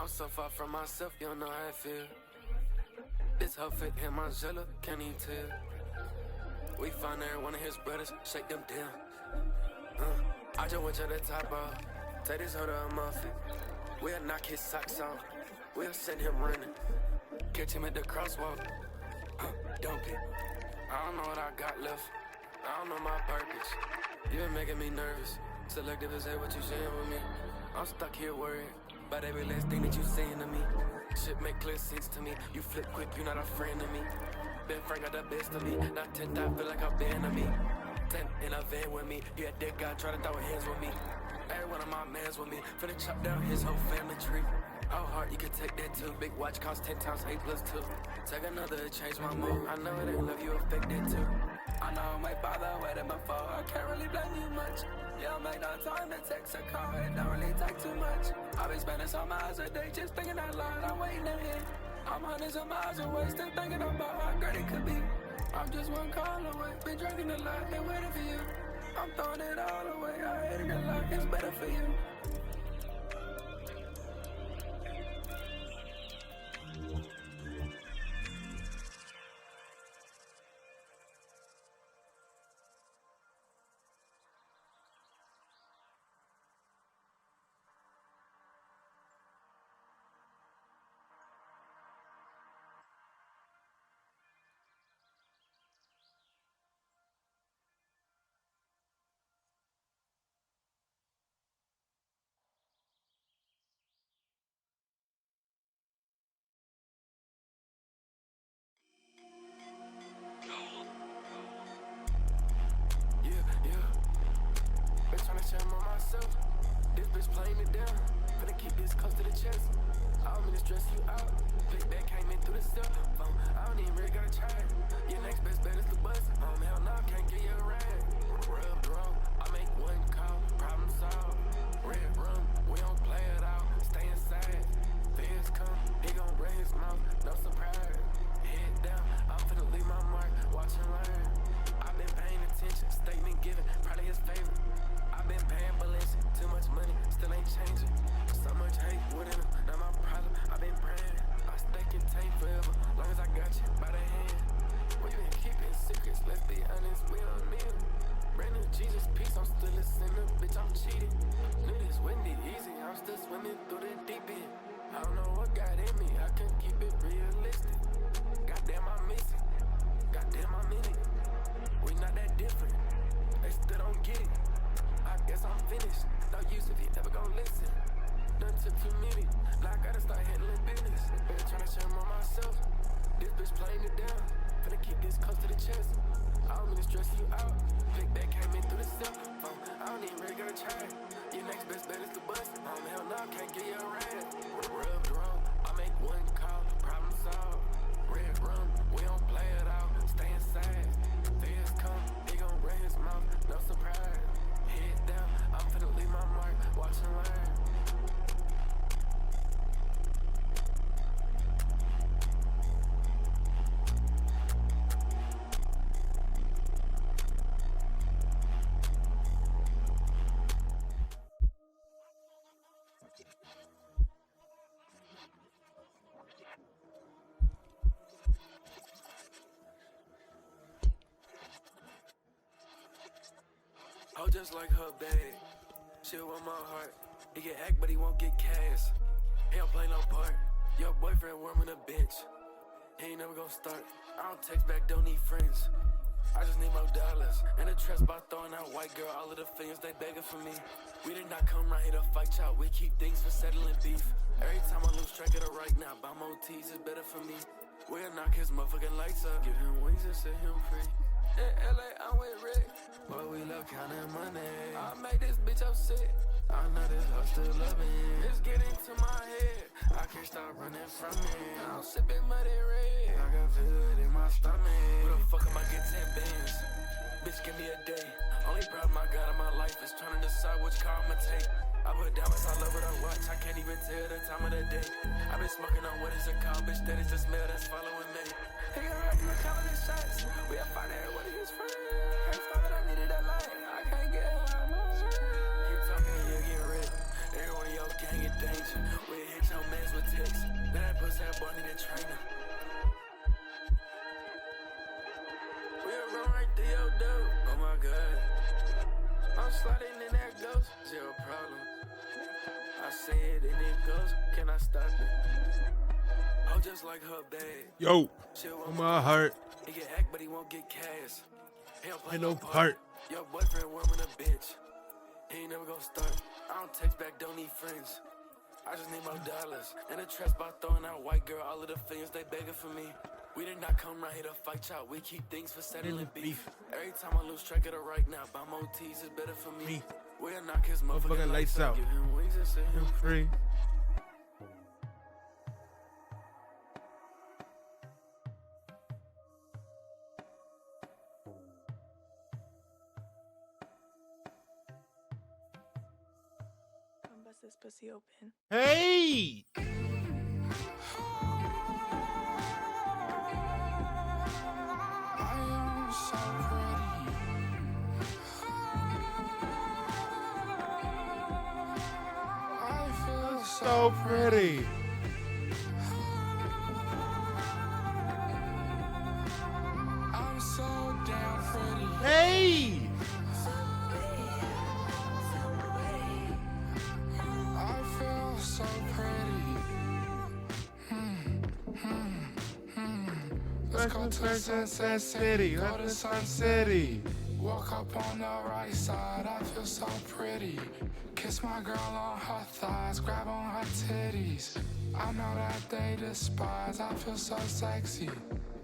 I'm so far from myself, you don't know how I feel. This hoe fit him, my jello, can't even tell. We found every one of his brothers, shake them down. I just went to the top off, take this hoe to a muffin. We'll knock his socks off, we'll send him running. Catch him at the crosswalk, dump it. I don't know what I got left, I don't know my purpose. You been making me nervous, selective as hell what you sharing with me. I'm stuck here worried about every last thing that you saying to me. Shit make clear sense to me, you flip quick, you not a friend to me. Ben Frank got the best of me, not 10 I feel like a band of me. 10 in a van with me, yeah, that guy try to throw hands with me. Every one of my mans with me, finna chop down his whole family tree. How hard you can take that too, big watch cost 10 times 8 plus 2. Take another to change my mood, I know it ain't love you affected too. I know it might bother waiting before, I can't really blame you much. Yeah, make no time to text a call, it don't really take too much. I've been spending some miles a day just thinking out loud, I'm waiting to hit. I'm hundreds of miles away, still thinking about how great it could be. I'm just one call away, been drinking a lot and waiting for you. I'm throwing it all away, I hate it a lot, it's better for you. This bitch playing it down, finna keep this close to the chest. I don't mean to stress you out, pick that came in through the cell phone. I don't even really gotta try it. Your next best bet is the bus. Hell no, can't get you a ride. Rub the road, I make one call, problem solved. Red room, we don't play it out, stay inside. Feds come, he gon' bring his mouth, no surprise. Head down, I'm finna leave my mark, watch and learn. I've been paying attention, statement given, probably his favorite. I've been paying Valencia, too much money, still ain't changing. So much hate within them, not my problem, I've been praying. I stay contained forever, long as I got you by the hand. We been keeping secrets, let's be honest, we don't need them. Brand new Jesus peace, I'm still a sinner, bitch, I'm cheating. Knew this wouldn't be easy, I'm still swimming through the deep end. I don't know what got in me, I can keep it realistic. Goddamn, I miss it, goddamn, I'm in it. We not that different, they still don't get it. I guess I'm finished, no use if you never gon' listen. Done took too many, now I gotta start handling business. Been tryna share more myself, this bitch playing it down. Finna keep this close to the chest, I don't mean to stress you out. Pick that came in through the cell phone, I don't even really gotta try it. Your next best bet is the bus, hell no, can't get you a ride. Rub the road, I make one call, problem solved. Red room, we don't play it out, stay inside. Feds come, he gon' bring his mouth, no surprise. Head down, I'm finna leave my mark, watch and learn. Oh, just like her bag, she want my heart. He can act, but he won't get cash. He don't play no part. Your boyfriend warming the bench. He ain't never gonna start. I don't text back, don't need friends. I just need more dollars. And the trust by throwing out white girl, all of the feelings they begging for me. We did not come right here to fight y'all. We keep things for settling beef. Every time I lose track of the right now, buy more teas is better for me. We'll knock his motherfucking lights up, give him wings and set him free. In LA, I'm with Rick, but we love counting money. I made this bitch upset, I know this hoe still love me. It's getting to my head, I can't stop running from it. I'm sipping muddy red, I got feel it in my stomach. Who the fuck am I get 10 bands? Bitch, give me a day. Only problem I got in my life is trying to decide which car I'ma take. I put diamonds all over the watch, I can't even tell the time of the day. I been smoking on what is it called, bitch, that is the smell that's following me. He got right in the calling his shots, we have found out what he is from. Can't stop it, I needed that light, I can't get out of my head. Keep talking, you'll get rid. Every one of your gang in danger. We'll hit your mans with Theo dope, oh my god. I'm sliding in that ghost, zero problem. I say it and it goes, can I stop it? Oh, just like her bag. Yo, on my heart. He get hacked, but he won't get cash. He don't play Ain't no part. Your boyfriend warming a bitch. He ain't never gonna start. I don't text back, don't need friends. I just need more dollars. And the trap spot throwing out white girl, all of the fans, they begging for me. We did not come right here to fight y'all. We keep things for settling beef. Every time I lose track of the right now, buy more teas is better for me. We'll knock his motherfucking lights out. Give him wings and set him free. Bust this pussy open. Hey! So pretty. I'm so damn pretty. Hey! I feel so pretty. Let's go to Sunset City. Go to Sun City. Walk up on the right side, I feel so pretty. Kiss my girl on her thighs, grab on her titties. I know that they despise, I feel so sexy.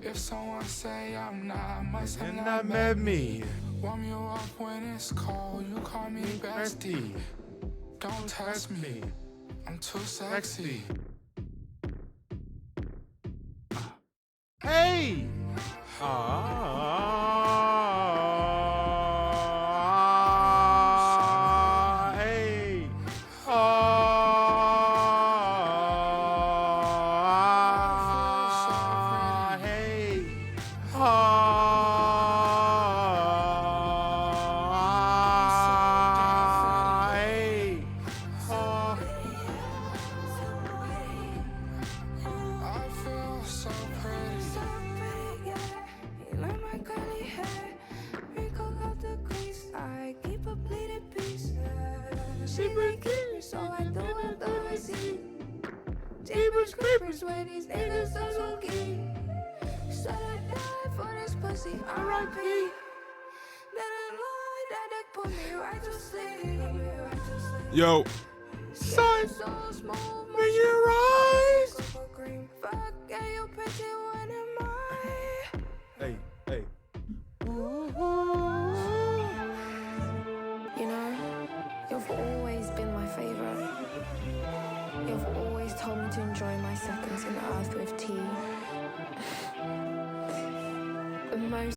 If someone say I'm not, must have not met me. Warm you up when it's cold, you call me bestie. Don't test me, I'm too sexy. Hey! Hey! Hey! I feel so pretty. So pretty, yeah. You like my curly hair. Wrinkle up the crease. I keep a bleeding piece. She break me, so I do it the receipt. Jeepers creepers, where these niggas are so geek. So I die for this pussy, R.I.P. Then I lie, that dick put me right to sleep. Yo, son, when you rise. Fuck, yeah, you pretty, what am I? Hey, hey. You know, you've always been my favorite. You've always told me to enjoy my seconds in the earth with tea. The most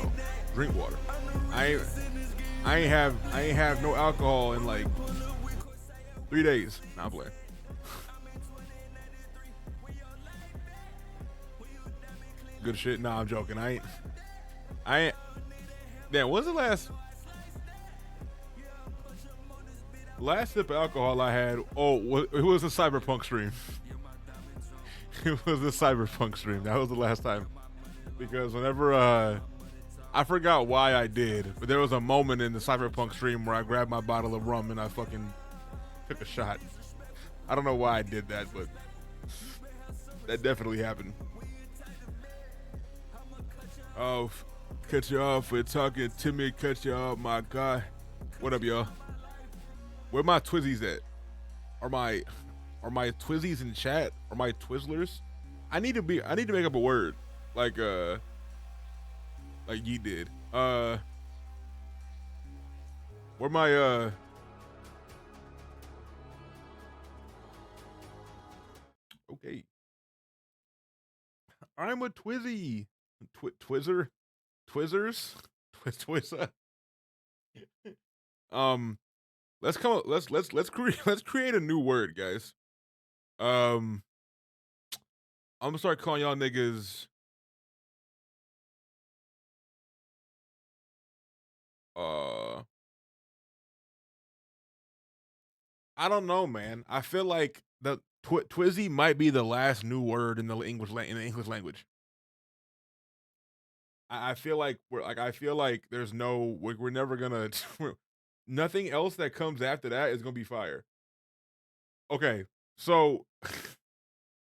y'all. Drink water. I ain't have no alcohol in like 3 days. Nah, I'm playing. Good shit. Nah, I'm joking. I ain't. Damn, when's the last sip of alcohol I had? Oh, it was a Cyberpunk stream. It was a Cyberpunk stream. That was the last time. Because whenever I forgot why I did, but there was a moment in the Cyberpunk stream where I grabbed my bottle of rum and I fucking took a shot. I don't know why I did that, but that definitely happened. Oh, cut you off. We're talking to me. Cut you off, my God. What up, y'all? Where my Twizzies at? Are my Twizzies in chat? Are my Twizzlers? I need to make up a word like ye did. Where my okay. I'm a Twizzy. Twizzers. Twizza. Let's create a new word, guys. I'm gonna start calling y'all niggas I don't know, man. I feel like the Twizzy might be the last new word in the English language. I feel like there's no we're never gonna nothing else that comes after that is gonna be fire. Okay, so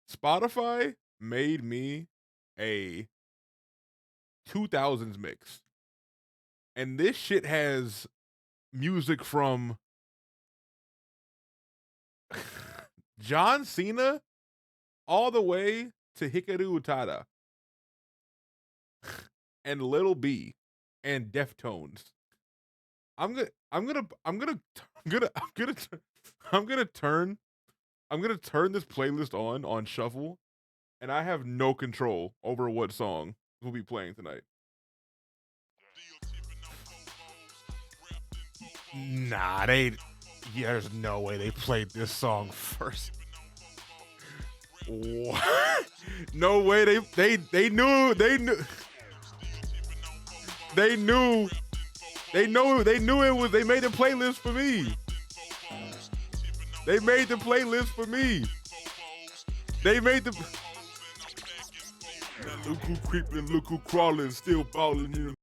Spotify made me a 2000s mix, and this shit has music from John Cena all the way to Hikaru Utada and Lil B and Deftones. I'm gonna turn this playlist on shuffle, and I have no control over what song we'll be playing tonight. Nah, there's no way they played this song first. What? No way they knew it was. They made the playlist for me. They made the playlist for me. Look who creeping, look who crawling, still balling.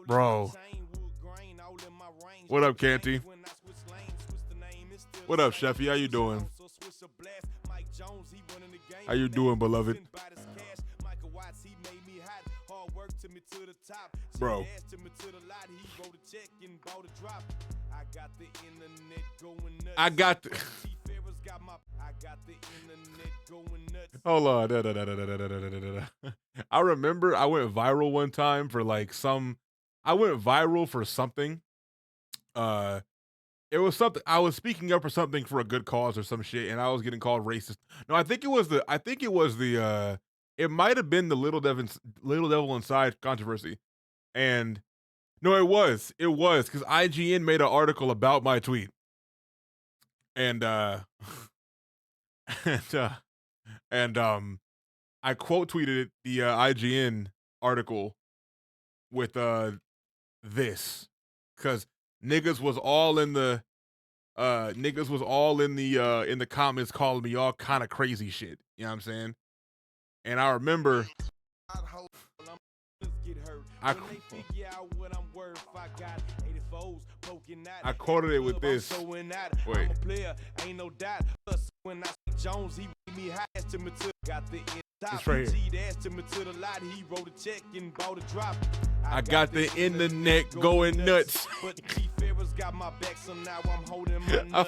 Bro. What up, Canty? What up, Sheffy? How you doing? How you doing, beloved? Bro. I got the... Hold on. I remember I went viral one time for like some... I went viral for something. It was something... I was speaking up for something for a good cause or some shit, and I was getting called racist. No, I think it was the... It might have been the Little Devil Inside controversy. And... No, it was, because IGN made an article about my tweet. And, I quote tweeted the IGN article with this, because niggas was all in the comments calling me all kind of crazy shit. You know what I'm saying? And I remember I quoted it with this. Wait. It's right here. I got the internet going nuts. I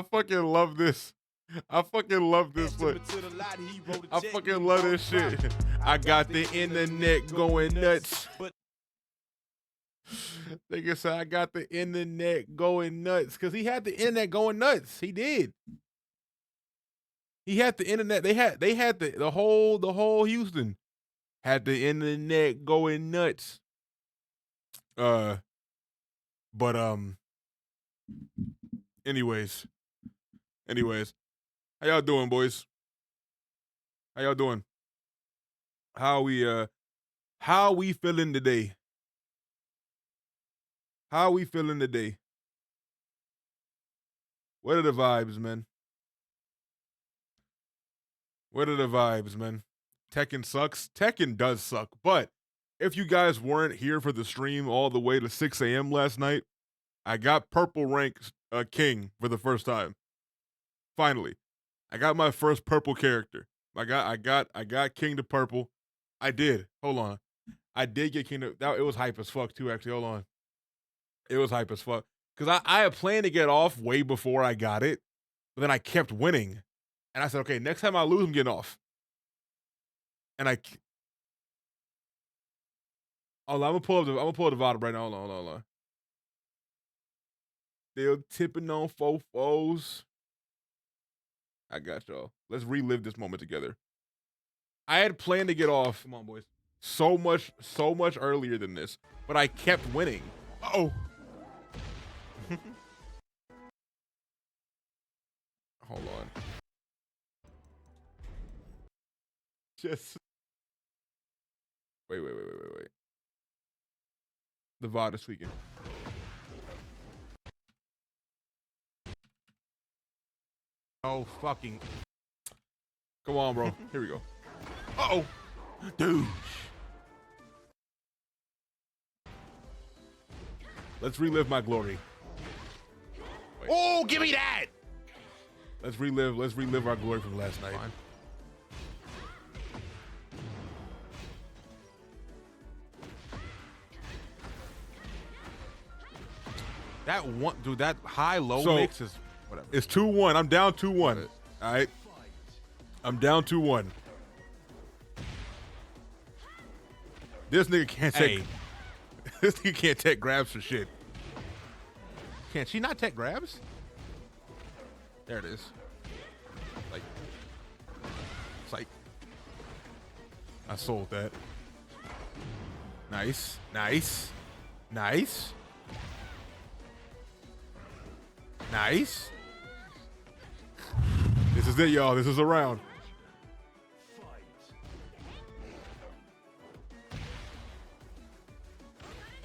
fucking love this. I fucking love this one. I fucking love this shit. I got the internet going nuts. Nigga said I got the internet going nuts. Cause he had the internet going nuts. He did. He had the internet. They had the whole Houston had the internet going nuts. Anyways. How y'all doing, boys? How y'all doing? How we feeling today? How we feeling today? What are the vibes, man? What are the vibes, man? Tekken sucks. Tekken does suck. But if you guys weren't here for the stream all the way to 6 a.m. last night, I got purple rank king for the first time. Finally. I got my first purple character. I got king to purple. I did. Hold on. I did get king to... It was hype as fuck, too, actually. Hold on. It was hype as fuck. Because I had planned to get off way before I got it. But then I kept winning. And I said, okay, next time I lose, I'm getting off. And I'm gonna pull up the VOD right now. Hold on. Still tipping on fofos. I got y'all. Let's relive this moment together. I had planned to get off. Come on, boys. So much earlier than this, but I kept winning. Uh-oh. Hold on. Just wait. The VOD is tweaking. Oh, fucking. Come on, bro. Here we go. Uh-oh. Dude. Let's relive my glory. Wait. Oh, give me that! Let's relive our glory from last night. Fine. That one, dude, that high-low mix is whatever. It's 2-1. I'm down 2-1. All right. I'm down 2-1. This nigga can't take. This nigga can't take grabs for shit. Can't she not take grabs? There it is. Like, I sold that. Nice. This is it, y'all. This is a round.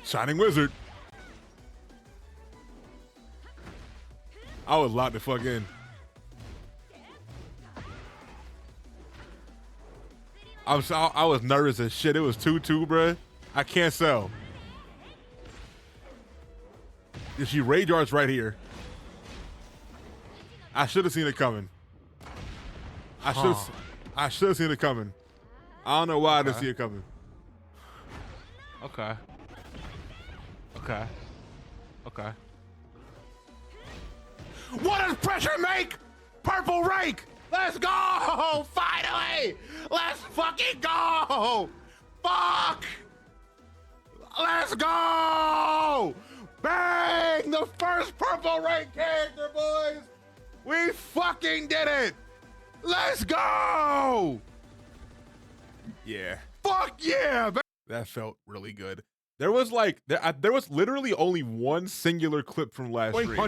Shining Wizard. I was locked the fuck in. I was nervous as shit. It was 2-2, bruh. I can't sell. She rage arts right here. I should have seen it coming. I should have seen it coming. I don't know why I didn't see it coming. Okay. Okay. Okay. What does pressure make? Purple rank. Let's go! Finally! Let's fucking go! Fuck! Let's go! Bang! The first purple rank character, boys! We fucking did it! Let's go! Yeah. Fuck yeah! That felt really good. There was like, there was literally only one singular clip from last stream,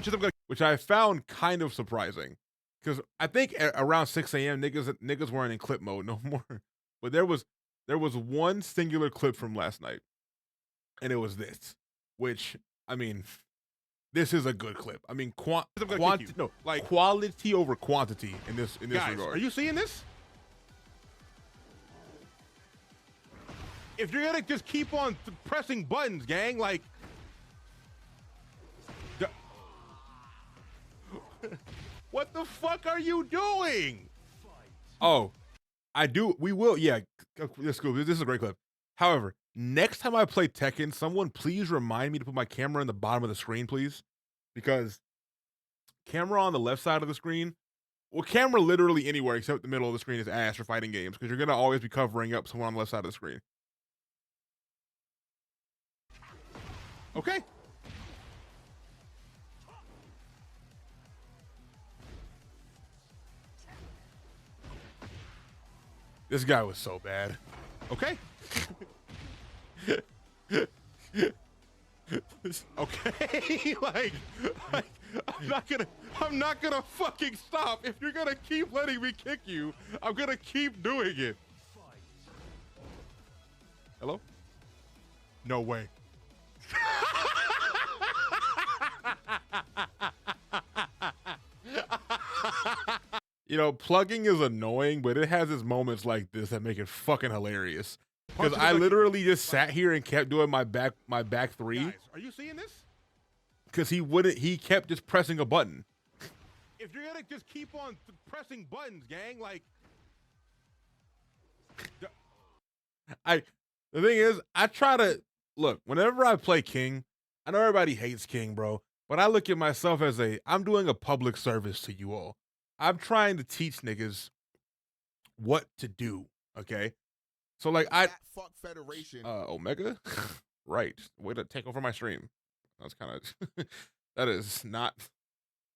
which I found kind of surprising. Because I think around 6 a.m. niggas weren't in clip mode no more. But there was one singular clip from last night, and it was this. Which, I mean, this is a good clip. I mean, quality over quantity in this Guys, regard. are you seeing this? If you're gonna just keep on pressing buttons, gang, like. What the fuck are you doing? Oh, I do. We will. Yeah, this is a great clip. However, next time I play Tekken, someone please remind me to put my camera in the bottom of the screen, please, because camera on the left side of the screen, well, camera literally anywhere except the middle of the screen is ass for fighting games because you're gonna always be covering up someone on the left side of the screen. Okay. This guy was so bad. Okay. Okay. like I'm not gonna fucking stop. If you're gonna keep letting me kick you, I'm gonna keep doing it. Hello? No way. You know, plugging is annoying, but it has its moments like this that make it fucking hilarious. Because I literally just sat here and kept doing my back three. Guys, are you seeing this? Because he kept just pressing a button. If you're gonna just keep on pressing buttons, gang, like. The thing is, I try to look, whenever I play King, I know everybody hates King, bro, but I look at myself as I'm doing a public service to you all. I'm trying to teach niggas what to do, okay? So like fuck Federation. Omega? Right. Way to take over my stream. That's kind of that is not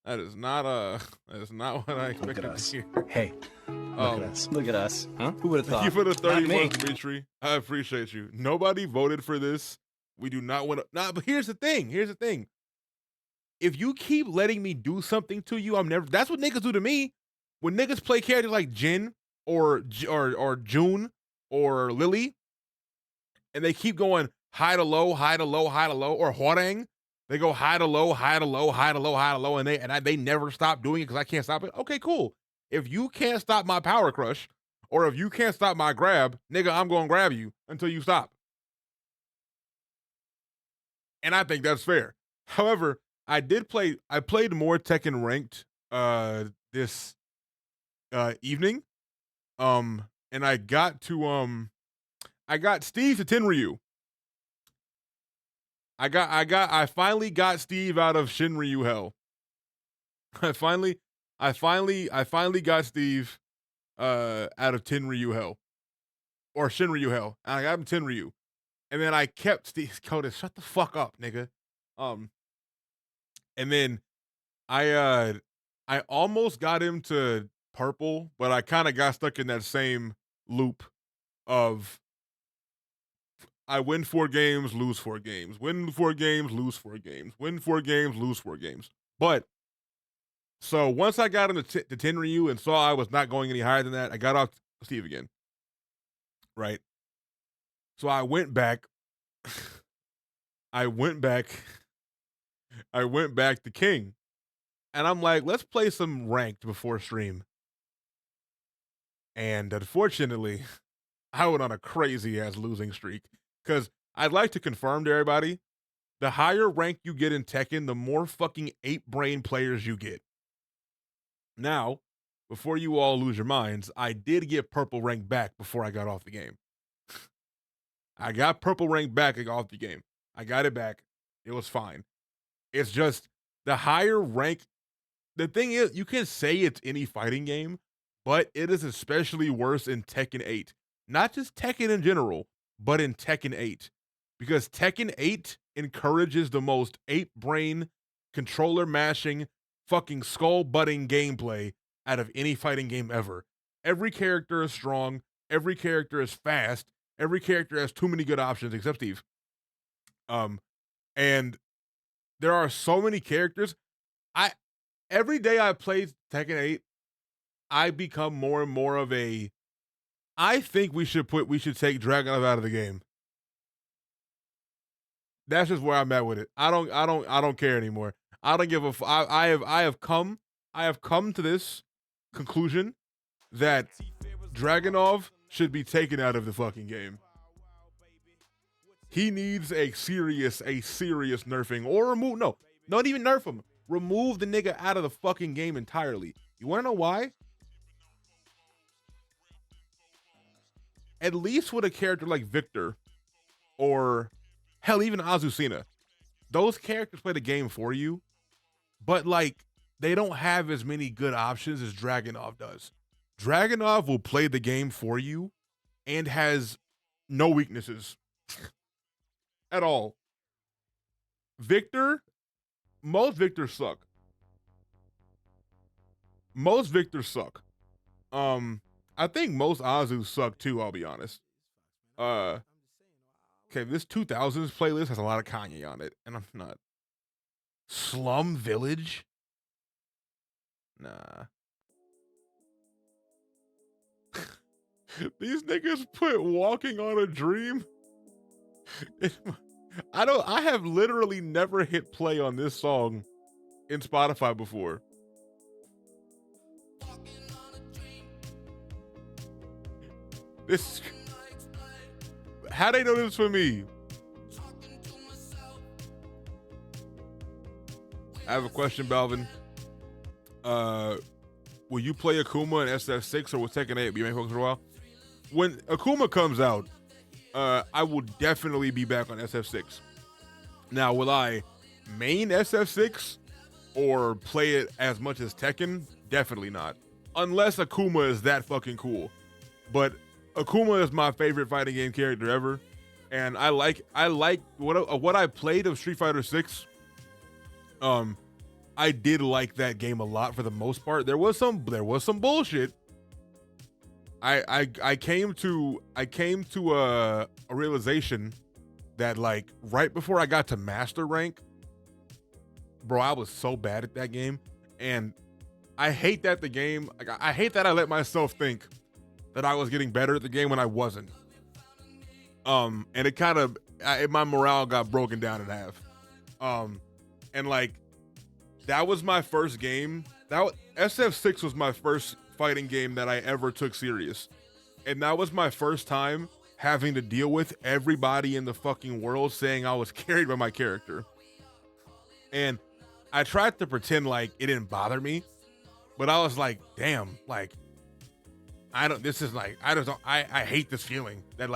what I expected to hear. Hey, look at us. Look at us. Huh? Who would have thought? Thank you for the 30 Not me. months, Dimitri. I appreciate you. Nobody voted for this. We do not want to. Nah, but here's the thing. If you keep letting me do something to you, I'm never. That's what niggas do to me. When niggas play characters like Jin or June or Lily, and they keep going high to low, high to low, high to low, or Huarang, they go high to low, high to low, high to low, high to low, and they never stop doing it because I can't stop it. Okay, cool. If you can't stop my power crush, or if you can't stop my grab, nigga, I'm gonna grab you until you stop. And I think that's fair. However, I played more Tekken ranked this evening. And I got Steve to Tenryu. I finally got Steve out of Shinryu hell. I finally got Steve out of Tenryu hell. Or Shinryu hell. And I got him Tenryu. And then I kept Steve Codis, shut the fuck up, nigga. And then I almost got him to purple, but I kind of got stuck in that same loop of I win 4 games, lose 4 games, win 4 games, lose 4 games, win 4 games, lose 4 games. But so once I got him to Tenryu and saw I was not going any higher than that, I got off Steve again. Right. So I went back. I went back to King. And I'm like, let's play some ranked before stream. And unfortunately, I went on a crazy ass losing streak. Because I'd like to confirm to everybody, the higher rank you get in Tekken, the more fucking ape brain players you get. Now, before you all lose your minds, I did get purple rank back before I got off the game. I got purple rank back off the game. I got it back. It was fine. It's just the higher rank. The thing is, you can say it's any fighting game, but it is especially worse in Tekken 8. Not just Tekken in general, but in Tekken 8. Because Tekken 8 encourages the most ape brain, controller mashing, fucking skull butting gameplay out of any fighting game ever. Every character is strong. Every character is fast. Every character has too many good options except Steve. And there are so many characters. Every day I play Tekken 8, I become more and more of a. I think we should take Dragunov out of the game. That's just where I'm at with it. I don't care anymore. I don't give a. I have come to this conclusion that Dragunov should be taken out of the fucking game. He needs a serious nerfing or remove. No, not even nerf him. Remove the nigga out of the fucking game entirely. You want to know why? At least with a character like Victor or hell, even Azucena, those characters play the game for you, but like they don't have as many good options as Dragunov does. Dragunov will play the game for you and has no weaknesses at all. Most Victors suck. I think most Azus suck too, I'll be honest. Okay, this 2000s playlist has a lot of Kanye on it, and I'm not. Slum Village? Nah. These niggas put Walking on a Dream. I have literally never hit play on this song in Spotify before. How they know this for me? I have a question, Balvin. Will you play Akuma in SF6 or will Tekken 8 be main focus for a while? When Akuma comes out, I will definitely be back on SF6. Now, will I main SF6 or play it as much as Tekken? Definitely not. Unless Akuma is that fucking cool. But Akuma is my favorite fighting game character ever. And I like what I played of Street Fighter 6. I did like that game a lot for the most part. There was some bullshit. I came to a realization that like right before I got to master rank, bro, I was so bad at that game, and I hate that I hate that I let myself think that I was getting better at the game when I wasn't. And it kind of my morale got broken down in half. And like that was my first game. SF6 was my first fighting game that I ever took serious. And that was my first time having to deal with everybody in the fucking world saying I was carried by my character. And I tried to pretend like it didn't bother me, but I was like, damn, like, I hate this feeling that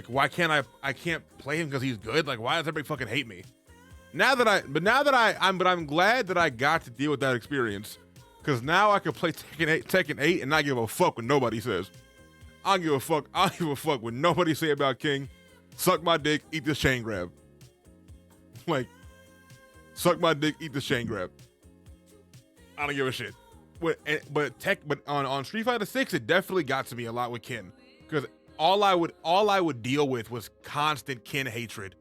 why can't I can't play him because he's good? Like, why does everybody fucking hate me? I'm glad that I got to deal with that experience. Because now I can play Tekken 8 and not give a fuck what nobody says. I don't give a fuck what nobody say about King. Suck my dick, eat this chain grab. Like, suck my dick, eat this chain grab. I don't give a shit. But on Street Fighter 6, it definitely got to me a lot with Ken. Because all I would deal with was constant Ken hatred.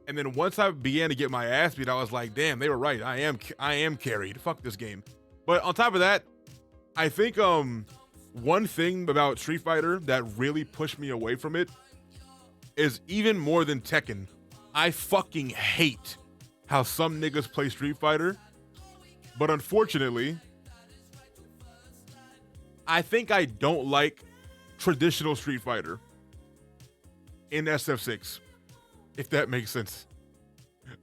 And then once I began to get my ass beat, I was like, damn, they were right. I am carried. Fuck this game. But on top of that, I think one thing about Street Fighter that really pushed me away from it is even more than Tekken. I fucking hate how some niggas play Street Fighter. But unfortunately, I think I don't like traditional Street Fighter in SF6, if that makes sense.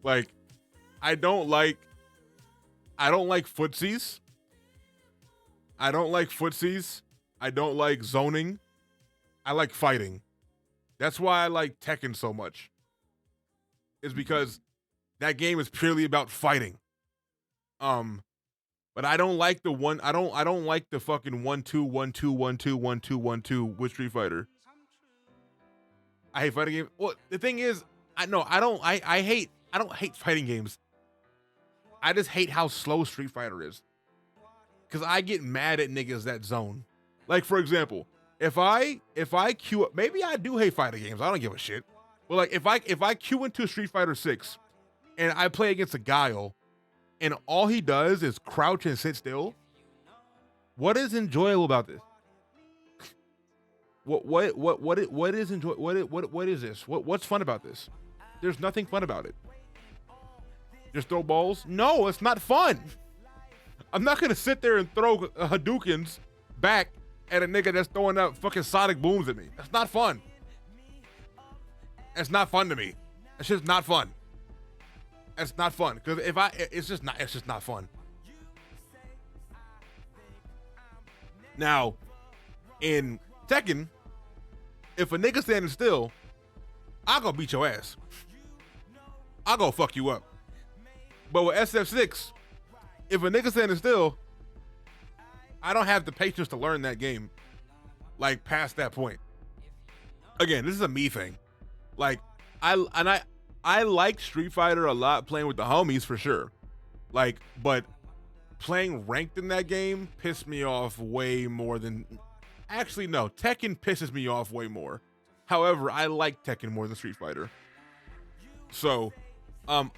Like, I don't like footsies. I don't like footsies. I don't like zoning. I like fighting. That's why I like Tekken so much. Is because that game is purely about fighting. But I don't like the one. I don't like the fucking 1-2, 1-2, 1-2, 1-2, 1-2 with Street Fighter. I hate fighting games. Well, the thing is, I don't hate fighting games. I just hate how slow Street Fighter is. Cause I get mad at niggas that zone. Like, for example, if I queue up, maybe I do hate fighting games. I don't give a shit. But like, if I queue into Street Fighter 6 and I play against a Guile and all he does is crouch and sit still, what is enjoyable about this? What is this? What's fun about this? There's nothing fun about it. Just throw balls? No, it's not fun. I'm not gonna sit there and throw Hadoukens back at a nigga that's throwing out fucking sonic booms at me. That's not fun. That's not fun to me. That's just not fun. That's not fun. Cause it's just not fun. Now, in Tekken, if a nigga standing still, I'll go beat your ass. I'll go fuck you up. But with SF6, if a nigga standing still, I don't have the patience to learn that game. Like, past that point. Again, this is a me thing. Like, I like Street Fighter a lot playing with the homies for sure. Like, but playing ranked in that game pissed me off way more than... Actually, no. Tekken pisses me off way more. However, I like Tekken more than Street Fighter. So... there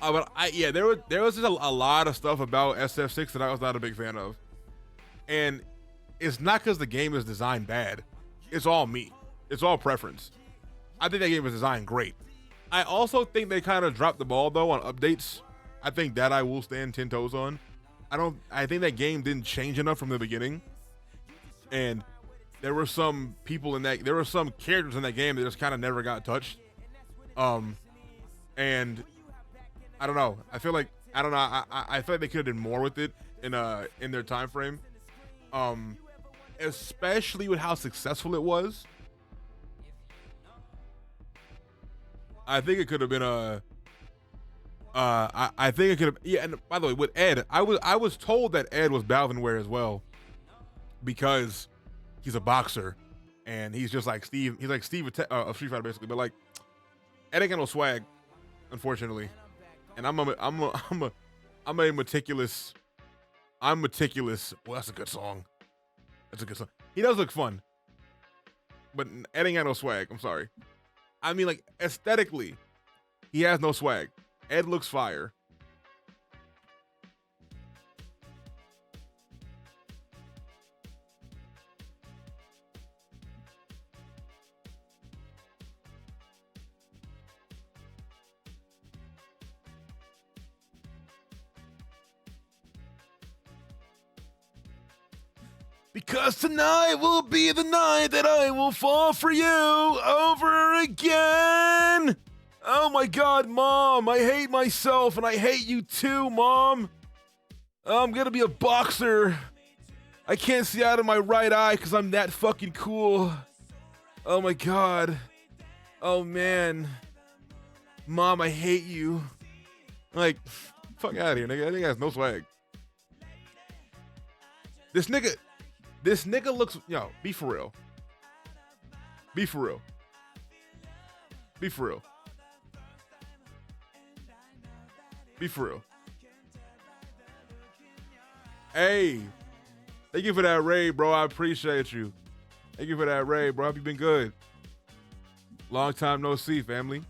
was just a lot of stuff about SF6 that I was not a big fan of, and it's not because the game is designed bad. It's all me. It's all preference. I think that game was designed great. I also think they kind of dropped the ball though on updates. I think that I will stand 10 toes on. I think that game didn't change enough from the beginning, and there were some characters in that game that just kind of never got touched. And I don't know. I feel like I feel like they could have done more with it in their time frame. Especially with how successful it was. I think it could have been I think it could have, yeah, and by the way, with Ed, I was told that Ed was Balvinware as well, because he's a boxer and he's just like Steve. He's like Steve of Street Fighter basically, but like Ed ain't got no swag, unfortunately. And I'm meticulous. I'm meticulous. Well, that's a good song. That's a good song. He does look fun, but Ed ain't got no swag. I'm sorry. I mean, like, aesthetically, he has no swag. Ed looks fire. Because tonight will be the night that I will fall for you over again. Oh my God, Mom, I hate myself and I hate you too, Mom. I'm gonna be a boxer. I can't see out of my right eye because I'm that fucking cool. Oh my God. Oh man. Mom, I hate you. Like, fuck out of here, nigga. That nigga has no swag. This nigga looks, yo, be for real. Be for real. Be for real. Be for real. Hey, thank you for that raid, bro. I appreciate you. Thank you for that raid, bro. Hope you've been good. Long time no see, family.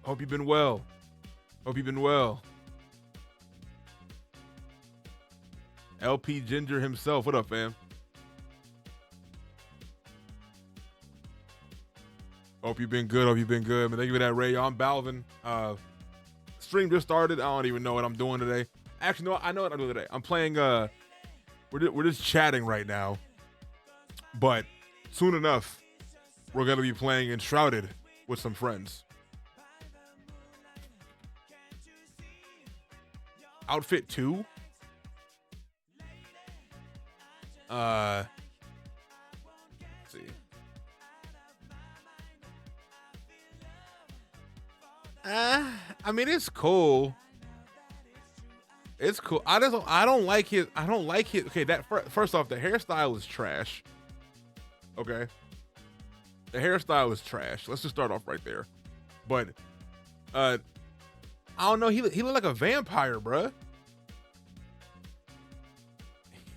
Hope you've been well. Hope you've been well. LP Ginger himself. What up, fam? Hope you've been good. Hope you've been good. Man, thank you for that, Ray. I'm Balvin. Stream just started. I don't even know what I'm doing today. Actually, no, I know what I'm doing today. I'm playing. We're just chatting right now. But soon enough, we're gonna be playing Enshrouded with some friends. Outfit 2? Let's see. I mean, it's cool. It's cool. I don't like his. Okay, first off, the hairstyle is trash. Okay, the hairstyle is trash. Let's just start off right there. But, I don't know. He looked like a vampire, bruh.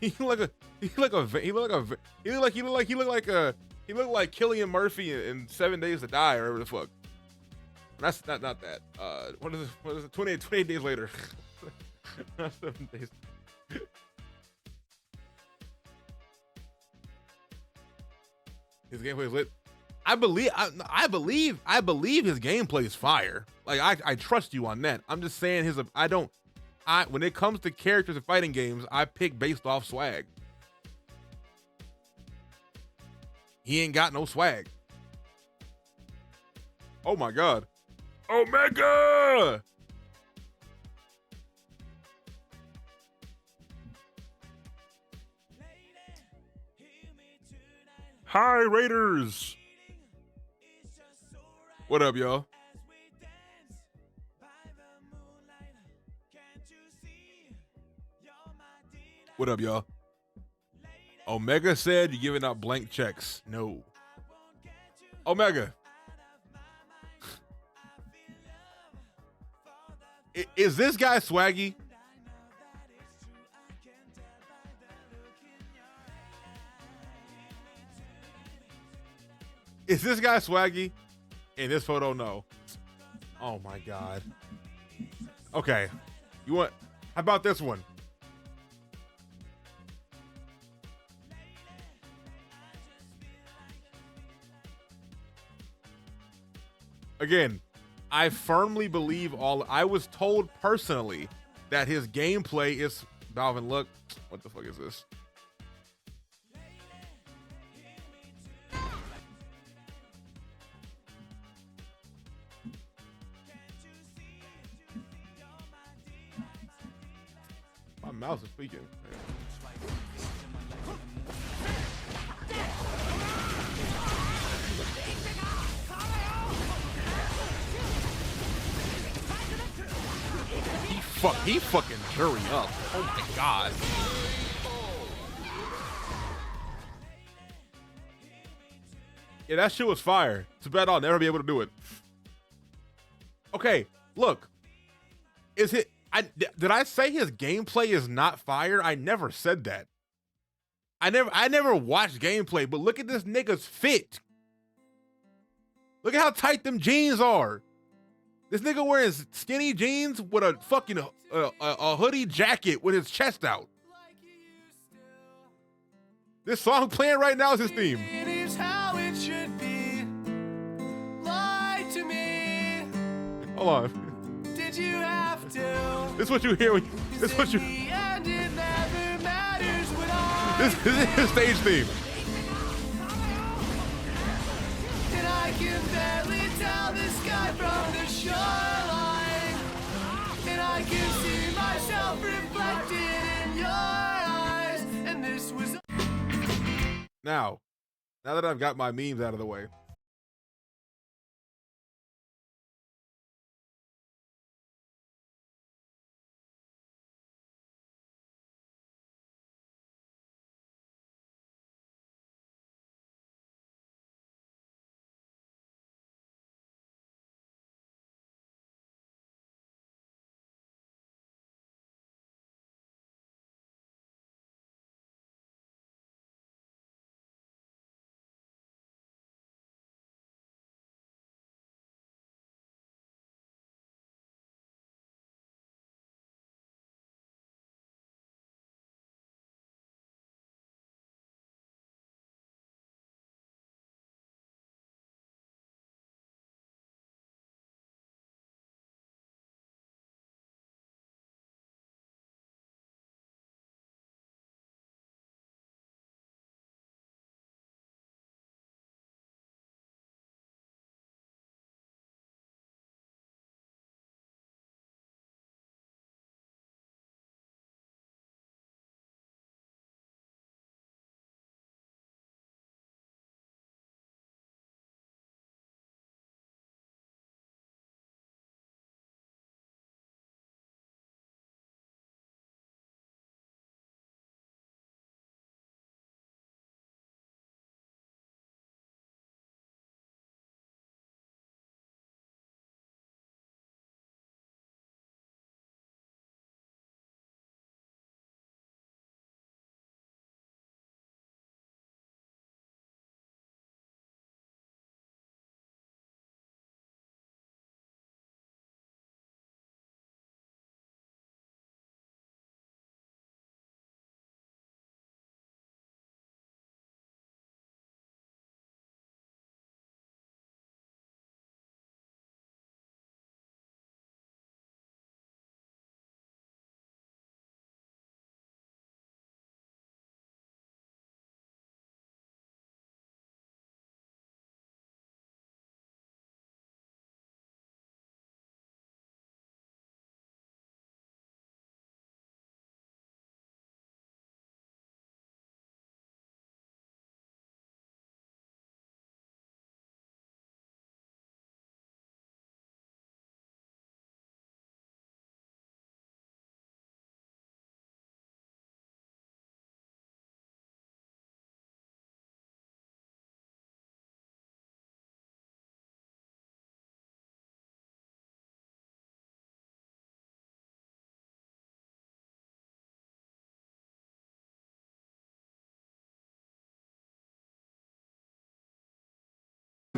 He looked like Cillian Murphy in 7 Days to Die or whatever the fuck. That's not that. What is it? 28 days later. Not 7 days. His gameplay is lit. I believe his gameplay is fire. Like I trust you on that. I'm just saying when it comes to characters in fighting games, I pick based off swag. He ain't got no swag. Oh my god. Omega! Hi, Raiders! What up, y'all? What up, y'all? Omega said you're giving out blank checks. No. Omega. Is this guy swaggy? Is this guy swaggy? In this photo, no. Oh my god. Okay. How about this one? Again, I firmly believe I was told personally that his gameplay is Balvin, look. What the fuck is this? My mouse is speaking. He fucking jury up. Oh my god. Yeah, that shit was fire. Too bad I'll never be able to do it. Okay, look. Did I say his gameplay is not fire? I never said that. I never watched gameplay, but look at this nigga's fit. Look at how tight them jeans are. This nigga wearing skinny jeans with a fucking a hoodie jacket with his chest out. This song playing right now is his theme. It is how it should be. Lie to me. Hold on. Did you have to? This is what you hear when this is what you. And it never matters when I. This is his stage theme. And I can barely tell the sky from the shoreline. And I can see myself reflected in your eyes. And this was. Now that I've got my memes out of the way,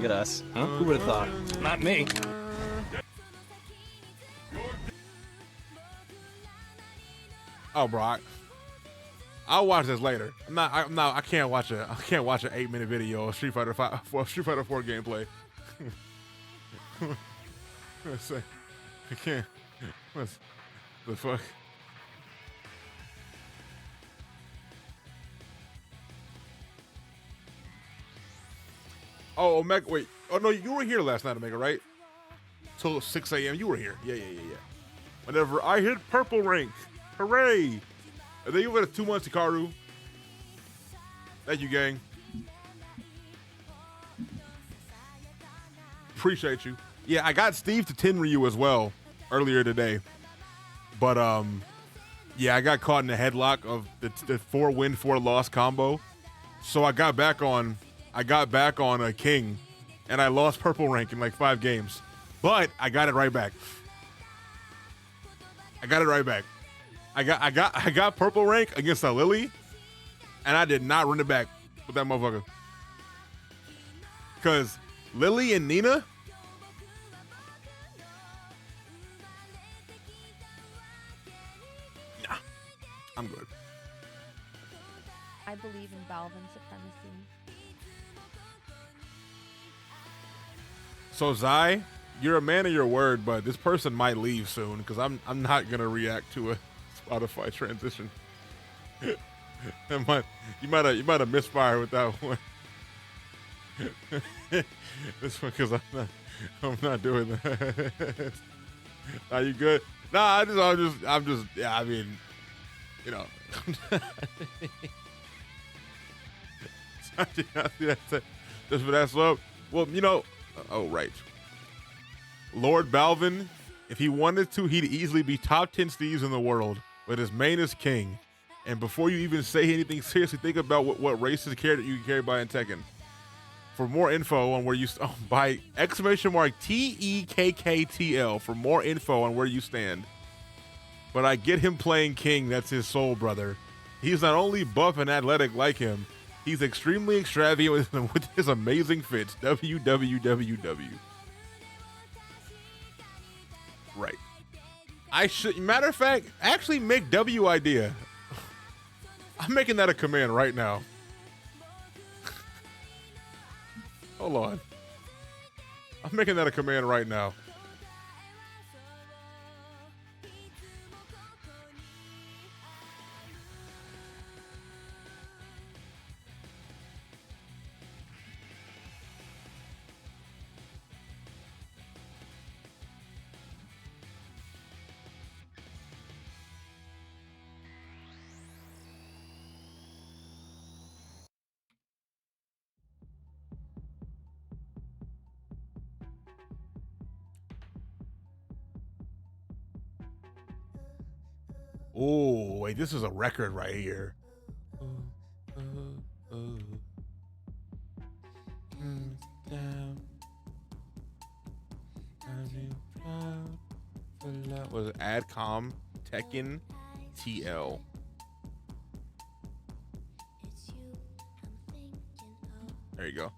Look at us. Huh? Who would have thought? Not me. Oh, bro, I'll watch this later. I can't watch an 8-minute video of Street Fighter 4 gameplay. I can't. What's the fuck? Oh, Omega, wait. Oh, no, you were here last night, Omega, right? Till 6 a.m. You were here. Yeah. Whenever I hit purple rank. Hooray! And then you went 2 months, Hikaru. Thank you, gang. Appreciate you. Yeah, I got Steve to Tenryu as well earlier today. But, yeah, I got caught in the headlock of the 4-win, 4-loss combo. So I got back on a King, and I lost purple rank in like 5 games. But I got it right back. I got purple rank against a Lily, and I did not run it back with that motherfucker. Cause Lily and Nina, nah, I'm good. I believe in Balvin supremacy. So Zai, you're a man of your word, but this person might leave soon because I'm not gonna react to a Spotify transition. You might have misfired with that one. This one because I'm not doing that. Are you good? Nah, I'm just yeah. I mean, you know. Just for that slope. Well, you know. Oh right. LordBalvin, if he wanted to, he'd easily be top 10 Steves in the world. But his main is King. And before you even say anything, seriously think about what races character you can carry by in Tekken. For more info on where you by !TEKKTL for more info on where you stand. But I get him playing King, that's his soul brother. He's not only buff and athletic like him, he's extremely extravagant with his amazing fits. WWWW. Right. I should, matter of fact, actually make W idea. I'm making that a command right now. Hold on. I'm making that a command right now. Oh, wait, this is a record right here. Was it Adcom Tekken TL? There you go.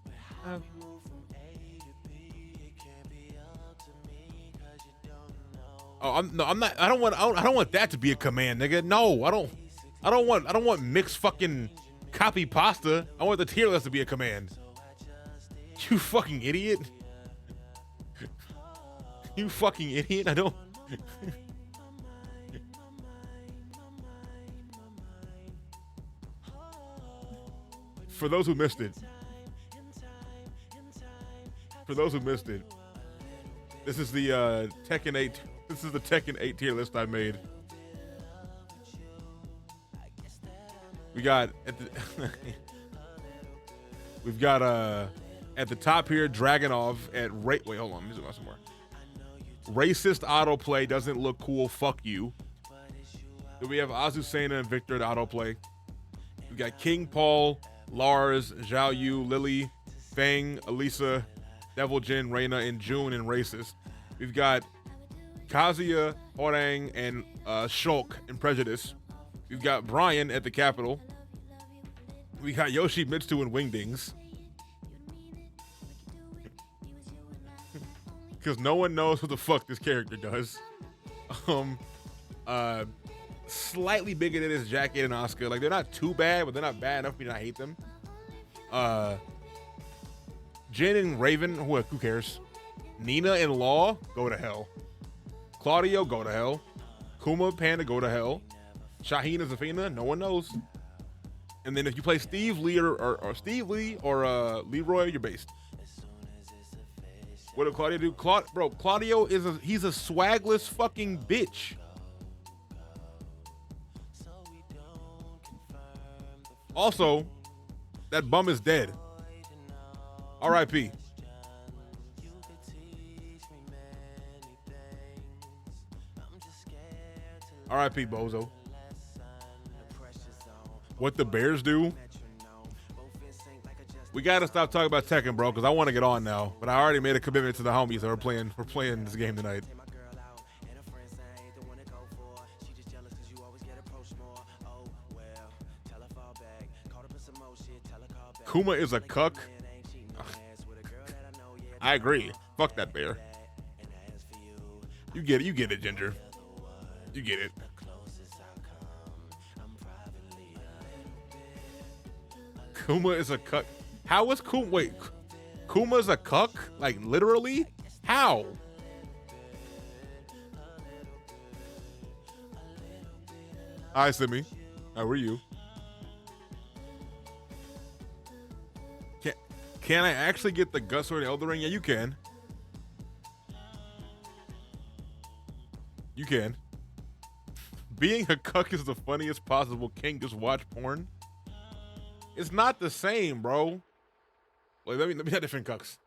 Oh, I'm not. I don't want that to be a command, nigga. No, I don't want mixed fucking copy pasta. I want the tier list to be a command. You fucking idiot. You fucking idiot. I don't. For those who missed it. This is the Tekken 8. This is the Tekken 8 tier list I made. We got we've got at the top here Dragonov at wait, hold on, let me zoom out some more. Racist autoplay doesn't look cool, fuck you. Then we have Azucena and Victor at autoplay. We got King Paul, Lars, Zhao Yu, Lily, Fang, Elisa, Devil Jin, Reina, and June in racist. We've got Kazuya, Horang, and Shulk in Prejudice. We've got Brian at the Capitol. We got Yoshi, Mitsu, and Wingdings. because no one knows what the fuck this character does. Slightly bigger than his jacket and Oscar. Like, they're not too bad, but they're not bad enough for me to not hate them. Jin and Raven, who cares? Nina and Law, go to hell. Claudio, go to hell. Kuma, Panda, go to hell. Shaheen and Zafina, no one knows. And then if you play Steve Lee or Steve Lee or Leroy, you're based. What did Claudio do? Claudio he's a swagless fucking bitch. Also, that bum is dead. R.I.P. R.I.P. Bozo. What the Bears do? We gotta stop talking about Tekken, bro, because I want to get on now. But I already made a commitment to the homies that we're playing this game tonight. Kuma is a cuck. I agree. Fuck that bear. You get it, Ginger. You get it. Kuma is a cuck. How is Kuma? Wait, Kuma's a cuck? Like, literally? How? Hi, Simi. How are you? Can I actually get the Guts or the Elder Ring? Yeah, you can. You can. Being a cuck is the funniest possible. Can't just watch porn. It's not the same, bro. Wait, let me not defend cucks.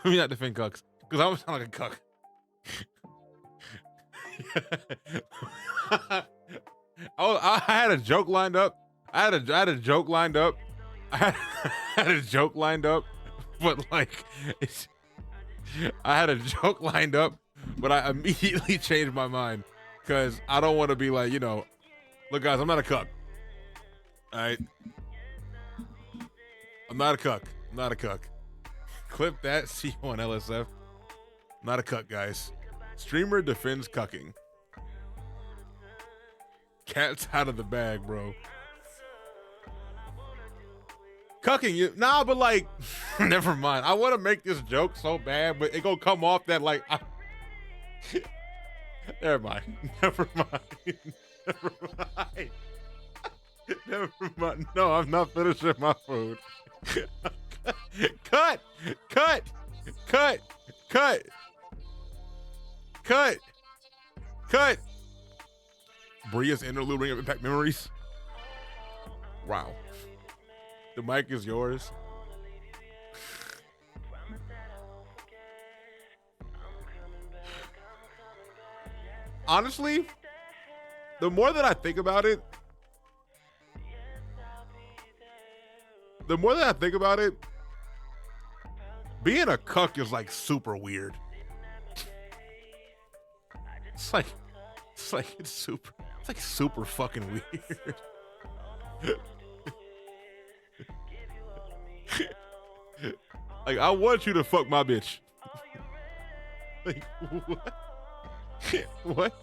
Let me not defend cucks, because I sound like a cuck. I had a joke lined up. I had a joke lined up. I had a joke lined up, but like, I had a joke lined up, but I immediately changed my mind because I don't want to be like, look, guys, I'm not a cuck. All right, I'm not a cuck. I'm not a cuck. Clip that. See you on LSF. Not a cuck, guys. Streamer defends cucking. Cat's out of the bag, bro. Cucking you, nah, but like, never mind. I want to make this joke so bad, but it gonna come off that like, never mind. Never mind. Never mind. Never mind. No, I'm not finishing my food. Cut. Bria's interlude Ring of Impact memories. Wow. The mic is yours. Honestly, the more that I think about it, being a cuck is like super weird. It's super fucking weird. Like, I want you to fuck my bitch. Like, what? What?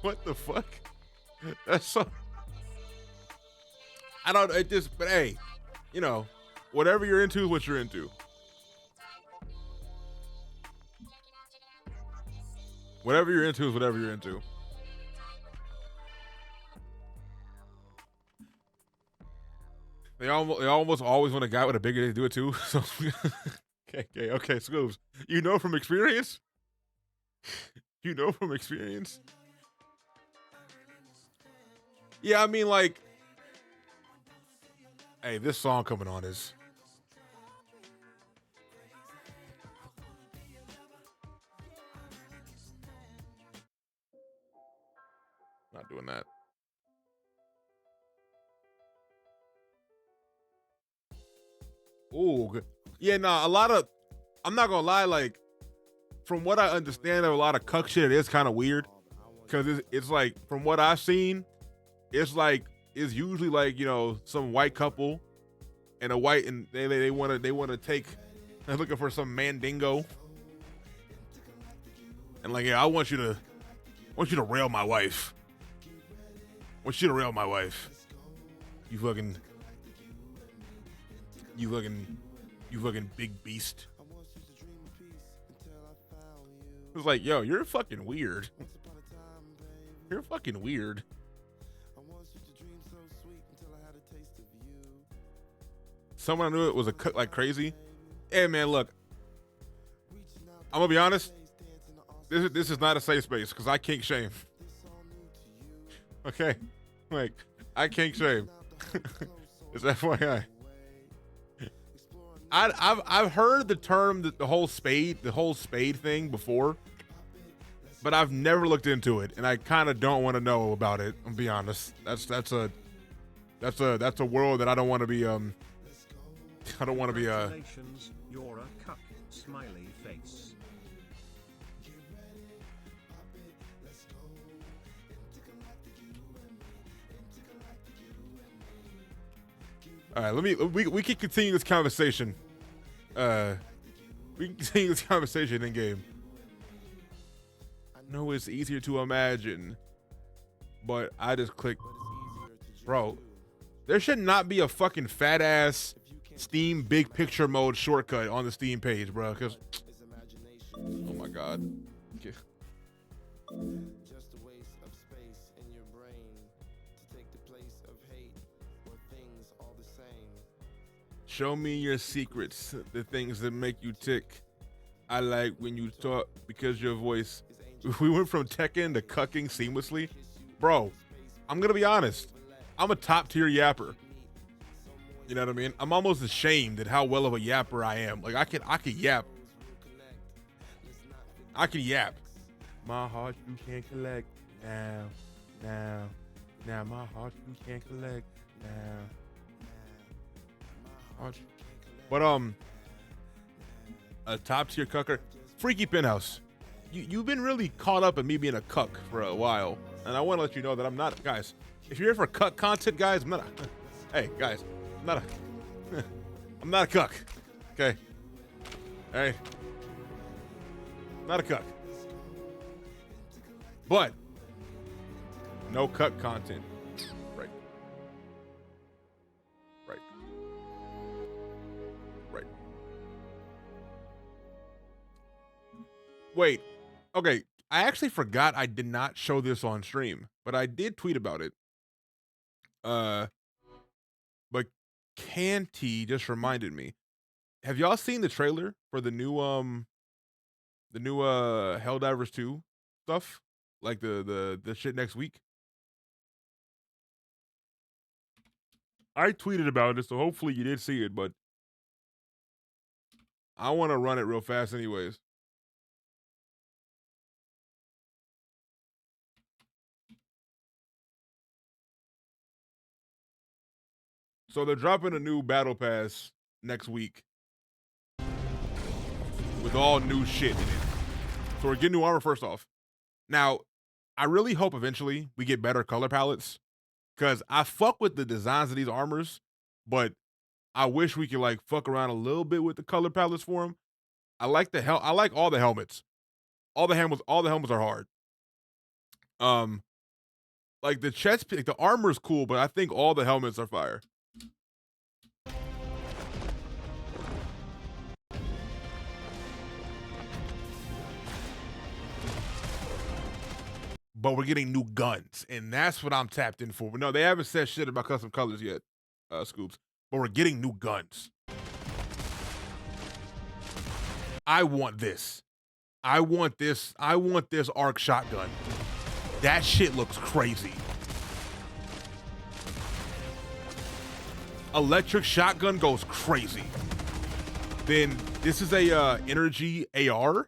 What the fuck? That's so. I don't. It just. But hey, whatever you're into is what you're into. Whatever you're into is whatever you're into. They almost always want a guy with a bigger dick to do it too. So, okay, Scoops. You know from experience? Yeah, I mean, like, hey, this song coming on is. Not doing that. Ooh, yeah, nah, I'm not gonna lie, like, from what I understand of a lot of cuck shit, it is kind of weird. Cause it's like, from what I've seen, it's usually like, some white couple and they want to take They're looking for some mandingo. And like, yeah, I want you to rail my wife. I want you to rail my wife. You fucking big beast. It was like, yo, you're fucking weird. You're fucking weird. Someone I knew it was a cut like crazy. Hey man, look. I'm gonna be honest. This is not a safe space because I kink shame. Okay, like I kink shame. It's FYI. I've heard the term that the whole spade thing before, but I've never looked into it, and I kind of don't want to know about it. I'll be honest. That's a world that I don't want to be I don't want to be Congratulations, you're a cuck, smiley face. All right, we can continue this conversation. We can continue this conversation in game. I know it's easier to imagine, but I just clicked. Bro, there should not be a fucking fat ass Steam big picture mode shortcut on the Steam page, bro. Because, oh my god. Okay. Just a waste of space in your brain to take the place of hate where things all the same. Show me your secrets, the things that make you tick. I like when you talk because your voice. We went from Tekken to cucking seamlessly. Bro, I'm gonna be honest. I'm a top tier yapper. You know what I mean? I'm almost ashamed at how well of a yapper I am. Like I could yap. I can yap. My heart you can't collect now. My heart you can't collect now. But a top tier cucker, Freaky Penthouse. You've been really caught up in me being a cuck for a while, and I want to let you know that I'm not, guys. If you're here for cuck content, guys, I'm not. Hey, guys, I'm not a cuck. Okay. All right. Not a cuck. But no cuck content. Right. Right. Right. Wait. Okay. I actually forgot I did not show this on stream, but I did tweet about it. But Canty just reminded me. Have y'all seen the trailer for the new Helldivers 2 stuff? Like the shit next week? I tweeted about it, so hopefully you did see it, but I want to run it real fast anyways. So they're dropping a new battle pass next week with all new shit in it. So we're getting new armor first off. Now, I really hope eventually we get better color palettes, because I fuck with the designs of these armors, but I wish we could like fuck around a little bit with the color palettes for them. I like I like all the helmets. All the helmets are hard. Like the chest, like the armor is cool, but I think all the helmets are fire. But we're getting new guns, and that's what I'm tapped in for. But no, they haven't said shit about custom colors yet, Scoops. But we're getting new guns. I want this. I want this arc shotgun. That shit looks crazy. Electric shotgun goes crazy. Then this is a energy AR.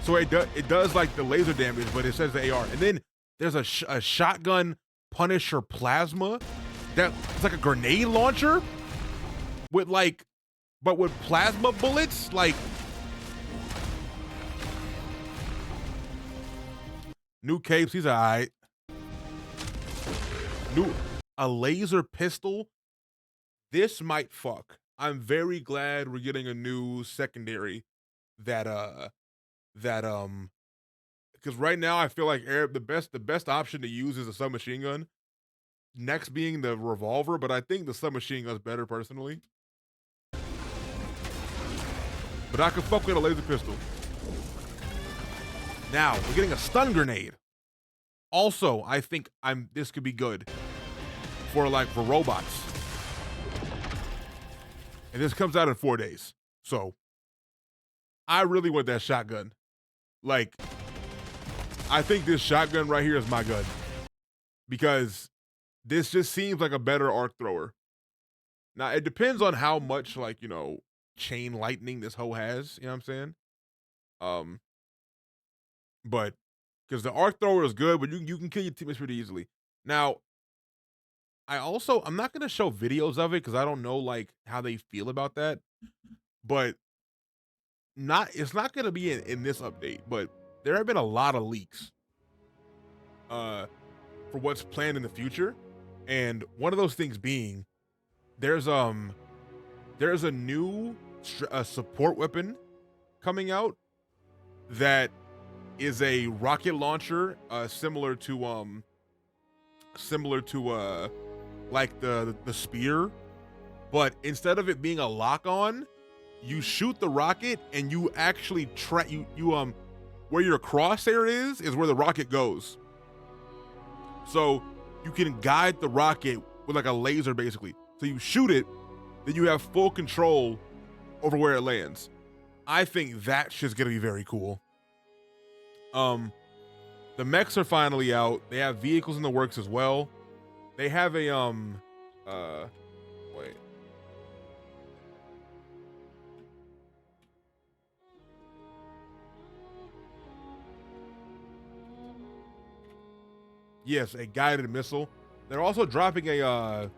So it does like the laser damage, but it says the AR. And then there's a shotgun Punisher plasma it's like a grenade launcher with but with plasma bullets. Like new capes, he's alright. A laser pistol. This might fuck. I'm very glad we're getting a new secondary that because right now I feel like the best option to use is a submachine gun. Next being the revolver, but I think the submachine gun's better personally. But I can fuck with a laser pistol. Now we're getting a stun grenade. Also, I think this could be good for robots. And this comes out in 4 days. So I really want that shotgun. Like, I think this shotgun right here is my gun. Because this just seems like a better arc thrower. Now, it depends on how much, like, you know, chain lightning this hoe has. You know what I'm saying? But, because the arc thrower is good, but you can kill your teammates pretty easily. Now, I'm not going to show videos of it because I don't know, like, how they feel about that. But it's not going to be in this update, but there have been a lot of leaks for what's planned in the future. And one of those things being, there's a new support weapon coming out that is a rocket launcher similar to like the spear, but instead of it being a lock on, you shoot the rocket and you actually where your crosshair is where the rocket goes. So you can guide the rocket with like a laser basically. So you shoot it, then you have full control over where it lands. I think that shit's gonna be very cool. The mechs are finally out. They have vehicles in the works as well. They have a wait. Yes, a guided missile. They're also dropping a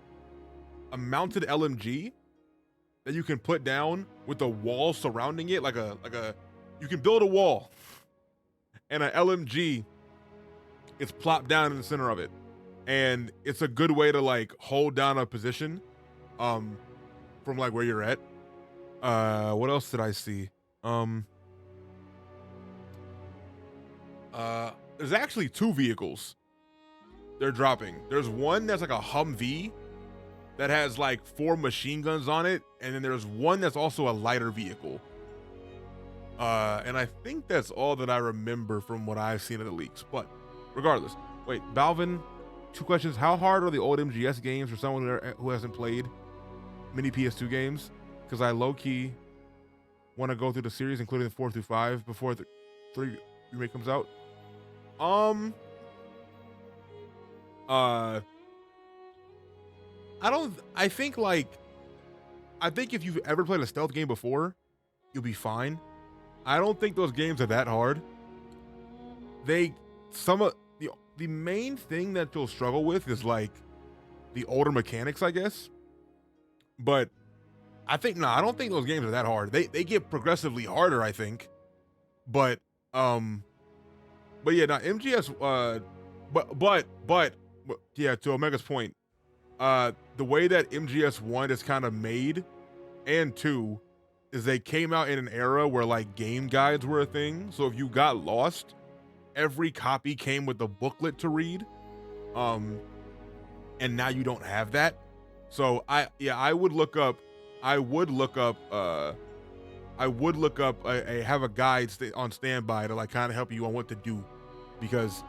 mounted LMG that you can put down with a wall surrounding it, you can build a wall, and an LMG is plopped down in the center of it, and it's a good way to like hold down a position, from like where you're at. What else did I see? There's actually 2 vehicles they're dropping. There's one that's like a Humvee that has like 4 machine guns on it, and then there's one that's also a lighter vehicle. And I think that's all that I remember from what I've seen in the leaks. But regardless, wait, Balvin, 2 questions. How hard are the old MGS games for someone who hasn't played many PS2 games? Because I low-key want to go through the series, including the 4 through 5, before the 3 remake comes out. I think if you've ever played a stealth game before, you'll be fine. I don't think those games are that hard. The main thing that you'll struggle with is like the older mechanics, I guess. But I don't think those games are that hard. They get progressively harder, I think. But yeah, now MGS but yeah, to Omega's point, the way that MGS 1 is kind of made and 2 is they came out in an era where like game guides were a thing. So if you got lost, every copy came with a booklet to read. And now you don't have that. So I would look up have a guide on standby to like kind of help you on what to do, because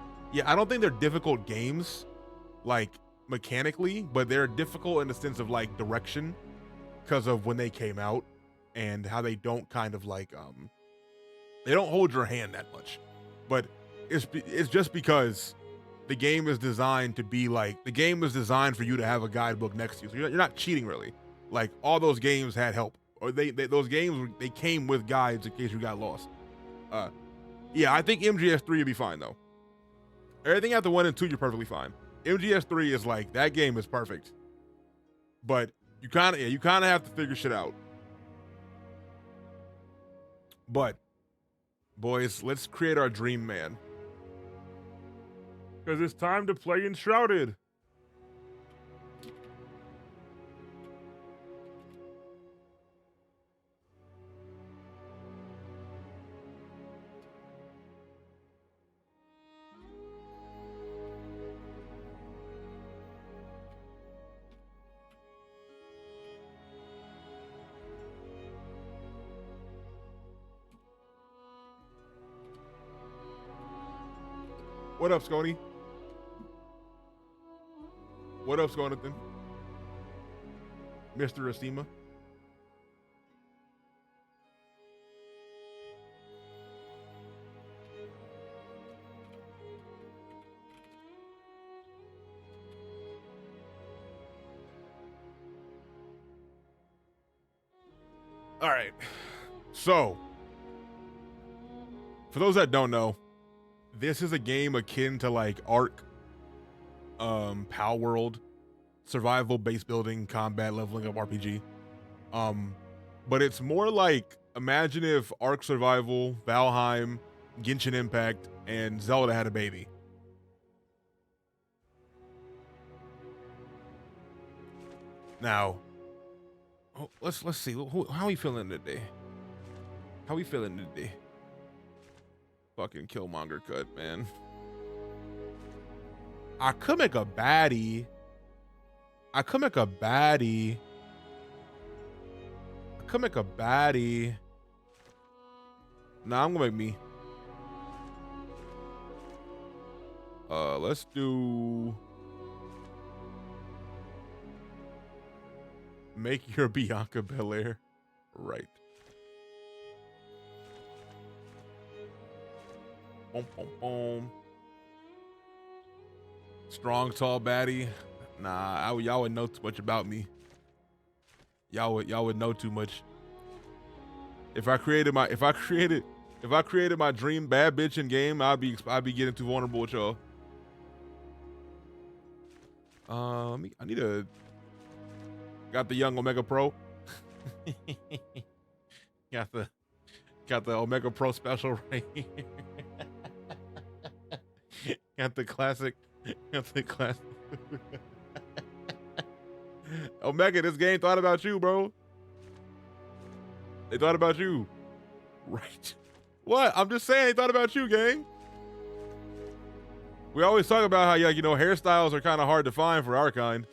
I don't think they're difficult games like mechanically, but they're difficult in the sense of like direction because of when they came out and how they don't kind of like they don't hold your hand that much. But it's just because the game is designed to be like, the game is designed for you to have a guidebook next to you, so you're not cheating really. Like all those games had help, or those games they came with guides in case you got lost. I think MGS 3 would be fine though. Everything after 1 and 2 you're perfectly fine. MGS 3 is like, that game is perfect, but you kind of have to figure shit out. But boys, let's create our dream man, because it's time to play Enshrouded. What up, Scony? What up, Sconathan? Mr. Asima. All right. So, for those that don't know, this is a game akin to like Ark, Pal World, survival, base building, combat, leveling up RPG. But it's more like, imagine if Ark Survival, Valheim, Genshin Impact, and Zelda had a baby. Now, let's see. How are we feeling today? How we feeling today? Fucking Killmonger cut, man. I could make a baddie. Nah, I'm gonna make me. Let's do. Make your Bianca Belair. Right. Boom, boom, boom. Strong, tall baddie. Nah, y'all would know too much about me. Y'all would know too much. If I created my dream bad bitch in game, I'd be getting too vulnerable with y'all. I need a. Got the young Omega Pro. got the Omega Pro special right here. got the classic. Omega, this game thought about you, bro. They thought about you. Right. What? I'm just saying they thought about you, gang. We always talk about how, you know, hairstyles are kind of hard to find for our kind.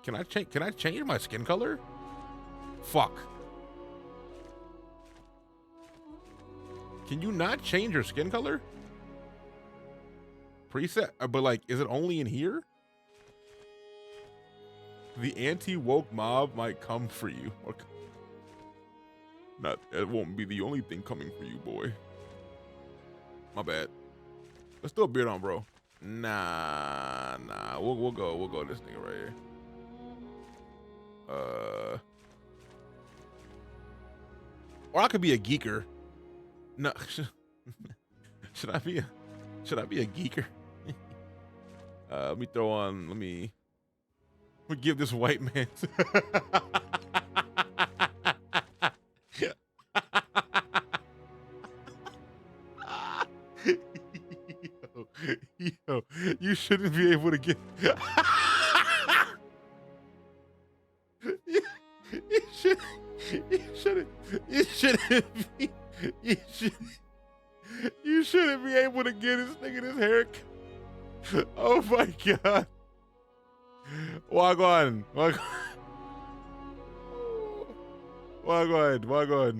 Can I change my skin color? Fuck. Can you not change your skin color? Preset, but like, is it only in here? The anti-woke mob might come for you. Okay. It won't be the only thing coming for you, boy. My bad. Let's do a beard on, bro. Nah. We'll go this nigga right here. Or I could be a geeker. No, should I be a geeker? Let me throw on. Let me give this white man. Yo, you shouldn't be able to get. You shouldn't be able to get this nigga this haircut. Oh my god. Wagwan. Wagwan,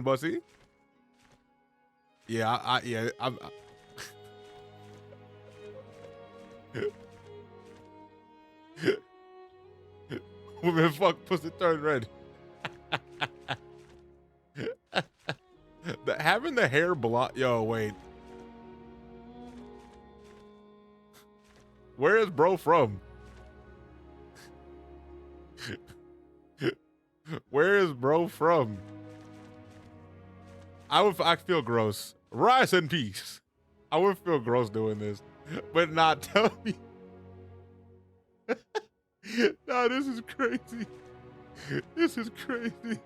bossy. Yeah, I'm women fuck pussy turn red. Having the hair blonde. Yo, wait. Where is bro from? Where is bro from? I feel gross. Rise in peace. I would feel gross doing this, but not tell me. Nah, this is crazy. This is crazy.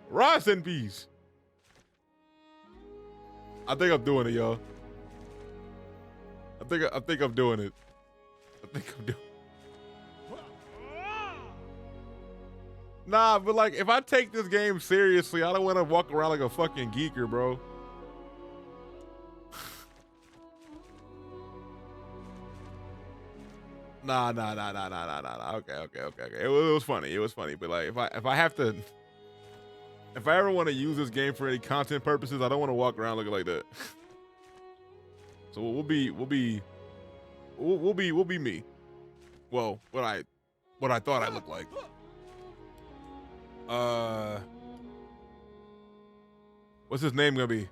Rise in peace. I think I'm doing it, y'all. I think I'm doing it. Nah, but like, if I take this game seriously, I don't want to walk around like a fucking geeker, bro. Nah. Okay. It was funny. It was funny. But like, if I ever want to use this game for any content purposes, I don't want to walk around looking like that. So we'll be me. Well, what I thought I looked like. What's his name gonna be?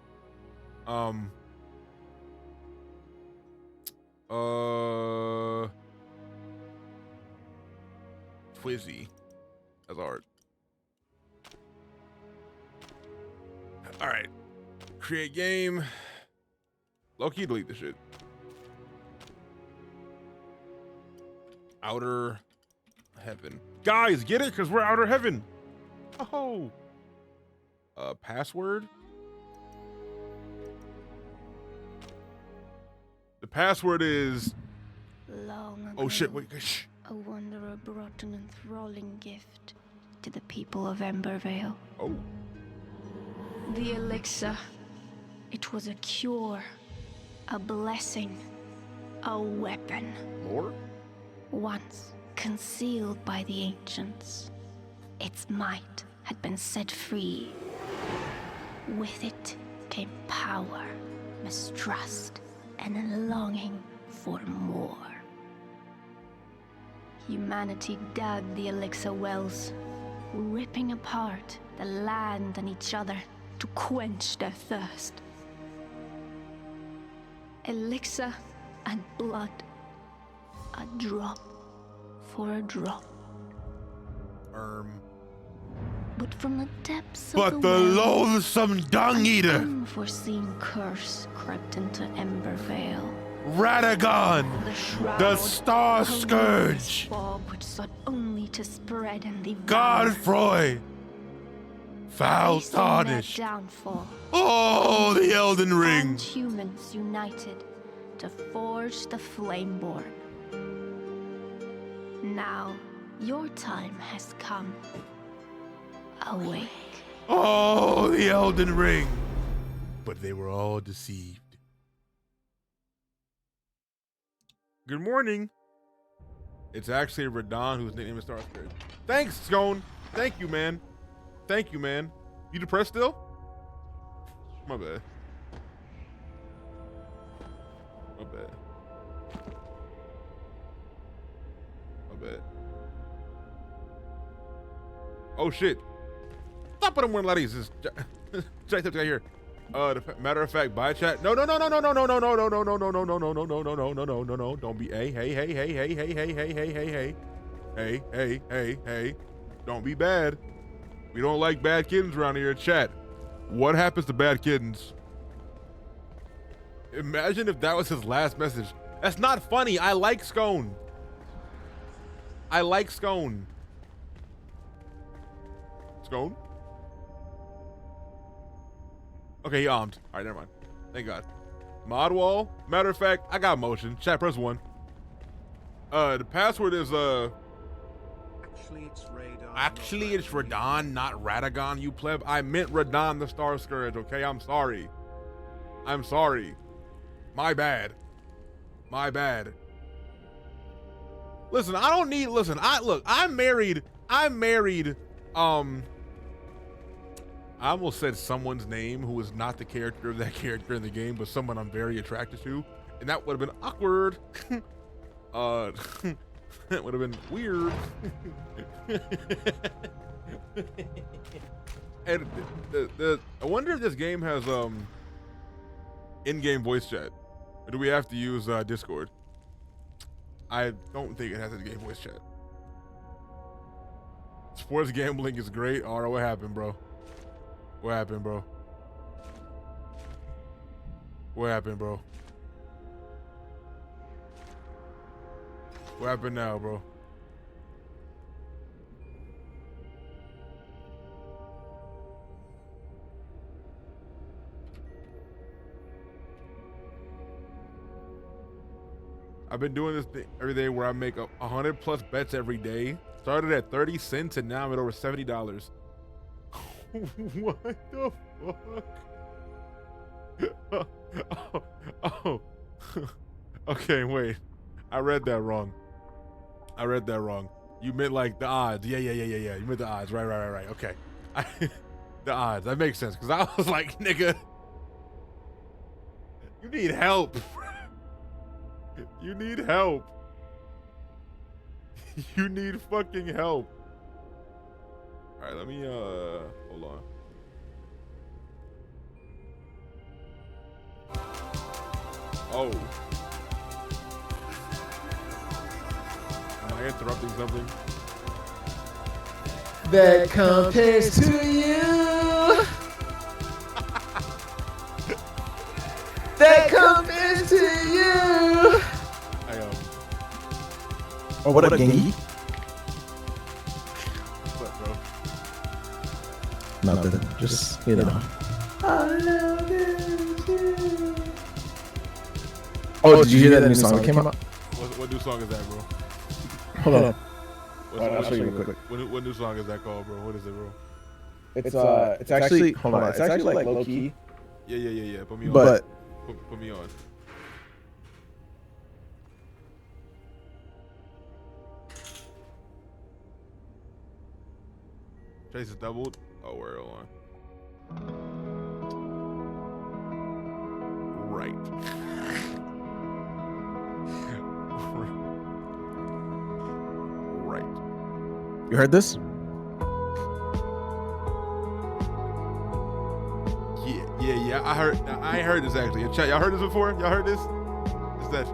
Twizzy as art. All right, create game. Low-key delete the shit. Outer Heaven. Guys, get it? Because we're Outer Heaven. Oh. Password? The password is... Long ago, oh shit, wait. Shh. a wanderer brought an enthralling gift to the people of Embervale. Oh. The elixir. It was a cure, a blessing, a weapon. More? Once concealed by the ancients, its might had been set free. With it came power, mistrust, and a longing for more. Humanity dug the elixir wells, ripping apart the land and each other to quench their thirst. Elixir and blood. A drop for a drop. But from the depths of the well, loathsome dung eater, an unforeseen curse crept into Embervale. Radagon, The shroud, the Star a luminous Scourge, fog which sought only to spread and devour. Godfroy, foul Facing their tarnished. downfall, Oh, the Elden Ring. and humans united to forge the Flameborn. Now, your time has come. Awake. Oh, the Elden Ring. But they were all deceived. Good morning. It's actually Radon, whose nickname is Star Scourge. Thanks, Scone. Thank you, man. Thank you, man. You depressed still? My bad. My bad. My bad. Oh shit. Stop putting one of these. Check this guy here. Matter of fact, buy chat. No. Don't be hey. Don't be bad. We don't like bad kittens around here. Chat. What happens to bad kittens? Imagine if that was his last message. That's not funny. I like Scone. I like Scone. Scone? Okay, he armed. All right, never mind. Thank God. Mod wall. Matter of fact, I got motion. Chat, press 1. The password is Actually, it's Radon, not Radagon, you pleb. I meant Radon the Star Scourge. Okay, I'm sorry. I'm sorry. My bad. My bad. Listen, I don't need. Listen, I'm married. I almost said someone's name who is not the character of that character in the game, but someone I'm very attracted to, and that would have been awkward. That would have been weird. And I wonder if this game has in-game voice chat, or do we have to use Discord? I don't think it has in-game voice chat. Sports gambling is great. All right, what happened, bro? What happened, bro? What happened, bro? What happened now, bro? I've been doing this thing every day where I make 100+ bets every day. Started at 30 cents and now I'm at over $70. What the fuck? Oh. Okay, wait. I read that wrong. I read that wrong. You meant like the odds. Yeah. You meant the odds. Right. Okay. The odds. That makes sense. Because I was like, nigga, you need help. You need help. You need fucking help. All right, let me, hold on. Oh. Am I interrupting something? That compares to you. That compares to you. Oh, what up, Gengi? What's up, bro? Nothing. Just, you know. Oh, did you hear that new song that came out? What new song is that, bro? Hold on. I'll show you real quick. What new song is that called, bro? What is it, bro? It's actually, hold on. It's actually like low key. Yeah. Put me on. But put me on. Chase is doubled. Oh, we're on. Right. Right. you heard this? Yeah. I ain't heard this actually. Chat, y'all heard this before? Y'all heard this? Is that?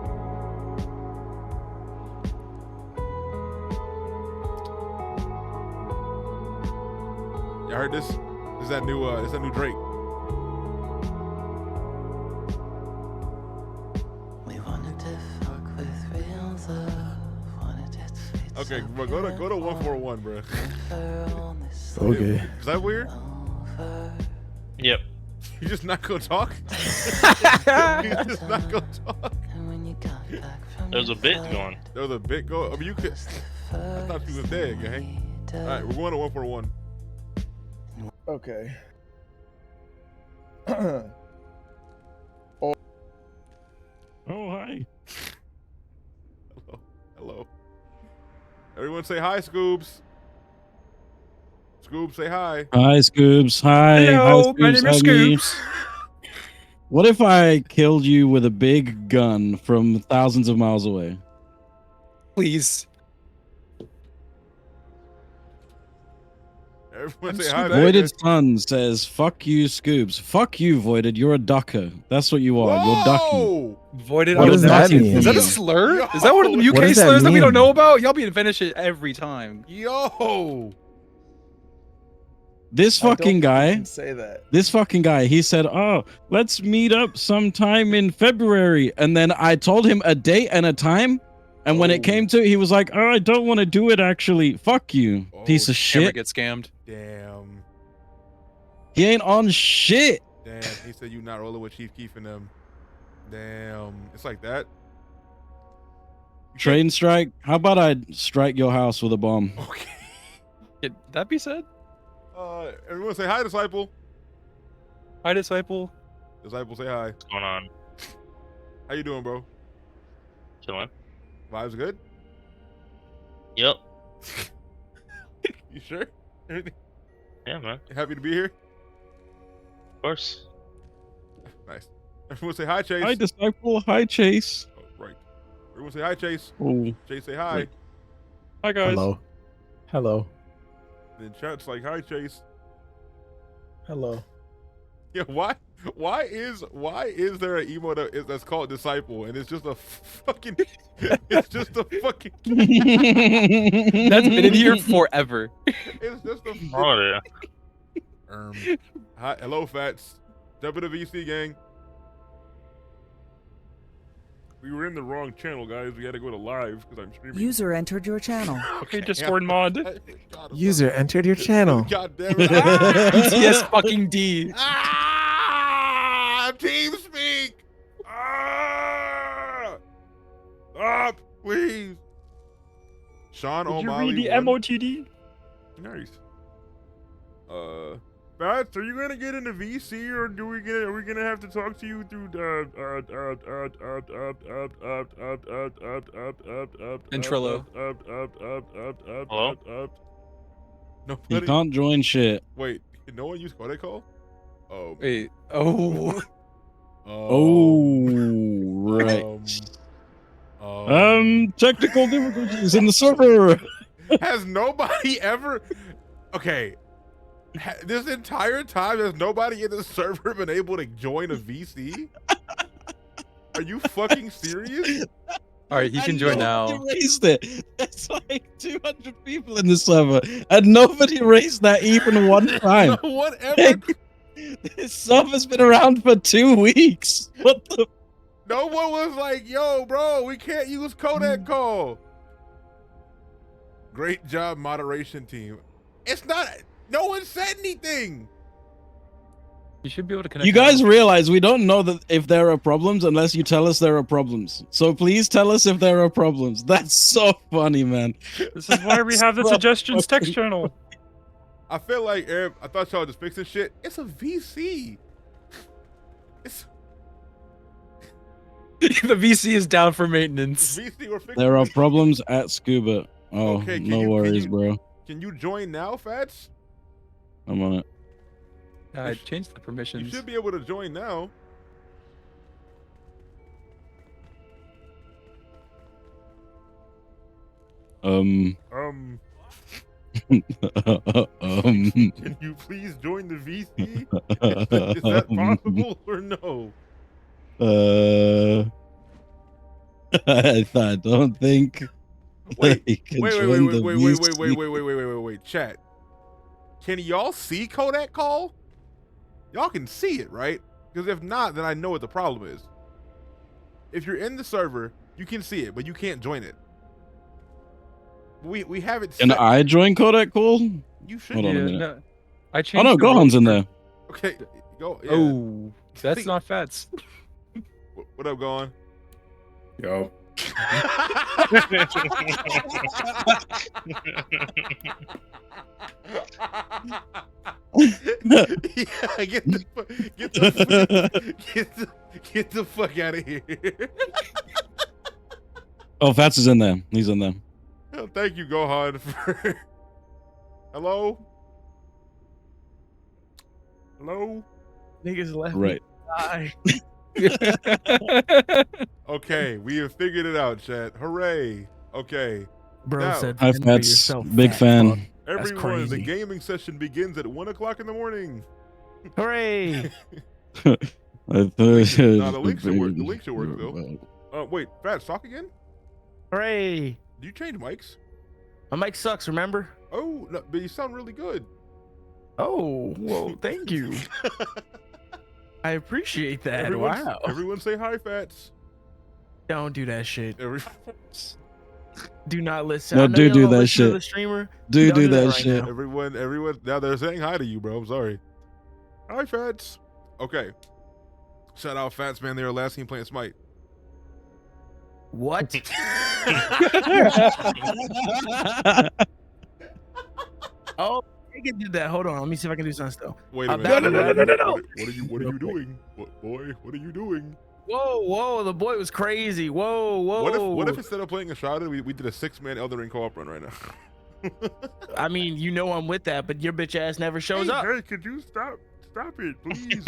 Y'all heard this? Is that new? Is that new Drake? Okay, bro, go to 141, bro. Okay. Is that weird? Yep. You just not gonna talk? You just not gonna talk? There's a bit going. There was a bit going. I mean, you could. I thought you was dead, gang. All right, we're going to 141. Okay. Oh, hi. Hello. Everyone say hi, Scoobs. Scoobs, say hi. Hi, Scoobs. Hi. Hello, hi, my name is Scoobs. What if I killed you with a big gun from thousands of miles away? Please. Everyone say hi. Voided Sun says, fuck you, Scoobs. Fuck you, Voided. You're a ducker. That's what you are. You're ducky. Voided. What does that mean? Is that a slur? Yo. Is that one of the What UK does that slurs that we don't mean? know about? Y'all be in finish it every time. Yo. This fucking guy, Say that. this fucking guy, he said, oh, let's meet up sometime in February. And then I told him a date and a time. And when it came to it, he was like, oh, I don't want to do it, actually. Fuck you, piece of Camera shit. get scammed. Damn. He ain't on shit. Damn. He said you not rolling with Chief Keef and them. Damn. It's like that. Train strike. How about I strike your house with a bomb? Okay. Could that be said? Everyone say hi, Disciple. Hi, Disciple. Disciple, say hi. What's going on? How you doing, bro? Chilling. Vibes good? Yep. You sure? Everything Yeah, man. happy to be here? Of course. Nice. Everyone say hi, Chase. Hi, Disciple. Hi, Chase. Oh, right. Everyone say hi, Chase. Oh. Chase, say hi. Right. Hi, guys. Hello. Hello. Then chat's like, hi, Chase. Hello. Yeah, why is there an emote that's called Disciple and it's just a fucking it's just a fucking That's been in here forever. it's just a Oh, yeah. Hi, hello, Fats. Jump into VC, gang. We were in the wrong channel, guys. We gotta go to live because I'm streaming. User entered your channel. Okay, Discord mod. User entered your channel. God damn it. Ah! BTS fucking D. Ah! TeamSpeak! Ah! Stop, please. Sean Did you O'Malley. read the MOTD? Nice. Bats, are you gonna get into VC or are we gonna have to talk to you through Ventrilo. Hello? You Nobody. can't join shit. Wait, can no one use codec call? Wait. Oh. Right. Technical difficulties in the server. Has nobody ever? Okay. This entire time, has nobody in the server been able to join a VC? Are you fucking serious? All right, he can join now. Nobody raised it. There's like 200 people in the server, and nobody raised that even one time. No one ever. This server's been around for 2 weeks. What the? No one was like, "Yo, bro, we can't use codec call." Great job, moderation team. It's not. No one said anything. You should be able to connect. You guys realize we don't know that if there are problems unless you tell us there are problems. So please tell us if there are problems. That's so funny, man. This is why we have the suggestions text channel. I feel like I thought y'all just fixing shit. It's a VC. It's The VC is down for maintenance. VC or fixing. There are problems at Scuba. Oh, Okay, no worries, bro. Can you join now, Fats? I'm on it. I changed the You permissions. should be able to join now. Can you please join the VC? Is that possible or no? I don't think. Wait, he can wait, join the wait, chat. Can y'all see codec call? Y'all can see it, right? Because if not, then I know what the problem is. If you're in the server, you can see it, but you can't join it. We have it. Can I join Kodak Call? You should. Hold on a Yeah, minute. no, I Oh changed. no, the rules Gohan's in for- there. Okay, go. Yeah. Oh, that's not Fats. What up, Gohan? Yo. Yeah, get the fuck out of here. Oh, Fats is in there. He's in there. Oh, thank you, Gohan. Hello? Hello? Niggas left. Right. Okay, we have figured it out, chat. Hooray. Okay. Bro Now, said, Hi, "Fend for Fats. yourself, Big fat fan. fuck." That's everyone, the crazy. gaming session begins at 1 o'clock in the morning. Hooray! Nah, the link should work. The link should work, though. Wait, Fats, talk again? Hooray! Do you change mics? My mic sucks, remember? Oh, no, but you sound really good. Oh, whoa, thank you. I appreciate that. Wow. Everyone say hi, Fats. Don't do that shit. Every Do not listen. No, I know do you do don't that listen to shit. the streamer. Do Don't that right shit. now. Everyone, now they're saying hi to you, bro. I'm sorry. Hi, Fats. Okay. Shout out Fats, man. They were last team playing Smite. What? Oh, I can do that. Hold on. Let me see if I can do something still. Wait a I'm minute. back. No. What are you doing? Boy, what are you doing? Whoa, whoa, the boy was crazy. Whoa, whoa. What if instead of playing a Shrouded, we did a 6-man Elden Ring co-op run right now? I mean, you know I'm with that, but your bitch ass never shows up. Hey, could you stop it, please?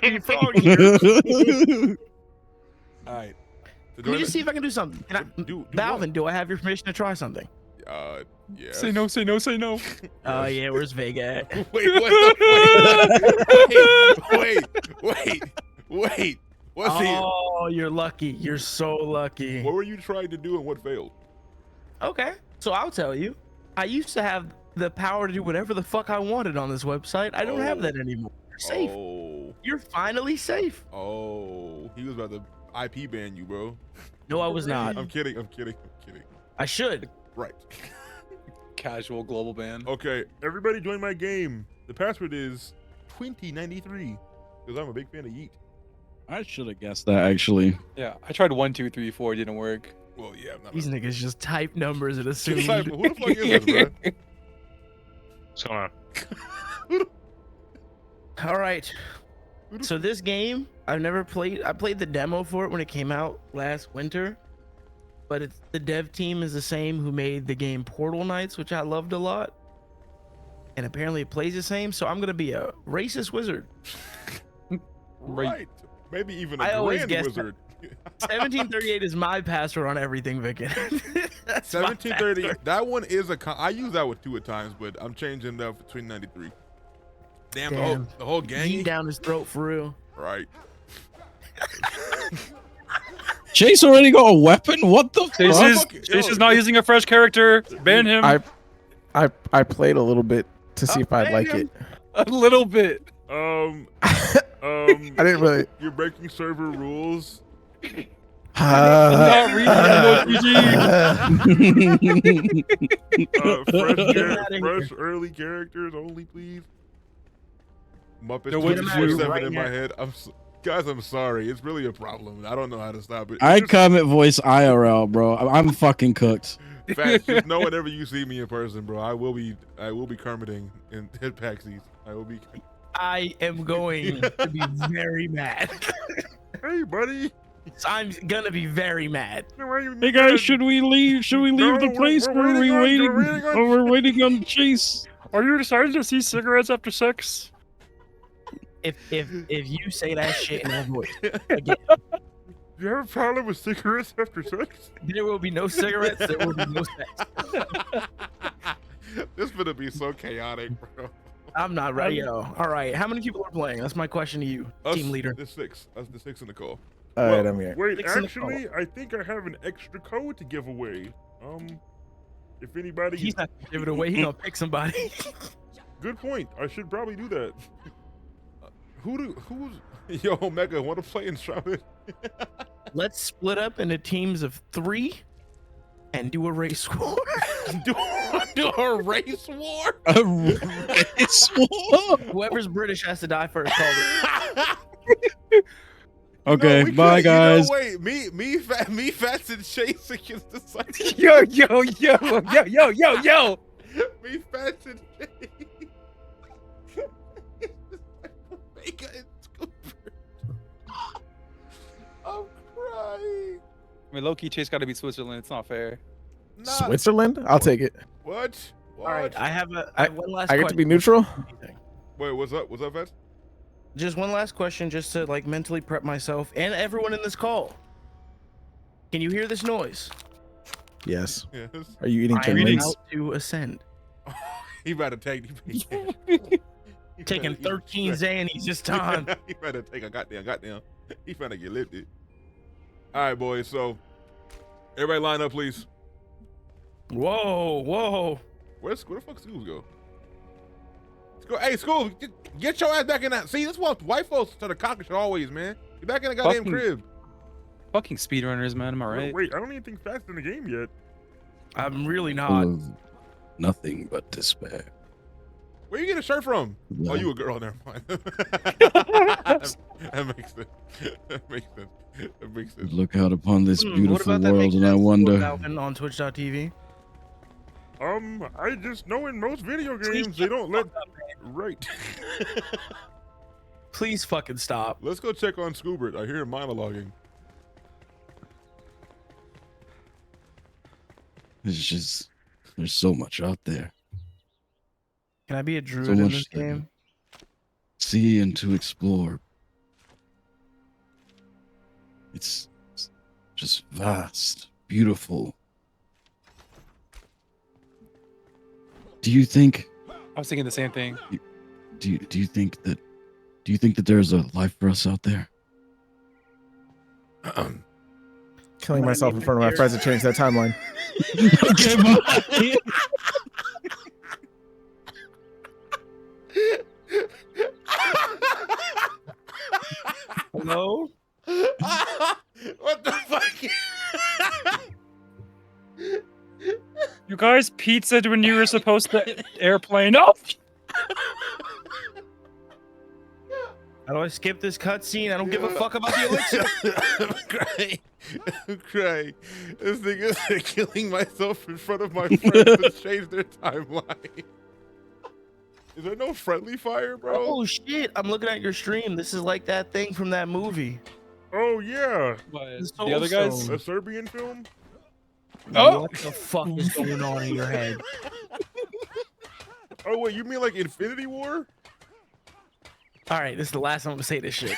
You frog here. All right. Let me just see if I can do something. Can I, Balvin, do I have your permission to try something? Yeah. Say no, say no, say no. Oh yeah, where's Vega at? Wait, what the wait. What's he? Oh, you're lucky. You're so lucky. What were you trying to do and what failed? Okay, so I'll tell you. I used to have the power to do whatever the fuck I wanted on this website. I don't have that anymore. You're safe. Oh. You're finally safe. Oh, he was about to IP ban you, bro. No, I was not. I'm kidding. I should. Right. Casual global ban. Okay, everybody join my game. The password is 2093 because I'm a big fan of Yeet. I should have guessed that actually. Yeah, I tried 1, 2, 3, 4. It didn't work. Well, yeah. I'm not These niggas just type numbers and assume. Who the fuck is this, bro? What's going on? All right. So this game, I've never played. I played the demo for it when it came out last winter, but the dev team is the same who made the game Portal Knights, which I loved a lot. And apparently it plays the same. So I'm gonna be a racist wizard. Right. Maybe even a I always grand guess wizard. 1738 is my password on everything, Vicken. 1730. That one is I use that with 2 at times, but I'm changing that between 93. Damn. The whole gang. Yeet down his throat for real. Right. Chase already got a weapon. What the fuck? Chase is not using a fresh character. Ban him. I played a little bit to see if I'd like it. A little bit. I didn't really. You're breaking server rules. Not reading fresh early characters only, please. Muppet No, what 24/7 in my head. Guys, I'm sorry. It's really a problem. I don't know how to stop it. I comment voice IRL, bro. I'm fucking cooked. Facts, just know whenever you see me in person, bro, I will be Kermiting in Paxies. I am going to be very mad. Hey, buddy. I'm gonna be very mad. Hey guys, should we leave? Should we leave the place? Or are we waiting? Or we're waiting on Chase? Are you deciding to see cigarettes after sex? If you say that shit in that voice again, Do you have a problem with cigarettes after sex? there will be no cigarettes. There will be no sex. This gonna be so chaotic, bro. I'm not ready. All right, how many people are playing? That's my question to you, team leader. The 6. Us the 6 in the call. All right, I'm here. Wait, actually, I think I have an extra code to give away. If anybody... He's not gonna give it away. He's gonna pick somebody. Good point. I should probably do that. Who's... Yo, Omega, want to play in Charlotte? Let's split up into teams of 3 and do a race war. do a race war? A race war? Whoever's British has to die first. Called it. Okay, bye guys. Wait, me, Fats and Chase against the side. Yo. Me, Fats and Chase. Omega and Scooper. I'm crying. I mean, low-key Chase got to beat Switzerland. It's not fair. Nah. Switzerland? I'll take it. What? All right, I have one last. I get question. to be neutral. Wait, what's up? What's up, Fats? Just one last question, just to like mentally prep myself and everyone in this call. Can you hear this noise? Yes. Yes. Are you eating I'm chicken about to ascend. He better take. Taking 13 Xannies this time. He better take a goddamn. He finna get lifted. All right, boys. So everybody line up, please. Whoa. Where the fuck schools go? Hey, school, get your ass back in that. See, this is what white folks to the cockroach always, man. Get back in the goddamn crib. Fucking speedrunners, man. Am I right? Wait, I don't even think Fats in the game yet. I'm really Full not. of nothing but despair. Where you get a shirt from? Oh, you a girl? Never mind. That makes sense. That makes sense. Look out upon this What beautiful about that world, makes and I sense, wonder. LordBalvin on Twitch.tv. I just know in most video games they don't let. Right. Please fucking stop. Let's go check on Scoobert. I hear him monologuing. It's just there's so much out there. Can I be a druid So in much this to game? see and to explore. It's just vast, beautiful. Do you think? I was thinking the same thing. Do you think that there's a life for us out there? Killing myself in front of my friends to change that timeline. Okay, bye. Hello? What the fuck? You guys pizzaed when you were supposed to airplane. Oh! How do I skip this cutscene? I don't give a fuck about the elixir. I'm crying. This thing is killing myself in front of my friends to change their timeline. Is there no friendly fire, bro? Oh shit! I'm looking at your stream. This is like that thing from that movie. Oh yeah. The other guys? A Serbian film? Oh! What the fuck is going on in your head? Oh wait, you mean like Infinity War? All right, this is the last time I'm gonna say this shit.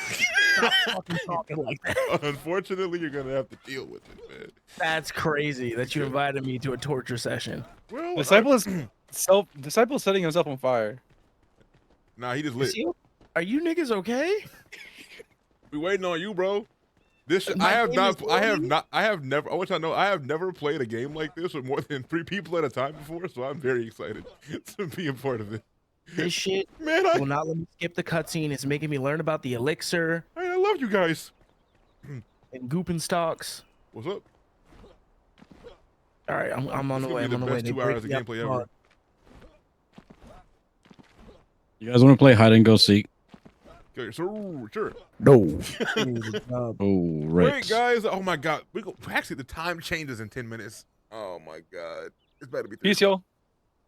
Stop fucking talking like that. Unfortunately, you're gonna have to deal with it, man. That's crazy that you invited me to a torture session. Well, Disciple is setting himself on fire. Nah, he just lit. Are you niggas okay? We waiting on you, bro. This My I have game not. is I have loading? not. I have never. I want you to know. I have never played a game like this with more than 3 people at a time before. So I'm very excited to be a part of it. This shit Man, will not let me skip the cutscene. It's making me learn about the elixir I love you guys. and gooping stocks. What's up? All right, I'm on This the way. is I'm gonna on be the way. best They 2 hours of break me up gameplay hard. ever. You guys want to play hide and go seek? Okay, so sure. No. Oh, right. Wait, guys. Oh my god. We go. Actually, the time changes in 10 minutes. Oh my god. It's about to be 3 Peace, y'all.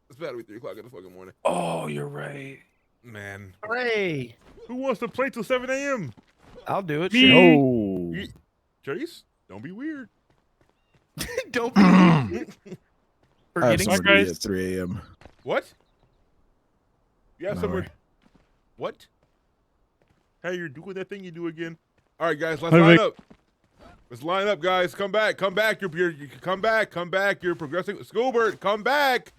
It's about to be 3 o'clock in the fucking morning. Oh, you're right. Man. Hooray! Who wants to play till 7 a.m.? I'll do it. Me. No. Chase, don't be weird. Don't be I have forgetting. somewhere to be at 3 a.m. What? You have No somewhere. way. What? Hey, you're doing that thing you do again. All right, guys, let's Hi, line Vic. up. Let's line up, guys. Come back. Come back. You come back. Come back. You're progressing. Schoolbert, come back.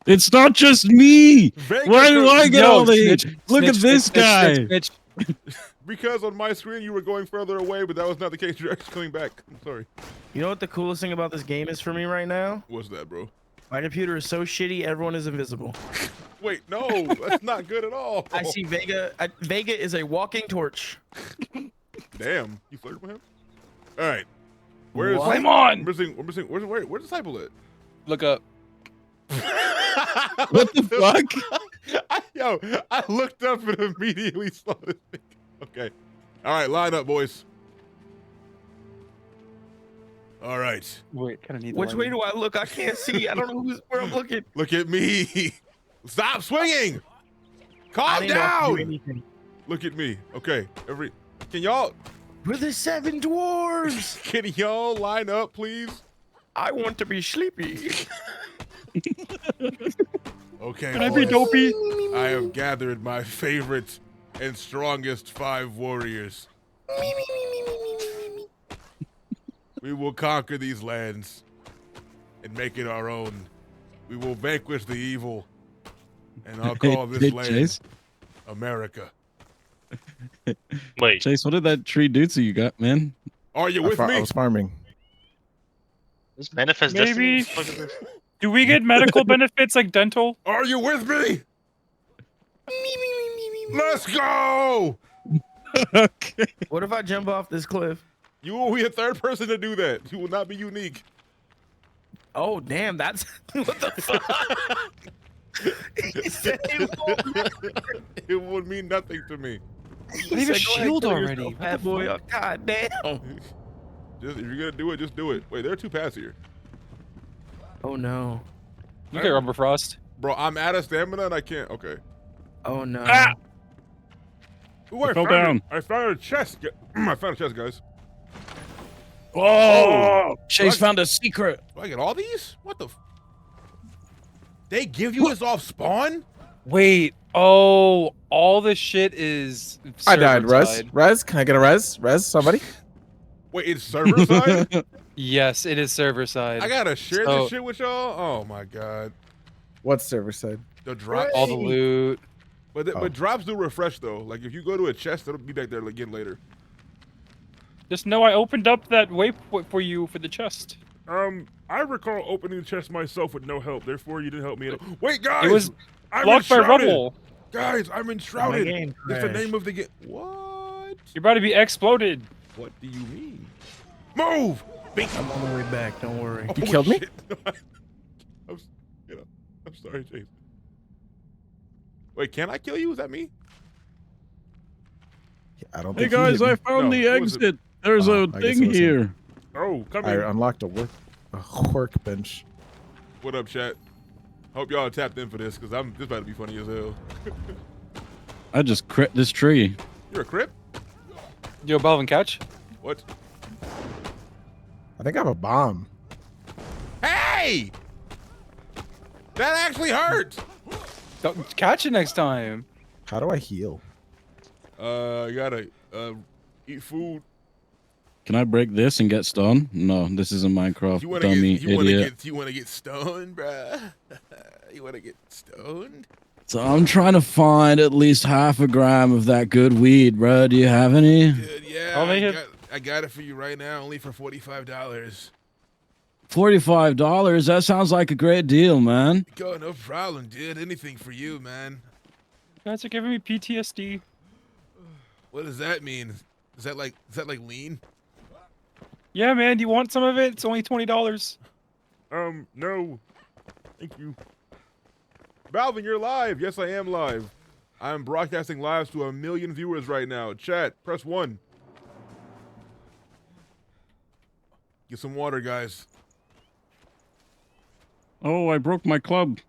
It's not just me. Vega, Why do I get Yo, all the? snitch, Look at snitch, this snitch, guy. snitch, snitch. Because on my screen you were going further away, but that was not the case. You're actually coming back. I'm sorry. You know what the coolest thing about this game is for me right now? What's that, bro? My computer is so shitty, everyone is invisible. Wait, no, that's not good at all. I see Vega. Vega is a walking torch. Damn, you flirted with him? All right. Where's What? Flame on! We're missing. Where's Disciple at? Look up. What the fuck? I looked up and immediately saw this thing. Okay. All right, line up, boys. All right. Wait, kind of need. Which way do I look? I can't see. I don't know where I'm looking. Look at me. Stop swinging. I Calm didn't know I could do down. anything. Look at me. Okay. Can y'all We're the 7 dwarves. can y'all line up, please? I want to be sleepy. Okay. Can I be boys. dopey? I have gathered my favorite and strongest 5 warriors. We will conquer these lands and make it our own. We will vanquish the evil, and I'll call this Hey, land Chase. America. Wait. Chase, what did that tree do to you, got man? Are you I with me? was farming. This manifest Maybe. destiny. Look at this. Do we get medical benefits like dental? Are you with me? Let's go! Okay. What if I jump off this cliff? You will be a 3rd person to do that. You will not be unique. Oh, damn. That's what the fuck? He said it won't. It would mean nothing to me. He I have a said, "Go ahead, shield kill already. yourself, What bad the boy. fuck? Oh, God damn. If you're gonna do it, just do it. Wait, there are 2 paths here. Oh, no. Okay, Rubber Frost. Bro, I'm out of stamina and I can't. Okay. Oh, no. Ah! Ooh, I fell found down. it. I found a chest. I found a chest, guys. Oh, Chase What? found a secret. Do I get all these? What the? They give you this off spawn? Wait. Oh, all this shit is. I died. server Res. side. Res. Can I get a res? Res. Somebody. Wait, it's server side? Yes, it is server side. I gotta share So- this shit with y'all? Oh my god. What's server side? The drops. all the loot. But drops do refresh though. Like if you go to a chest, it'll be back there again later. Just know I opened up that waypoint for you for the chest. I recall opening the chest myself with no help. Therefore, you didn't help me at all. Wait, guys! It was I'm blocked by enshrouded! rubble. Guys, I'm enshrouded. game It's the crashed. name of the game. What? You're about to be exploded. What do you mean? Move! I'm on the way back. Don't worry. You killed me? shit. I'm sorry, Chase. Wait, can I kill you? Is that me? I don't Hey think. he guys, hit me. I found No, the who was it? exit. There's Oh, a I guess it thing was him. here. Oh, come I here. unlocked a workbench. What up, chat? Hope y'all tapped in for this because this about to be funny as hell. I just crit this tree. You're a crip? Yo, Balvin, catch. What? I think I have a bomb. Hey! That actually hurt. Don't catch it next time. How do I heal? You gotta eat food. Can I break this and get stoned? No, this isn't Minecraft. You wanna Dummy idiot. you wanna get stoned, bruh? You wanna get stoned? So I'm trying to find at least half a gram of that good weed, bro. Do you have any? Dude, yeah, I got it for you right now, only for $45. $45? That sounds like a great deal, man. Go, no problem, dude. Anything for you, man. You guys are giving me PTSD. What does that mean? Is that like lean? Yeah, man. Do you want some of it? It's only $20. No. Thank you. Balvin, you're live. Yes, I am live. I'm broadcasting live to 1 million viewers right now. Chat, press 1. Get some water, guys. Oh, I broke my club.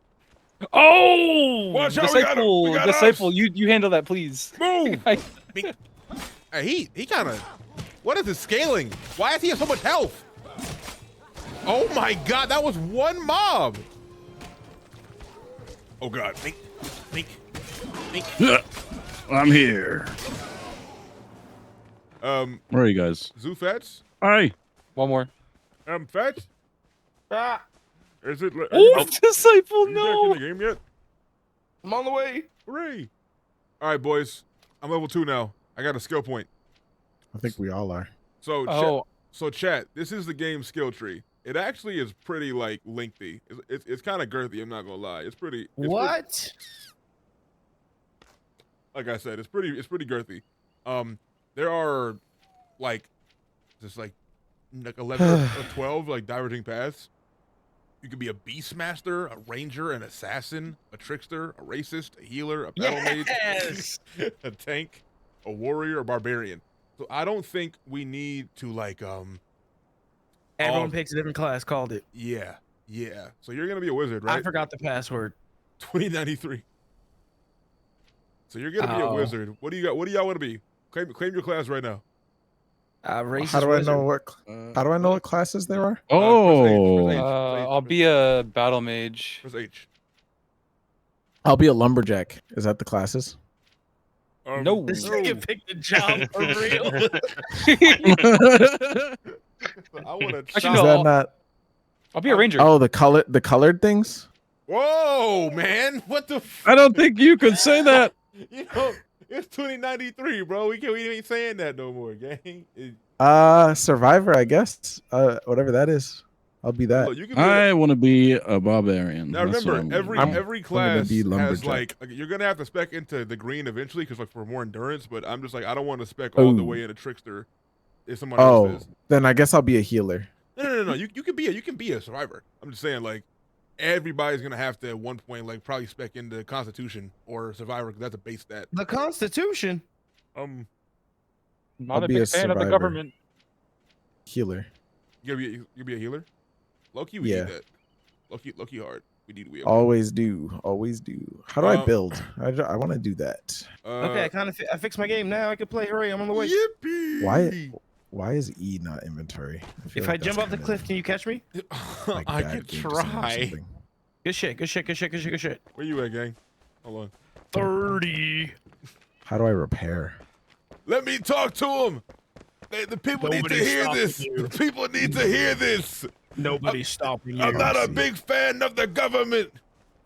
Oh! Watch out, Disciple, we got Disciple, us. you handle that, please. Move! Hey, he kind of... What is his scaling? Why does he have so much health? Oh my god, that was one mob! Oh god, think. I'm here. Where are you guys? Zoo Fetch? Hi. One more. Fetch? Ah, Is it... Oh, Disciple, you no! back in the game yet? I'm on the way. Hooray! Alright, boys. I'm level 2 now. I got a skill point. I think we all are. So, chat, this is the game skill tree. It actually is pretty, like, lengthy. It's kind of girthy, I'm not gonna lie. It's pretty... What? Like I said, it's pretty girthy. There are, like, just, like 11 or 12, like, diverging paths. You could be a beastmaster, a ranger, an assassin, a trickster, a racist, a healer, a battle mage, a tank, a warrior, a barbarian. So I don't think we need to like Everyone picks a different class. Called it. Yeah. So you're gonna be a wizard, right? I forgot the password. 2093. So you're gonna be a wizard. What do you got? What do y'all want to be? Claim your class right now. How do I know what? How do I know what classes there are? Press H. I'll be a battle mage. Press H. I'll be a lumberjack. Is that the classes? No. This nigga picked a job for real. I want to. Actually, Is no, that not? I'll be a ranger. Oh, the colored things. Whoa, man! What the? I don't think you could say that. You know, it's 2093, bro. We ain't saying that no more, gang. Survivor, I guess. Whatever that is, I'll be that. Look, you can be I want to be a barbarian. Now That's what remember, I'm gonna be. every class be has lumberjack. like you're gonna have to spec into the green eventually because like for more endurance. But I'm just like I don't want to spec all the way into trickster if somebody else is. Then I guess I'll be a healer. No. You can be a survivor. I'm just saying like everybody's gonna have to at one point like probably spec into Constitution or Survivor because that's a base stat. The Constitution. Not a big fan of the government. Healer. You be a healer. Loki, we need that. Loki hard. We always do. How do I build? I want to do that. Okay, I fixed my game now. I can play. Hooray! I'm on the way. Yippee! Why is E not inventory? If I jump off the cliff, can you catch me? I can try. Good shit. Where you at, gang? Hold on. 30. How do I repair? Let me talk to him. The people need to hear this. The people need to hear this. Nobody's stopping you. I'm not a big fan of the government.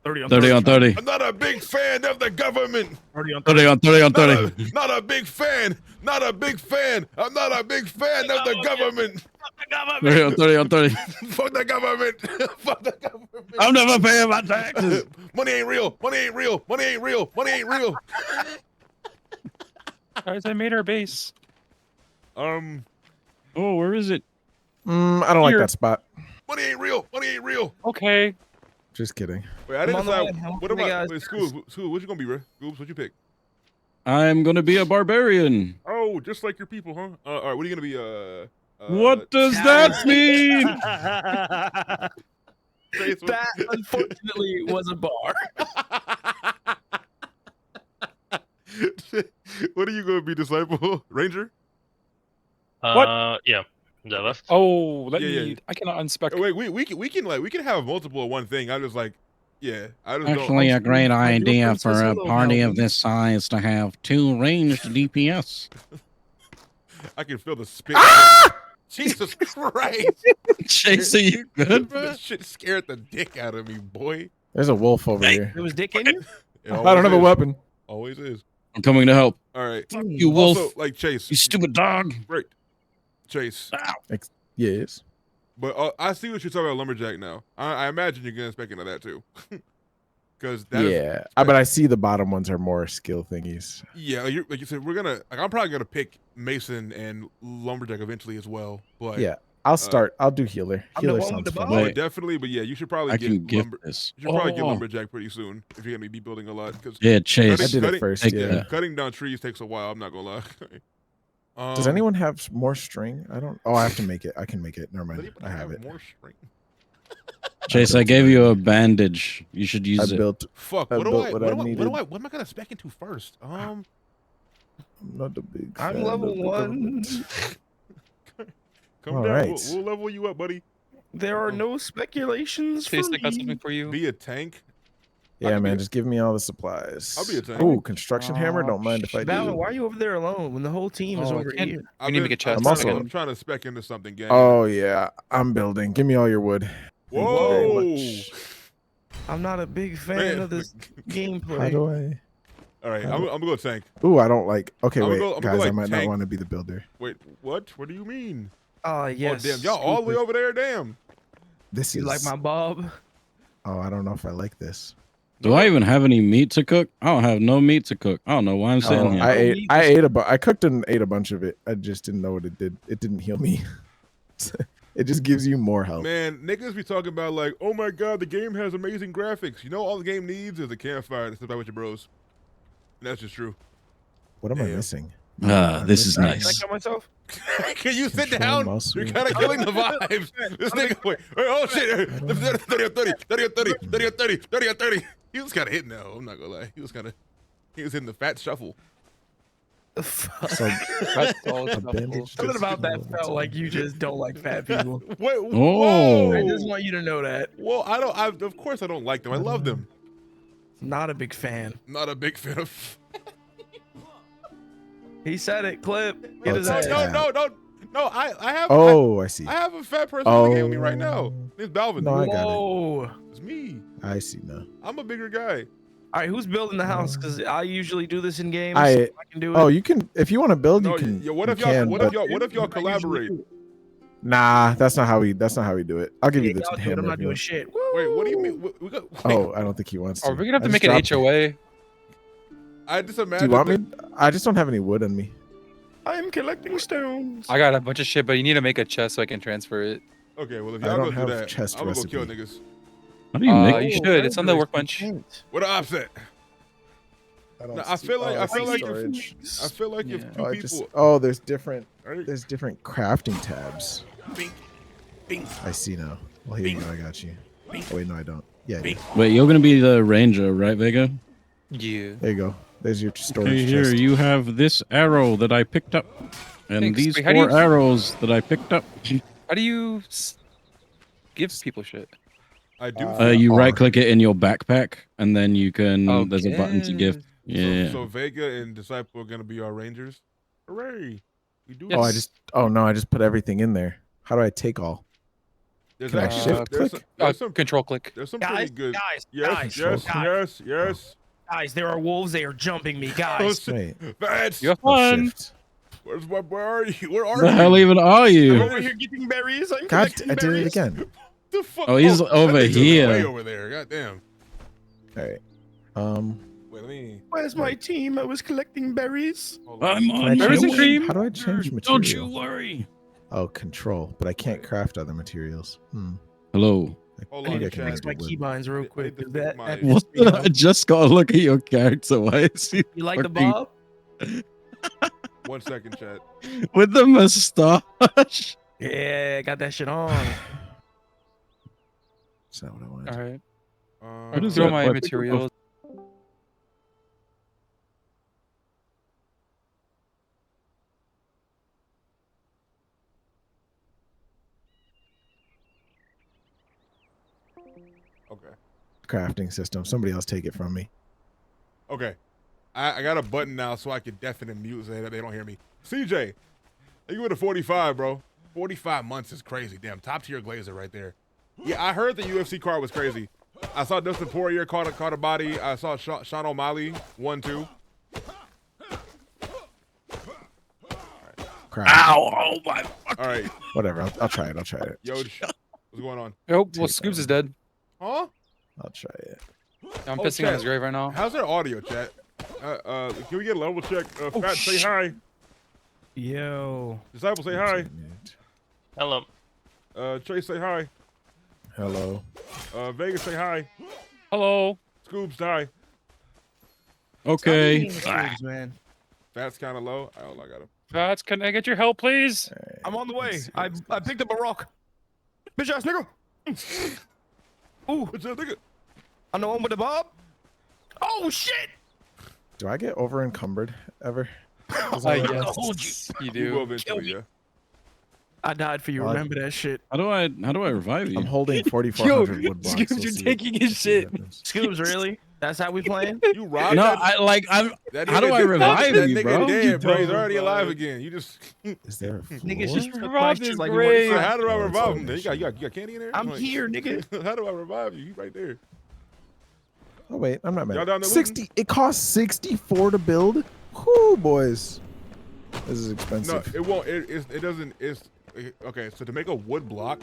30 on 30. I'm not a big fan of the government. 30 on 30. Not a big fan. Not a big fan. I'm not a big fan of the government. 30 on 30. Fuck the government. Fuck the government. I'm never paying my taxes. Money ain't real. Money ain't real. Money ain't real. Money ain't real. Guys, I made our base. Oh, where is it? I don't like that spot. Money ain't real. Money ain't real. Okay. Just kidding. Wait, I didn't decide. What about Scoobs? What you gonna be, bro? Scoobs, what you pick? I'm gonna be a barbarian. Oh, just like your people, huh? All right, what are you gonna be? What does that mean? Chase, That unfortunately was a bar. what are you going to be, disciple? Ranger? Yeah. That left. Oh, let Yeah, me. yeah. I cannot unspec. Wait, we can have multiple of one thing. I just like, yeah, I just Actually, don't. a great idea Princess for a Hello party now. of this size to have 2 ranged DPS. I can feel the spit. Jesus Christ! Chase, are you good, bro? That shit scared the dick out of me, boy. There's a wolf over here. There was dick in you? It I don't have a always is. weapon. Always is. I'm coming to help. All right. Fuck you, wolf. Also, like Chase, You stupid dog. right? Chase. Yes. But I see what you're talking about, lumberjack. Now, I imagine you're gonna expect into that too, because that is- Yeah. But I see the bottom ones are more skill thingies. yeah, like you said, I'm probably gonna pick Mason and lumberjack eventually as well. But Yeah. I'll start. I'll do healer. I'm the Healer one with sounds the fun. bow. oh, definitely. But yeah, you should probably I get can gift this. You should probably get Oh. lumberjack pretty soon if you're gonna be building a lot. Because Yeah, Chase. I did it first. Take Yeah. that. cutting down trees takes a while. I'm not gonna lie. Does anyone have more string? I don't. Oh, I have to make it. I can make it. Never Does mind. anybody I have it. more string? Chase, I gave you a bandage. You should I use it. built. Fuck. I What built what I needed. what am I gonna spec into first? I'm not the big. I'm fan level of the 1. Come government. down. All We'll, right. we'll level you up, buddy. There are no speculations for Chase, I got something me. for you. Be a tank. Yeah, man. Just give me all the supplies. I'll be a tank. Ooh, construction hammer. Don't mind if I Valor, do. why are you over there alone when the whole team is Oh, I over can't- here? We need to make a chest. I'm also- I'm trying to spec into something, gang. Oh yeah, I'm building. Give me all your wood. Thank you very Whoa! much. I'm not a big fan Man. of this gameplay. How do I? All right, I'm gonna go tank. Ooh, I don't like. Okay, I'm wait, gonna go guys. I like might not tank. want to be the builder. Wait, what? What do you mean? Oh, yes. Oh, damn, y'all all the way over there. Damn. This You is. like my bob? Oh, I don't know if I like this. Do I even have any meat to cook? I don't have no meat to cook. I don't know why I'm sitting Oh, here. I ate I cooked and ate a bunch of it. I just didn't know what it did. It didn't heal me. It just gives you more health. Man, niggas be talking about like, oh my god, the game has amazing graphics. You know, all the game needs is a campfire to sit by with your bros. And that's just true. What am I Damn. missing? This is Can I nice. cut myself? Can you sit Control down? muscle. You're kind of killing the vibes. This nigga, wait, oh shit, 30 or 30, 30 or 30, 30 or 30, 30 or 30. He was kind of hitting though. I'm not gonna lie. He was hitting the fat shuffle. So, That's all. a bandage. Something about that felt like you just don't like fat people. Wait, Oh. whoa. I just want you to know that. Well, of course I don't like them. I love them. Not a big fan. Not a big fan of. He said it. Clip. Get Oh, his it's ass. a tab. No. I have. Oh, I see. I have a fat person in the game with me right now. It's Balvin. No, I got it. Whoa. It's me. I see now. I'm a bigger guy. All right, who's building the house? Because I usually do this in games. I can do it. Oh, you can if you want to build, No, you can. yeah, what you if y'all? can, What but- if y'all collaborate? Nah, that's not how we do it. I'll give you the Y'all do it, hammer. I'm not if you doing want. shit. Wait, what do you mean? We got, Oh, I don't think he wants to. Are we gonna have I to make just an dropped it. HOA? I just Do imagine. you want me? I just don't have any wood on me. I'm collecting stones. I got a bunch of shit, but you need to make a chest so I can transfer it. Okay, well if I y'all don't go do have that, chest I'm gonna go kill recipe. niggas. How do you make You it? should. It's on the workbench. What an offset. don't No, I see- feel like oh, I feel like storage. I feel like if Yeah. two Oh, people. there's different. Right? There's different crafting tabs. Bink, bink, I see now. Well, here you go. I got you. Oh, wait, no, I don't. Yeah, yeah. Wait, you're gonna be the ranger, right, Vega? Yeah. There you go. There's your storage Okay, here chest. you have this arrow that I picked up, and Thanks. these Wait, how do you- 4 arrows that I picked up. How do you give people shit? I do. You R. right-click it in your backpack, and then you can. There's a button to give. Okay. Yeah. So Vega and Disciple are gonna be our rangers. Hooray! We do. Oh, I this. just. Oh no, I just put everything in there. How do I take all? There's Can I actually shift there's click? some, there's some Control click. there's some Guys, pretty good. guys, Yes, guys, yes. Guys, there are wolves. They are jumping me, Oh, guys. shit. Wait. Vance, You have Oh, fun. shift. where are you? Where are The you? hell even are I'm you? over here getting berries. I'm God, collecting I did it berries. again. The fuck? Oh, he's that over nigga's here. Way over there. God damn. All right. Wait, let me. Where's my team? I was collecting berries. Hold on. I'm Can I on Berries my and change- cream. How do I change material? Don't you worry. Oh, control. But I can't craft other materials. Hello. Hold I on, need to chat. fix my keybinds real quick. I- I- That, my- that What? pissed me off. I just gotta look at your character. Why is he You like the fucking- bob? 1 second, chat. with the mustache? Yeah, got that shit on. That's not what I wanted. All right. What is Throw that? my What? materials. Okay. Crafting system. Somebody else take it from me. Okay. I got a button now so I can deafen and mute so that they don't hear me. CJ, you with a 45, bro. 45 months is crazy. Damn, top tier Glazer right there. Yeah, I heard the UFC card was crazy. I saw Dustin Poirier caught a body. I saw Sean O'Malley 1-2. Crap. Ow! Oh my. All right. Whatever. I'll try it. I'll try it. Yo, what's going on? Oh, well, Scoops is dead. Huh? I'll try it. I'm Oh, pissing chat. on his grave right now. How's their audio, chat? Can we get a level check? Fat, say hi. Yo. Disciple, say hi. Hello. Chase, say hi. Hello. Vegas, say hi. Hello. Scoops, hi. Okay. Scoops, man. Fat's kind of low. Oh, I got him. Fats, can I get your help, please? I'm on the way. I picked up a rock. Bitch ass nigga. Ooh. Bitch ass nigga. I'm the one with the bob. Oh shit. Do I get over encumbered ever? Yes, you You will do. eventually, yeah. I died for you. Well, Remember that shit. How do I revive you? I'm holding 4,400 wood blocks. Scoops, We'll you're see taking what his shit. happens. Scoops, really? That's how we playing? You robbed No, that? I'm. That How do nigga I did- revive that you, nigga bro? dead, bro. He's already alive again. You just. Is there a floor? Niggas just took my robbed shit his like grave. So how do I Oh, it's revive him? all Then? You got candy in there? I'm Like, here, nigga. How do I revive you? He's right there. Oh wait, I'm not Y'all mad. down there 60. It costs 64 to build. Whoo, boys. This is No, expensive. it won't. It doesn't. Okay. So to make a wood block,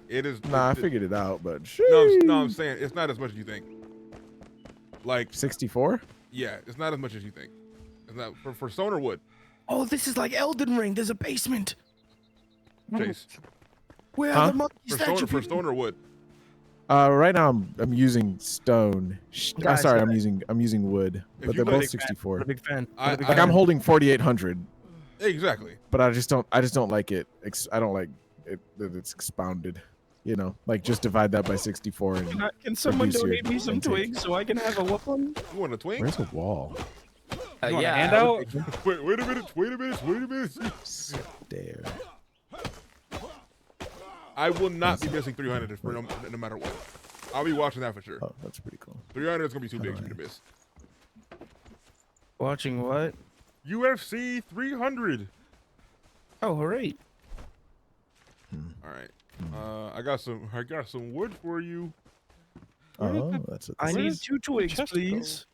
it is. Nah, I figured it out, but No, I'm saying it's not as much as you think. Like 64. yeah, it's not as much as you think. It's not for stone or wood. Oh, this is like Elden Ring. There's a basement. Chase. Where Huh? are the monkey For statue for people? stone or wood. Right now I'm using stone. Guys, Sorry, guys. I'm using wood, If but you they're like- both 64. I'm a big fan. I- I'm holding 4,800, Exactly. but I just don't like it. I don't like it that it's expounded. You know, like just divide that by 64 and Can someone reduce your donate me some intake. twigs so I can have a weapon? You want a twink? Where's the wall? You want a Yeah. handout? Wait a minute. Wait a minute. There. I will not be missing 300 for no matter what. I'll be watching that for sure. Oh, that's pretty cool. 300 is gonna be too big for me to miss. Watching what? UFC 300. Oh, hooray. All right. I got some wood for you. Oh, that's what I this need is. 2 twigs, chest please.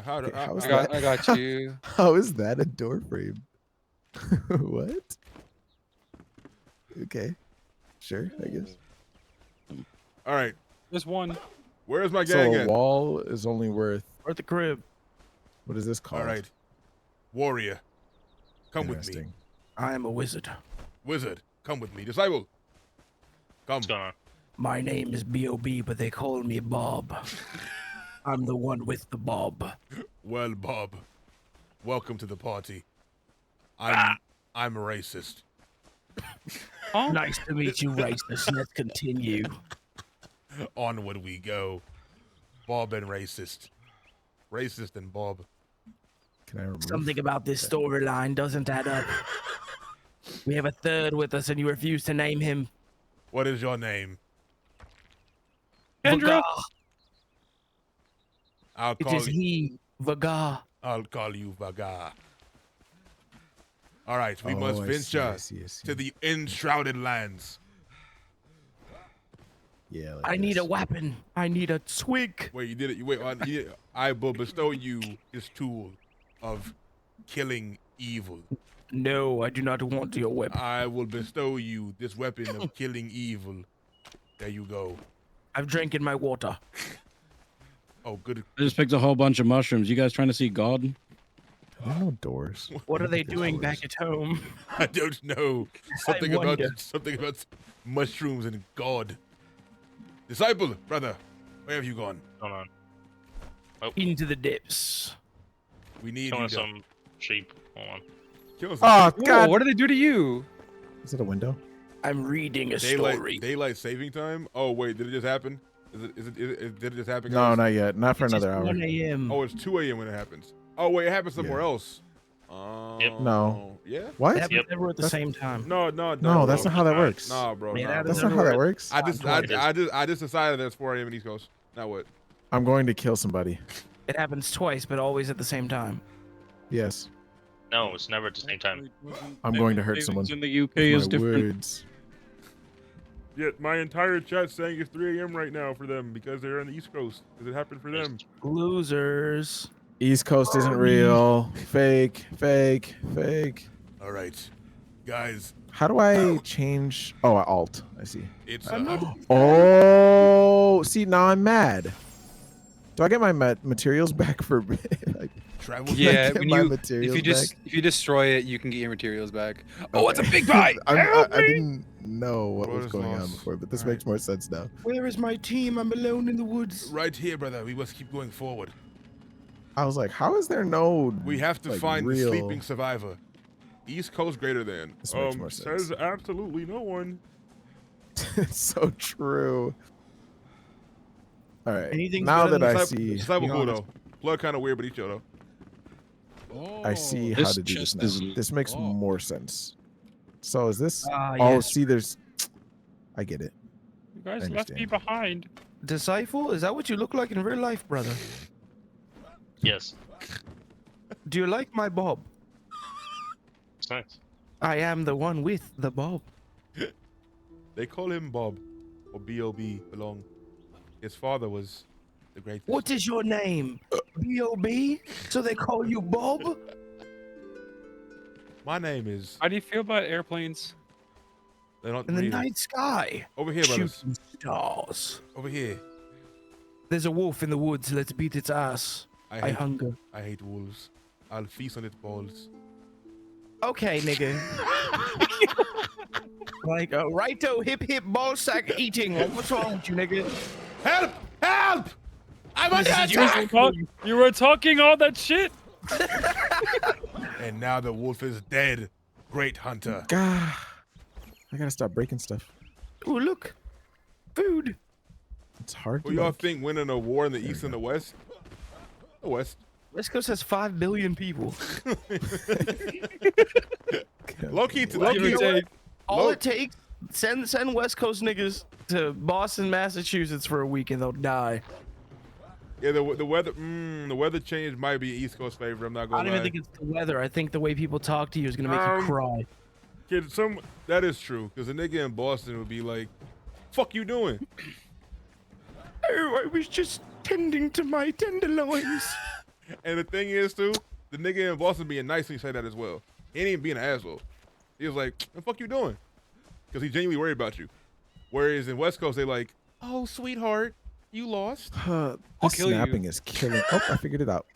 How do how is I that? I got you. How is that a door frame? What? Okay. Sure, I guess. All right. There's one. Where's my So gang a at? wall is only worth. Or at the crib. What is this called? All right. Warrior, come with me. Interesting. I am a wizard. Wizard, come with me. Disciple, come. What's going on? My name is B.O.B., but they call me Bob. I'm the one with the bob. Well, Bob, welcome to the party. I'm a racist. Nice to meet you, racist. Let's continue. Onward we go. Bob and racist. Racist and Bob. Can I remove? Something about this storyline doesn't add up. We have a third with us, and you refuse to name him. What is your name? Kendra. I'll It call is you. he, Vagar. I'll call you Vagar. All right, we Oh, must I see, venture I see, I see. to the enshrouded lands. Yeah. Like I need a this. weapon. I need a twig. Wait, you did it. You wait. I will bestow you this tool of killing evil. No, I do not want your weapon. I will bestow you this weapon of killing evil. There you go. I've drank in my water. Oh, good. I just picked a whole bunch of mushrooms. You guys trying to see God? There are no doors. What are they There's doing doors. back at home? I don't know. Something about wonder. mushrooms and God. Disciple, brother, where have you gone? Hold on. Into the depths. We need Killing you to some sheep. Hold on. kill some Oh Whoa, God! what did they do to you? Is it a window? I'm reading a story. daylight saving time. Oh wait, did it just happen? Did it just happen? No, guys? not yet. Not for It's another just hour. 1 a.m. Oh, it's 2 a.m. when it happens. Oh wait, it happens somewhere Yeah. else. No. Yeah. What? It happens everywhere at the same time. No, No, that's not how that works. Nah, bro. Man, Nah, that bro. That's not how that works. I just decided that's 4 a.m. in East Coast. Now what? I'm going to kill somebody. It happens twice, but always at the same time. Yes. No, it's never at the same time. I'm going to hurt someone. In the UK With is my different. words. Yeah, my entire chat's saying it's 3 a.m. right now for them because they're on the East Coast. Because it happened for them. Losers. East Coast isn't real. Fake. Fake. Fake. All right, guys. How do I change? Oh, Alt. I see. It's Oh, see, now I'm mad. Do I get my materials back for like? Travel. Yeah, get when my you materials if you destroy it, you can get your materials back. Oh, it's a big pie. I didn't know what was is going on lost? before, but this makes more sense now. Where is my team? I'm alone in the woods. Right here, brother. We must keep going forward. I was like, how is there no? We have to like, find the real... sleeping survivor. East Coast greater than. This makes more sense. Says absolutely no one. It's so true. All right. Anything's now better that than I Disciple- see, Disciple Be cool honest. though. Blood kind of weird, but he chill though. I see how This to do this chest now. is- This makes more sense. So is this? Ah, Oh, yes. see, there's. I get it. You guys I left me understand. behind. Disciple, is that what you look like in real life, brother? Yes. Do you like my bob? It's nice. I am the one with the bob. They call him Bob, or B.O.B. belong. His father was the greatest. What is your name? B.O.B.? So they call you Bob? My name is. How do you feel about airplanes? They don't In the breathe. night sky. Over here, brothers. Shooting stars. Over here. There's a wolf in the woods. Let's beat its ass. I hunger. I hate wolves. I'll feast on its balls. Okay, nigga. Like a righto hip hip ball sack eating. Like, what's wrong with you, nigga? Help! Help! I'm under attack! You were talking all that shit. And now the wolf is dead. Great hunter. God, I gotta stop breaking stuff. Oh, look. Food. It's hard Who to. y'all Like, think winning a war in the East and the West? The West. West Coast has 5 billion people. Low-key, Give or low-key. take. All it takes, send West Coast niggas to Boston, Massachusetts for a week and they'll die. Yeah, the weather change might be East Coast favor. I'm not I gonna don't lie. even think it's the weather. I think the way people talk to you is gonna make you cry. Kid, that is true. Because a nigga in Boston would be like, "Fuck you doing?" Oh, I was just tending to my tenderloins. And the thing is, too, the nigga in Boston being nice when he say that as well. He ain't even being an asshole. He was like, "The fuck you doing?" Because he genuinely worried about you. Whereas in West Coast, they like, "Oh, sweetheart, you lost." the kill you. snapping is killing. Oh, I figured it out.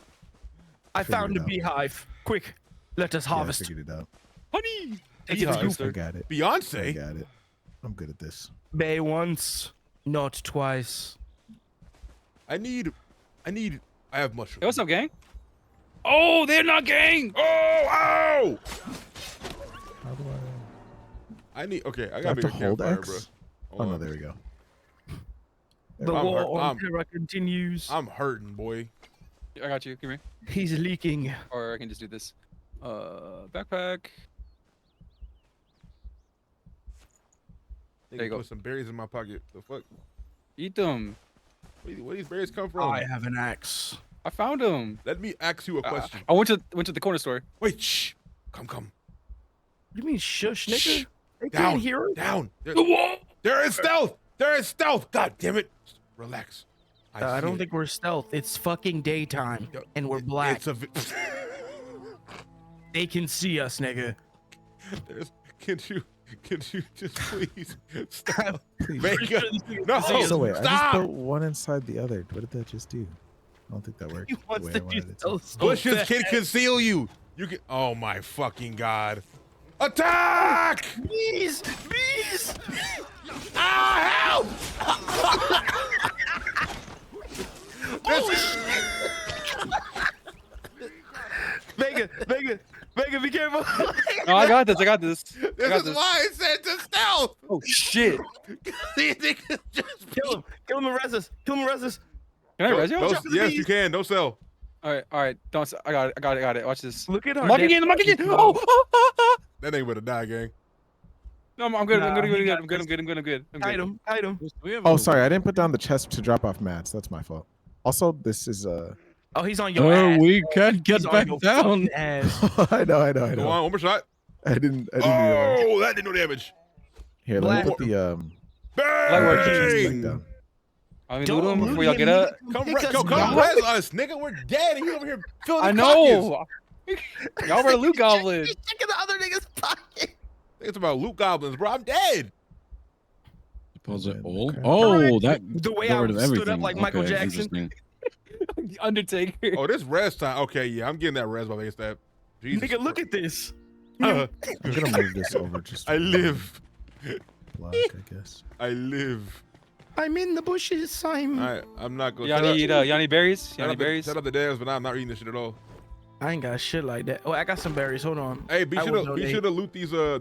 I Figured found it a out. beehive. Quick, let us Yeah, I harvest. figured it out. Honey. Beehive. I got it. I Beyonce. got it. I'm good at this. Bay once, not twice. I have mushrooms. Hey, what's up, gang? Oh, they're not gang. Oh, ow! How do I? Okay, I Do I got have a to bigger hold campfire, X? bro. Oh Hold no, on. there we go. The I'm war hurt- on I'm- terror continues. I'm hurting, boy. I got you. Give me. He's leaking. Or I can just do this. Backpack. They There you go. put some berries in my pocket. The fuck? Eat them. Where these berries come from? I have an axe. I found them. Let me ask you a question. I went to the corner store. Wait, shh. Come. What do you mean shush, nigga? Shh. They Down. can't hear us. Down. Whoa! There is stealth. There is stealth. God damn it. Relax. I see don't it. think we're stealth. It's fucking daytime, and we're black. It's a. They can see us, nigga. Can you just please stop? Please. Make Sure up. these people No, can see us. So wait, I just stop. built one inside the other. What did that just do? I don't think that worked. He the wants way to I do wanted it to. so Bushes bad. can conceal you. You can. Oh my fucking god! Attack! Bees! Bees! Ah, help! Vega, Vega, be careful. No, I got this. I got this. This is why I said to stealth. Oh shit! These niggas just Kill him. Kill him and res us. Kill him and res us. Can I res you? Yes, you can. Don't sell. All right. Don't. I got it. I got it. I got it. Watch this. Look at our Monkey again. Monkey again. Oh! That nigga better die, gang. No, I'm good. I'm Nah, good. he I'm good. I'm good. I'm good. I'm good. I'm good. Hide him. Hide him. Oh, sorry, I didn't put down the chest to drop off mats. That's my fault. Also, this is Oh, he's on your ass. Oh, we can't get He's on back your down. fucking ass. I know. Go on, one more shot. I didn't. Oh, that did no damage. Here, let me put the Bang! down. I mean, loot him before y'all get up. Come res us, nigga. We're dead, and you over here filling the I know. Y'all were loot goblin. He's checking the other nigga's pocket. It's about loot goblins, bro. I'm dead. Deposit all. Okay. Oh, that The way got I rid of stood up everything. like Michael Okay, Jackson. interesting. Undertaker. Oh, this res time. Okay, yeah, I'm getting that res by face stab. Jesus. Nigga, look at this. I'm gonna move this over just. I live. Block, I guess. I live. I'm in the bushes, Simon. I'm not going. Y'all need berries? Y'all need berries? Shut up the devs, but I'm not reading this shit at all. I ain't got shit like that. Oh, I got some berries. Hold on. Hey, be I sure will to donate. loot these little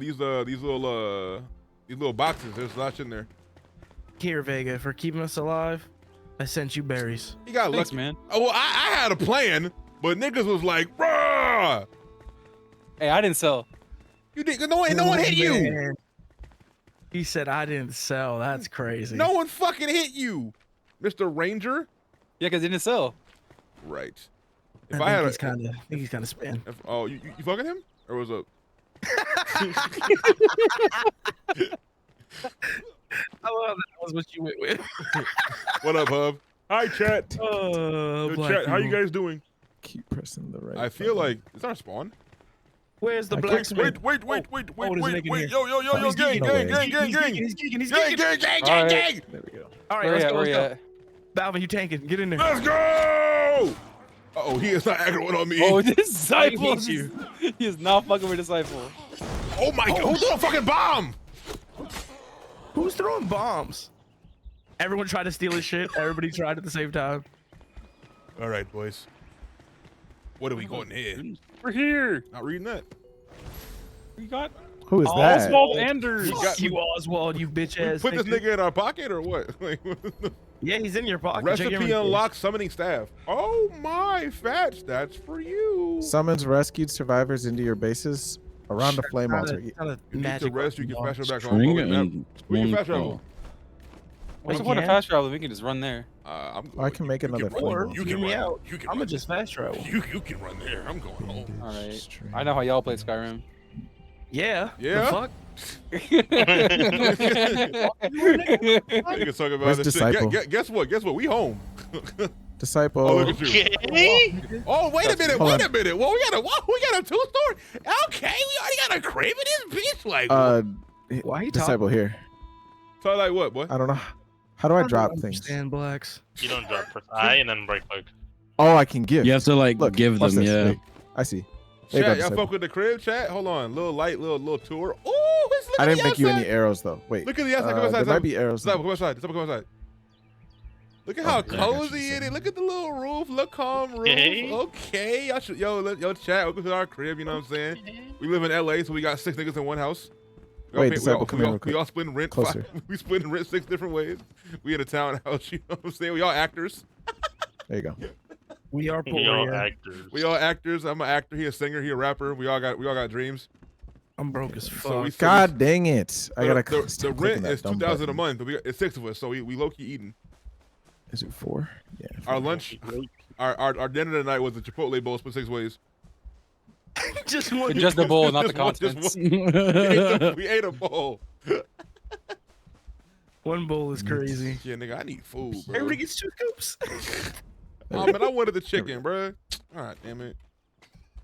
boxes. There's a lot in there. Here, Vega, for keeping us alive, I sent you berries. You got Thanks, lucky, man. Oh, well, I had a plan, but niggas was like, bruh. Hey, I didn't sell. You did. No one hit you. Man. He said I didn't sell. That's crazy. No one fucking hit you, Mr. Ranger. Yeah, because it didn't sell. Right. I If think I had he's kind of. I think he's kind of spin. oh, you fucking him, or was it? I love that was what you went with. What up, Hub? Hi, chat. Oh, Yo, black chat, how you people. guys doing? Keep pressing the right. I feel button. like is our spawn. Where's the I black can't- smith? Wait, there's a nigga in here. yo, He's gang, geeking. gang, No gang, gang, gang, He's geeking. He's gang, geeking. gang, gang, All gang, right. gang. There we go. All right, Where let's at? go. Where Let's at? go. Balvin, you tanking? Get in there. Let's go. Uh-oh, he is not aggroing on me. Oh, Disciple. hate you. He is not fucking with Disciple. Oh my god, who threw a fucking bomb? Who's throwing bombs? Everyone tried to steal his shit. Everybody tried at the same time. All right, boys. What are we going here? We're here. Not reading that. We got Who is that? Oswald Anders. Fuck you, Oswald, you bitch ass. Put this nigga in our pocket or what? Yeah, he's in your pocket. Check Recipe everything. unlocked summoning staff. Oh my, Fats, that's for you. Summons rescued survivors into your bases around the flame altar. It's not a You need to magic rest, you can weapon, fast travel back String home. and We can one fast travel. call. What's the We point of can? fast travel? We can just run there. I can make another flame Or altar. You hear can me run. out. You can I'm run. gonna just fast travel. You can run there. I'm going home. All right. String. I know how y'all play Skyrim. Yeah. Yeah? The fuck? You can talk about Where's this Disciple? shit. Guess what? Guess what? We home. Disciple. Oh, look at you. Okay. Oh, wait a minute. Hold Wait on. a minute. Well, we got a two-story. Okay, we already got a crib in this bitch. Like, Why you Disciple here. so like what, boy? I don't know. How do I drop things? Understand blacks. You don't drop press I and then right click. Oh, I can give. You have to like Look, give watch them, this. yeah. Wait, I see. There you go, Chat, y'all Disciple. fuck with the crib, chat? Hold on. Little light, little tour. Oh, let's look I at didn't the make you outside. any arrows though. Wait. Look at the outside. Come outside. There might be arrows. Disciple, come outside. Disciple, come outside. Look at how Oh, yeah, I got you, cozy it son. is. Look at the little roof. Look calm roof. Okay. Okay. Y'all should, yo, chat. Welcome to our crib. You know what I'm saying? We live in LA, so we got 6 niggas in one house. We all Wait, pay- Disciple, come we here all, real quick. we all splitting rent. Closer. We splitting rent 6 different ways. We in a townhouse. You know what I'm saying? We all actors. There you go. We are poor. Yo, yeah. actors. We all actors. I'm an actor. He a singer. He a rapper. We all got dreams. I'm broke as fuck. So we God dang it! I gotta. the stop clicking rent that is dumb 2,000 a button. month. But it's 6 of us, so we low key eating. Is it 4? Yeah. Our lunch, our dinner tonight was a Chipotle bowl split 6 ways. Just one. Just the bowl, not the Just contents. we ate a bowl. One bowl is crazy. Yeah, nigga, I need food, bro. Everybody gets 2 scoops. Oh man, I wanted the chicken, bro. All right, damn it.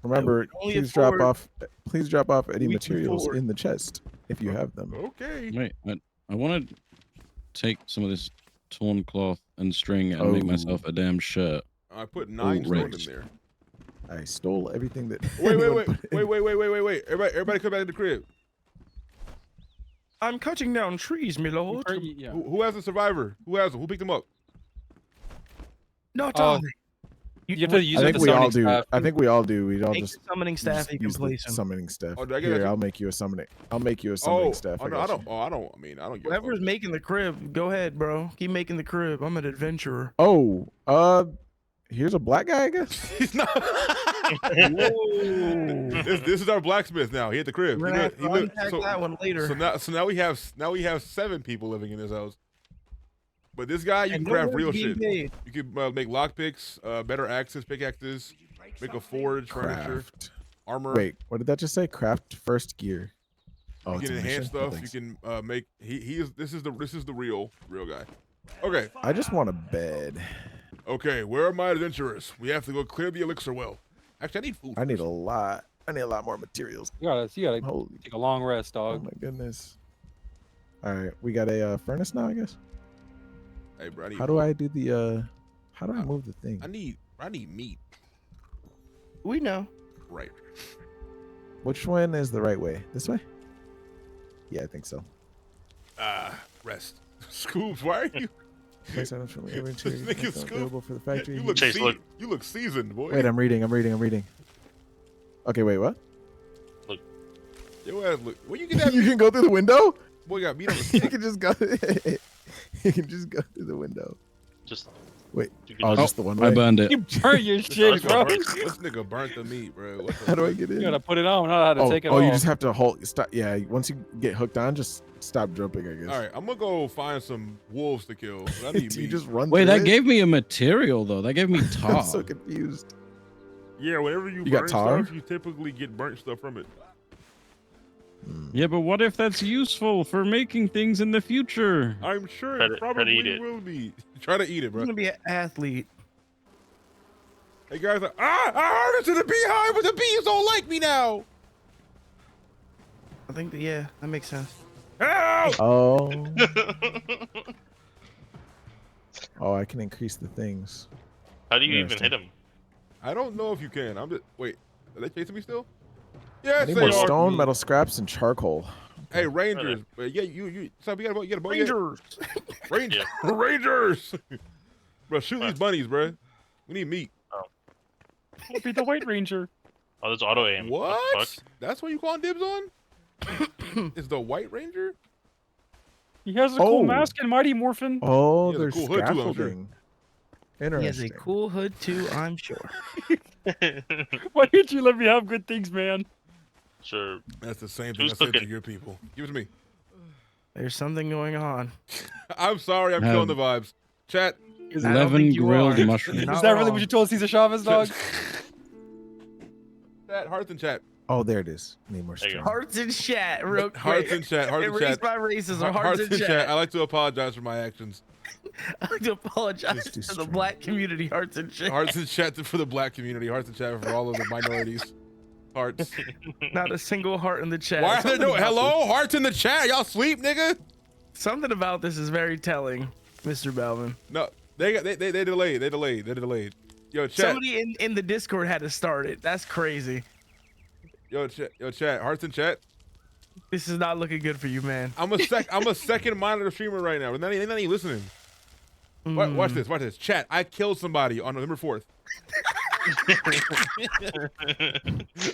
Remember, Only please drop afford off. Please drop off any we can materials afford. in the chest if you have them. Okay. Wait, I want to take some of this torn cloth and string and make Oh. myself a damn shirt. I put 9 stone in right. there. I stole everything that. Wait, anyone put in. wait. Everybody come back to the crib. I'm cutting down trees, my lord. Yeah. Who has a survivor? Who has him? Who picked him up? Not Oh. on me. You have to use I it think with we the all summoning do. staff. I think we all do. We all Make just the summoning staff. You can use the place them. summoning staff. Oh, do I get Here, that? I'll make you a summoning. I'll make you a summoning staff. Oh, no, I don't. Oh, I don't. I mean, I don't get. Whoever's making the crib, go ahead, bro. Keep making the crib. I'm an adventurer. Oh, here's a black guy, I guess. He's not. This is our blacksmith now. He at the crib. We're gonna have to unpack so, that one later. So now we have 7 people living in this house. But this guy, you And can no craft one's real being shit. paid. You can make lockpicks, better axes, pickaxes, make a forge, furniture, Craft. armor. Wait, what did that just say? Craft first gear. Oh, You it's can a enhance mission? Oh, stuff. You thanks. can make. This is the real guy. Okay. I just want a bed. Okay. Where are my adventurers? We have to go clear the elixir well. Actually, I need food. I need a lot. I need a lot more materials. You gotta Holy, take a long rest, oh dog. my goodness. All right, we got a furnace now, I guess. Hey, bro. How do I do the? How do I move the thing? I need meat. We know. Right. Which one is the right way? This way? Yeah, I think so. Rest. Scoops, why are you? Place items from every This interior nigga that's Scoop. available for the factory. You look Chase, seasoned. look. You look seasoned, boy. Wait, I'm reading. Okay, wait, what? Your ass look. Where you get that? You can go through the window? Boy got meat on the You stick. can just go. You can just go through the window. Just Wait. you can Oh, just- just the one I way. burned it. You burn your shit, bro. This nigga burnt the meat, bro. What the How do I fuck? get in? You gotta put it on, not how to Oh, take it oh, off. you just have to hold. Stop. Yeah, once you get hooked on, just stop jumping. I guess. All right, I'm gonna go find some wolves to kill. I need you meat. just run. Wait, through that it? gave me a material though. That gave me tar. I'm so confused. Yeah, whenever you got burn tar? stuff, you typically get burnt stuff from it. Yeah, but what if that's useful for making things in the future? I'm sure Try it to probably eat it. will be. Try to eat it, I'm bro. gonna be an athlete. Hey guys, I harvested the beehive, but the bees don't like me now. I think yeah, that makes sense. Help! Oh. Oh, I can increase the things. How do you even Interesting. hit him? I don't know if you can. I'm just wait. Are they chasing me still? I Yes, need they more are. stone, metal scraps, and charcoal. Hey, Rangers. Yeah, you. So you got a boat yet? Rangers. Rangers. Rangers. Bro, shoot these bunnies, bro. We need meat. I'll be the White Ranger. Oh, there's auto aim. What? The fuck? That's what you calling dibs on? Is the White Ranger? He has a cool Oh. mask and Mighty Morphin. Oh, He has a there's cool hood, too, I'm sure. scaffolding. He has a Interesting. cool hood too, I'm sure. Why didn't you let me have good things, man? Sure. That's the same thing Who's I said to cooking? your people. Give it to me. There's something going on. I'm sorry, I'm killing the vibes. Chat. I don't 11 think you grilled are. mushrooms. You're not Is that really wrong. what you told Cesar Chavez, dog? Chat, hearts and chat. Oh, there it is. Need more There you stone. go. Hearts in chat, real quick. Hearts in chat. Hearts in Erase chat. my racism. Hearts in in chat. chat. I like to apologize for my actions. I like to apologize Just do to the strength. black community. Hearts in chat. Hearts in chat for the black community. Hearts in chat for all of the minorities. Hearts. Not a single heart in the chat. Why are there Something no about hello? Hearts in the chat. Y'all sleep, nigga? Something about this is very telling, Mr. Balvin. No, they delayed. They delayed. Yo, chat. Somebody in the Discord had to start it. That's crazy. Yo, chat. Hearts in chat. This is not looking good for you, man. I'm a second monitor streamer right now. They're not even listening. Watch this. Watch this. Chat. I killed somebody on November 4th.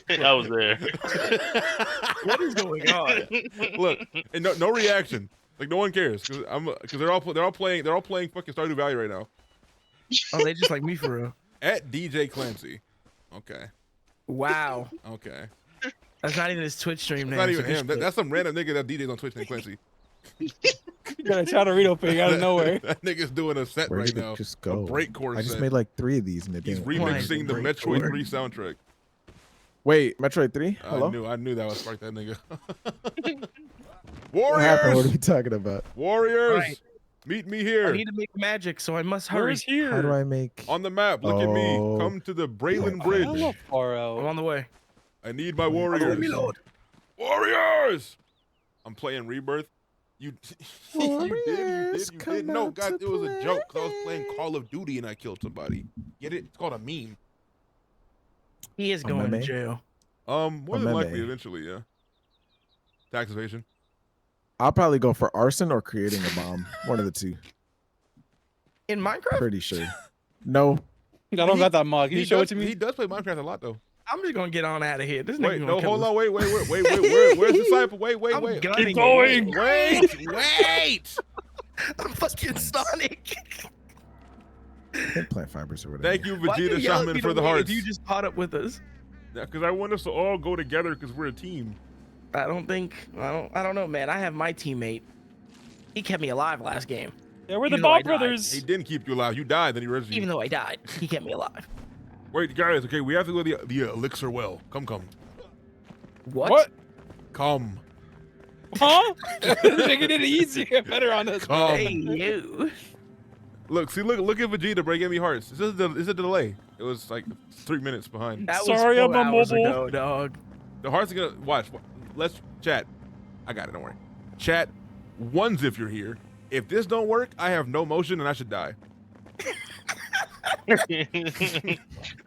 I was there. What is going on? Look, and no reaction. Like no one cares because they're all playing fucking Stardew Valley right now. Oh, they just like me for real. At DJ Clancy. Okay. Wow. Okay. That's not even his Twitch stream name. Not so even good him. shit. That's some random nigga that DJs on Twitch named Clancy. You got a Chatarito ping out of nowhere. That nigga's doing a set Where right did now. it just go? A breakcore I just set. made like 3 of these and it He's didn't. remixing the Breakcore. Metroid 3 soundtrack. Wait, Metroid 3? Hello? I knew that would spark that nigga. What happened? What are Warriors! we talking about? Warriors! Right. Meet me I here. need to make magic, so I must Where hurry. is here? How do I make? On the map, look at me. Oh. Come to the Braylon Oh, Bridge. Hella far I'm out. on the way. I need my warriors. me, Lord. Warriors! I'm playing Rebirth. You Warriors, did. come No, out guys, to it was a joke. 'Cause I was playing Call of Duty and I killed somebody. Get it? It's called a meme. He is going to meme? jail. More than meme. likely, eventually, yeah. Tax evasion. I'll probably go for arson or creating a bomb. One of the two. In Minecraft? Pretty sure. No. I don't got that mug. Can you show it to me? He does play Minecraft a lot though. I'm just gonna get on out of here. This Wait, nigga no, gonna hold kill on, us. wait. Where's Disciple? Wait. I'm gunning Keep going. Wait. I'm fucking Sonic. Hit plant fibers or whatever. Thank you, Why Vegeta you yell at Shaman, me for to the wait hearts. if you just caught up with us? Yeah, because I want us to all go together because we're a team. I don't know, man. I have my teammate. He kept me alive last game. Yeah, we're the Even though I Bob died. brothers. He didn't keep you alive. You died, then he rescued you. Even though I died, he kept me alive. Wait, guys. Okay, we have to go to the elixir well. Come. What? Come. Huh? Making it easier, better on us. Come. Hey, you. Look at Vegeta, bro. He gave me hearts. It's a delay. It was like 3 minutes behind. That Sorry, was 4 I'm hours immobile. ago, dog. The hearts are gonna watch. Let's chat. I got it. Don't worry. Chat ones if you're here. If this don't work, I have no motion and I should die.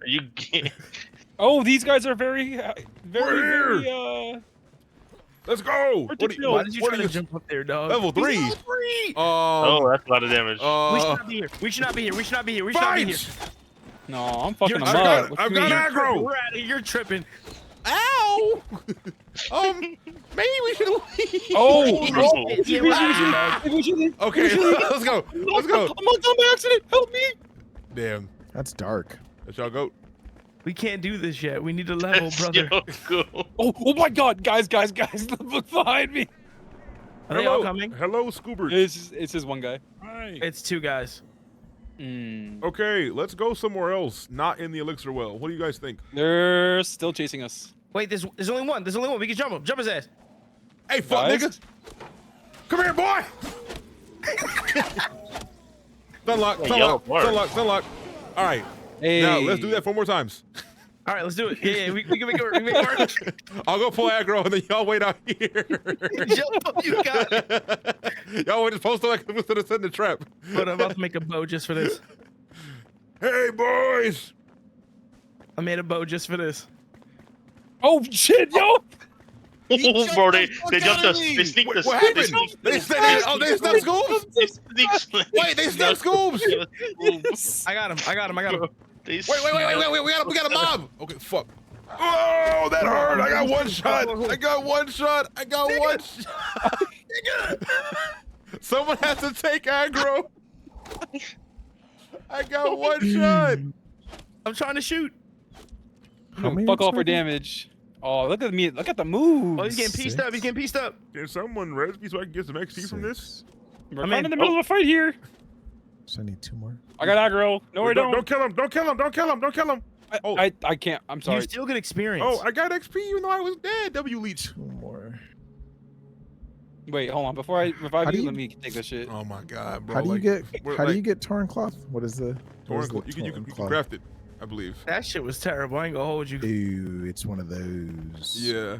You can't. Oh, these guys are very. Let's go. Where'd you go? Why did you try to jump up there, dog? Level 3. He's level 3. Oh, that's a lot of damage. We should not be here. We should not be here. We should not be here. We should not be here. No, I'm fucking You're- them up. What I've you got mean? aggro. We're out of here. You're tripping. Ow. Maybe we should leave. Oh, Yeah, we should leave. Okay, let's go. Let's go. I'm on by accident. Help me. Damn. That's dark. Let y'all go. We can't do this yet. We need a level, brother. Go. Oh my God, guys, look behind me. Are they all coming? Hello, Scoobert. It's just one guy. Hi. It's 2 guys. Okay, let's go somewhere else. Not in the elixir well. What do you guys think? They're still chasing us. Wait, there's only one. There's only one. We can jump him. Jump his ass. Hey, fuck Guys? niggas. Come here, boy. Sunlock. All right. Hey. Now let's do that 4 more times. All right, let's do it. Yeah, we can make it work. We can make it work. I'll go pull aggro and then y'all wait out here. Jump up, you got it. Y'all wait just post like instead of setting the trap. But I'm about to make a bow just for this. Hey, boys. I made a bow just for this. Oh shit, yo! Bro, they jumped us. They sneaked us. What happened? They snuck Scoops? Wait, they snuck Scoops? I got him. Wait, we got a mob. Okay, fuck. Oh, that hurt. I got one shot. Someone has to take aggro. I got one shot. I'm trying to shoot. Fuck off for damage. Oh, look at me. Look at the move. Oh, he's getting pieced up. Can someone res me so I can get some XP from this? We're in the middle of a fight here. So I need 2 more. I got aggro. No, I don't. Don't kill him. I can't. I'm sorry. You still get experience. Oh, I got XP even though I was dead. W leech. 2 more. Wait, hold on. Before I revive How do you, you- let me take this shit. Oh my god, bro. How do you we're get? How do you get torn cloth? What is the? torn cloth? You can craft it, I believe. That shit was terrible. I ain't gonna hold you. Ooh, it's one of those. Yeah.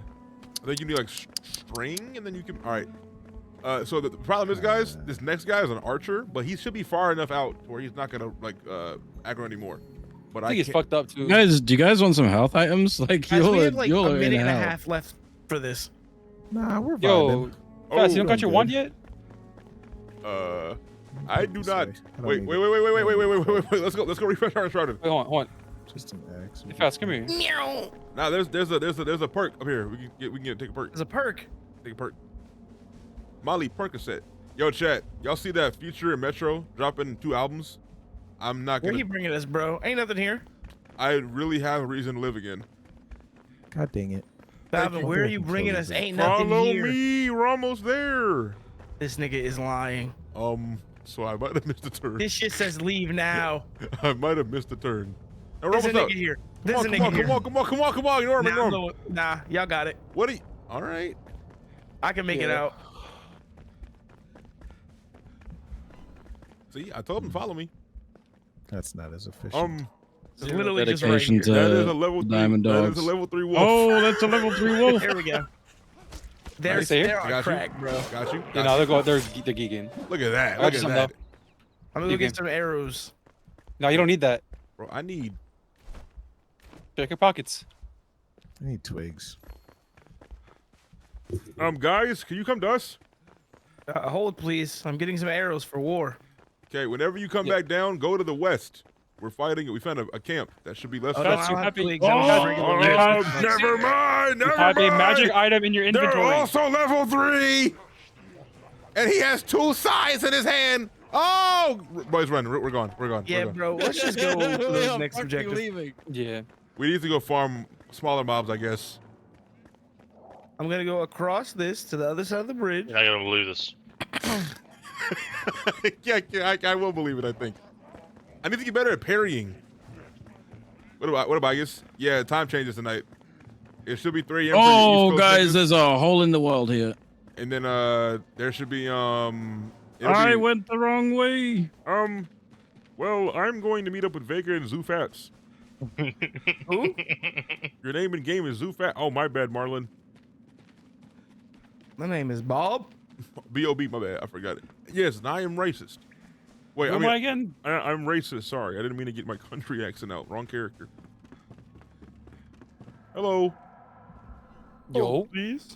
I think you need like string and then you can. All right. So the problem is, guys, this next guy is an archer, but he should be far enough out to where he's not gonna like aggro anymore. But I think he's fucked up too. Guys, do you guys want some health items? Like Guys, we have like you'll a minute in and a hell. half left for this. Nah, we're Yo, vibing. Fast, you don't got your wand yet? I do not. Sorry, I don't Wait. need it. Let's go refresh our shrouded. Wait, hold on. Just an axe. Hey, Fast, come here. Now there's a perk up here. We can take a perk. There's a perk. Take a perk. Molly Percocet. Yo, chat. Y'all see that Future and Metro dropping 2 albums? I'm not Where gonna. you bringing us, bro? Ain't nothing here. I really have a reason to live again. God dang it. Balvin, where are you bringing us? Ain't nothing Follow here. me. We're almost there. This nigga is lying. So I might have missed the turn. This shit says leave now. I might have missed the turn. Now, There's a almost nigga up. here. Come on, come on. Norman. Nah, y'all got it. What are you? All right. I can make it out. See, I told him follow me. That's not as efficient. It's literally just right Dedication here. to That is a level 3. Diamond That Dogs. is a level 3 wolf. Oh, that's a level 3 wolf. There we go. There's Nice. they're I on got crack, you. bro. Got you. Yeah, no, they're geeking. Look at that. I got Look you at some that. though. I'm gonna You get can- some arrows. No, you don't need that. Bro, I need. Check your pockets. I need twigs. Guys, can you come to us? Hold, please. I'm getting some arrows for war. Okay, whenever you come back down, go to the west. We're fighting. We found a camp that should be less. Oh, That's no, you I have have a twigs. I don't have regular twigs. Never mind. Never have mind. a magic item in your inventory. They're also level 3, and he has 2 scythes in his hand. Oh, boys, run. We're gone. We're gone. Yeah, We're gone. bro. Let's just go to the next Fuck you objective. leaving. Yeah. We need to go farm smaller mobs, I guess. I'm gonna go across this to the other side of the bridge. You're not gonna believe this. Yeah, I will believe it. I think. I need to get better at parrying. What about you? Yeah, time changes tonight. It should be 3 a.m. for Oh, East Coast guys, niggas. there's a hole in the world here. And then there should be I went the wrong way. Well, I'm going to meet up with Vega and Zoofats. Who? Your name in game is Zoofat. Oh, my bad, Marlon. My name is Bob. B.O.B. My bad. I forgot it. Yes, and I am racist. Wait, Who am I again? I'm racist. Sorry, I didn't mean to get my country accent out. Wrong character. Hello. Yo. Please.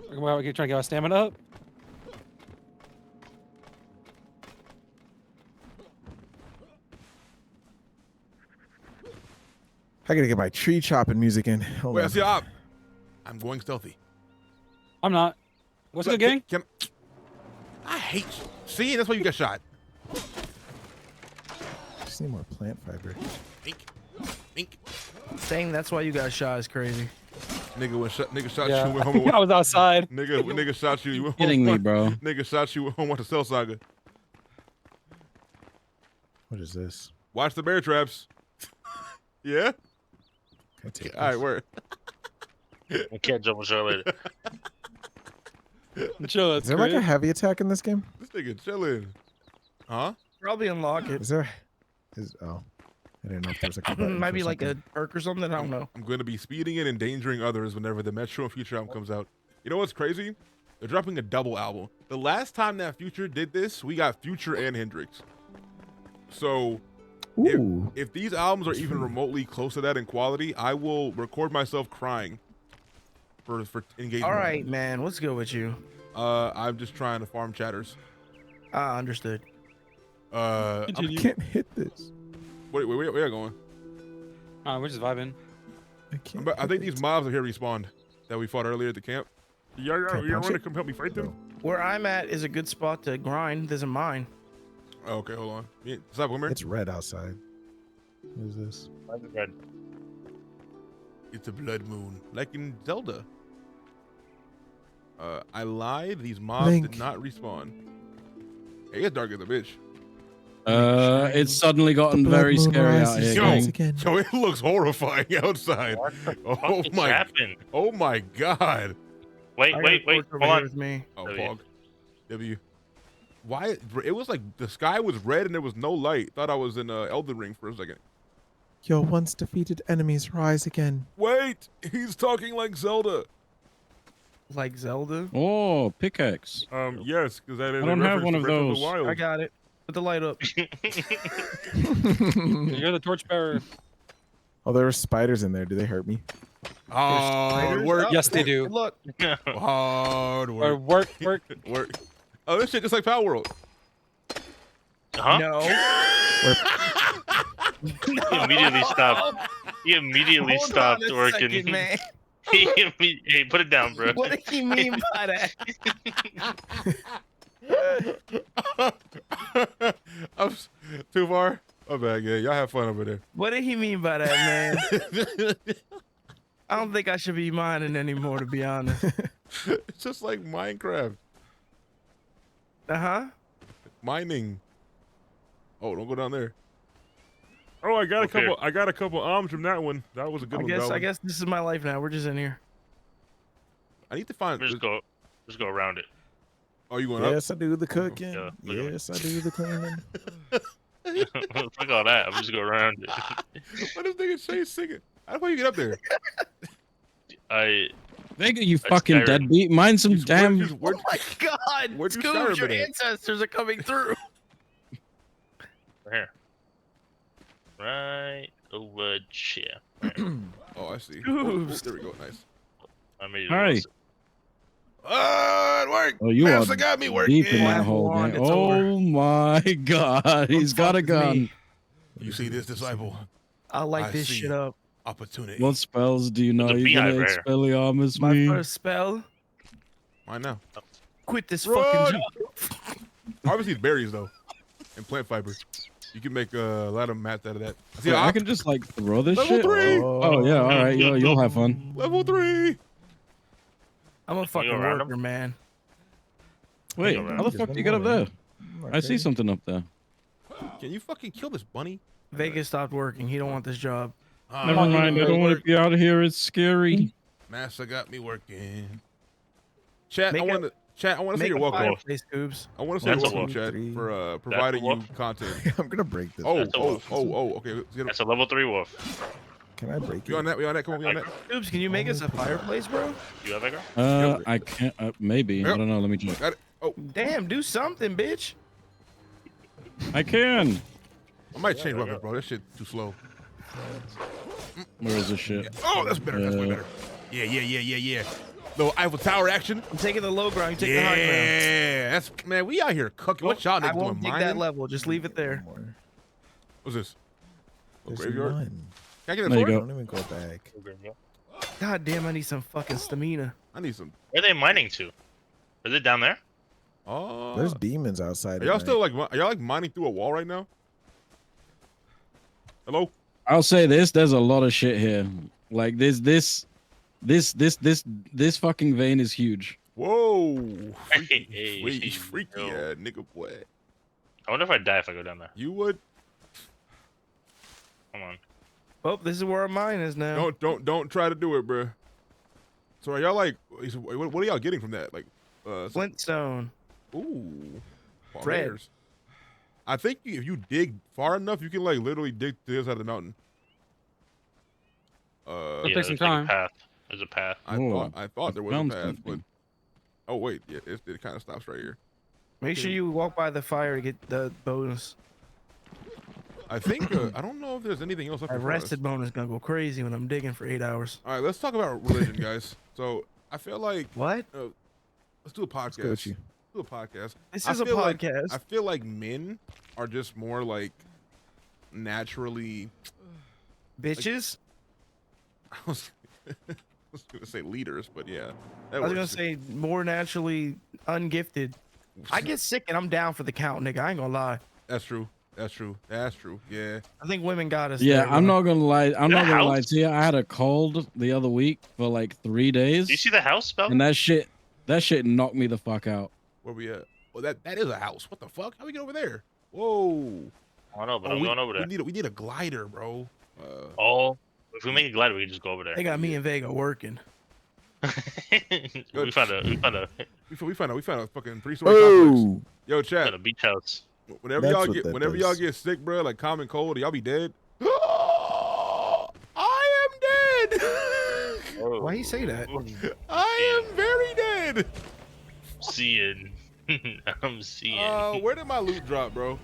We're trying to get our stamina up. I gotta get my tree chopping music in. Hold Wait, I on. see. I'm going stealthy. I'm not. What's good, gang? I hate you. See, that's why you got shot. Just need more plant fiber. Ink. Saying that's why you got shot is crazy. Nigga shot Yeah. you. Went home. I was outside. Nigga shot you. You went Kidding home. me, bro. Nigga shot you. Went home. Watch the Cell Saga. What is this? Watch the bear traps. Yeah. Can I take All right, this? word. I can't jump on show later. Chill, Is there like a heavy attack in this game? This nigga chilling. Huh? Probably unlock it. Is there? Oh, I didn't know if there was like a button Might for be like a something. perk or something. I don't know. I'm going to be speeding and endangering others whenever the Metro and Future album comes out. You know what's crazy? They're dropping a double album. The last time that Future did this, we got Future and Hendrix. So if these albums are even remotely close to that in quality, I will record myself crying for engagement. All right, man. What's good with you? I'm just trying to farm chatters. Understood. I can't hit this. Wait, where are you going? We're just vibing. I think these mobs are here respawned that we fought earlier at the camp. You want to come help me fight them? Where I'm at is a good spot to grind. There's a mine. Oh, okay, hold on. What's up, Homer? It's red outside. What is this? Red. It's a blood moon, like in Zelda. I lied. These mobs Link. did not respawn. Hey, it's dark as a bitch. It's suddenly gotten The blood very moon scary out rises here, once gang. again. Yo, it looks horrifying outside. What the Oh fuck is my! happening? Oh my God! Wait. I got a torch over Hold here on. with me. Oh, W. Pog. W. Why? It was like the sky was red and there was no light. Thought I was in Elden Ring for a second. Your once defeated enemies rise again. Wait, he's talking like Zelda. Like Zelda. Oh, pickaxe. Yes, because that is. I don't have one of those. I got it. Put the light up. You're the torchbearer. Oh, there were spiders in there. Do they hurt me? Hard work. Yes, they do. Good luck. Hard Or work. work. Work. Oh, this shit just like Power World. Huh? No. He immediately stopped. He immediately Hold stopped on a working. second, man. Hey, put it down, bro. What did he mean by that? I'm too far. My bad, yeah. Y'all have fun over there. What did he mean by that, man? I don't think I should be mining anymore, to be honest. It's just like Minecraft. Uh-huh. Mining. Oh, don't go down there. Oh, I got a couple arms from that one. That was a good one. I guess this is my life now. We're just in here. I need to find. Just go around it. Oh, you going up? Yes, I do the cooking. Yeah, Yes, I do the cleaning. Fuck all that. I'm just go around it. What is nigga Shay singing? How do you get up there? Nigga, you fucking deadbeat. Mind some damn. Oh my God! Where'd you Scoob, your Skyrim at? ancestors are coming through. Right here. Right over here. Oh, I see. Scoobs. There we go. Nice. I made it. Hi. It worked. Oh, you Master are got me working. deep in that hole, One, gang. it's Oh my God, he's got a gun. You see this, disciple? I light I this see shit up. Opportunity. What spells do you know? a You're beehive gonna right here. Expelliarmus My me. first spell. I know. Quit this Run! fucking job. Obviously, it's berries though, and plant fiber. You can make a lot of mats out of that. See, Wait, I can just like throw this Level shit. 3. Oh yeah, all right. You'll have fun. Level 3. I'm a fucking around worker, man. Wait, Go how the fuck do you get up there? I see something up there. Can you fucking kill this bunny? Vegas stopped working. He don't want this job. Never mind. I don't want to be out here. It's scary. Massa got me working. Chat, I Make want to. Chat, I want to say Make you're a welcome. fireplace, Scoobs. I want to say you're That's a welcome, wolf. chat, for providing you content. I'm gonna break this. Okay. That's a level 3 wolf. Can I break We on that? We on that? Come on, we on that? Scoobs, can you make us a fireplace, bro? You have Edgar? I can't. Maybe. I don't know. Let me check. Got it. Oh, Damn, do something, bitch. I can. I might change weapons, bro. That shit too slow. Where is this shit? Oh, that's better. That's way better. Yeah. Little Eiffel Tower action. I'm taking the low ground. You take the high ground. Yeah, that's man. We out here cooking. What y'all I niggas won't doing? dig that Mining? level. Just leave it there. What's this? A There's graveyard? none. Can I get a There you sword? go. Don't even go back. God damn, I need some fucking stamina. I need some. Where are they mining to? Is it down there? Oh, There's demons outside. Are y'all at still night. like? Are y'all like mining through a wall right now? Hello? I'll say this: there's a lot of shit here. Like this fucking vein is huge. Whoa! Hey, Freaky, yo. nigga boy. I wonder if I die if I go down there. You would? Come on. Oh, this is where our mine is now. Don't try to do it, bro. So are y'all like? What are y'all getting from that? Like, Flintstone. Ooh, Red. Palmeters. I think if you dig far enough, you can like literally dig to the other side of the mountain. take there's some like time. a path. There's a path. I thought there was a found path, but something. oh wait, yeah, it kind of stops right here. Make sure you walk by the fire to get the bonus. I think I don't know if there's anything else up My in front of us. rested bonus gonna go crazy when I'm digging for 8 hours. All right, let's talk about religion, guys. So I feel like What? let's do a podcast. go with you. Do a podcast. This I is a feel like- podcast. I feel like men are just more like naturally. Bitches? I was gonna say leaders, but yeah. I was gonna say more naturally ungifted. I get sick and I'm down for the count, nigga. I ain't gonna lie. That's true. That's true. That's true. Yeah. I think women got us. Yeah, there, I'm bro. not gonna lie. I'm not gonna lie house? to you. I had a cold the other week for like 3 days, Do you see the house spell? and that shit knocked me the fuck out. Where we at? Well, that is a house. What the fuck? How we get over there? Whoa. I don't know, but I'm we, going over there. We need a glider, bro. Oh, if we make a glider, we can just go over there. They got me and Vega working. we found a We found a fucking 3-story complex. Yo, chat. a beach house. Whenever That's y'all what get that whenever y'all does. get sick, bro, like common cold, y'all be dead. I am dead. Why you say that? I am very dead. Seeing. I'm seeing. Where did my loot drop, bro?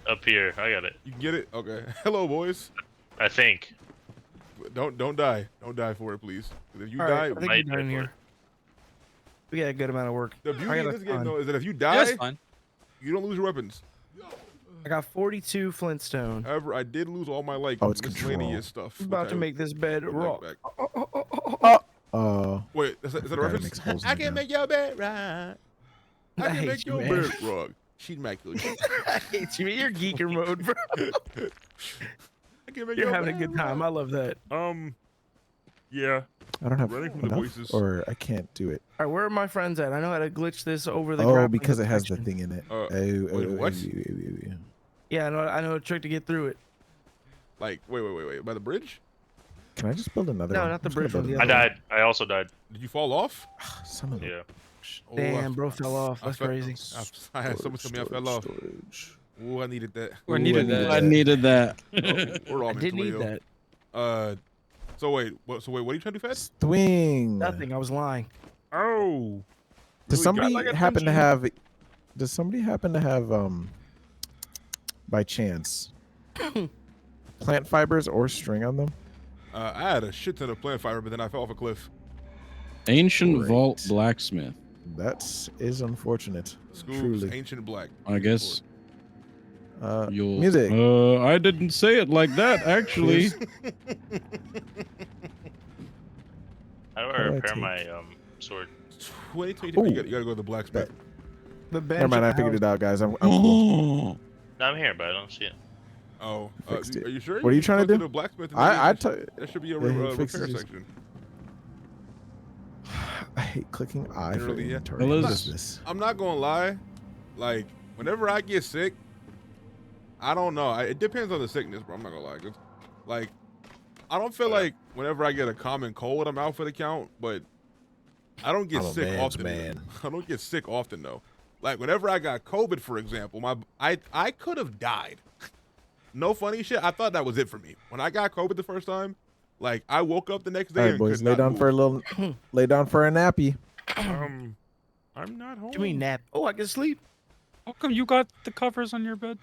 Up here. I got it. You can get it? Okay. Hello, boys. I think. Don't die. Don't die for it, please. 'Cause if you All die, right, I think might we're done die for here. We got a good amount of work. the beauty I of got this a game ton. though is that if you Yeah, that's die, fine. you don't lose your weapons. I got 42 Flintstone. However, I did lose all my like Oh, it's miscellaneous stuff. I'm about which to I make this bed would like rock. back. Oh, Wait, is that a Guy reference? makes holes in I the can ground. make your bed right. I I can hate make you, your man. bed rock. She'd make good. I hate you. You're geeker mode, bro. I can make You're your having a bed good time. I rock. love that. Yeah. I don't have Running from the enough, voices. or I can't do it. All right, where are my friends at? I know how to glitch this over the. Oh, grappling because it has the section. thing in it. wait, what? Yeah, I know a trick to get through it. Like, wait. By the bridge? Can I just build another? No, one? not the I'm just gonna bridge one, build the I other another died. I also died. Did you fall off? one. Son of a. Yeah. Oh, Damn, bro fell off. I That's fell- crazy. I had someone tell me I fell off. Storage. Ooh, I needed that. Or needed that. I needed that. We're all I did need mentally that. ill. So wait, what are you trying to do, Fed? Swing. Nothing. I was lying. Oh. Does Really somebody godlike happen to attention. have? Does somebody happen to have by chance plant fibers or string on them? I had a shit ton of plant fiber, but then I fell off a cliff. Ancient Great. vault blacksmith. That is unfortunate. Schools, Truly. ancient black. I guess. Music. I didn't say it like that, actually. How do I How do I repair take- my sword? 2022. You gotta go to the blacksmith. The bench. Never mind, I figured it out, guys. I'm cool. No, I'm here, but I don't see it. Oh, Fixed it. are you sure? What are you trying to go do? The blacksmith. And I there should be a yeah, he repair fixes his- section. I hate clicking I for Literally, yeah. inventory. Well, What let's- is this? I'm not gonna lie. Like, whenever I get sick, I don't know. It depends on the sickness, bro. I'm not gonna lie. 'Cause, like, I don't feel like whenever I get a common cold, I'm out for the count. But I don't get I'm a sick man's often. man. I don't get sick often though. Like whenever I got COVID, for example, I could have died. No funny shit. I thought that was it for me. When I got COVID the first time, like I woke up the next day All right, and boys, could lay not down move. for a little, lay down for a nappy. I'm not home. Give me nap. Oh, I can sleep. How come you got the covers on your bed?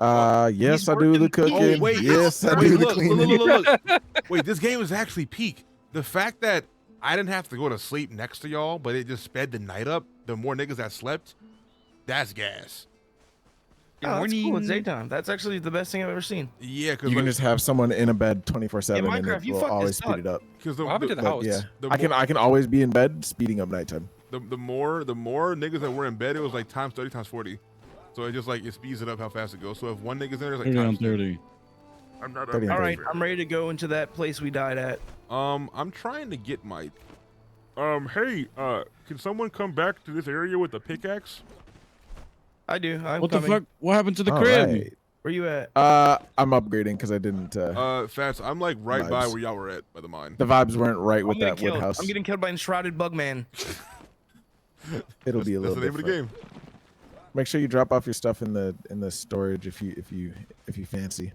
Yes, He's I do the working. cooking. Oh wait, yes, I wait, do the look, cleaning. look. Wait, this game is actually peak. The fact that I didn't have to go to sleep next to y'all, but it just sped the night up. The more niggas that slept, that's gas. Oh, that's cool. It's daytime. That's actually the best thing I've ever seen. Yeah, because You can just have someone in a bed 24/7, In and Minecraft, it you will fucking always suck. speed it up. because What happened to the But house? yeah, The I can always be in bed, speeding up nighttime. the more niggas that were in bed, it was like times 30 times 40. So it just like it speeds it up how fast it goes. So if one nigga's in there, it's like 30 on times 2. 30. I'm not. 30 on All right, 30. I'm ready to go into that place we died at. I'm trying to get my. Hey, can someone come back to this area with a pickaxe? I do. I'm What coming. the fuck? What happened to the All crib? right. Where you at? I'm upgrading because I didn't. Fats, I'm like right by Vibes. where y'all were at by the mine. The vibes weren't right I'm with getting that wood killed. house. I'm getting killed by an enshrouded bug man. It'll be a That's little the name of the different. game. Make sure you drop off your stuff in the storage if you fancy.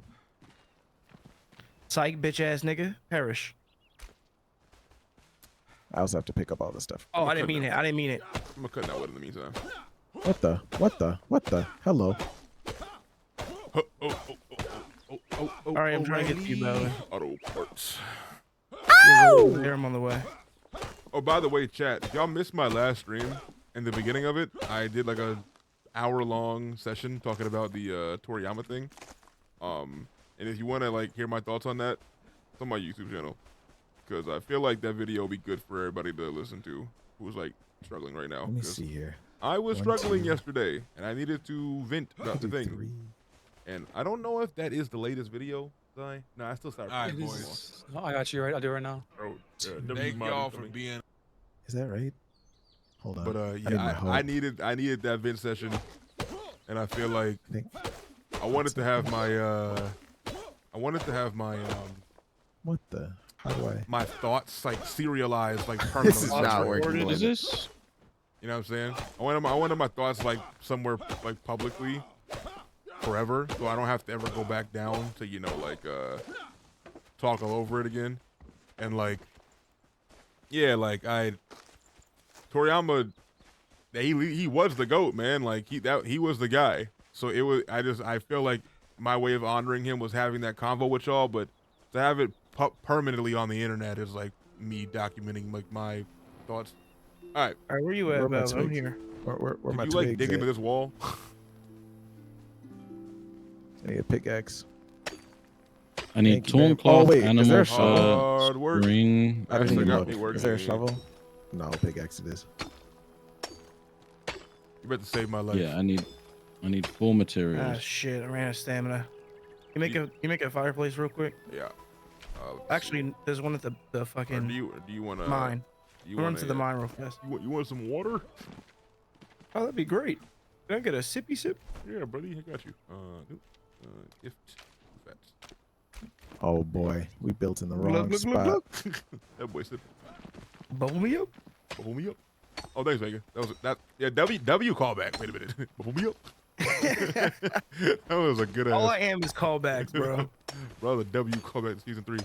Psych, bitch ass nigga. Perish. I also have to pick up all the stuff. Oh, I didn't mean it. I didn't mean it. I'm gonna cut that wood in the meantime. What the? Hello. All right, I'm trying to get to you, Bella. Auto parts. There, I'm on the way. Oh, by the way, chat, if y'all missed my last stream in the beginning of it, I did like a hour-long session talking about the Toriyama thing. And if you want to like hear my thoughts on that, it's on my YouTube channel, because I feel like that video will be good for everybody to listen to who's like struggling right now. Let me 'cause see here. I was 1, struggling 2, yesterday, and I needed to vent about the 2, thing. 3. And I don't know if that is the latest video. No, I still started. All right, playing boys. No, I got you right. I'll do it right now. Oh, Thank y'all for being. Is that right? Hold on. But I need my yeah, hoe. I needed that vent session, and I feel like I think. I wanted to have my What the? How do I? my thoughts like serialized like permanently. This is not working. What like is this? You know what I'm saying? I wanted my thoughts like somewhere like publicly forever, so I don't have to ever go back down to like talk all over it again. And like, yeah, like Toriyama, he was the GOAT, man. Like he was the guy. So it was. I feel like my way of honoring him was having that convo with y'all, but to have it permanently on the internet is like me documenting like my thoughts. All right. All right, where you at, Where my Bella? I'm twigs? here. Where my Could you like twigs dig into at? this wall? I need a pickaxe. I need Thank you, torn babe. cloth, Oh, wait, is there animal a shovel? fur, Hard work. string. I didn't still even got look. me working. Is there a shovel? No, pickaxe it is. You better save my life. Yeah, I need full Ah, materials. shit. I ran out of stamina. You make a fireplace real quick. Yeah. Actually, there's one at the Or fucking do you want to mine. You Run want to the mine real fast. You want some water? Oh, that'd be great. Can I get a sippy sip? Yeah, buddy, I got you. Gift. Fats. Oh boy, we built in the Look, wrong look, spot. look, That boy said, Bubble me up. "Bubble me up." Oh, thanks, Vega. Yeah. W callback. Wait a minute. Bubble me up. That was a good All ass. I am is callbacks, bro. Bro, the W callback to season 3.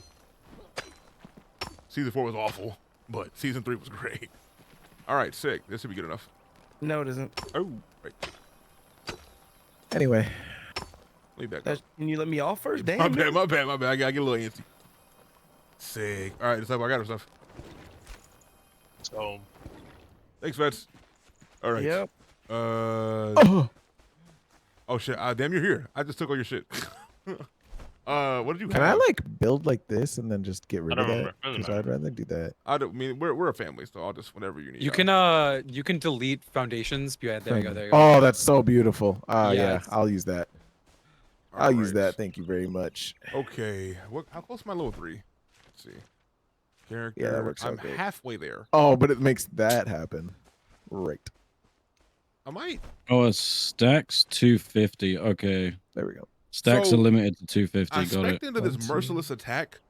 Season 4 was awful, but season 3 was great. All right, sick. This should be good enough. No, it isn't. Oh, right. Anyway, Leave that. Can you let me off first? Damn. My bad, man. my bad, my bad. I gotta get a little antsy. Sick. All right, I got our stuff. Oh shit! Damn, you're here. I just took all your shit. What did you? Can I like build like this and then just get rid of don't that? remember. Because I'd rather do that. I don't mean we're a family, so I'll just whatever you need. You can delete foundations. Yeah, there you go. There you go. Oh, that's so beautiful. Yeah, Yeah, it's- I'll use that. I'll use that. Thank you very much. Okay. How close am I level 3? Let's see. Character. Yeah, that works out I'm great. halfway there. Oh, but it makes that happen. Right. I might. Oh, a stacks 250. Okay. There we go. Stacks So, are limited to 250. I Got it. spec'd into this merciless attack,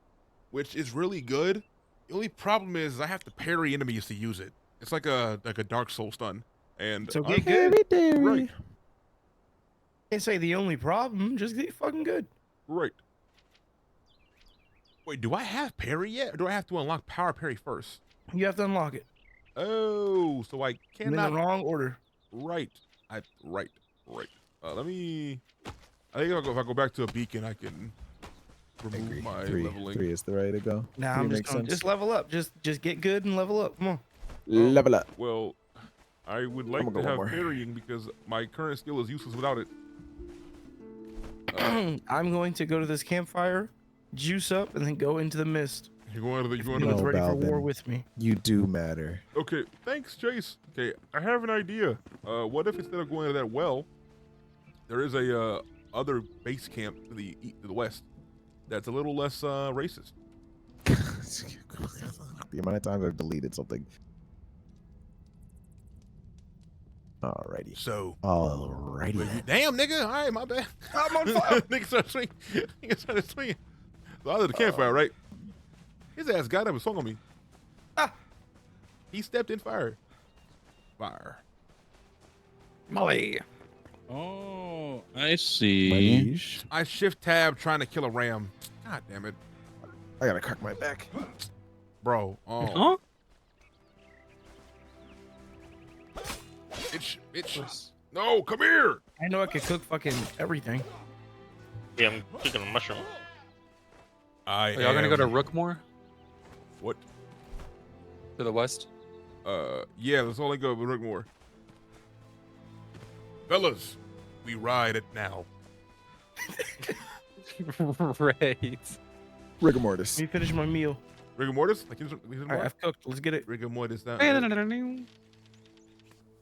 which is really good. The only problem is I have to parry enemies to use it. It's like a Dark Soul stun. And So I'm- get good. Right. Can't say the only problem. Just get fucking good. Right. Wait, do I have parry yet, or do I have to unlock power parry first? You have to unlock it. Oh, so I In cannot. the wrong order. Right. Right. Let me. I think if I go back to a beacon, I can remove my leveling. 3 is the way to go. Nah, 3 I'm just makes gonna sense. just level up. Just get good and level up. Come on. Level up. Well, I would like gonna to go one have more. parrying because my current skill is useless without it. I'm going to go to this campfire, juice up, and then go into the mist. You're going to the. You're going Feeling to the. ready for war Balvin. with me. You do matter. Okay, thanks, Chase. Okay, I have an idea. What if instead of going to that well, there is a other base camp to the west that's a little less racist? The amount of times I've deleted something. Alrighty. So. Alrighty. Damn, nigga. All right, my bad. I'm on fire. Nigga started swinging. Nigga started swinging. So I was at the campfire, right? His ass got up and swung on me. He stepped in fire. Fire. Molly. Oh, I see. I shift tab trying to kill a ram. God damn it. I gotta crack my back. Bro. Oh. Huh? Bitch. No, come here. I know I could cook fucking everything. Yeah, I'm cooking a mushroom. I Are y'all gonna go to Rookmore? What? To the west? Yeah, let's only go with Rookmore. Fellas, we ride it now. Right. Rigor mortis. Let me finish my meal. Rigor mortis? Like, I've cooked. Let's get it. Rigor mortis down.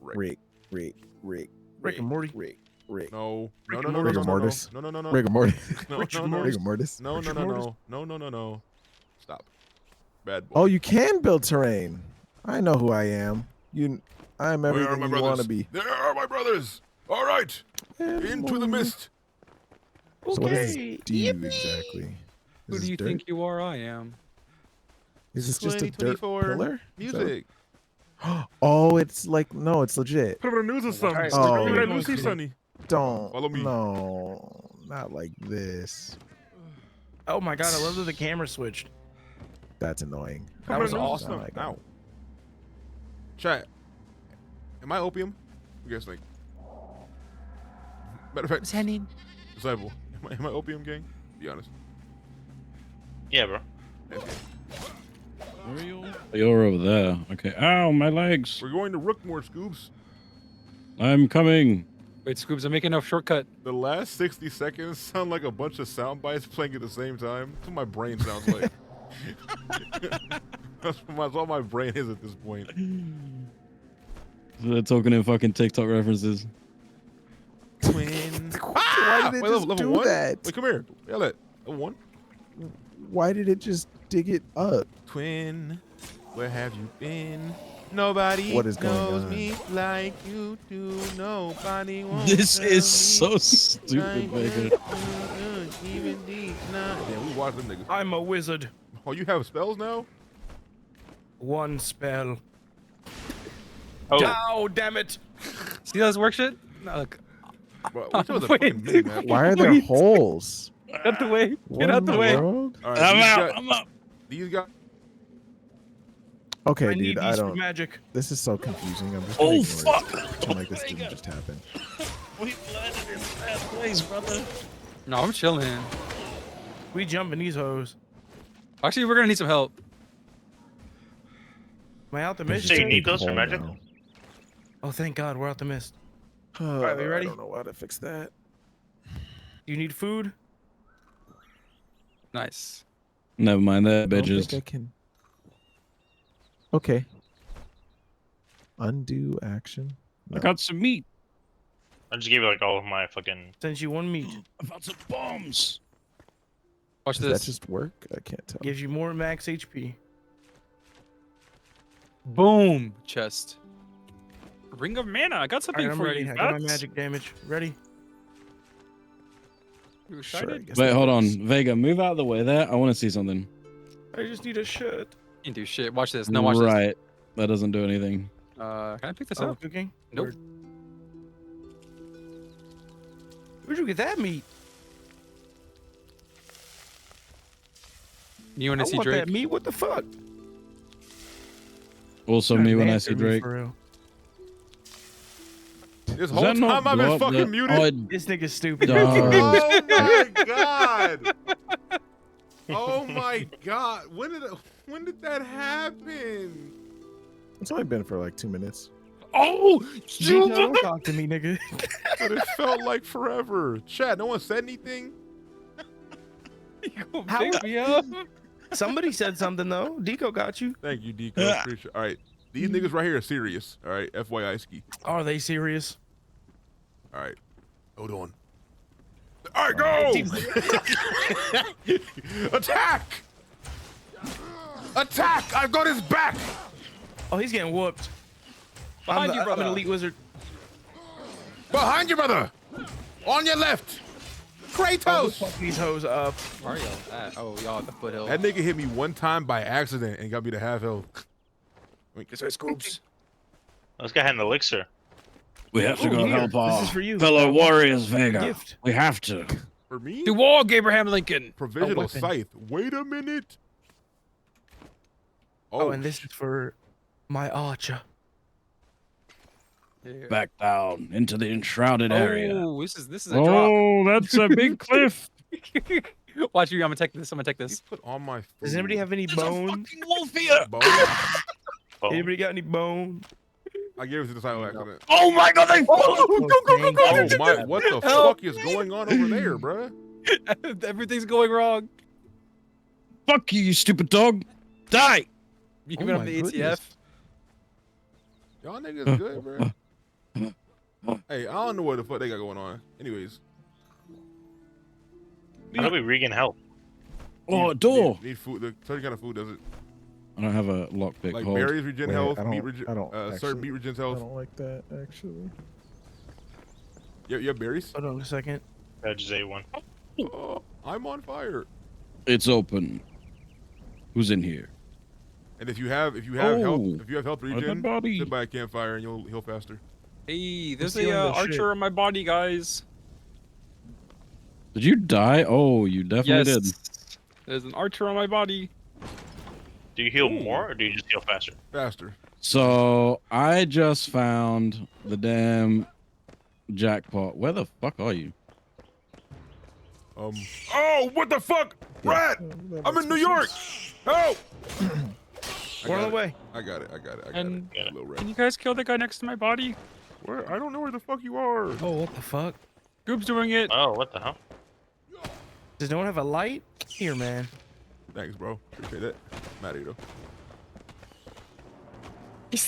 Rick. Rick and Morty. Rick. No. Rick No. and Rigor mortis. No. Rigor mortis. No. Rigor mortis. No. Stop. Bad boy. Oh, you can build terrain. I know who I am. I'm Where are everything my you want brothers? to be. There are my brothers. All right. Into the mist. So what does Okay. this do exactly? Who Is do this you dirt? think you are? I am. Is this just a dirt 2024 pillar? Music. Oh, it's like no, it's legit. Put it on the news or something. Alright, Oh, Look at that okay. Lucy Sunny. Don't. Follow me. No, not like this. Oh my god, I love that the camera switched. That's annoying. That was Put it on the news or awesome. Oh my something. God. Ow. Chat. Am I opium? You guys think? Matter of fact, Disciple. Am I opium gang? Be honest. Yeah, bro. Where are you? You're over there. Okay. Ow, my legs. We're going to Rookmore, Scoobs. I'm coming. Wait, Scoobs, I'm making a shortcut. The last 60 seconds sound like a bunch of sound bites playing at the same time. That's what my brain sounds like. That's all my brain is at this point. So they're talking in fucking TikTok references. Twin. Why did it just do one? that? Wait, come here. Yell it. Level 1. Why did it just dig it up? Twin, where have you been? Nobody What is going knows on? me like you do. Nobody wants This is so stupid, nigga. Even deep. Yeah, we watch them niggas. I'm a wizard. Oh, you have spells now? One spell. Oh. Oh, damn it. See those work shit? No, look. Bro, which was a Wait. fucking mini-map. Why are there Wait. holes? Get out the way. What Get out in the way. world? All right, I'm these out. guys- I'm up. These guys. Okay, I dude, need I these for don't. magic. This is so confusing. I'm just. Oh, gonna ignore fuck. It. Pretend like this didn't just happen. We landed in bad place, brother. No, I'm chilling. We jumping these hoes. Actually, we're gonna need some help. Am I out the There's mist? So you just a need those for hole magic? now. Oh, thank God, we're out the mist. All right, we ready? I don't know how to fix that. Do you need food? Nice. Never mind that, I don't bitches. think I can. Okay. Undo action. I got some meat. I just gave you like all of my fucking. Sends you 1 meat. I found some bombs. Watch Does this. that just work? I can't tell. Gives you more max HP. Boom. Chest. Ring of mana. I got something Alright, I'm for ready. you. I got my Bats. magic damage. Ready? You Sure, I excited? guess Wait, that hold works. on. Vega, move out of the way there. I want to see something. I just need a shirt. You can do shit. Watch this. No, watch Right. That doesn't do anything. this. Can I pick this Oh, up? cooking? Nope. Word. Where'd you get that meat? You want I to see want Drake? that meat. What the fuck? Also You're me when I mad see for me, Drake. for real. This Is whole that not time I've been blood fucking that- muted. Oh, This nigga's stupid. Dog. Oh my god! Oh my god! When did that happen? It's only been for like 2 minutes. Oh! Gino, don't talk to me, nigga. But it felt like forever. Chat, no one said anything. How- Pick me up. Somebody said something though. Deco got you. Thank you, Deco. Appreciate. All right, these niggas right here are serious. All right, FYI, ski. Are they serious? All right, hold on. All right, go! Attack! Attack! I've got his back. Oh, he's getting whooped. Behind you, I'm brother. an elite wizard. Behind you, brother. On your left. Oh, Kratos. fuck these hoes up. Mario. Oh, y'all at the foothill. That nigga hit me one time by accident and got me to half health. Wait, get some scoops. This guy had an elixir. We have to Ooh, go here. help This our is for you. fellow warriors, Vega. Gift. We have to. For me? The wall, Abraham Lincoln. Provisional weapon. scythe. Wait a minute. Oh, and this is for my archer. Back down into the enshrouded area. Oh, this is a drop. Oh, that's a big cliff. Watch you. I'm gonna take this. I'm gonna take You this. put on my food. Does anybody have any bone? Wolf here. Bone? Oh, Anybody got any bone? I gave it to the silent accident. Oh my god, they Oh my, what the Help fuck is going on over there, bruh? Everything's going wrong. Fuck you, you stupid dog. Die. You Oh been on my the ATF? goodness. Y'all niggas good, bruh. Hey, I don't know what the fuck they got going on. Anyways. how do we regain health? Oh, a door. Need food. The certain kind of food does it. I don't have a lockpick. Like Hold. berries regen Wait, health, I meat don't- regen, I don't certain actually- meat regens I health. don't like that actually. You have berries? Hold on a second. I just ate one. Oh, I'm on fire. It's open. Who's in here? And if you have health, Oh, if you have health my regen, body. sit by a campfire and you'll heal faster. Hey, there's stealing a the archer shit. on my body, guys. Did you die? Oh, you definitely Yes. did. There's an archer on my body. Do you heal more or do you just heal faster? Faster. So I just found the damn jackpot. Where the fuck are you? Oh, what the fuck? Rat! I'm in New York! Help! We're on the way. I got it. I got it. And Little rat. can you guys kill the guy next to my body? Where? I don't know where the fuck you are. Oh, what the fuck? Goop's doing it. Oh, what the hell? Does no one have a light? Here, man. Thanks, bro. Appreciate it. Mad at you though.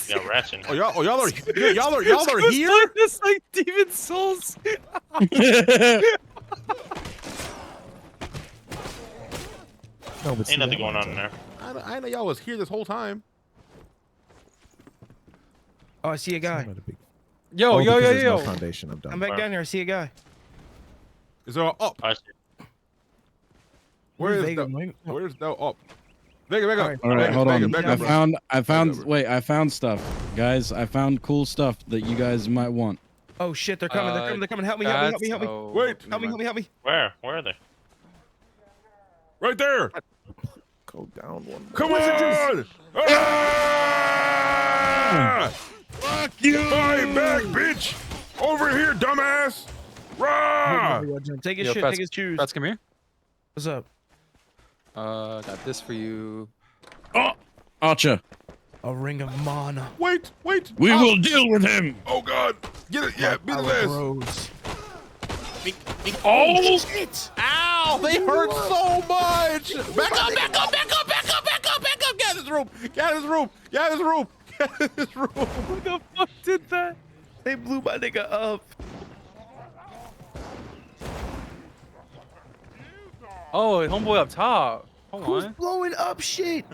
Yeah, rats in Oh, here. y'all are here? It's like Demon Souls. No, but see, Ain't nothing that going lines on in up. there. I know y'all was here this whole time. Oh, I see a guy. Not a big- Yo, Oh, yo, because yo, there's no yo. foundation. I'm done. I'm back down here. I see a guy. Is there up? I see. Where is Vega, the? Vega? Where's the up? Vega, Vega. Alright. All right, Vega, hold Vega, on. Vega, I bro. found. Vega, bro. Wait, I found stuff, guys. I found cool stuff that you guys might want. Oh shit, they're coming. They're coming. They're coming. Help me! Help me! Help me! Help me! Oh, Wait. Help me! Help me! Help me! Where? Where are they? Right there. Go down one. Come on! Ah! Fuck you! Fight back, bitch! Over here, dumbass! Rah! Take his Yo, shit. Frats- Take his shoes. Frats, come here. What's up? Got this for you. Oh, Archer. A ring of mana. Wait, wait! We Ah! will deal with him. Oh god! Get it! Yeah, beat his Our ass! bros. Oh shit! Ow! They hurt so much. Back up! Back up! Back up! Back up! Back up! Back up! Get out of this room! Get out of this room! Get out of this room! Get out of this room! Who the fuck did that? They blew my nigga up. Oh, homeboy up top. Hold Who's on. blowing up shit?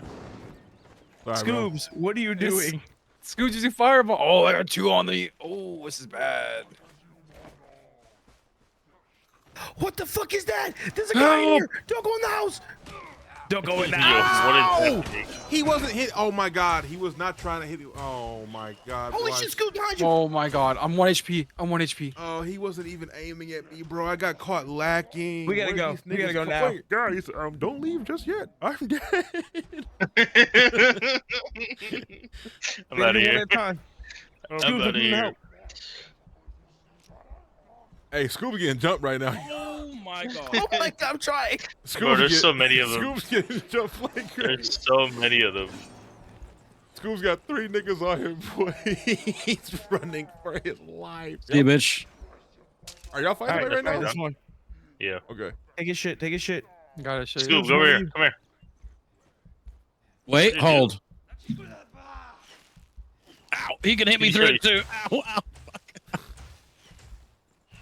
Sorry, Scoobs, what are you doing? Scoobs using fireball. Oh, I got 2 on the. Oh, this is bad. What the fuck is that? There's a guy in here. Don't go in the house. Don't go in the house. Ow! He wasn't hit. Oh my god, he was not trying to hit you. Oh my god. Holy shit, Scoobs behind you. Oh my god, I'm 1 HP. I'm 1 HP. Oh, he wasn't even aiming at me, bro. I got caught lacking. We gotta go. We gotta go now. Wait, guys, don't leave just yet. I'm dead. I'm out of here. I'm out of here. Hey, Scoob's getting jumped right now. Oh my god. Oh my god, I'm trying. Bro, there's so many of them. Scoob's getting jumped like crazy. There's so many of them. Scoob's got 3 niggas on him, boy. He's running for his life. Hey, bitch. Are y'all fighting right now? This one. Yeah. Okay. Take his shit. Take his shit. Gotta show you. Scoobs, over here. Come here. Wait, hold. Ow, he can hit me through it too. Ow, ow.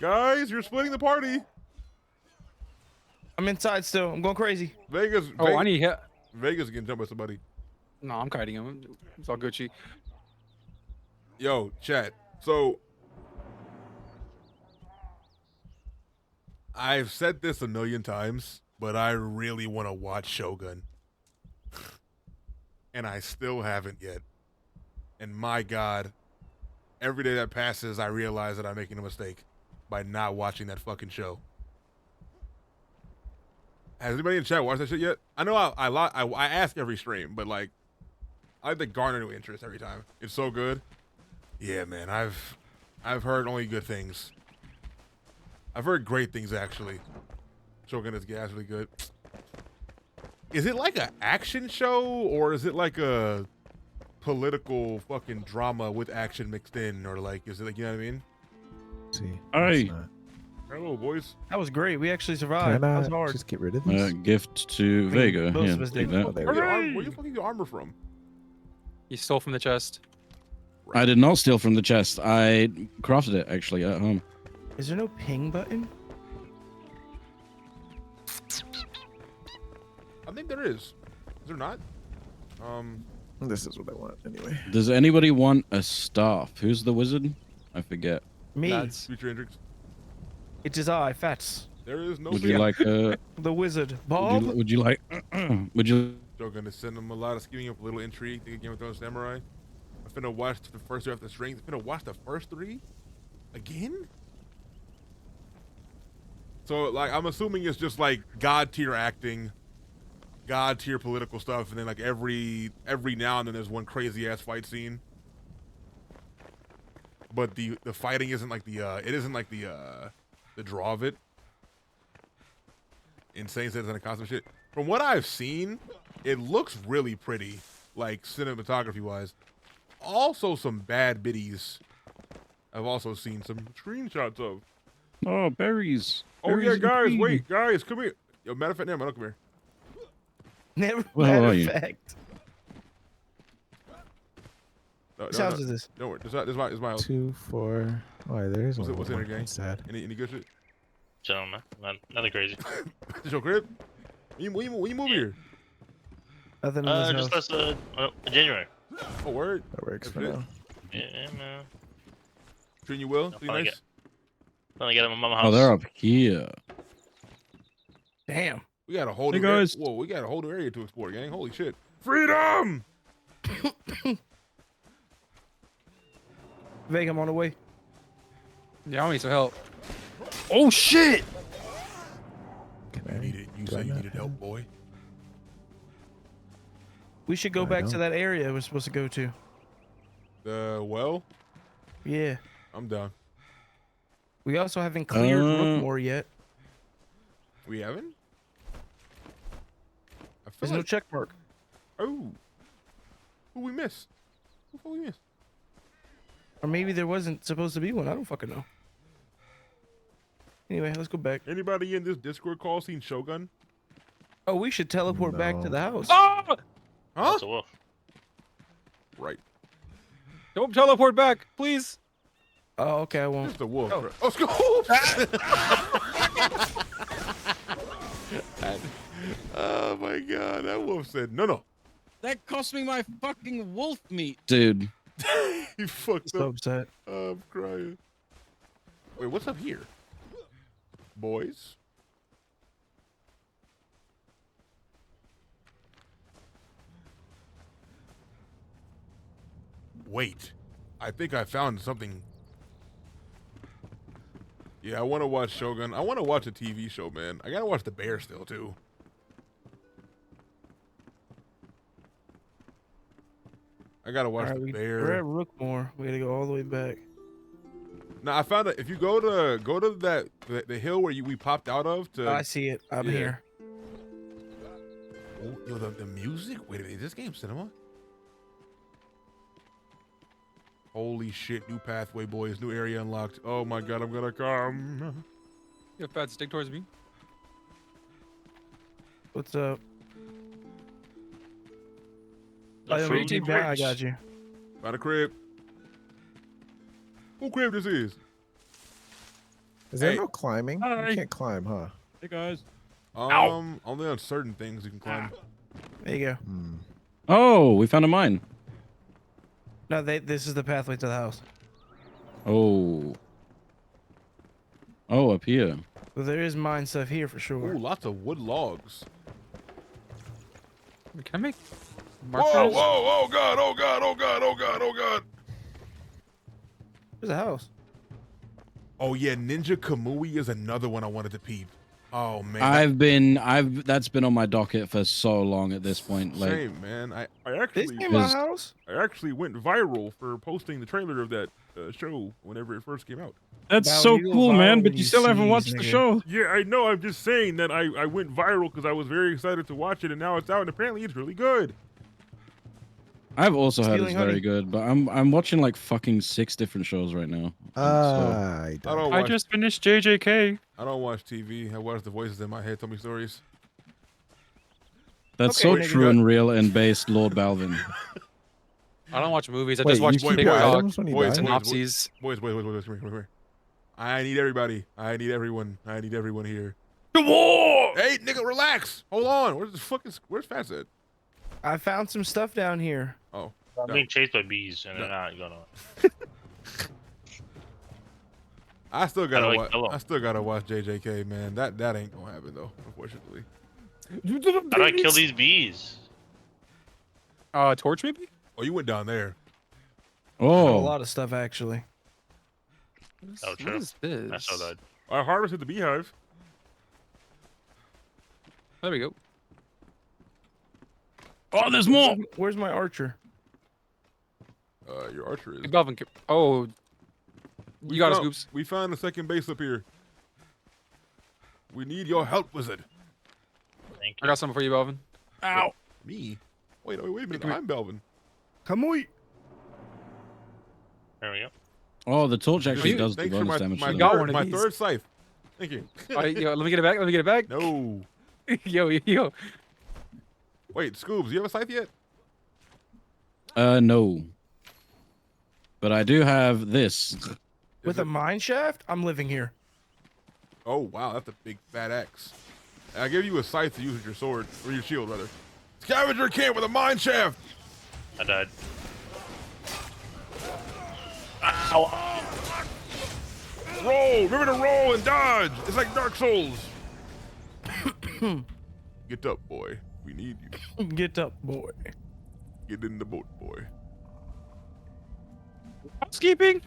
Guys, you're splitting the party. I'm inside still. I'm going crazy. Vegas. Oh, I need hit. Vegas getting jumped by somebody. No, I'm kiting him. It's all Gucci. Yo, chat. So I've said this a million times, but I really want to watch Shogun. And I still haven't yet. And my God, every day that passes, I realize that I'm making a mistake by not watching that fucking show. Has anybody in chat watched that shit yet? I know I ask every stream, but like, I like to garner new interest every time. It's so good. Yeah, man, I've heard only good things. I've heard great things actually. Shogun is gas really good. Is it like an action show or is it like a political fucking drama with action mixed in, or like is it like, you know what I mean? See. Hey. Hello, boys. That was great. We actually survived. That was hard. Just get rid of these? Gift to Vega. most Yeah, of us take did. that. There we go. Where you fucking get armor from? He stole from the chest. I did not steal from the chest. I crafted it actually at home. Is there no ping button? I think there is. Is there not? This is what I want anyway. Does anybody want a staff? Who's the wizard? I forget. Me. That's Future Hendrix. It is I, Fats. There is no. Would you like The wizard. Bob? would you like would you Shogun to send them a lot of scheming up, a little intrigue. Think of Game of Thrones Samurai. I'm finna watch the first 3 after strings. I'm finna watch the first 3 again. So like, I'm assuming it's just like god tier acting, god tier political stuff, and then like every now and then there's one crazy ass fight scene. But the fighting isn't like the draw of it. Insane says and constant shit. From what I've seen, it looks really pretty, like cinematography wise. Also some bad biddies. I've also seen some screenshots of. Oh, berries. Oh Berries yeah, and guys, cream. wait, guys, come here. Yo, matter of fact, never mind, come here. Well, how Matter are of you? fact. No, Whose house is this? Don't worry, this is my house. 2, 4. Oh, there is What's one. in there, gang? That's sad. Any good shit? Chilling, man. Nothing crazy. This your crib? When you move here? Nothing in this Just house. last January. Oh, word. That works for That's now. Yeah, man. Treating you well? Treating you nice? Finally got my mama house. Oh, they're up here. Damn. We got a whole Hey, new area. guys. Whoa, we got a whole new area to explore, gang. Holy shit. Freedom! Vega, I'm on the way. Yeah, I need some help. Oh shit! Can I? You do say I you not needed help, have- boy. We should go I back to don't. that area we're supposed to go to. Well, Yeah. I'm down. We also haven't cleared Rookmore yet. We haven't? I feel There's no like, check mark. oh. Who we missed? Who we missed? Or maybe there wasn't supposed to be one. I don't fucking know. Anyway, let's go back. Anybody in this Discord call seen Shogun? Oh, we should teleport back to the house. Oh! Huh? That's a wolf. Right. Don't teleport back, please. Oh, okay, I won't. It's the wolf. Oh. Right? Oh, Scoop! Oh my god, that wolf said no. That cost me my fucking wolf meat, dude. He fucked So up. upset. I'm crying. Wait, what's up here? Boys? Wait. I think I found something. Yeah, I want to watch Shogun. I want to watch a TV show, man. I got to watch The Bear still, too. I got to watch The Bear. We're at Rookmore. We gotta go all the way back. Now I found that if you go to that the hill where we popped out of to. Oh, I see it. I'm here. Oh, yo, the music. Wait a minute, is this game cinema? Holy shit! New pathway, boys. New area unlocked. Oh my god, I'm gonna come. You have fat stick towards me. What's up? The Oh, fruity I rich. got you. Found a crib. Who crib this is? Is there Hey. no climbing? Hi. You can't climb, huh? Hey guys. Only on certain things you can climb. There you go. Oh, we found a mine. No, this is the pathway to the house. Oh. Oh, up here. Well, there is mine stuff here for Ooh, sure. lots of wood logs. Can I make Whoa, markers? whoa, oh god, oh god, oh god, oh god, oh god. There's a house. Oh yeah, Ninja Kamui is another one I wanted to peep. Oh man. That's been on my docket for so long at this point. Like, Same, man. I This actually ain't my house. I actually went viral for posting the trailer of that show whenever it first came out. that's Now, so you go cool, viral man. when But you you still haven't sneeze, watched the nigga. show. Yeah, I know. I'm just saying that I went viral because I was very excited to watch it, and now it's out, and apparently it's really good. I've also heard it's Stealing very honey. good, but I'm watching like fucking 6 different shows right now. I don't. I don't I watch. just finished JJK. I don't watch TV. I watch the voices in my head tell me stories. That's Okay, so nigga. true and real and based, LordBalvin. I don't watch movies. I Wait, just watch you keep your TikTok, items when you Boys, die? synopses. Boys, come here. I need everybody. I need everyone. I need everyone here. The war! Hey, nigga, relax. Hold on. Where's Fats at? I found some stuff down here. Oh. I'm No. being chased by bees, and No. they're not gonna. I still How do I gotta kill 'em? I still gotta watch JJK, man. That ain't gonna happen though, unfortunately. How do I kill these bees? Torch maybe? Oh, you went down there. A Oh, lot of stuff actually. Oh, What true. is this? I saw that. I harvested the beehive. There we go. oh, there's more. Where's my archer? Your archer is. Hey, Balvin, oh, you got us, Scoops. We found a second base up here. We need your help, wizard. Thank I you. got something for you, Balvin. Ow. Me? Wait a minute. I'm Belvin. Come on. There we go. Oh, the torch actually Thanks- does the thanks for bonus damage. my, to got them. one of my these. third scythe. Thank you. Yo, let me get it back. Let me get it back. No. Yo. Wait, Scoobs, you have a scythe yet? No. But I do have this. With a mine shaft? I'm living here. Oh, wow, that's a big fat axe. I gave you a scythe to use with your sword, or your shield, rather. Scavenger camp with a mine shaft! I died. Roll! Remember to roll and dodge! It's like Dark Souls! Get up, boy. We need you. Get up, boy. Get in the boat, boy. Housekeeping.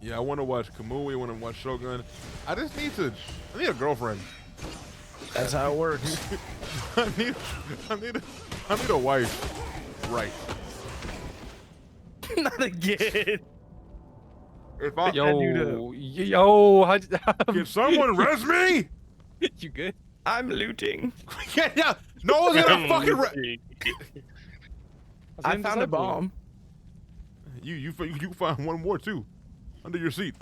Yeah, I want to watch Kamui, I want to watch Shogun. I need a girlfriend. That's how it works. I need a wife. Right. Not again. If I, Yo, can someone res me? You good? I'm looting. Yeah. No one's gonna fucking I found a bomb. You find one more too, under your seat.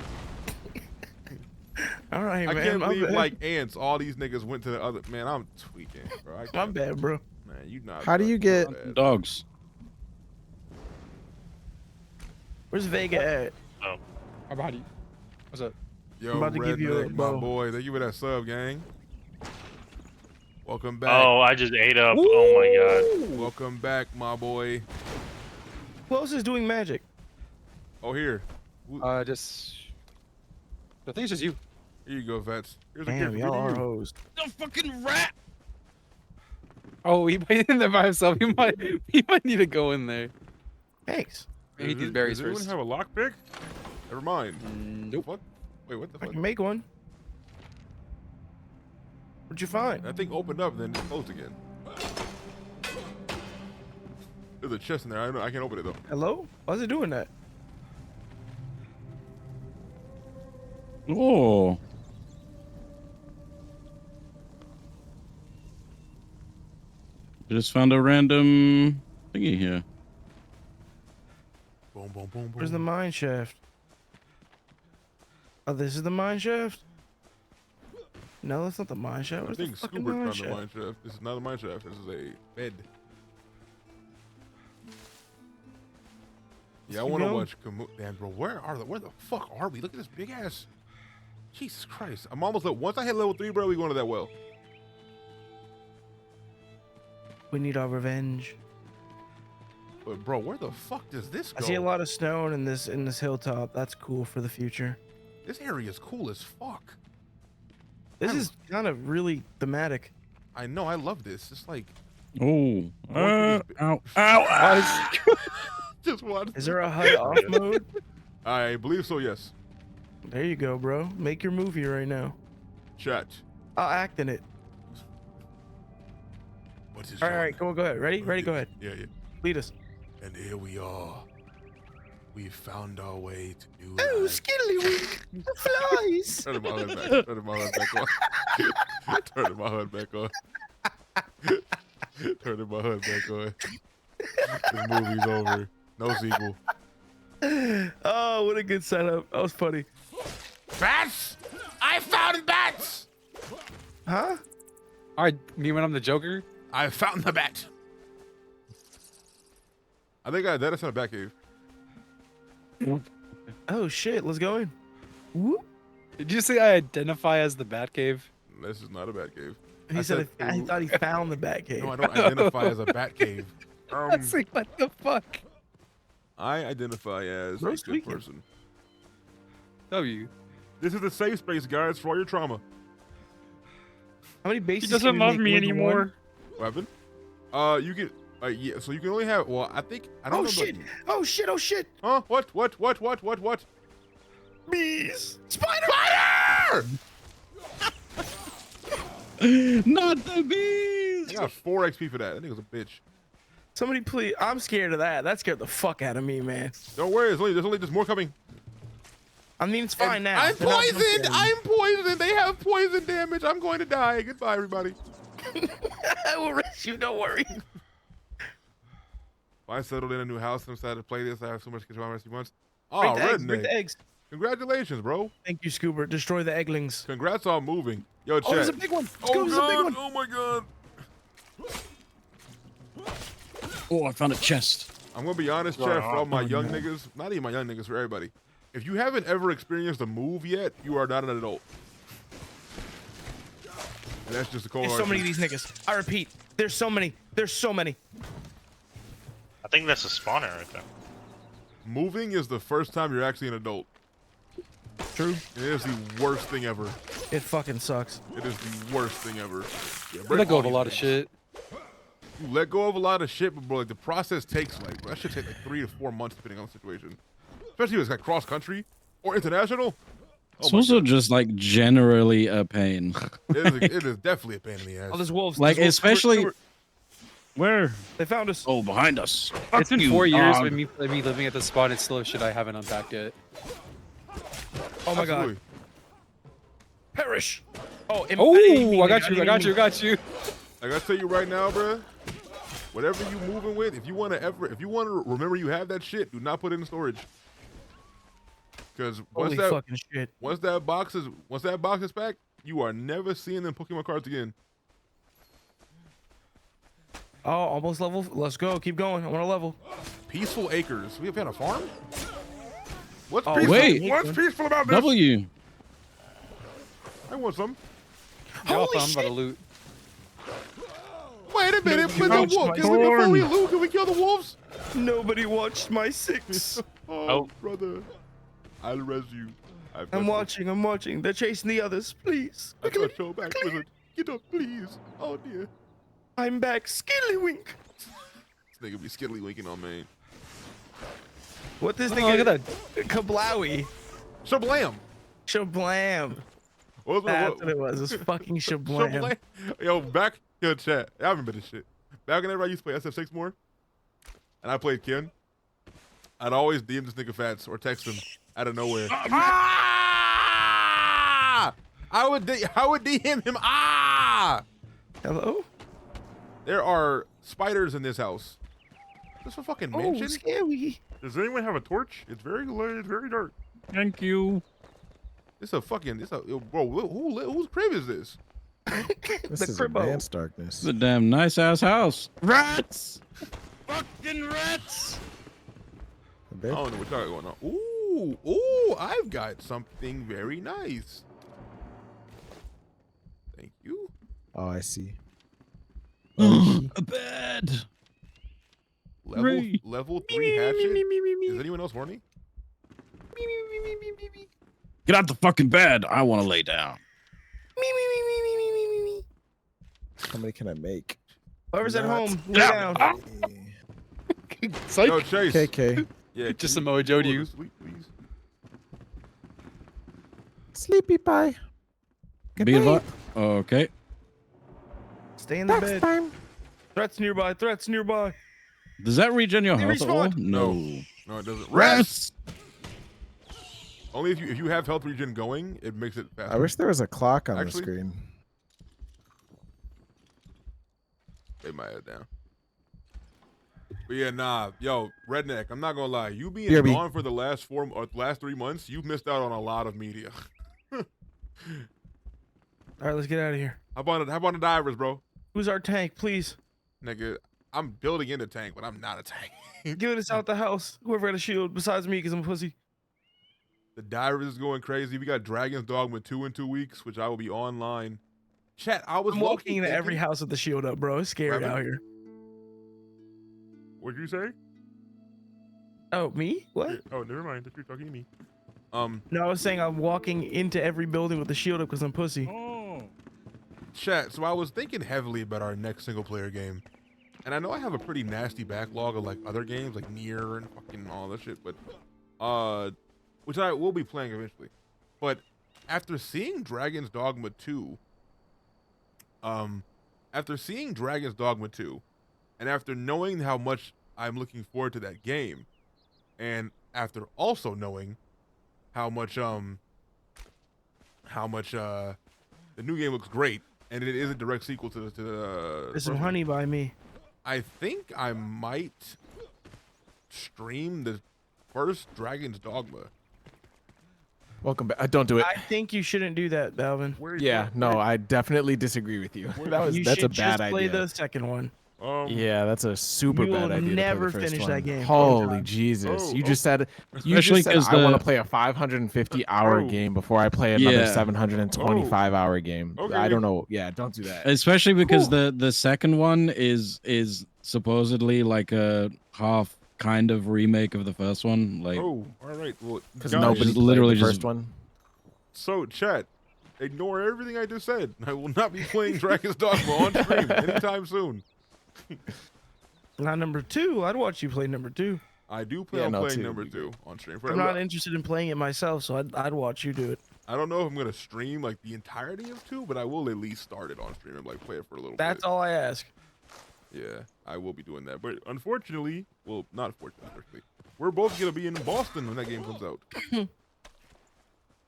All right, I man. can't my believe bad. like ants. All these niggas went to the other. Man, I'm tweaking, bro. My bad, bro. Man, you not. How do you fucking get bad. Dogs. Where's Vega at? How about you? What's up? Yo, I'm about to give you a Redneck, my bow. boy. Thank you for that sub, gang. Welcome back. Oh, I just ate up. Oh my god. Welcome back, my boy. Who else is doing magic? Oh, here. Just. I think it's just you. Here you go, Vets. Here's a Damn, gift y'all for are you. hoes. The fucking rat. Oh, he might in there by himself. He might need to go in there. Thanks. Maybe eat these berries Does anyone first. have a lockpick? Never mind. Nope. What? Wait, what the I fuck? can make one. What'd you find? That thing opened up, then just closed again. There's a chest in there. I can't open it though. Hello? Why is it doing that? Oh. Just found a random thingy here. Boom, boom, boom, boom. Where's the mine shaft? Oh, this is the mine shaft? No, that's not the mine shaft. I Where's think the fucking Scuba mine found the shaft? mine shaft. This is not a mine shaft. This is a bed. Yeah, I Keep want to going. watch Damn, bro, where the fuck are we? Look at this big ass. Jesus Christ. I'm almost at, once I hit level 3, bro, we going to that well. We need our revenge. But bro, where the fuck does this go? I see a lot of stone in this hilltop. That's cool for the future. This area is cool as fuck. This is kind of really thematic. I know, I love this. It's like Oh. Going through Ow. Ow. just watch. Is there a HUD off mode? I believe so, yes. There you go, bro. Make your movie right now. Chat. I'll act in it. What is All right, go ahead. Ready? Ready? Go ahead. Yeah, yeah. Lead us. And here we are. We found our way to do Oh, skiddly wink. Flies. Turn my hood back. Turn my hood back on. Turn my hood back on. Turn my hood back on. This movie's over. No sequel. Oh, what a good setup. That was funny. Bats! I found bats! Huh? All right, me when I'm the Joker. I found the bat. I think that is in a bat cave. Oh shit, let's go in. Whoop. Did you say I identify as the Batcave? This is not a bat cave. He said I thought he found the bat cave. No, I don't identify as a bat cave. I was like, what the fuck? I identify as a good person. W. This is a safe space, guys, for all your trauma. How many bases? He doesn't love me anymore. Weapon? You can. Yeah. So you can only have. Well, I think. I don't Oh know. shit! Oh shit! Oh shit! Huh? What? Bees! Spider! Not the bees! I got 4 XP for that. That nigga's a bitch. Somebody please! I'm scared of that. That scared the fuck out of me, man. Don't worry. There's only just more coming. I mean, it's fine now. I'm They're not poisoned. looking. I'm poisoned. They have poison damage. I'm going to die. Goodbye, everybody. I will rest you. Don't worry. I settled in a new house and decided to play this. I have so much control on once. Oh, Break the eggs, break redneck. the eggs. Congratulations, bro. Thank you, Scuba. Destroy the egglings. Congrats on moving. Yo, chat. Oh, there's a big one. Oh, Scuba's a big God. one. Oh, my God. Oh, I found a chest. I'm going to be honest, chat, for all my young niggas, not even my young niggas, for everybody. If you haven't ever experienced a move yet, you are not an adult. And that's just a cold There's so many of these niggas. I repeat, there's so many. There's so many. I think that's a spawner right there. Moving is the first time you're actually an adult. True. It is the worst thing ever. It fucking sucks. It is the worst thing ever. Yeah, I let go of a lot of shit. You let go of a lot of shit, but bro, like the process takes like, that should take like 3 to 4 months depending on the situation. Especially if it's like cross country or international. It's also just like generally a pain. It is definitely a pain in the ass. Oh, there's wolves. Like, There's wolves. especially. Where? They found us. Oh, behind us. It's been 4 years with me living at this spot. It's still shit I haven't unpacked yet. Oh my god. Absolutely. Perish. Oh, Oh, I got you. I got you. I got you. I gotta tell you right now, bro. Whatever you moving with, if you want to remember you have that shit, do not put it in storage. Because Holy fucking shit. once that box is packed, you are never seeing them Pokemon cards again. Oh, almost level. Let's go. Keep going. I want to level. Peaceful Acres. We have had a farm? What's Oh, peaceful? wait. What's peaceful about this? W. I want some. I'm about to loot. Wait a minute. you watched my Before we loot, can we kill the wolves? Nobody watched my 6. Oh, brother. I'll res you. I'm watching. They're chasing the others. Please. I got your back, wizard. Get up, please. Oh, dear. I'm back. Skiddlywink. This nigga be skiddly winking on me. What this Oh, nigga? look at that. Kablowy. Shablam. Shablam. What That's what it was. It's fucking Shablam. Yo, back in the chat. I remember this shit. Back whenever I used to play SF6 more, and I played Ken, I'd always DM this nigga Fats or text him out of nowhere. Ah! I would DM him. Ah! Hello? There are spiders in this house. This is a fucking mansion. Oh, scary. Does anyone have a torch? It's very light. It's very dark. Thank you. Bro. Whose crib is this? This The is cribbo. advanced darkness. It's a damn nice ass house. Rats! Fucking rats! A I bed? don't know what y'all got going on. Ooh, I've got something very nice. Thank you. Oh, I see. A bed. Level 3 hatchet. Is anyone else horny? Get out the fucking bed. I want to lay down. How many can I make? Whoever's at Not- home, lay down. Yo, Chase. KK. Yeah, Just can Samoa Joe to pull you. this sweet, please? Sleepy pie. Good Be night. advised. Okay. Stay in the Next bed. time. Threats nearby. Threats nearby. Does that regen your They health at all? respawn. No. No, it doesn't. Rats! Only if you have health regen going, it makes it faster. I wish there was a clock on Actually- the screen. Lay my head down. But yeah, nah, yo, redneck. I'm not gonna lie. You being BRB. gone for the last 3 months, you've missed out on a lot of media. All right, let's get out of here. How about the divers, bro? Who's our tank, please? Nigga, I'm building in a tank, but I'm not a tank. Get us out the house. Whoever got a shield besides me, because I'm a pussy. The divers is going crazy. We got Dragon's Dogma 2 in 2 weeks, which I will be online. Chat, I was I'm walking into every house with the shield up, bro. It's scary Rabbit? out here. What'd you say? Oh, me? What? Yeah. Oh, never mind. You're talking to me. No, I was saying I'm walking into every building with the shield up because I'm pussy. Chat, so I was thinking heavily about our next single player game. And I know I have a pretty nasty backlog of like other games like Nier and fucking all that shit, but which I will be playing eventually. But after seeing Dragon's Dogma 2, and after knowing how much I'm looking forward to that game, and after also knowing how much the new game looks great, and it is a direct sequel to the There's some honey by me. I think I might stream the first Dragon's Dogma. Welcome back. Don't do it. I think you shouldn't do that, Balvin. Yeah, no, I definitely disagree with you. That's a bad idea. Play the second one. Yeah, that's a super You bad will idea. to play never the first finish one. that game. Holy Jesus! You just said Especially I 'cause want to the- play a 550-hour game before I play another Yeah. 725-hour game. Okay. I don't know. Yeah, don't do that. Especially because the second one is supposedly like a half kind of remake of the first one. Like, Oh, all right. Well, Because guys, nobody Just literally played the just- first one. So, chat, ignore everything I just said. I will not be playing Dragon's Dogma on stream anytime soon. Not number 2. I'd watch you play number 2. I do plan Yeah, on no, playing two number would be 2 on stream. I'm not interested in playing it myself, so I'd watch you do it. I don't know if I'm gonna stream like the entirety of 2, but I will at least start it on stream and like play it for a little That's bit. all I ask. Yeah, I will be doing that. But unfortunately, well, not fortunately, we're both gonna be in Boston when that game comes out.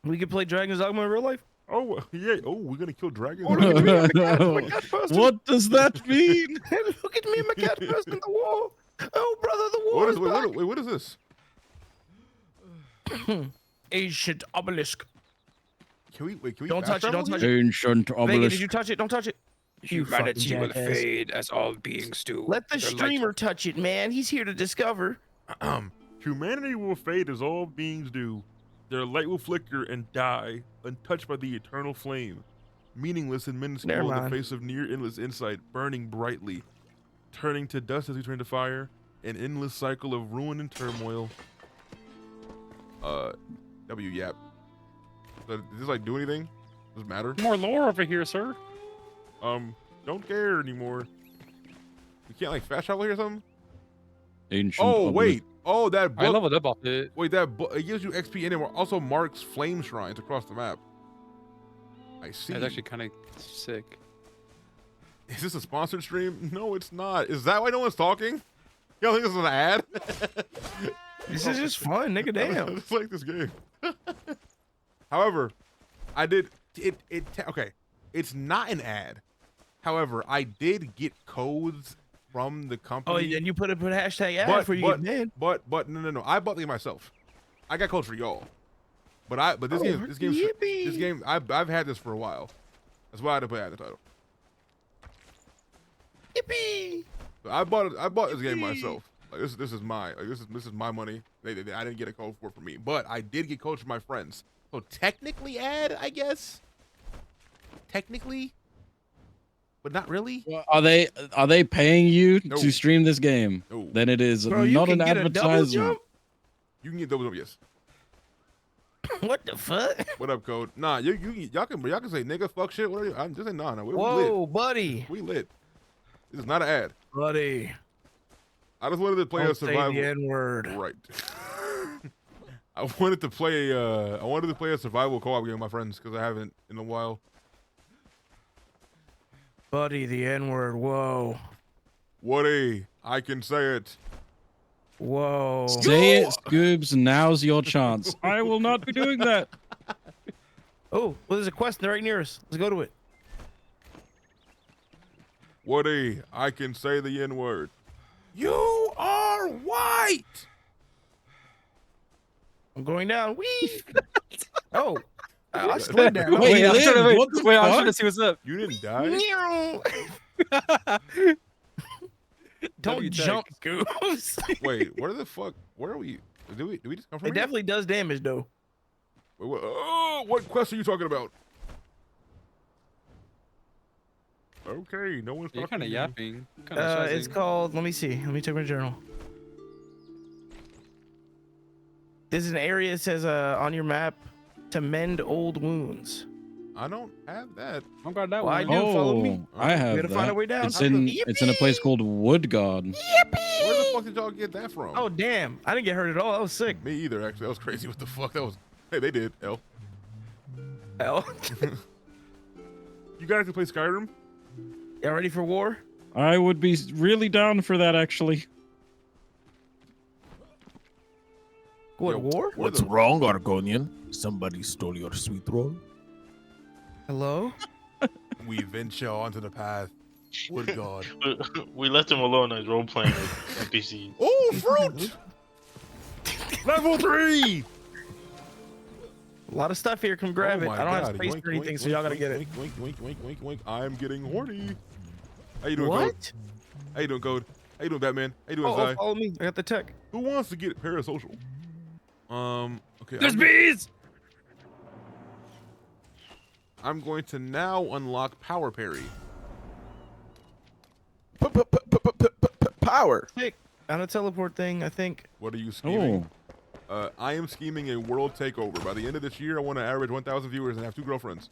We could play Dragon's Dogma in real life. Oh yeah. Oh, we're gonna kill dragons. Oh, look at me, I'm a cat. I'm a cat person. what does that mean? Look at me, I'm a cat person in the wall. Oh, brother, the wall What is is back. wait, what is this? Ancient obelisk. Can we Don't touch it. Don't touch it. Ancient Vega, obelisk. did you touch it? Don't touch it. You fucking jackass. as all beings do. Let the streamer touch it, man. He's here to discover. Humanity will fade as all beings do. Their light will flicker and die, untouched by the eternal flame. Meaningless and minuscule Never in the mind. face of near endless insight, burning brightly, turning to dust as we turn to fire, an endless cycle of ruin and turmoil. W yap. Does this like do anything? Does it matter? More lore over here, sir. Don't care anymore. You can't like fast travel here or something? Ancient Oh obelisk. wait. Oh, that book. I leveled up off it. Wait, that book, it gives you XP and it also marks flame shrines across the map. I see. It's actually kind of sick. Is this a sponsored stream? No, it's not. Is that why no one's talking? Y'all think this is an ad? This is just fun, nigga. Damn. I just like this game. However, I did okay. It's not an ad. However, I did get codes from the company. Oh, and you put a hashtag ad for you get banned. But no. I bought the game myself. I got codes for y'all. But this game I've had this for a while. That's why I had to put ad in the title. Yippee! So I bought this game myself. Like this is my money. I didn't get a code for it for me, but I did get codes for my friends. So technically ad, I guess. Technically, but not really. Well, are they paying you No. to stream this game? No. Then it is Bro, you not can an get a double advertisement. jump? You can get double jump, yes. What the fuck? What up, code? Nah, y'all can say nigga, fuck shit, whatever. I'm just saying nah. We Whoa, lit. buddy. We lit. This is not an ad. Buddy. I just wanted to play Don't a say survival. the N-word. Right. I wanted to play a survival co-op game with my friends because I haven't in a while. Buddy, the N-word. Whoa. Woody, I can say it. Whoa. Say it, Scoobs. Now's your chance. I will not be doing that. Oh, well, there's a quest right near us. Let's go to it. Woody, I can say the N-word. You are white. I'm going down. Whee! Oh. I slid down. Wait, I'm trying to, what the wait, I'm fuck? trying to see what's up. You didn't die? Don't jump, Goose. Wait, where the fuck? Where are we? Do we just come from It here? definitely does damage, though. Wait, what quest are you talking about? Okay, no one's You're talking kind of to me. yapping. Kinda It's shizzing. called, let me see. Let me check my journal. This is an area that says on your map to mend old wounds. I don't have that. I got that Well, I one. do. Follow me. I have We gotta find that. our way down. It's in a place called Woodgard. Where the fuck did y'all get that from? Oh, damn. I didn't get hurt at all. That was sick. Me either, actually. That was crazy. What the fuck? That was. Hey, they did. L. Hell. You guys can play Skyrim? Y'all ready for war? I would be really down for that, actually. What, Yo, war? What's wrong, Argonian? Somebody stole your sweet roll? Hello? We venture onto the path. Wood God. We left him alone as role playing with NPCs. Oh, fruit! Level 3! A lot of stuff here. Come grab Oh it. my I don't have God. space Wink, for anything, wink, so y'all wink, gotta get it. wink, wink, wink, wink, wink. I'm getting horny. How you doing, Code? What? How you doing, Code? How you doing, Batman? How you doing, Oh, Zai? follow me. I got the tech. Who wants to get parasocial? Okay. There's bees! I'm going to now unlock Power Parry. Power. Sick. On a teleport thing, I think. What are you scheming? I am scheming a world takeover. By the end of this year, I want to average 1,000 viewers and have 2 girlfriends.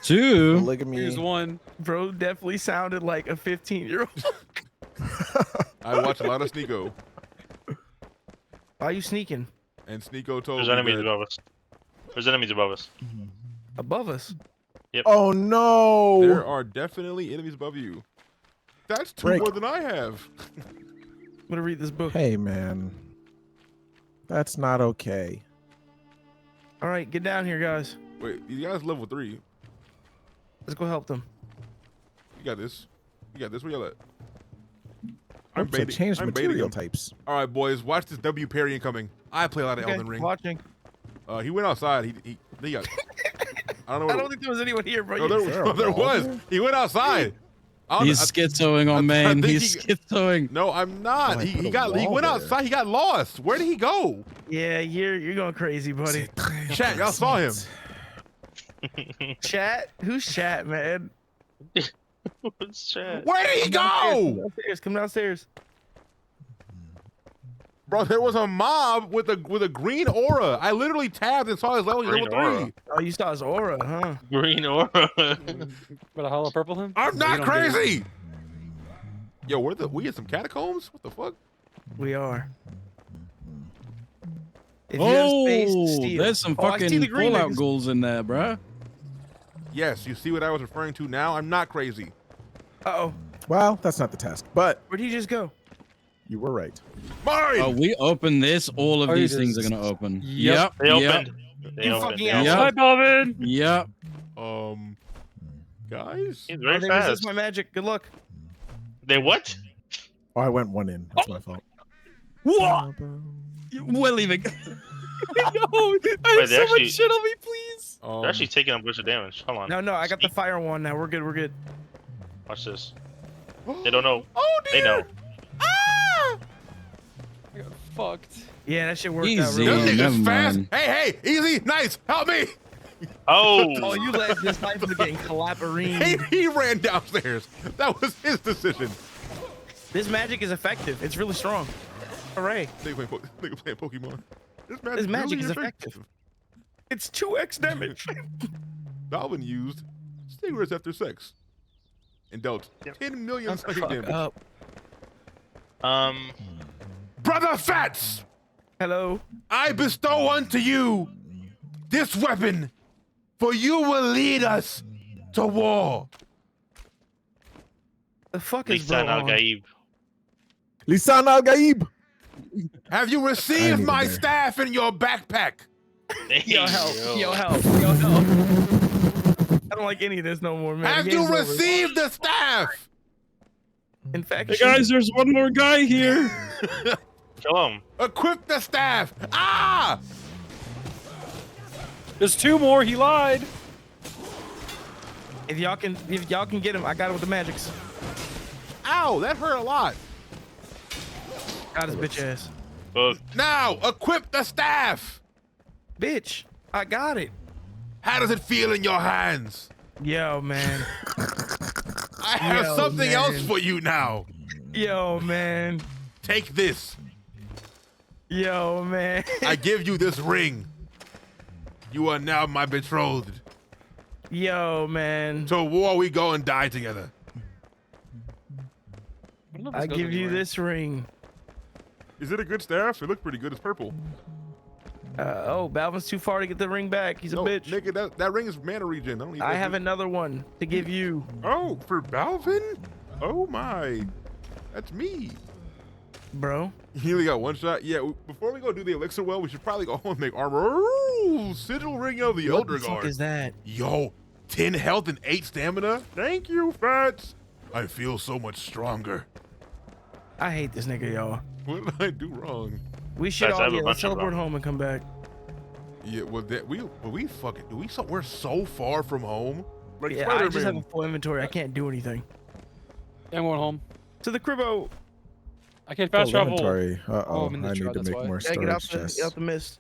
2. Polygamy. Here's one. Bro definitely sounded like a 15-year-old. I watch a lot of Sneeko, Why are you sneaking? and Sneeko told There's me enemies that above us. There's enemies above us. Above us. Oh no! there are definitely enemies above you. That's 2 Break. more than I have. I'm gonna read this book. Hey man, that's not okay. All right, get down here, guys. Wait, these guys level 3. Let's go help them. You got this. You got this. Where y'all at? I'm So baiting. change I'm baiting material him. types. All right, boys, watch this W parry incoming. I play a lot of Okay, Elden Ring. watching. He went outside. He got. I don't know. I don't think there was anyone here, bro. No, there was. He went outside. He's schizoing on main. think He's schizoing. No, I'm not. Oh, I put a He wall went there. outside. He got lost. Where did he go? Yeah, you're going crazy, buddy. Chat, y'all saw him. Chat? Who's chat, man? What's chat? Where did he go? Come downstairs. Bro, there was a mob with a green aura. I literally tabbed and saw his level Green 3. aura. Oh, you saw his aura, huh? Green aura. But a hollow purple him? I'm You not don't get it. crazy. Yo, we in some catacombs? What the fuck? We are. If you have space, Oh, steal. there's some Oh, I see fucking the green Fallout niggas. goals in there, bruh. Yes, you see what I was referring to now? I'm not crazy. Uh-oh. Well, that's not the test, but Where'd he just go? you were right. Mine! Oh, we open this. All of Oh, these you things are just- gonna open. Yep. They opened. They You opened. fucking They asshole. opened. Hi, Balvin. Yep. Guys? He's Oh, very they fast. resist my magic. Good luck. They what? Oh, I went one in. That's my fault. What? We're leaving. No, I have Wait, so much shit on me, please. They're actually taking a bunch of damage. Hold on. No, I got the fire one now. We're good. We're good. Watch this. They don't know. Oh, They know. Ah! I got fucked. Yeah, that shit worked out Easy. real Them well. niggas never fast. mind. Hey, easy, nice. Help me. Oh. Oh, you let this knife was getting collaborine. He ran downstairs. That was his decision. This magic is effective. It's really strong. Hooray. Nigga playing Pokemon. This magic is effective. It's 2x damage. Balvin used cigarettes after sex and dealt 10 million psychic damage. Up. Brother Fats, Hello. I bestow unto you this weapon, for you will lead us to war. The fuck is bro Lisan Al on? Gaib. Lisan Al Gaib. Have you I received need my it there. staff in your backpack? Yo, help. Yo, help. Yo, help. I don't like any of this no more, man. Have The you game's over. received the staff? In fact, Hey guys, there's one more guy here. Kill him. Equip the staff. Ah! There's 2 more. He lied. if y'all can get him, I got it with the magics. Ow, that hurt a lot. Got his bitch ass. Book. Now, equip the staff. Bitch, I got it. How does it feel in your hands? Yo, man. I have Yo, something man. else for you now. Yo, man. Take this. Yo, man. I give you this ring. You are now my betrothed. Yo, man. To war we go and die together. I give you this ring. Is it a good staff? It looked pretty good. It's purple. Oh, Balvin's too far to get the ring back. He's a No, bitch. nigga, that ring is mana regen. I don't need I that have shit. another one to give you. Oh, for Balvin? Oh my. That's me. Bro. You only got one shot? Yeah, before we go do the elixir well, we should probably go home and make armor. Ooh, sigil ring of the What Elder the fuck Guard. is that? Yo, 10 health and 8 stamina? Thank you, Fats. I feel so much stronger. I hate this nigga, y'all. What did I do wrong? We should Guys, I all have a let's bunch of teleport them. home and come back. Yeah, well, we're so far from home. Like Yeah, I just have Spider-Man. a full inventory. I can't do anything. I'm going home. To the cribbo. I can't fast travel. Inventory. Oh, Uh-oh. I'm in the I need truck, to that's make why. more Yeah, get out storage the, chests. get out the mist.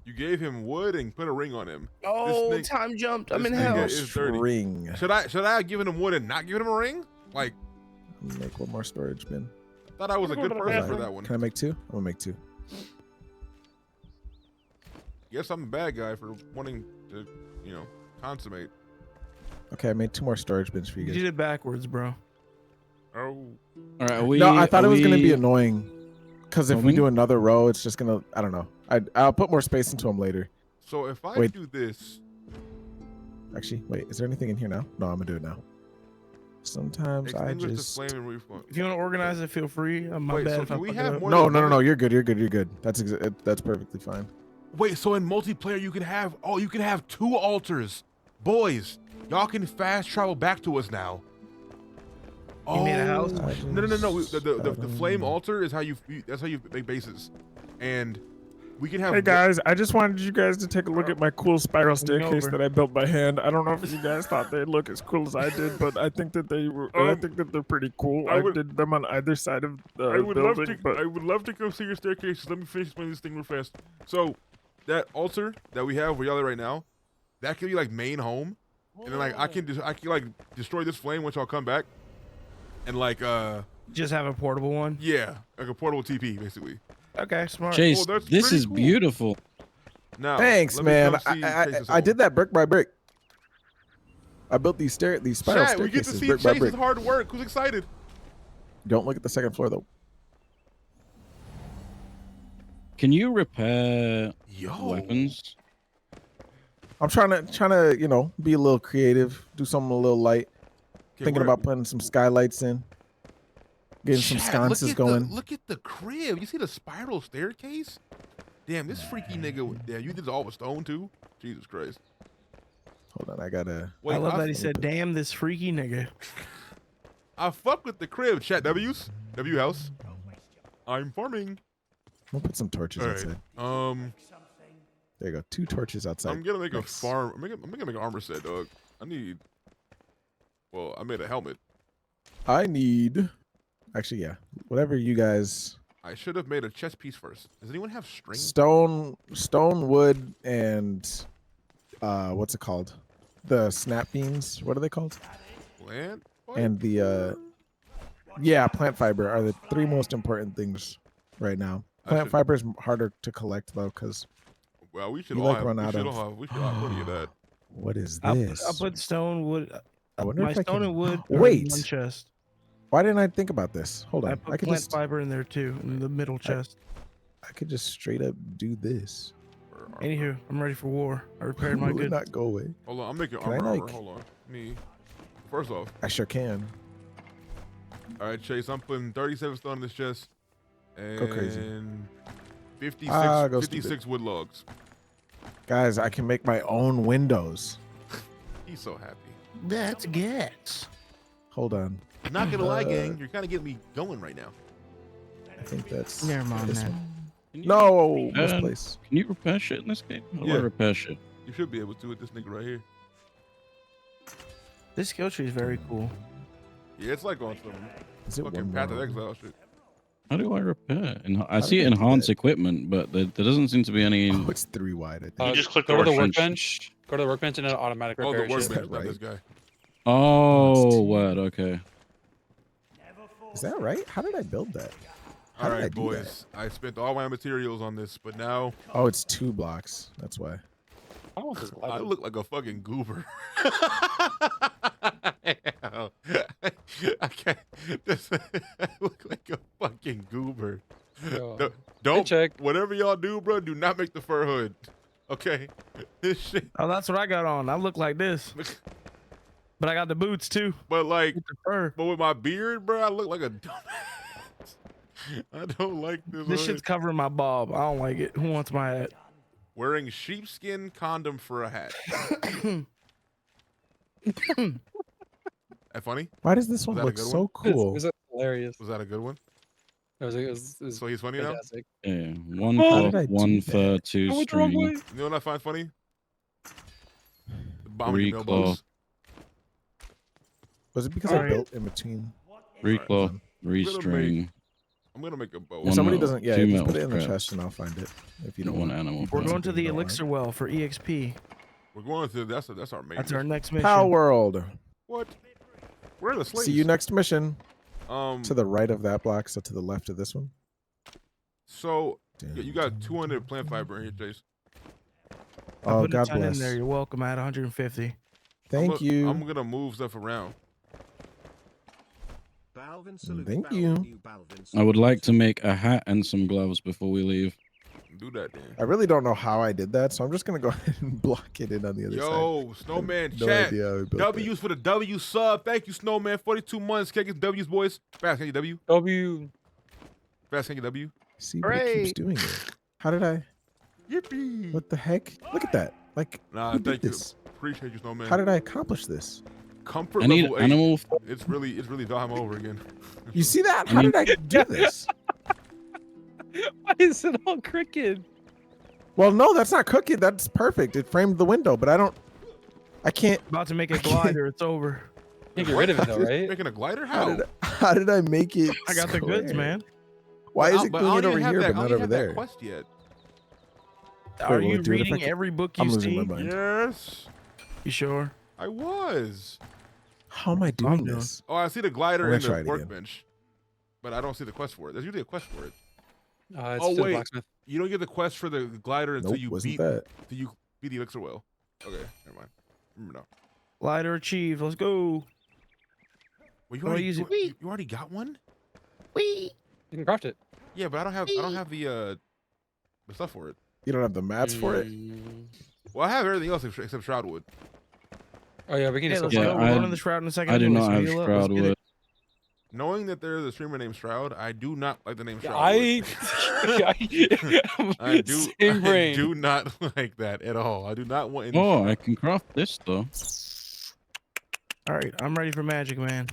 You gave him wood and put a ring on him. Oh, This nigga- time jumped. I'm this in nigga hell. is dirty. String. Should I have given him wood and not given him a ring? Like, Make one more storage bin. thought I was a Go good to the person for bathroom. that one. Can I make 2? I'm gonna make 2. Guess I'm the bad guy for wanting to, consummate. Okay, I made 2 more storage bins for you You guys. did it backwards, bro. Oh. All right, No, I thought it was gonna be annoying. annoying. Because if we do another row, it's just gonna, I don't know. I'll put more space into them later. So if I Wait. do this, Actually, wait, is there anything in here now? No, I'm gonna do it now. Sometimes I extinguish the just... flame and refund. If you want to organize it, feel free. My Wait, bad so if do I we fuck have it up. more No, than no, no, one? no, you're good, you're good, you're good. That's perfectly fine. Wait, so in multiplayer you can have 2 altars. Boys, y'all can fast travel back to us now. You made a house? No. The flame altar is how you. That's how you make bases, and we can have. Hey guys, I just wanted you guys to take a look at my cool spiral staircase over. that I built by hand. I don't know if you guys thought they'd look as cool as I did, but I think that I think that they're pretty cool. I did them on either side of the I would building. I would love to come see your staircases. Let me finish explaining this thing real fast. So, that altar that we have where y'all are right now, that could be like main home, and then like I can like destroy this flame once y'all come back, and like Just have a portable one. yeah, like a portable TP basically. Okay, smart. Chase, that's this pretty is cool. beautiful. Now, Thanks, let me man. come see Chase's I home. did that brick by brick. I built these spiral Chat, we get to staircases see brick by Chase's brick. hard work. Who's excited? Don't look at the second floor though. Can you repair Yo. weapons? I'm trying to be a little creative, do something a little light. Okay, Thinking where- about putting some skylights in, getting some Chat, sconces going. Look at the crib. You see the spiral staircase? Damn, this freaky nigga. Yeah, you did all with stone too? Jesus Christ. Hold on, I gotta. Wait, I love that he let me said, put- "Damn this freaky nigga." I fuck with the crib. Chat W's. W house. I'm farming. I'm gonna put some torches All right. outside. There you go. 2 torches outside. I'm gonna make a Nice. farm. I'm gonna make an armor set, dog. Well, I made a helmet. I need. Actually, yeah. Whatever you guys. I should have made a chest piece first. Does anyone have string? Stone, wood, and what's it called? The snap beans. What are they called? Plant? And the plant fiber are the 3 most important things right now. Plant fiber is harder to collect though, because Well, we should you all like have. run We out should of. all have. We should all have plenty of that. What is I'll this? put stone, wood. I wonder My if I stone can. and wood. are in Wait. one chest. Why didn't I think about this? Hold on. I I put could plant just. fiber in there too, in the middle chest. I could just straight up do this. Anywho, I'm ready for war. I repaired my Will it goods. not go away? Hold on, I'm making Can I, armor. like- Hold on. First off, I sure can. all right, Chase. I'm putting 37 stone in this chest. And Go crazy. 56, Go 56 wood logs. Guys, I can make my own windows. He's so happy. That's good. Hold on. Not gonna lie, gang. You're kind of getting me going right now. I think that's. Never mind, this man. one. Can you No, repair- misplace. Can you repair shit in this game? How do I Yeah. repair shit? You should be able to with this nigga right here. This skill tree is very cool. Yeah, it's like on some Is it fucking one Path of more? Exile shit. How do I repair? I How see did I do enhanced that? equipment, but there doesn't seem to be any. Oh, it's 3 wide. I think. You just click Go the to the workbench. workbench. Go to the workbench and it automatic Oh, the repairs. workbench, that not right? this guy. Oh, word. Okay. Is that right? How did I build that? How All did I right, do boys. I spent all my materials on this, but now Oh, it's 2 blocks. That's why. I want this I level. look like a fucking goober. I can't. I look like a fucking goober. Yo. Don't check. whatever y'all do, bro. Do not make the fur hood. Okay, this shit. Oh, that's what I got on. I look like this. But I got the boots too. But like, With the fur. but with my beard, bro, I look like a dumbass. I don't like this. This hood. shit's covering my bob. I don't like it. Who wants my hat? Wearing sheepskin condom for a hat. That funny? Why does this one that a look good so one? cool? It was hilarious. Was that a good one? It was So he's funny now? fantastic. Yeah, one How did I cloth, do one that? fur, 2 I went the wrong way. string, You know what I find funny? The bomb 3 in your elbows. cloth, Was it because Alright. I built in between? 3 Alright, cloth, 3 gonna string, I'm gonna make a bow. If One somebody metal, doesn't, yeah, 2 just put metal it in the scraps, chest and I'll find it. If you don't one want. animal. We're part. going to the No, elixir well for EXP. We're going to that's our main. That's our mission. next mission. Power World. What? Where are the slaves? See you next mission. Um. To the right of that block, so to the left of this one. So yeah, you got 200 plant fiber in here, Chase. I Oh, put a God ton bless. in there. You're welcome. I had 150. Thank you. I'm gonna move stuff around. Balvin salutes Thank Balvin, you. Balvin I would like salutes. to make a hat and some gloves before we leave. Do that then. I really don't know how I did that, so I'm just gonna go ahead and block it in on the other side. Yo, Snowman No chat. idea how I built that. W's for the W sub. Thank you, Snowman. 42 months. Can't get W's, boys. Fast, can you W? W. Fast, can you W? See, but it keeps doing it. How did I? Yippee. What the heck? Look at that. Like, Nah, who did thank you. this? Appreciate you, Snowman. How did I accomplish this? Comfort I need level 8. animal. It's really Valheim over again. You see that? How did I do this? Why is it all crooked? Well, no, that's not cooking. That's perfect. It framed the window, but I can't. About to make a glider. It's over. You get rid of it though, right? Making a glider? How? How did I make it? I got the goods, square? man. Why is it But doing I it don't over even have here, that- but I not don't over have that there? quest yet. Are Wait, will you it do it if I reading can- every book I'm you losing my see? mind. Yes. You sure? I was. How am I doing this? Oh, I see the glider I'm in gonna try the it again. workbench, but I don't see the quest for it. There's usually a quest for it. It's Oh to the wait, blacksmith. you don't get the quest for the glider until Nope, you wasn't beat that. until you beat the elixir well. Okay, never mind. Remember now. Glider achieved. Let's go. Well, How do I use it? you already got one. Wee. You can craft it. Yeah, but I don't have the stuff for it. You don't have the mats for it? Well, I have everything else except Shroudwood. Oh yeah, we can just Let's go. go. We're going to the shroud in a second. I do anyway, not so have heal up. Let's get Shroudwood. it. Knowing that there's a streamer named Shroud, I do not like the name Shroud. I do not like that at all. I do not want any. Oh, I can craft this though. All right, I'm ready for magic, man.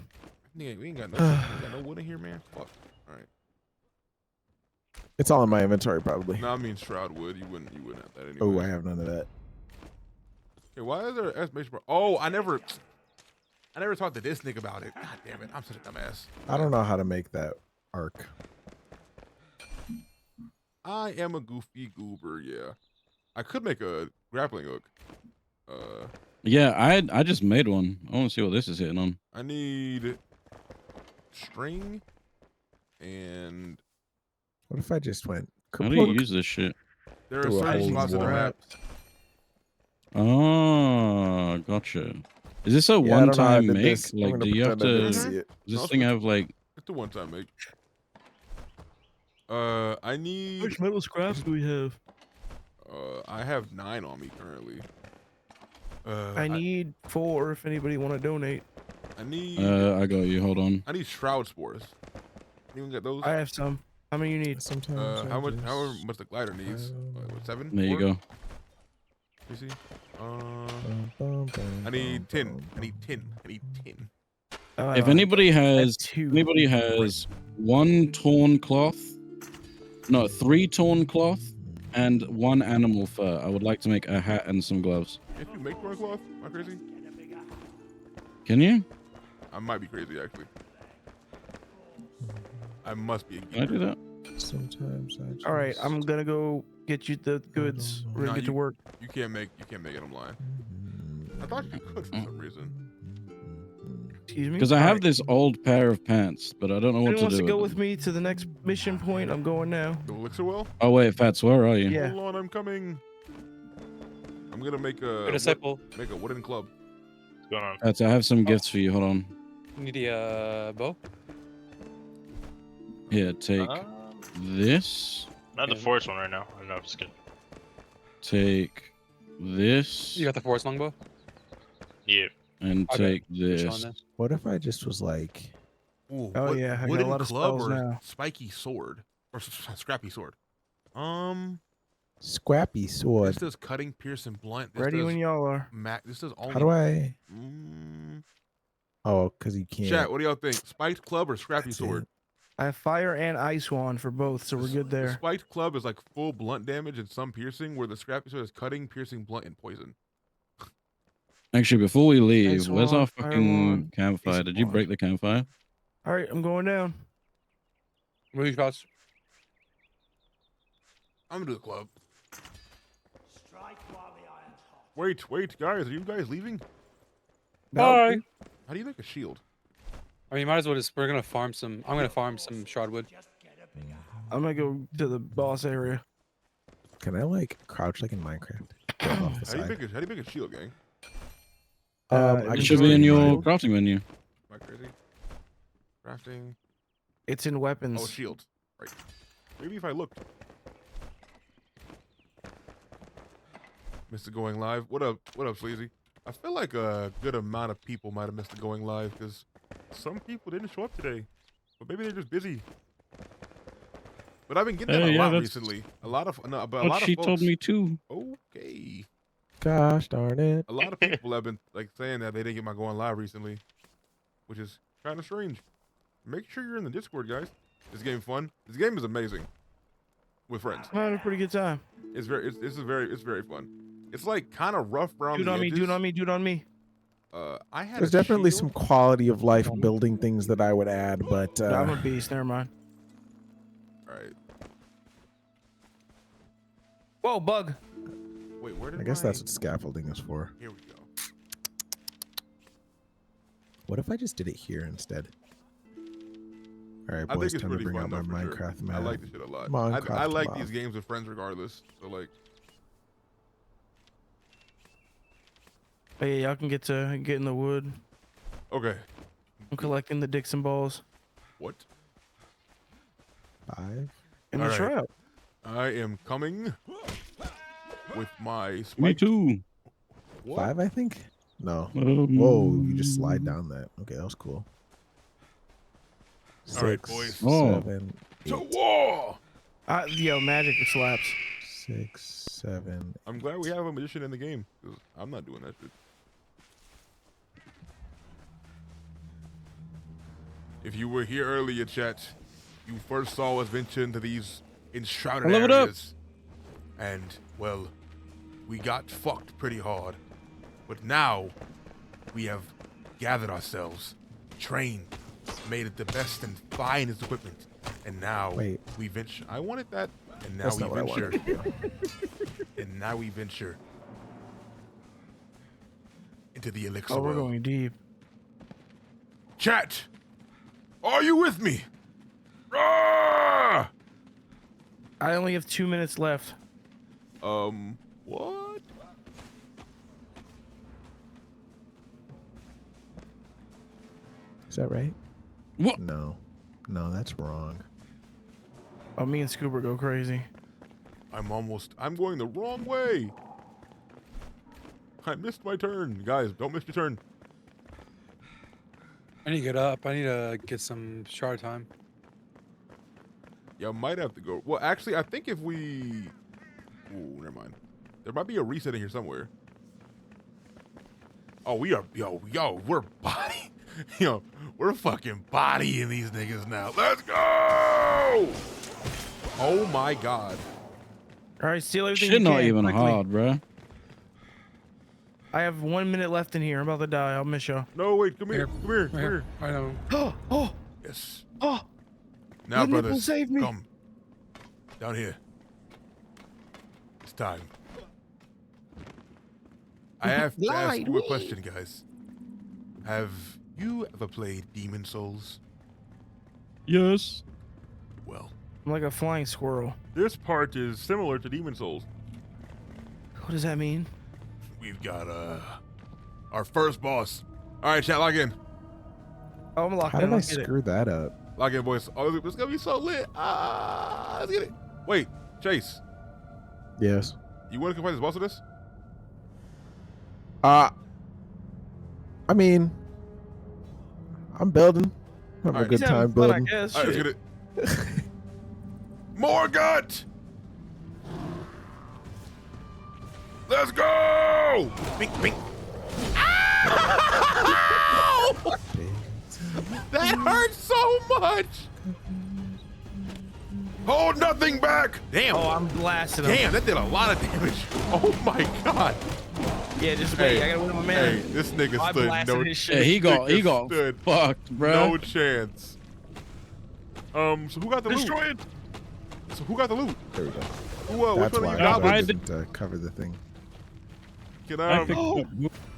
We ain't got no wood in here, man. Fuck. All right. It's all in my inventory, probably. No, I mean Shroud wood. You wouldn't have that anyway. Oh, I have none of that. Okay, why is there an exclamation mark? Oh, I never talked to this nigga about it. God damn it, I'm such a dumbass. I don't know how to make that arc. I am a goofy goober. Yeah, I could make a grappling hook. Yeah, I just made one. I want to see what this is hitting on. I need string and. What if I just went? How do you use this shit? There are certain spots on the map. Oh, gotcha. Is this a Yeah, I don't know how I one-time did make? this. I'm Like, gonna do you have pretend I to? didn't Does see it. this thing have like? It's a one-time make. I need. Which metal scraps do we have? I have 9 on me currently. I need 4 if anybody want to donate. I need. I got you. Hold on. I need shroud spores. Anyone got those? I have some. How many you need? Sometimes. How much the glider needs? What, 7? There you 4? go. You see? I need 10. I need 10. I need 10. If anybody has 1 torn cloth, no, 3 torn cloth, and 1 animal fur, I would like to make a hat and some gloves. If you make torn cloth, am I crazy? Can you? I might be crazy actually. I must be. Can I do that? Sometimes I just... All right, I'm gonna go get you the goods. We're gonna get to work. You can't make it. I'm lying. I thought you could for some reason. Excuse me. Because I have this old pair of pants, but I don't know what Anyone to wants do. to go with with me to the next mission point? I'm going now. The elixir well? Oh wait, Fats, where are you? Yeah. Hold on, I'm coming. I'm gonna make Go disciple. Make a wooden club. What's going on? Fats, I have some gifts for you. Hold on. You need a bow? Here, take this. Not the forest one right now. I don't know if it's good. Take this. You got the forest longbow? Yeah. And Okay. take this. What if I just was like... Ooh, Oh, yeah, I got a wooden lot of club spells or now. spiky sword or scrappy sword. Scrappy sword. This does cutting, piercing, blunt. This Ready does when y'all are. This does only. How do I... Oh, because you can't... Chat, what do y'all think? Spiked club or scrappy sword? I have fire and ice wand for both, so we're good The there. spiked club is like full blunt damage and some piercing, where the scrappy sword is cutting, piercing, blunt, and poison. Actually, before we leave, Nice where's our one, fire fucking one, campfire? piece Did of you wand. break the campfire? All right, I'm going down. Where are you guys? I'm gonna do the club. Wait, guys, are you guys leaving? Bye. How do you make a shield? I mean, might as well just. We're gonna farm some. I'm gonna farm some shardwood. I'm gonna go to the boss area. Can I like crouch like in Minecraft? Jump off the How do side. you make a shield, gang? I It can should just be in make your mine. crafting menu. Am I crazy? Crafting. It's in weapons. Oh, shield. Right. Maybe if I looked. Mr. Going Live. What up, Sleazy? I feel like a good amount of people might have missed the Going Live because some people didn't show up today. But maybe they're just busy. But I've been getting that a Yeah, lot that's recently. A lot of What she told me too. Okay. Gosh darn it. A lot of people have been like saying that they didn't get my going live recently, which is kind of strange. Make sure you're in the Discord, guys. This game fun. This game is amazing with friends. I'm having a pretty good time. It's very fun. It's like kind of rough around Dude the on me, edges. dude on me, dude on me. I had There's a definitely shield. some quality of life building things that I would add, but I'm a beast. Never mind. All right. Whoa, bug. Wait, where did I guess that's what scaffolding is for. Here we go. What if I just did it here instead? All right, I boys, think it's time to pretty bring fun out though, my for sure. Minecraft I map. like this shit a lot. Minecraft I like map. these games with friends regardless. So like, Hey, y'all can get in the wood. okay. I'm collecting the dicks and balls. What? 5. And All the right. shroud. I am coming with my spike. Me too. What? 5, I think. No. Whoa, you just slide down that. Okay, that was cool. All right, 6, boys. 7, To 8. war! Yo, magic slaps. 6, 7. I'm glad we have a magician in the game. 'Cause I'm not doing that shit. If you were here earlier, chat, you first saw us venture into these enshrouded Level it up. areas. And, well, we got fucked pretty hard. But now, we have gathered ourselves, trained, made it the best and finest equipment. And now, Wait. we venture. I wanted that. And now That's we not what I venture. wanted. And now we venture into the elixir Oh, we're well. going deep. Chat, are you with me? Ah! I only have 2 minutes left. What? Is that right? What? No. No, that's wrong. Oh, me and Scoober go crazy. I'm going the wrong way. I missed my turn. Guys, don't miss your turn. I need to get up. I need to get some shard time. Yeah, I might have to go. Well, actually, I think if we... Ooh, never mind. There might be a reset in here somewhere. Oh, we are... Yo, we're body... Yo, we're fucking bodying these niggas now. Let's go! Oh, my God. All right, steal everything Shit you not can, even quickly. hard, bruh. I I have 1 minute left in here. I'm about to die. I'll miss y'all. No, wait, come here. Come here. Come Here. here. I know. Oh, Yes. oh. Now, The nipple brothers, saved me. come. Down here. It's time. I have to ask Lied, you a wee. question, guys. Have you ever played Demon Souls? Yes. Well, I'm like a flying squirrel. this part is similar to Demon Souls. What does that mean? We've got our first boss. All right, chat, log in. Oh, I'm locked How in. did I Let's get it. screw that up? Log in, boys. Oh, it's gonna be so lit. Let's get it. Wait, Chase, Yes. you want to come fight this boss with us? I mean, I'm building. Having a Alright. good He's having time fun, I building. guess. All right, let's Shit. get it. More gut. Let's go! Bink, bink. Ow! That hurts so much. Hold nothing back. Damn. Oh, I'm blasting him. Damn, that did a lot of damage. Oh my god. Yeah, just wait. Hey, I gotta win my Hey, man. this nigga I stood blasted no. his shit. Yeah, he got nigga stood fucked, bruh. no chance. So who got the loot? Destroy it. So who got the loot? There we go. Which That's one why of you got I I loot? didn't cover the thing. Can I I think who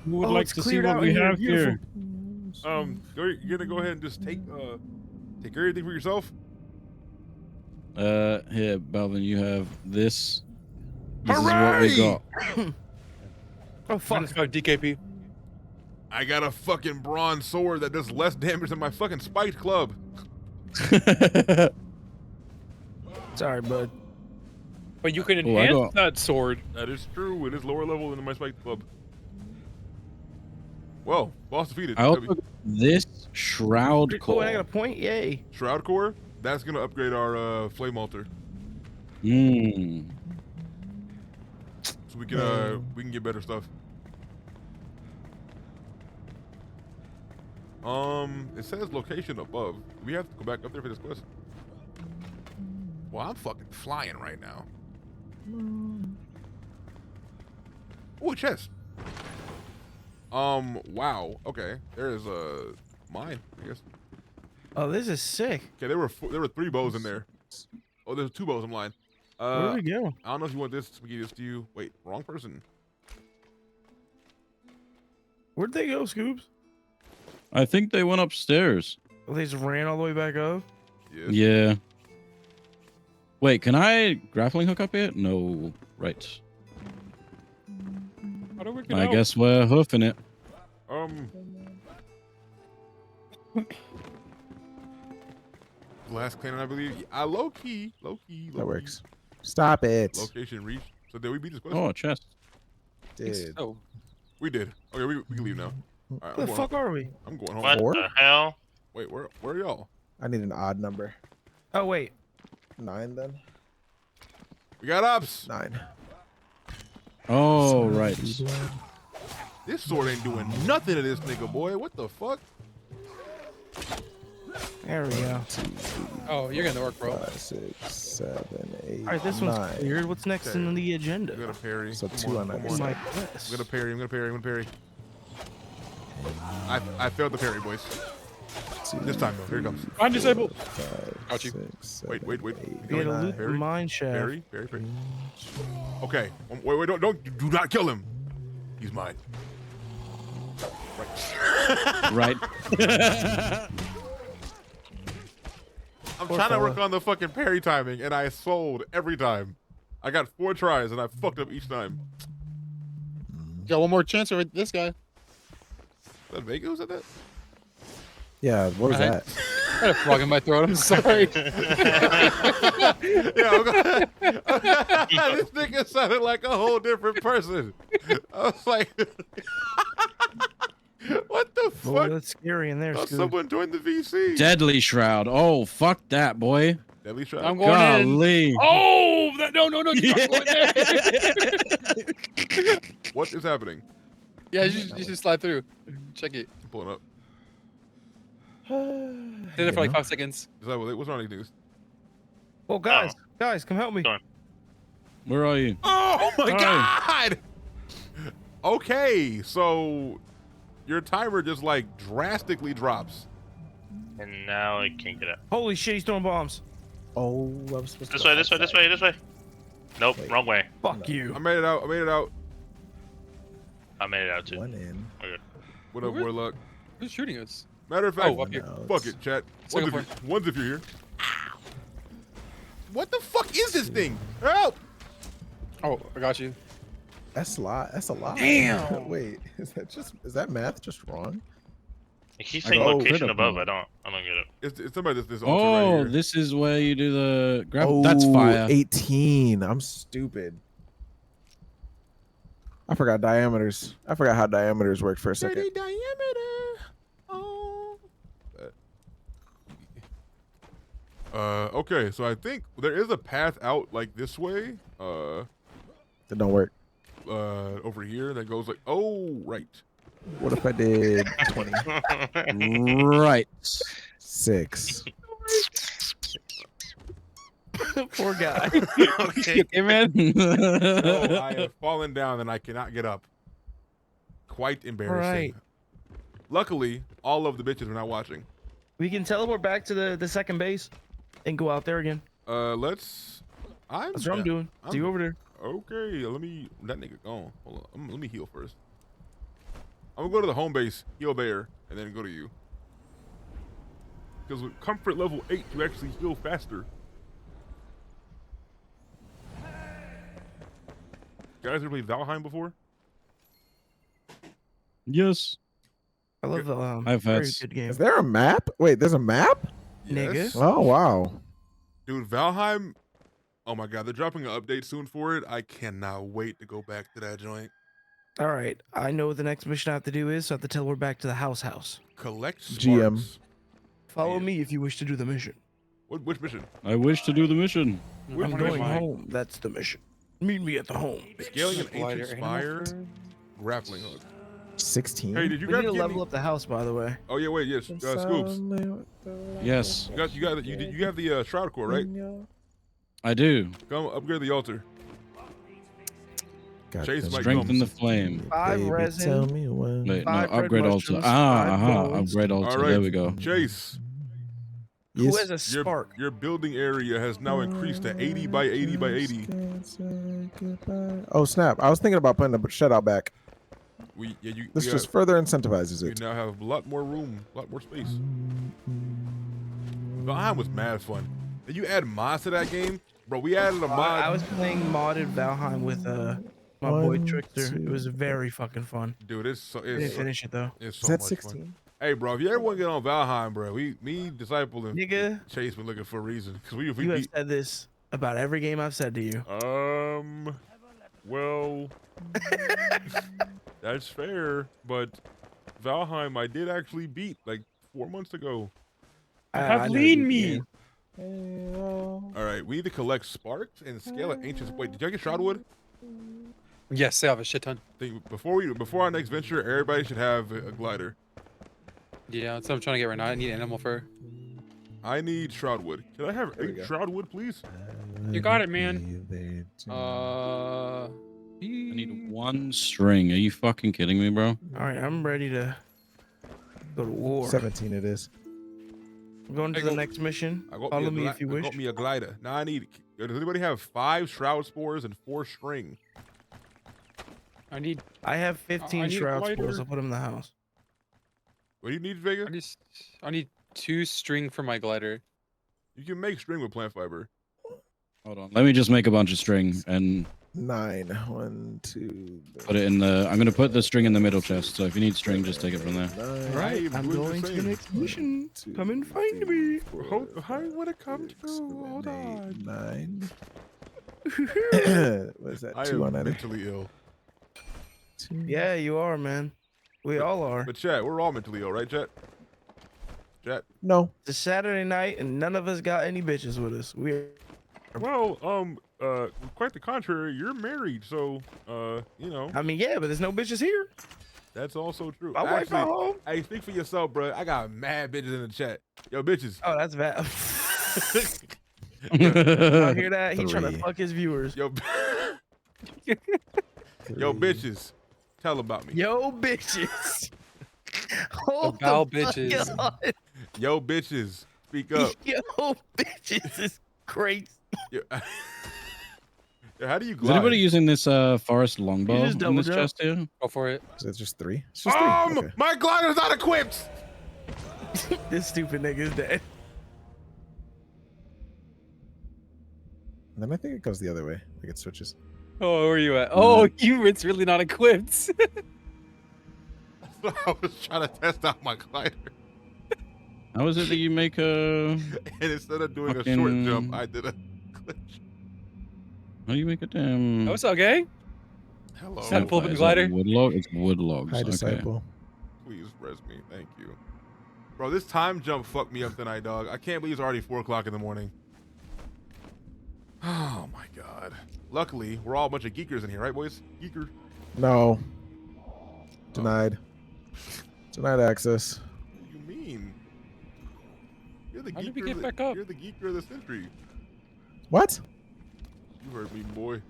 would Oh, like it's to see cleared what out we in here. have Beautiful. here? you're gonna go ahead and just take everything for yourself? Here, Balvin, you have this. This Hooray! is what Oh, fuck. Minus 5 DKP. I got a fucking bronze sword that does less damage than my fucking spiked club. we got. Sorry, bud. But you can Oh, I enhance got- that sword. That is true. It is lower level than my spiked club. Well, boss defeated. I also got this shroud Pretty cool. I got core. a point. Yay. Shroud core. That's gonna upgrade our flame altar. Hmm. So we can get better stuff. It says location above. We have to go back up there for this quest. Well, I'm fucking flying right now. Oh, a chest. Wow. Okay, there is a mine, I guess. Oh, this is sick. Okay, there were 3 bows in there. Oh, there's 2 bows. I'm lying. Where do we go? I don't know if you want this. We give this to you. Wait, wrong person. Where'd they go, Scoops? I think they went upstairs. Oh, they just ran all the way back up? Yes. Yeah. Wait, can I grappling hook up it? No. Right. How do we get I out? guess we're hoofing it. Last clan, I believe. Low key. That works. Stop it. Location reach. So did we beat this quest? Oh, a chest. Did. Oh. We did. Okay, we can leave now. All right, Where the fuck are we? I'm going home. What the hell? Wait, where are y'all? I need an odd number. Oh, wait. 9 then? We got ups. 9. Oh, right. This sword ain't doing nothing to this nigga, boy. What the fuck? There we go. Oh, you're gonna work, bro. 5, 6, 7, 8. All right, this 9. one's cleared. What's next Okay. in the agenda? I'm gonna parry. So Come 2 on come either Oh my side. quest. I'm gonna parry. I'm gonna parry. I failed the parry, boys. This time though. Here it comes. I'm disabled. 5, Got you. 6, Wait. 7, We We had a going loot parry, mine shaft. parry. Okay. Wait. Don't. Do not kill him. He's mine. Right. I'm Poor trying to fella. work on the fucking parry timing, and I sold every time. I got 4 tries, and I fucked up each time. Got one more chance with this guy. Is that Vega who said that? Yeah, what was that? I had a frog in my throat. I'm sorry. Yeah, this nigga sounded like a whole different person. I was like, what the Oh, fuck? that's scary in there, Thought Scoops. someone joined the VC. Deadly shroud. Oh, fuck that, boy. Deadly shroud. I'm going Golly. in. Oh, no, you're not going there. What is happening? Yeah, you should slide through. Check it. I'm pulling up. Did it for like 5 seconds. Is that what's wrong with these niggas? Oh, guys, come help me. Where are you? Oh my Hi. god! Okay, so your timer just like drastically drops. And now I can't get out. Holy shit, he's throwing bombs. Oh, I was supposed This to way, go this way, this outside. way, this way. Nope, wrong way. Fuck you. I made it out. I made it out too. 1 in. Okay. What up, Warlock? Who's shooting us? Matter of fact, Oh, up here. fuck it, chat. Second Ones if you're here. What the fuck is this thing? Help! Oh, I got you. That's a lot. That's a lot. Damn. Wait, is that math just wrong? It keeps I saying got location critical. above. I don't get it. It's somebody this altar right Oh, here. this is where you do the grab. Oh, That's fire. 18. I'm stupid. I forgot diameters. I forgot how diameters work for a second. Diameter. Oh. Okay, so I think there is a path out like this way. That don't work. Over here that goes like, oh, right. What if I did 20? Right. 6. Poor guy. Okay. Hey, man. Oh, I have fallen down and I cannot get up. Quite embarrassing. Right. Luckily, all of the bitches are not watching. We can teleport back to the second base and go out there again. Let's. That's what I'm doing. See you over there. Okay, that nigga gone. Hold on. Let me heal first. I'm gonna go to the home base, heal there, and then go to you. Because with comfort level 8, you actually heal faster. Guys ever played Valheim before? Yes. I love I've had. very good game. Is there a map? Wait, there's a map? Nigga. Oh, wow. Dude, Valheim. Oh my god, they're dropping an update soon for it. I cannot wait to go back to that joint. All right, I know what the next mission I have to do is, so I have to teleport back to the house. Collect GM. smarts. Follow me if you wish to do the mission. Which mission? I wish to do the mission. I'm going home. That's the mission. Meet me at the home. Scaling an Glider ancient animal spire. Grappling hook. 16. Hey, did you We grab need to Jimmy? level up the house, by the way. Oh yeah, wait, yes. Scoops. Yes, You have the shroud core, right? I do. Come upgrade the altar. Chase might Strengthen come. the flame. 5 resin. Tell me when. Wait, no, 5 red upgrade altar. mushrooms, 5 bones. Upgrade altar. All right, There we go. Chase. Who Yes. has a spark? Your building area has now increased to 80 by 80 by 80. Oh snap! I was thinking about putting a shutout back. This we just further incentivizes You it. now have a lot more room, a lot more space. Valheim was mad fun. Did you add mods to that game? Bro, we added a mod. I was playing modded Valheim with my boy Trickster. It was very fucking fun. Dude, it's I didn't finish it though. It's Is so that much 16? fun. Hey, bro, if you ever want to get on Valheim, bro, me, Disciple, and Nigga, Chase been looking for a reason. Cause we you have beat. said this about every game I've said to you. Well, that's fair, but Valheim I did actually beat like 4 months ago. Have lean meat. All right, we need to collect sparks and scale an ancient. Wait, did y'all get shroudwood? Yes, I have a shit ton. Before our next venture, everybody should have a glider. Yeah, that's what I'm trying to get right now. I need animal fur. I need shroudwood. Can I have 8 shroudwood, please? You got it, man. I need 1 string. Are you fucking kidding me, bro? All right, I'm ready to go to war. 17 it is. I'm going to the next mission. Follow me if you wish. I got me a glider. Now I need. Does anybody have 5 shroud spores and 4 string? I have 15 shroud spores. I'll put them in the house. What do you need, Vega? I need 2 string for my glider. You can make string with plant fiber. Hold on. Let me just make a bunch of string and 9. 1, 2. put it in the. I'm gonna put the string in the middle chest. So if you need string, just take it from there. All right, I'm going to the next mission. Come and find me. I want to come too. Hold on. 9. What is that? I 2 am on that. mentally ill. Yeah, you are, man. We all are. But chat, we're all mentally ill, right, chat? Chat. No. It's a Saturday night, and none of us got any bitches with us. Well, quite the contrary. You're married, so you know. I mean, yeah, but there's no bitches here. That's also true. My wife at home. Hey, speak for yourself, bro. I got mad bitches in the chat. Yo, bitches. Oh, that's bad. I hear that. He trying to fuck his viewers. Yo, yo, bitches. Tell about me. Yo, bitches. Hold The bow the fuck bitches. on. Yo, bitches. Speak up. Yo, bitches is crazy. Yo, how do you Is glide? anybody using this forest longbow just in double this jump. chest here? Go for it. Is it just 3? It's just 3. Okay. My glider's not equipped. This stupid nigga is dead. And then I think it goes the other way. Like it switches. Oh, where are you at? Oh, it's really not equipped. I was trying to test out my glider. How is it that you make a? And instead of doing a short Fucking- jump, I did a glitch. How do you make a damn? What's up, gang? Hello. Is that pull up Is the that glider? Wood log? It's wood logs. Hi, Okay. disciple. Please res me. Thank you. Bro, this time jump fucked me up tonight, dog. I can't believe it's already 4 o'clock in the morning. Oh my god. Luckily, we're all a bunch of geekers in here, right, boys? Geeker. No. Denied. Denied access. What do you mean? You're the How did we geeker. get back up? You're the geeker of the century. What? You heard me, boy.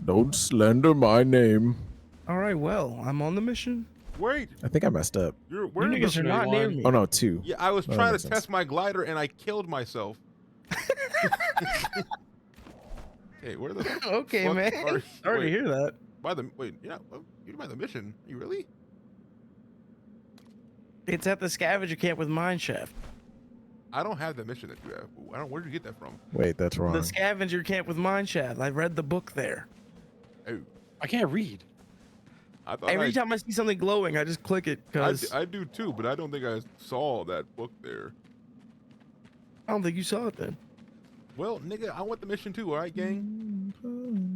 Don't slander my name. All right, well, I'm on the mission. Wait. I think I messed up. You're You where niggas are not near me. Oh no, 2. Yeah, I was Oh, that trying to makes sense. test my glider and I killed myself. Hey, where the Okay, fuck man. are you? Sorry to Wait, hear that. wait, you're by the mission. You really? It's at the scavenger camp with Mineshaft. I don't have the mission that you have. Where'd you get that from? Wait, that's wrong. The scavenger camp with Mineshaft. I read the book there. Oh, I can't read. I thought Every time I see something glowing, I just click it because I do too, but I don't think I saw that book there. I don't think you saw it then. Well, nigga, I want the mission too, all right, gang?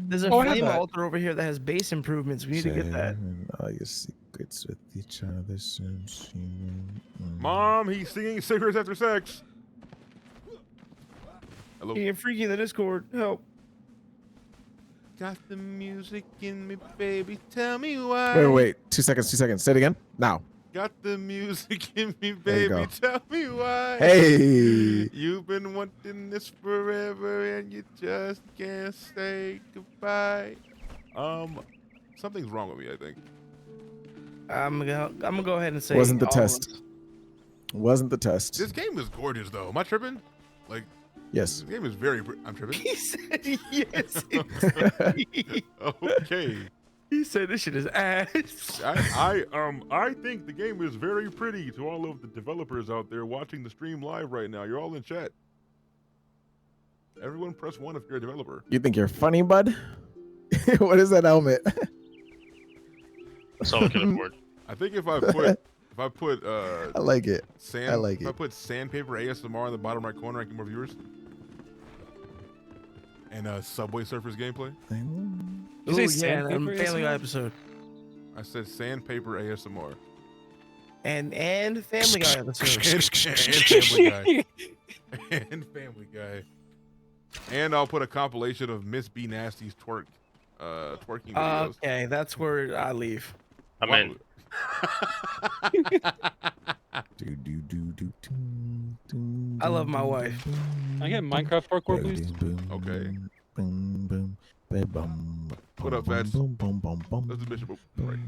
There's a Oh, I have flame that. altar over here that has base improvements. We need to get that. Sharing all your secrets with each other soon. Mom, he's singing cigarettes after sex. Hello. You're freaky in the Discord. Help. Got the music in me, baby. Tell me why. Wait. 2 seconds. 2 seconds. Say it again. Now. Got the music in me, There you baby. go. Tell me why. Hey. You've been wanting this forever, and you just can't say goodbye. Something's wrong with me, I think. I'm gonna go ahead and say Wasn't the all test. Wasn't the test. This game is gorgeous, though. Am I tripping? Like, Yes. this game is very. I'm tripping. He said yes. Okay. He said this shit is ass. I think the game is very pretty. To all of the developers out there watching the stream live right now, you're all in chat. Everyone, press 1 if you're a developer. You think you're funny, bud? What is that helmet? That's all I can afford. I think if I put I like it. Sand, I like if I it. put sandpaper ASMR in the bottom right corner, I get more viewers. And Subway Surfers gameplay. You say sandpaper Family Guy episode. I said sandpaper ASMR. And Family Guy episode. and Family Guy. And Family Guy. And I'll put a compilation of Miss B Nasty's twerking videos. Okay, that's where I leave. I'm in. I love my wife. Can I get Minecraft parkour, please? Okay. What up, Fats? That's the bishop. Right.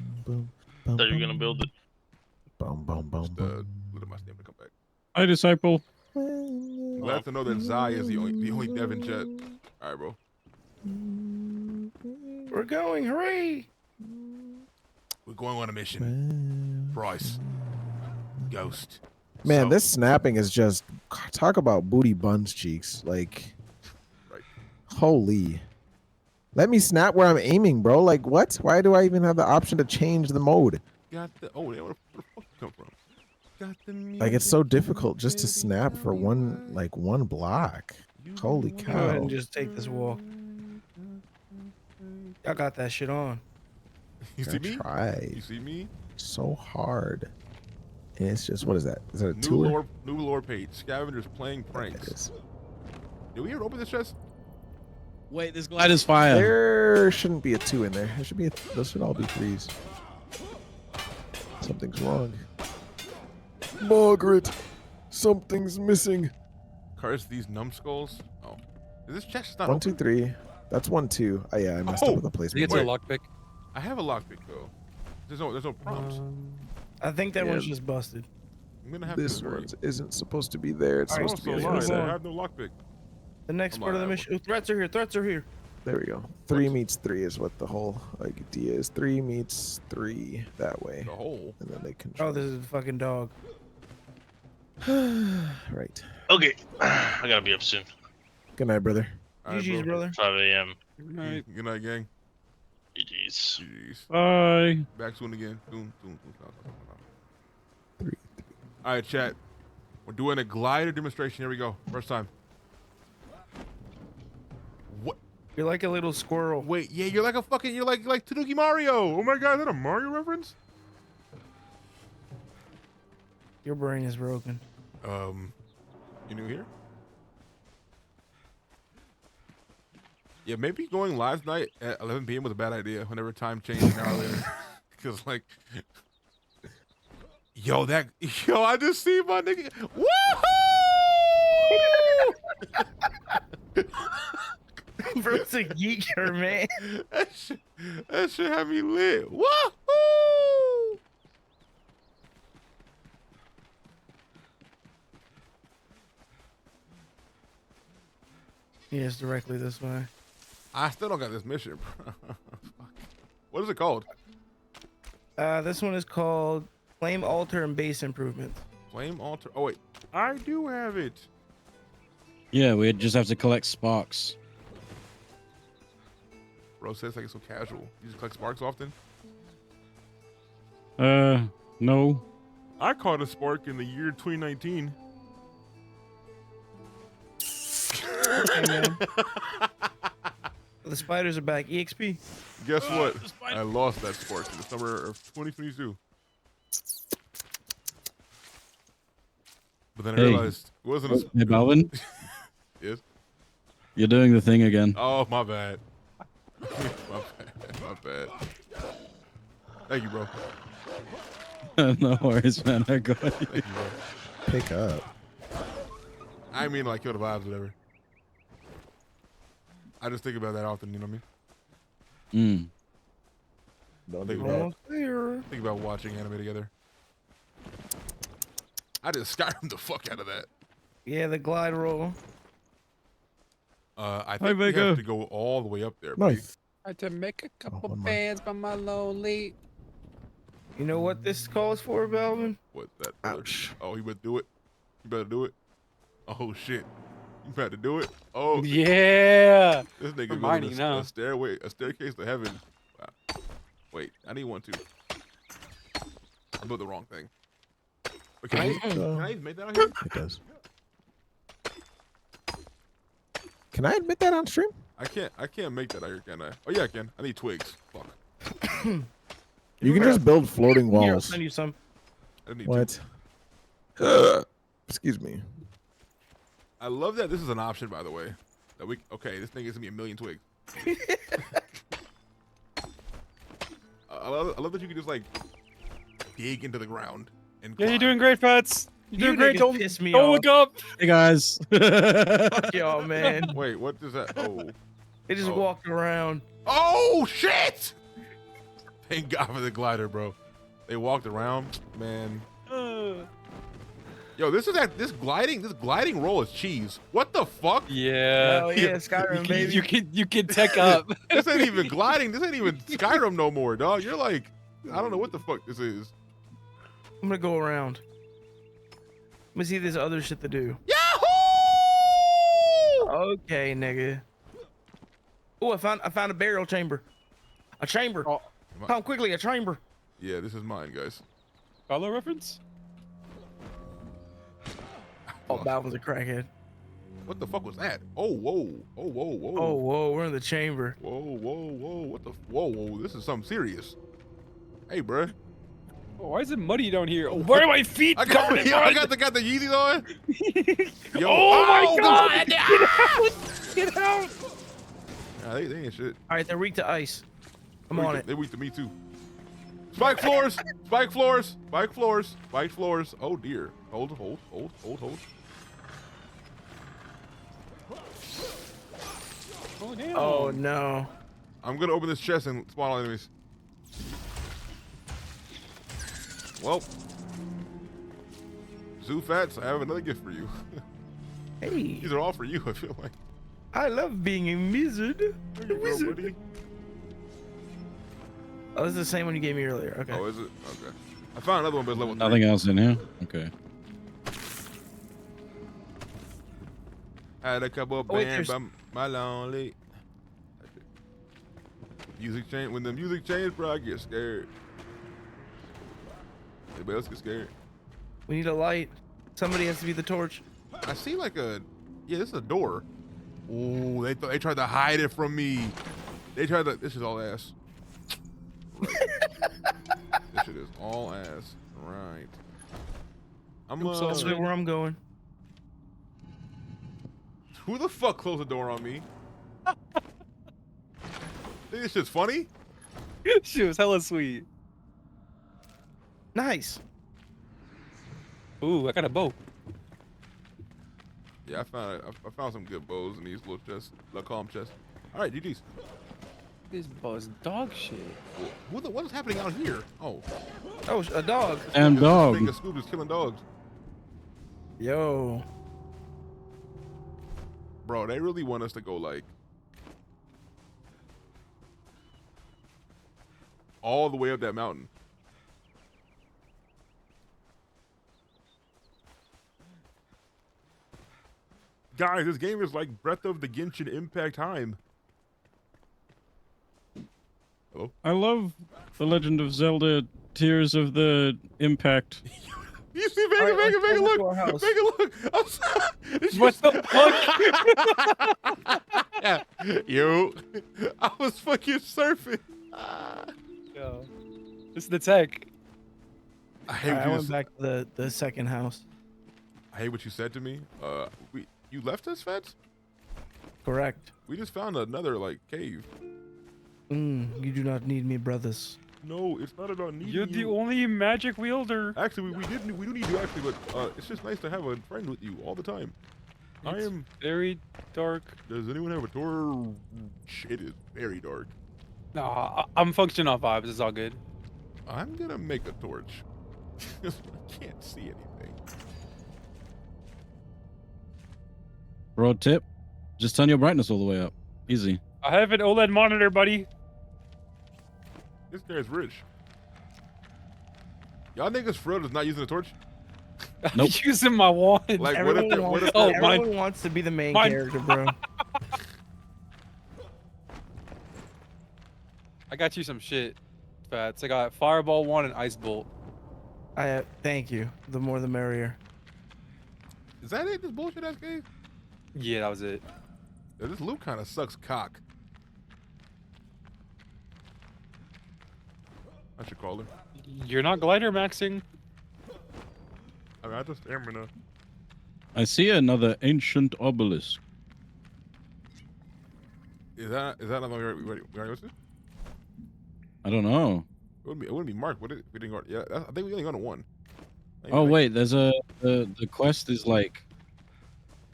Thought you were gonna build it. Let my stamina come back. Hi, disciple. Glad to know that Zai is the only dev in chat. All right, bro. We're going, hooray! We're going on a mission. Bryce. Ghost. Man, So- this snapping is just talk about booty buns cheeks. Like, holy. Let me snap where I'm aiming, bro. Like, what? Why do I even have the option to change the mode? Got the where the fuck you come from? Got the Like, it's so difficult just to snap for one block. Holy Go ahead cow. and just take this walk. Y'all got that shit on. You see me? Try You see me? so hard. And it's just, what is that? Is that a New tour? lore page. Scavengers playing pranks. Did we ever open this chest? Wait, this glide is fire. There shouldn't be a 2 in there. There should be those should all be 3s. Something's wrong. Margaret, something's missing. Curse these numbskulls. Oh, is this chest not 1, open? 2, 3. That's 1, 2. Oh yeah, I messed up with the placement. It's a lockpick. I have a lockpick though. There's no prompts. I think that Yeah. one's just busted. I'm gonna have This to one isn't supposed to be there. It's I'm supposed to be also on the lying. other I side. have no lockpick. The next I'm part of the lying. mission. Oh, threats are here. Threats are here. There we go. 3 meets 3 is what the whole idea is. 3 meets 3 that way. The hole. And then they control. Oh, this is a fucking dog. Right. Okay, I gotta be up soon. Good night, brother. All right, GG's, bro. brother. 5 a.m. Good night, gang. GG's. GG's. Bye. Back soon again. Soon. All right, chat. We're doing a glider demonstration. Here we go. First time. What? You're like a little squirrel. Wait, yeah, you're like a fucking, you're like Tanuki Mario. Oh my god, is that a Mario reference? Your brain is broken. You new here? Yeah, maybe going live tonight at 11 p.m. was a bad idea. Whenever time changed an hour later, because like, yo, I just see my nigga. Woohoo! Bro's a geeker, man. That shit had me lit. Woohoo! Yes, directly this way. I still don't got this mission, bro. What is it called? This one is called Flame Altar and Base Improvement. Flame Altar. Oh wait, I do have it. Yeah, we just have to collect sparks. Bro says like it's so casual. You just collect sparks often. No. I caught a spark in the year 2019. Okay, man. The spiders are back. EXP. Guess what? I lost that spark in the summer of 2022. But then I Hey. realized it wasn't a. Hey, Balvin. Yes. You're doing the thing again. Oh, my bad. My bad. Thank you, bro. No worries, man. I got you. Thank you, bro. Pick up. I mean like kill the vibes, whatever. I just think about that often, you know what I mean? Don't think do about, that. think about watching anime together. I just Skyrim the fuck out of that. Yeah, the glide roll. I think we have to go all the way up there. buddy. Nice. I had to make a couple one more. bands by my lonely. You know what this calls for, Balvin? What's that? Ouch. Oh, he better do it. You better do it. Oh shit. You better do it. Oh Yeah. This nigga Hermione, building no. a staircase to heaven. Wow. Wait, I need one too. I built the wrong thing. But can I even make that out here? It does. Can I admit that on stream? I can't make that out here, can I? Oh yeah, I can. I need twigs. Fuck. You can just build floating Here, I'll walls. send you some. I need What? Excuse me. I love that this is an option, by the way. That we okay, this thing is gonna be a million twigs. I love that you can just like dig into the ground and Yeah, climb. you're doing great, Fats. You're doing great. niggas Don't piss me don't look up. Hey guys. Fuck y'all, man. Wait, what is that? Oh. They just Oh. walked around. Oh shit! Thank God for the glider, bro. They walked around, man. Yo, this gliding roll is cheese. What the fuck? Yeah. Oh yeah, Skyrim, baby. You can tech up. This ain't even gliding. This ain't even Skyrim no more, dog. You're like, I don't know what the fuck this is. I'm gonna go around. Let me see if there's other shit to do. Yahoo! Okay, nigga. Oh, I found a burial chamber. A chamber. Oh. Come quickly, a chamber. Yeah, this is mine, guys. Follow reference? Oh, Balvin's a crackhead. What the fuck was that? Oh, whoa. Oh, whoa, whoa. Oh, whoa, we're in the chamber. Whoa, whoa, whoa. What the? Whoa. This is something serious. Hey, bruh. Oh, why is it muddy down here? Where are my feet? I got the Yeezys on. Yo, Oh my God! Get Get out! Nah, they ain't shit. All right, they're weak to ice. I'm on it. They weak to me too. Spike floors. Spike floors. Spike floors. Spike floors. Oh dear. Hold. Oh damn. Oh no. I'm gonna open this chest and spawn all enemies. Well, Zoo Fats, I have another gift for you. Hey. These are all for you, I feel like. I love being a wizard. There you go, Wizard. buddy. Oh, this is the same one you gave me earlier. Okay. Oh, is it? Okay. I found another one, but it's level 3. Nothing else in here? Okay. Had a couple of Oh, wait, bands there's- by my lonely. Music change. When the music change, bro, I get scared. Anybody else get scared? We need a light. Somebody has to be the torch. I see like a, yeah, this is a door. Ooh, they tried to hide it from me. They tried to, this is all ass. Right. This shit is all ass. Right. I'm That's where I'm going. Who the fuck closed the door on me? Think this shit's funny? She was hella sweet. Nice. Ooh, I got a bow. Yeah, I found some good bows in these little chests, little calm chests. All right, GG's. This bow is dog shit. What is happening out here? Oh, Oh, a dog. Damn dog. This nigga Scoop is killing dogs. Yo. Bro, they really want us to go like all the way up that mountain. Guys, this game is like Breath of the Genshin Impact time. Hello? I love The Legend of Zelda Tears of the Impact. You see, make a look. Make a look. I'm sorry. What the fuck? Yo, I was fucking surfing. Yo, this is the tech. I hate I what you went just- back to the second house. I hate what you said to me. You left us, Fats? Correct. We just found another like cave. You do not need me, brothers. No, it's not about needing You're the you. only magic wielder. Actually, we do need you actually, but it's just nice to have a friend with you all the time. I It's am very dark. Does anyone have a torch? It is very dark. No, I'm functioning off vibes. It's all good. I'm gonna make a torch. I can't see anything. Pro tip: just turn your brightness all the way up. Easy. I have an OLED monitor, buddy. This guy's rich. Y'all niggas for real is not using a torch? Nope. Using my wand. Like, Everyone wants to be the main character, bro. I got you some shit, Fats. I got Fireball wand and Ice Bolt. Thank you. The more the merrier. Is that it? This bullshit ass game? Yeah, that was it. Yeah, this loot kind of sucks cock. I should call him. You're not glider maxing. I mean, I just am gonna. I see another ancient obelisk. Is that another? Wait, what's it? I don't know. It wouldn't be marked, would it? We didn't go. Yeah, I think we only got one. Oh wait, there's the quest is like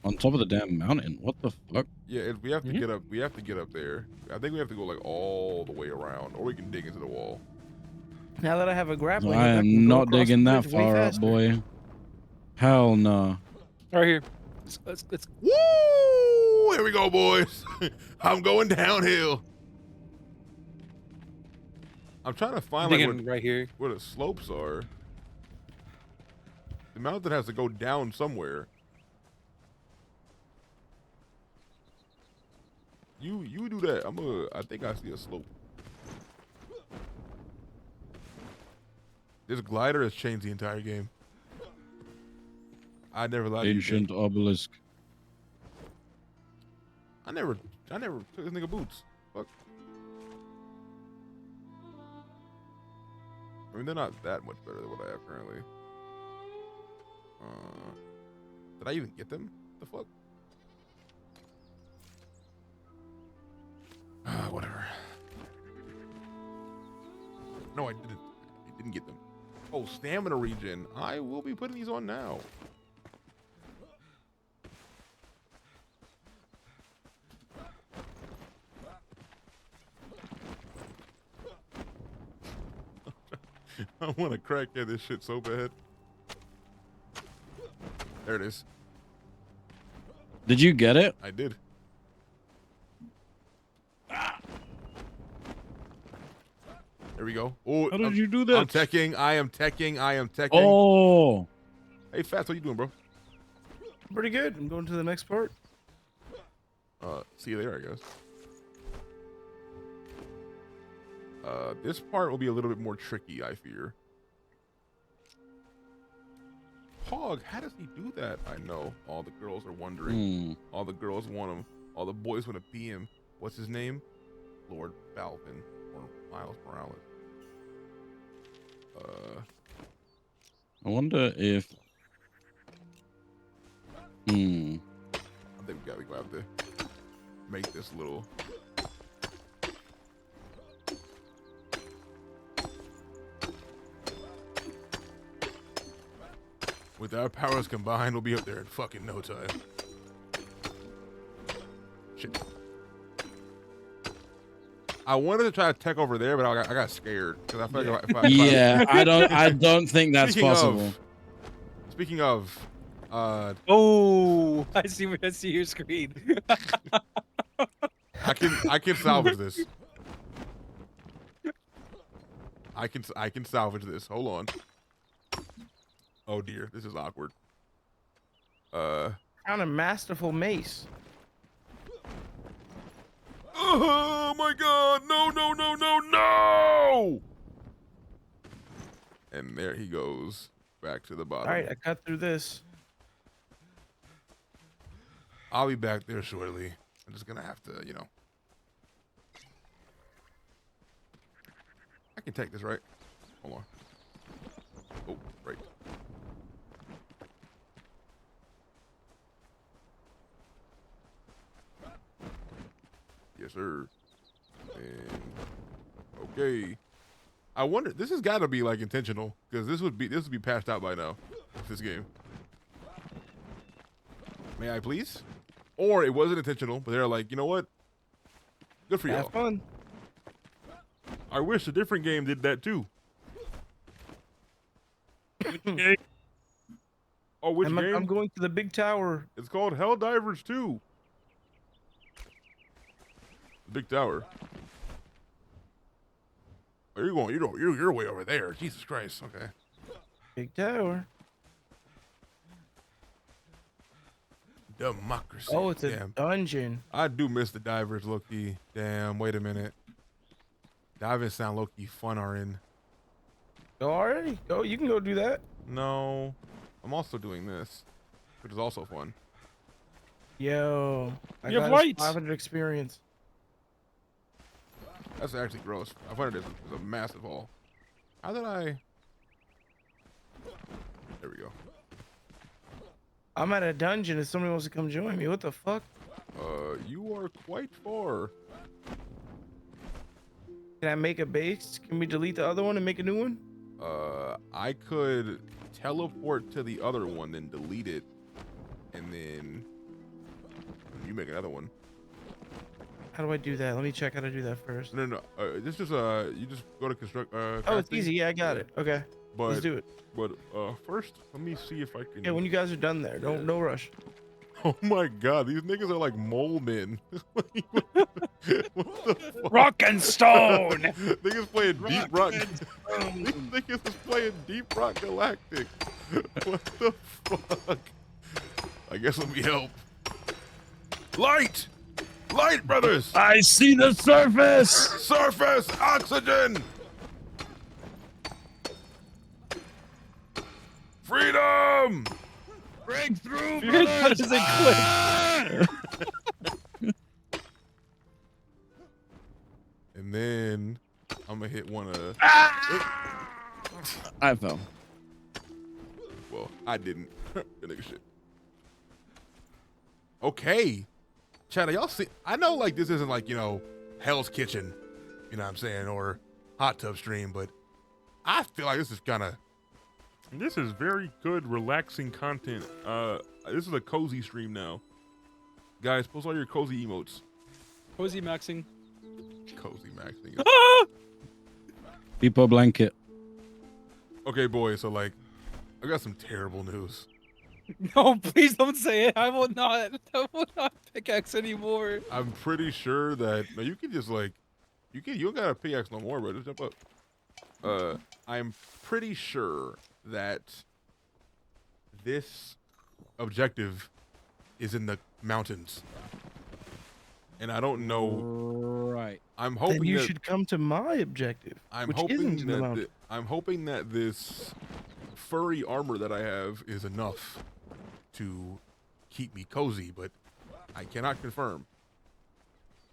on top of the damn mountain. What the fuck? Yeah, we have to get up. We have to get up there. I think we have to go like all the way around, or we can dig into the wall. Now that I have a grappling, I hook, can am go not across digging the that bridge way far up, faster. boy. Hell no. Right here. Let's Woo! Here we go, boys. I'm going downhill. I'm trying to find like digging right here. where the slopes are. The mountain has to go down somewhere. You do that. I think I see a slope. This glider has changed the entire game. I never lied to you. Ancient obelisk. I never took this nigga boots. Fuck. I mean, they're not that much better than what I have currently. Did I even get them? The fuck? Whatever. No, I didn't. I didn't get them. Oh, stamina regen. I will be putting these on now. I want to crackhead this shit so bad. There it is. Did you get it? I did. There we go. Oh, How did you do that? I'm teching. I am teching. I am teching. Oh. Hey, Fats, what you doing, bro? Pretty good. I'm going to the next part. See you there, I guess. This part will be a little bit more tricky, I fear. Hog, how does he do that? I know. All the girls are wondering. All the girls want him. All the boys want to be him. What's his name? LordBalvin or Miles Morales. I wonder if. I think we have to make this little. With our powers combined, we'll be up there in fucking no time. Shit. I wanted to try to tech over there, but I got scared because I feel like if I don't think that's possible. Speaking of, oh, I see your screen. I can salvage this. I can salvage this. Hold on. Oh dear, this is awkward. Found a masterful mace. Oh my god, no, no, no, no, no! And there he goes, back to the bottom. All right, I cut through this. I'll be back there shortly. I'm just gonna have to, I can take this, right? Hold on. Oh, right. Yes, sir. And okay. I wonder. This has got to be like intentional because this would be patched out by now. This game. May I please? Or it wasn't intentional, but they're like, you know what? Good for y'all. Have fun. I wish a different game did that too. Oh, which game? I'm going to the big tower. It's called Helldivers 2. Big tower. Oh, you're going. You're way over there. Jesus Christ. Okay. Big tower. Democracy. Oh, it's a Damn. dungeon. I do miss the divers, low-key. Damn. Wait a minute. Diving sound low-key fun, RN. Go already. Go. You can go do that. No. I'm also doing this, which is also fun. Yo. I You have got lights. 500 experience. That's actually gross. 500 is a massive haul. How did I? There we go. I'm at a dungeon if somebody wants to come join me. What the fuck? You are quite far. Can I make a base? Can we delete the other one and make a new one? I could teleport to the other one, then delete it, and then you make another one. How do I do that? Let me check how to do that first. No. This is you just go to construct. Oh, it's crafting. easy. Yeah, I got it. Okay. But, Let's do it. But first, let me see if I can. Yeah, when you guys are done there, no rush. Oh my God, these niggas are like mole men. What the fuck? Rock and stone. Niggas playing Deep Rock. These niggas is playing Deep Rock Galactic. What the fuck? I guess let me help. Light! Light, brothers! I see the surface! Surface! Oxygen! Freedom! Breakthrough! How does it click? And then I'm gonna hit one of. I fell. Well, I didn't. That nigga shit. Okay. Chad, y'all see? I know like this isn't like, Hell's Kitchen, you know what I'm saying, or Hot Tub Stream, but I feel like this is this is very good, relaxing content. This is a cozy stream now. Guys, post all your cozy emotes. Cozy maxing. Cozy maxing. People blanket. Okay, boys, so like, I got some terrible news. No, please don't say it. I will not pickaxe anymore. I'm pretty sure that you can just like, you don't gotta pickaxe no more, bro. Just jump up. I'm pretty sure that this objective is in the mountains, and I don't know. Right. I'm hoping Then you that, should come to my objective. I'm which hoping isn't in the that mountain. I'm hoping that this furry armor that I have is enough to keep me cozy, but I cannot confirm.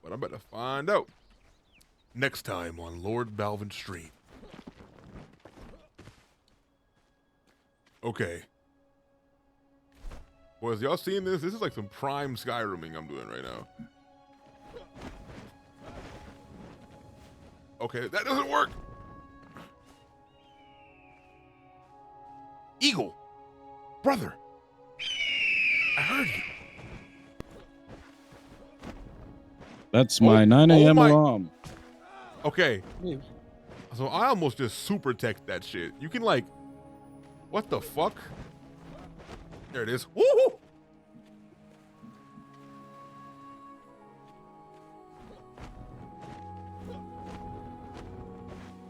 But I'm about to find out next time on LordBalvin Stream. Okay. Boys, y'all seeing this? This is like some prime Skyriming I'm doing right now. Okay, that doesn't work. Eagle, brother, I heard you. That's my 9 a.m. alarm. Okay. So I almost just super text that shit. You can like, what the fuck? There it is. Woo!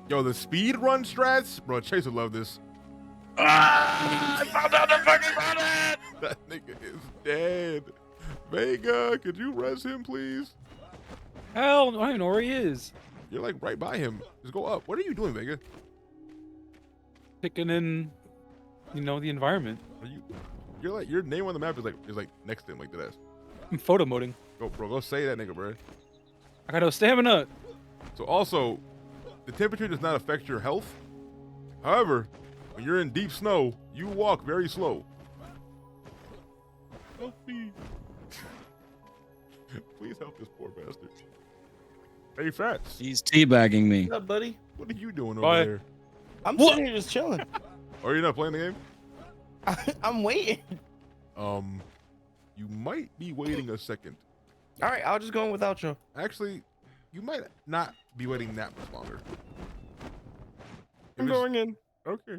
Yo, the speed run strats, bro. Chase would love this. I found out the fucking button! That nigga is dead. Vega, could you res him, please? Hell, I don't even know where he is. You're like right by him. Just go up. What are you doing, Vega? Picking in, the environment. You're like, your name on the map is like next to him, like that. I'm photo moding. Go, bro. Go say that nigga, bro. I got no stamina. So also, the temperature does not affect your health. However, when you're in deep snow, you walk very slow. Help me. Please help this poor bastard. Hey, Fats. He's teabagging me. What's up, buddy? What are you doing Bye. over there? I'm sitting here just chilling. Are you not playing the game? I'm waiting. You might be waiting a second. All right, I'll just go in without you. Actually, you might not be waiting that much longer. I'm going in. Okay.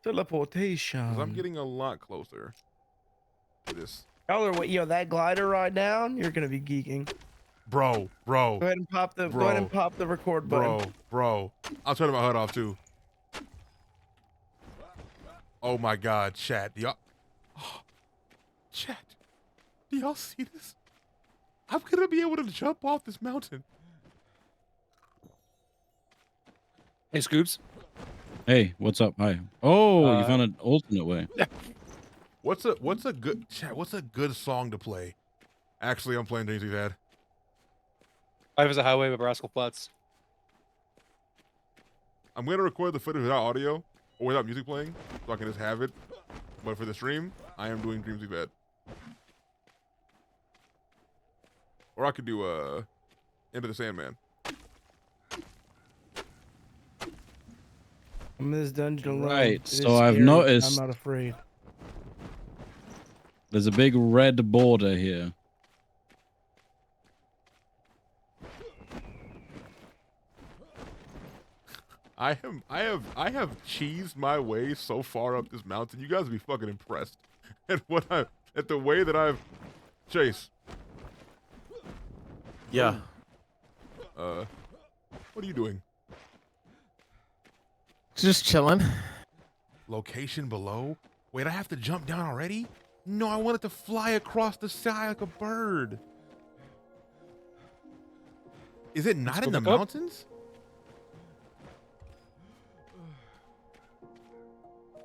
Teleportation. 'Cause I'm getting a lot closer to this. Y'all are wait, yo, that glider ride down, you're gonna be geeking. Bro. Go ahead and pop the record button. Bro. I'm turning my HUD off too. Oh my god, chat. Chat. Do y'all see this? I'm gonna be able to jump off this mountain. Hey, Scoops. Hey, what's up? Hi. Oh, you found an alternate way. What's a good chat? What's a good song to play? Actually, I'm playing Dreams We've Had. Life is a Highway by Rascal Flatts. I'm gonna record the footage without audio or without music playing, so I can just have it. But for the stream, I am doing Dreams We've Had. Or I could do Into the Sandman. I'm in this dungeon alone. Right, It is so I've scary. noticed- I'm not afraid. There's a big red border here. I have cheesed my way so far up this mountain. You guys would be fucking impressed at the way that I've Chase. Yeah. What are you doing? Just chilling. Location below? Wait, I have to jump down already? No, I wanted to fly across the sky like a bird. Is it not in the mountains?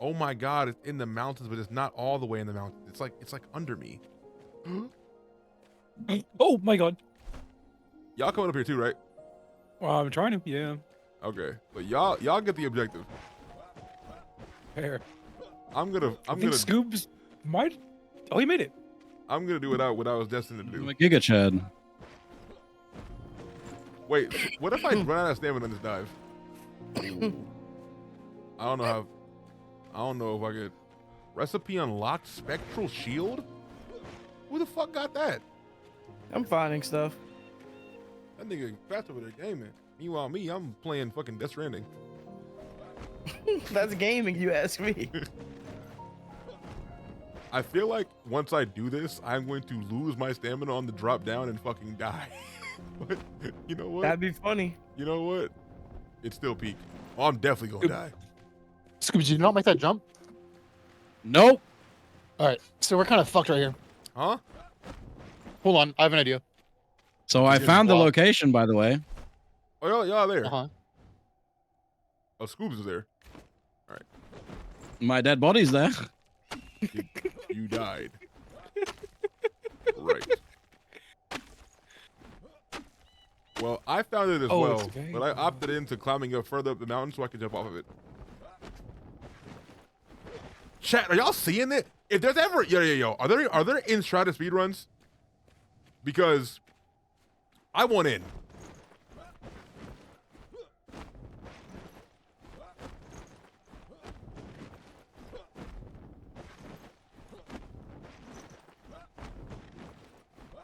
Oh my god, it's in the mountains, but it's not all the way in the mountains. It's like under me. Oh my god. Y'all coming up here too, right? Well, I'm trying to, yeah. Okay. But y'all get the objective. Fair. I'm I gonna think Scoops might. Oh, he made it. I'm gonna do what I was destined to do. I'm a Giga Chad. Wait, what if I run out of stamina in this dive? I don't know if I could. Recipe unlocked spectral shield? Who the fuck got that? I'm finding stuff. That nigga fast over there gaming. Meanwhile, me, I'm playing fucking Death Stranding. That's gaming, you ask me. I feel like once I do this, I'm going to lose my stamina on the drop down and fucking die. But you know what? That'd be funny. You know what? It's still peak. Oh, I'm definitely gonna die. Scoops, did you not make that jump? Nope. All right, so we're kind of fucked right here. Huh? Hold on, I have an idea. So I found the location, by the way. Oh, y'all there. Uh-huh. Oh, Scoops is there. All right. My dead body's there. You died. Right. Well, I found it as well, but I opted into climbing up further up the mountain so I could jump off of it. Chat, are y'all seeing it? If there's ever yo, are there in-strata speedruns? Because I want in.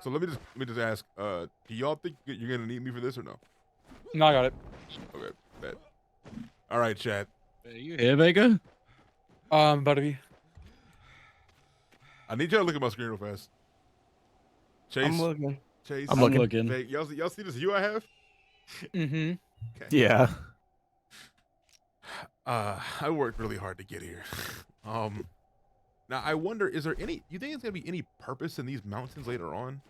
So let me just ask, do y'all think you're gonna need me for this or no? No, I got it. Okay, bet. All right, chat. Are you here, Vega? About to be. I need y'all to look at my screen real fast. Chase. I'm looking. Chase. I'm looking. Hey, y'all see this view I have? Mm-hmm. Okay. Yeah. I worked really hard to get here. Now I wonder, is there any? You think there's gonna be any purpose in these mountains later on?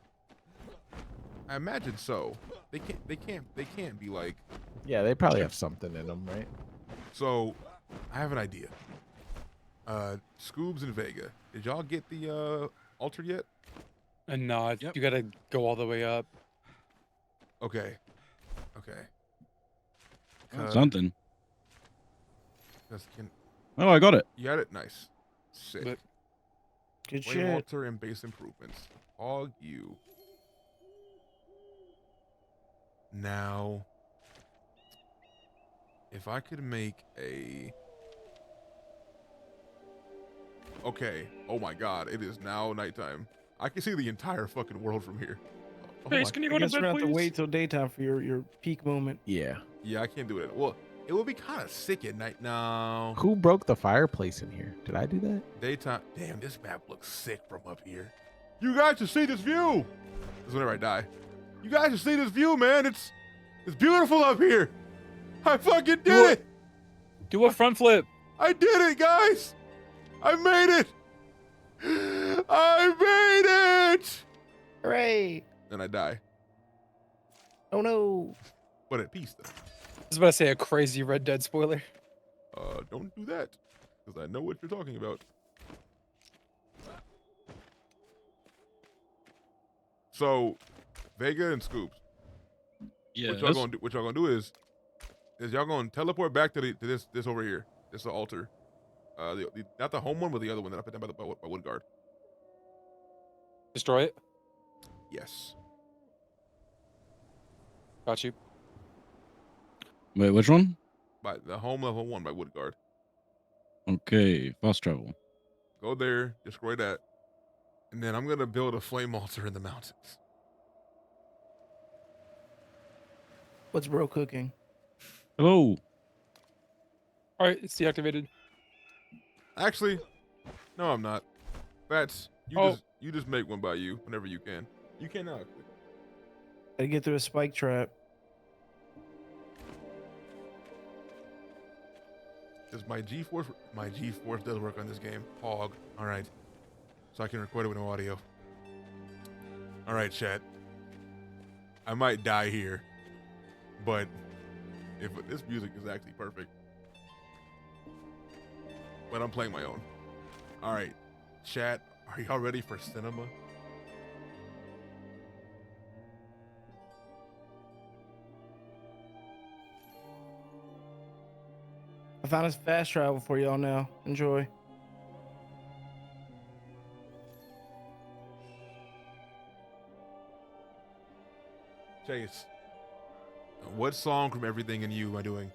I imagine so. They can't be like. Yeah, they probably have something in them, right? So, I have an idea. Scoobs and Vega, did y'all get the altar yet? And no, you gotta go all the way up. Okay. Something. Can, Oh, I got it. you got it? Nice. Sick. Good Flame shit. altar and base improvements. All you. Now, if I could make a... Okay. Oh my God. It is now nighttime. I can see the entire fucking world from here. Oh Chase, my- can you I go to guess we're bed, gonna have to please? wait till daytime for your peak moment. Yeah. Yeah, I can't do it. Well, it would be kind of sick at night. No. Who broke the fireplace in here? Did I do that? Daytime. Damn, this map looks sick from up here. You guys should see this view. This is whenever I die. You guys should see this view, man. It's beautiful up here. I fucking did it. Do a front flip. I did it, guys. I made it. I made it. Hooray! Then I die. Oh no! But at peace, though. I was about to say a crazy Red Dead spoiler. Don't do that, because I know what you're talking about. So, Vega and Scoops. Yeah. What y'all gonna do is y'all gonna teleport back to this over here. This altar. Not the home one, but the other one that I put down by Woodguard. Destroy it. Yes. Got you. Wait, which one? By the home level 1 by Woodguard. Okay, fast travel. Go there, destroy that, and then I'm gonna build a flame altar in the mountains. What's bro cooking? Hello. All right, it's deactivated. Actually, no, I'm not. Bats, Oh. you just make one by you whenever you can. You can now. Actually. Gotta get through a spike trap. Does my G-Force does work on this game. Hog. All right. So I can record it with no audio. All right, chat. I might die here, but if this music is actually perfect. But I'm playing my own. All right, chat. Are y'all ready for cinema? I found this fast travel for y'all now. Enjoy. Chase, what song from Everything in You am I doing?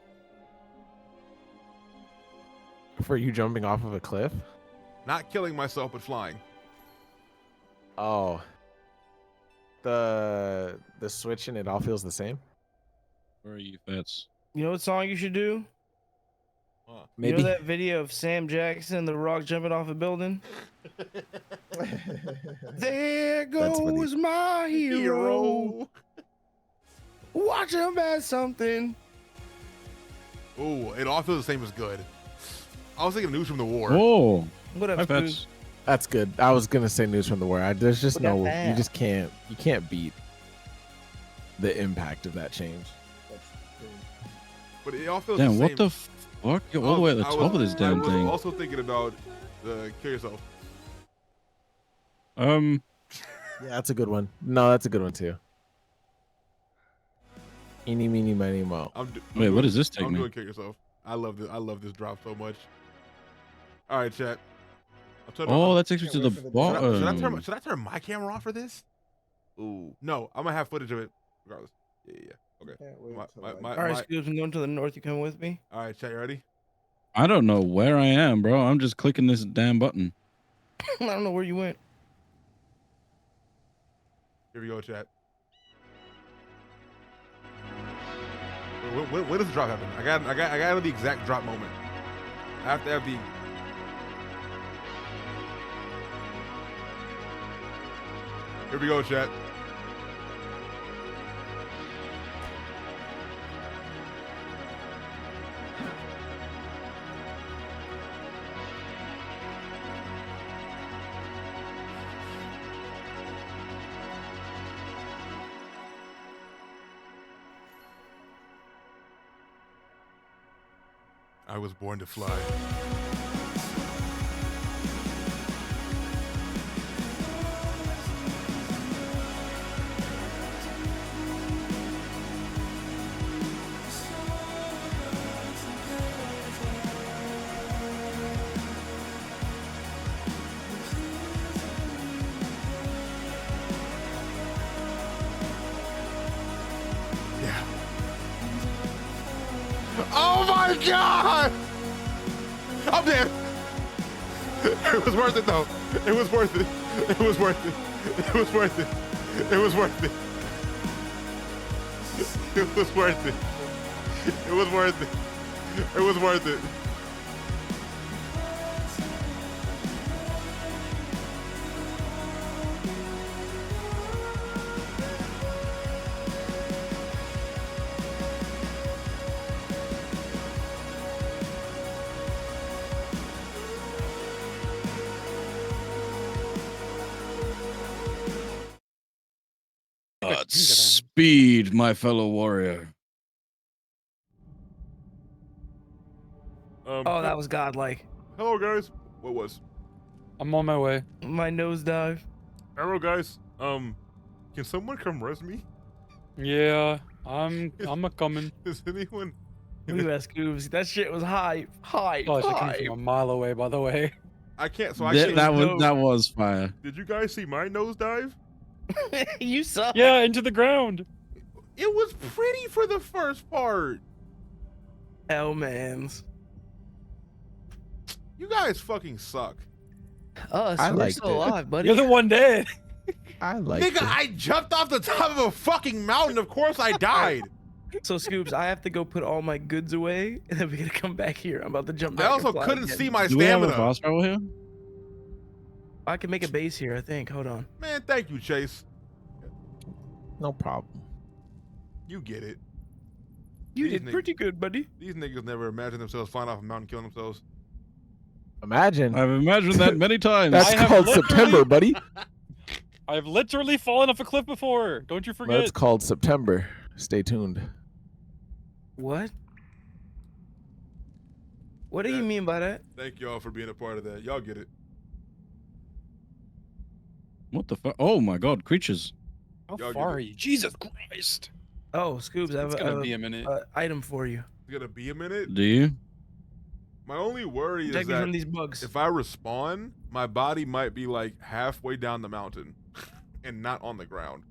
For you jumping off of a cliff? Not killing myself, but flying. Oh. The switch and it all feels the same? Where are you, Fats? You know what song you should do? Maybe. You know that video of Sam Jackson and The Rock jumping off a building? There That's funny. goes my hero. Watch him at something. Oh, it all feels the same as good. I was thinking News from the War. Oh. What up, Hi, dude? Fats. That's good. I was gonna say News from the War. There's just Look at no that. you just can't beat the impact of that change. But it all feels Damn, the what same. the fuck? You're all the way at the top of this damn I was thing. also thinking about the Kill Yourself. Yeah, that's a good one. No, that's a good one too. Eeny, meeny, miny, mo. Wait, what does this take I'm me? doing Kill Yourself. I love this drop so much. All right, chat. Oh, that takes me to the bottom. Should I turn my camera off for this? Ooh, no. I'm gonna have footage of it regardless. Yeah. Okay. All right, Scoops, I'm going to the north. You coming with me? All right, chat. You ready? I don't know where I am, bro. I'm just clicking this damn button. I don't know where you went. Here we go, chat. When does the drop happen? I got the exact drop moment. I have to have the. Here we go, chat. I was born to fly. Oh my god! I'm dead. It was worth it though. It was worth it. It was worth it. It was worth it. It was worth it. It was worth it. It was worth it. It was worth it. Speed, my fellow warrior. Oh, that was godlike. Hello, guys. What was? I'm on my way. My nosedive. Arrow, guys. Can someone come res me? Yeah, I'm a coming. Is anyone? Look at that, Scoobs. That shit was hype. Hype. Oh, it's coming hype. from a mile away, by the way. I can't. So I can't. That was fire. Did you guys see my nosedive? You suck. Yeah, into the ground. It was pretty for the first part. Hellmans. You guys fucking suck. Us, I we're liked still it. alive, buddy. You're the one dead. I like Nigga, it. I jumped off the top of a fucking mountain. Of course I died. So, Scoobs, I have to go put all my goods away, and then we're gonna come back here. I'm about to jump back. I also and fly couldn't again. see my Do we have a stamina. fast travel here? I can make a base here, I think. Hold on. Man, thank you, Chase. No problem. You get it. You These did pretty good, buddy. These niggas never imagined themselves flying off a mountain killing themselves. Imagine. I've imagined that many times. That's I have called literally- September, buddy. I've literally fallen off a cliff before. Don't you forget. That's called September. Stay tuned. What? What do you mean by that? Thank y'all for being a part of that. Y'all get it. What the fuck? Oh my god, creatures. How Y'all far get are it. you? Jesus Christ. Oh, Scoobs, I have It's gonna be a minute. item for you. It's gonna be a minute. Do you? My only worry Protect is me that from these bugs. if I respawn, my body might be like halfway down the mountain and not on the ground.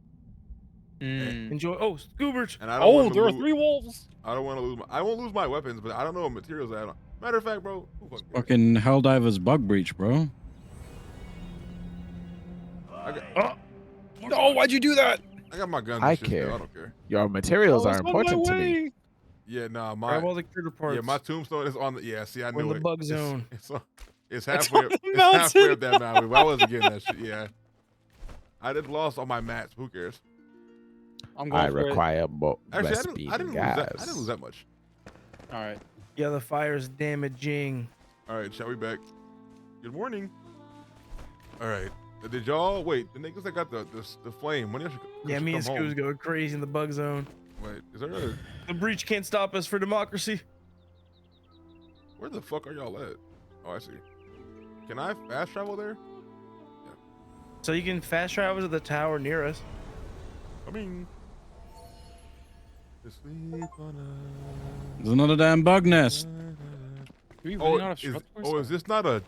Enjoy. Oh, Scoobers. And I don't Oh, wanna there are lose- 3 wolves. I don't want to lose. I won't lose my weapons, but I don't know what materials I have. Matter of fact, bro. who fucking cares? Fucking Helldivers bug breach, bro. No, why'd you do that? I got my guns. And I shit still. care. I don't care. Your materials I are was on my important to me. way. Yeah, nah, Grab all the critter parts. yeah, my tombstone is on the. Yeah, see, I We're knew in the it. bug zone. It's It's halfway. on the It's halfway mountain. up that mountain. But I wasn't getting that shit. Yeah, I just lost all my mats. Who cares? I'm going I for it. require Actually, less I speed didn't lose gas. that. I didn't lose that much. All right. Yeah, the fire's damaging. All right, shall we back? Good morning. All right. Did y'all wait? The niggas that got the flame. When y'all should, Yeah, should me and come Scoobs home? going crazy in the bug zone. Wait, is there a? The breach can't stop us for democracy. Where the fuck are y'all at? Oh, I see. Can I fast travel there? So you can fast travel to the tower near us. I mean, to sleep on There's another damn bug nest. Do we Oh, really not have is this not a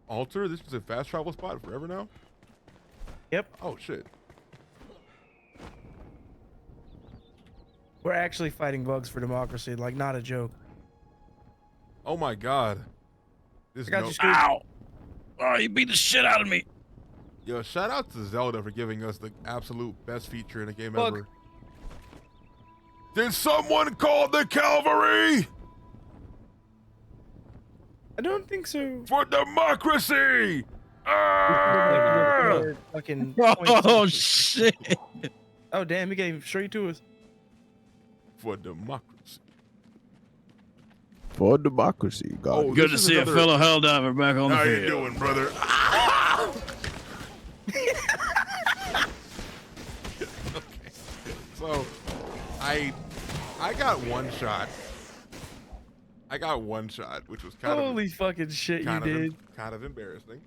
altar? This is a fast travel spot forever now? Yep. Oh shit. We're actually fighting bugs for democracy, like not a joke. Oh my god. This I got no- you, Scoobs. Ow! Oh, you beat the shit out of me. Yo, shout out to Zelda for giving us the absolute best feature in a game Look. ever. Did someone call the cavalry I don't think so. for democracy? Ah! Fucking Oh shit! Oh damn, he came straight to us. For democracy. For democracy, God. Oh, Good to this is see another- a fellow Helldiver back on the How you field. doing, brother? Okay. So, I got one shot. I got one shot, which was kind Holy fucking shit, you kind did. kind of embarrassing.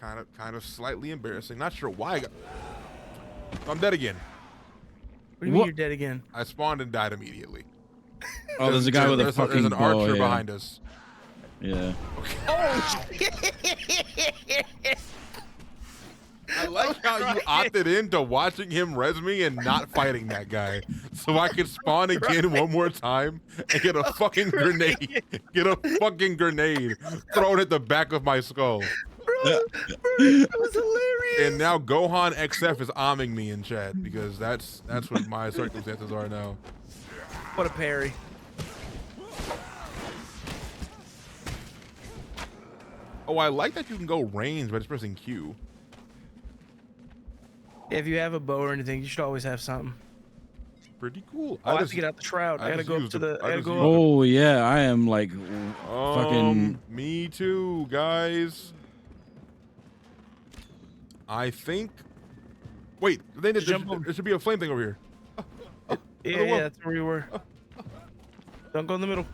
Kind of slightly embarrassing. Not sure why I got. I'm dead again. What do you mean you're dead again? I spawned and died immediately. Oh, there's a guy with a There's fucking an bow, archer yeah. behind us. Yeah. Oh shit! I like how you opted into watching him res me and not fighting that guy, so I could spawn again one more time and get a fucking grenade. Get a fucking grenade thrown at the back of my skull. Bro, that was hilarious. And now Gohan XF is arming me in chat because that's what my circumstances are now. What a parry. Oh, I like that you can go range by just pressing Q. If you have a bow or anything, you should always have something. Pretty cool. Oh, I have to get out the shroud. I gotta go up to the. I gotta go up. Oh yeah, I am like fucking. Me too, guys. I think. Wait, there should be a flame thing over here. Yeah, that's where we were. Don't go in the middle.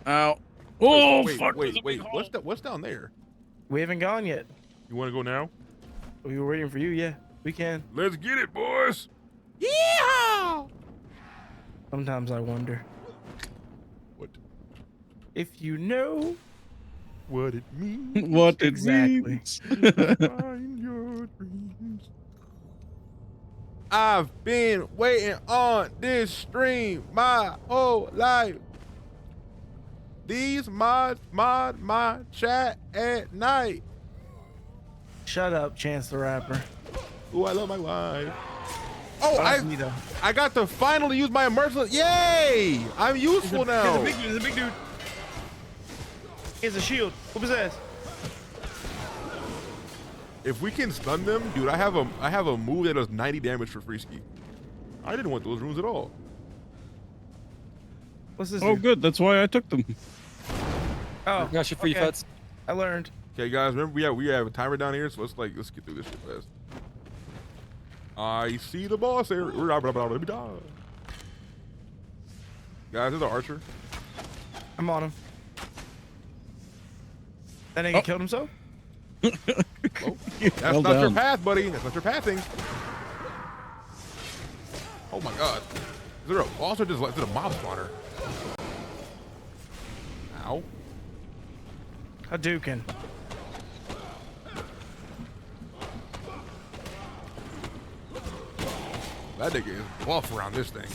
Ow. Oh, wait, fuck. wait. What's down there? We haven't gone yet. You want to go now? We were waiting for you. Yeah, we can. Let's get it, boys. Yeah. Sometimes I wonder. What? If you know what it means. What it exactly. means. Find your dreams. I've been waiting on this stream my whole life. These mods mod my chat at night. Shut up, Chance the Rapper. Ooh, I love my life. Oh, I got to finally use my immersive. Yay! I'm useful now. He's a big dude. He has a shield. Whoop his ass. If we can stun them, dude, I have a move that does 90 damage for free ski. I didn't want those runes at all. What's this? Oh, good. That's why I took them. Oh, got your free fets. I learned. Okay, guys, remember we have a timer down here, so let's get through this shit fast. I see the boss here. Guys, there's an archer. I'm on him. That nigga killed himself? Oh, that's not your path, buddy. That's not your pathing. Oh my god. Is there a boss or just is it a mob spawner? Ow. Hadouken. That nigga is buff around this thing.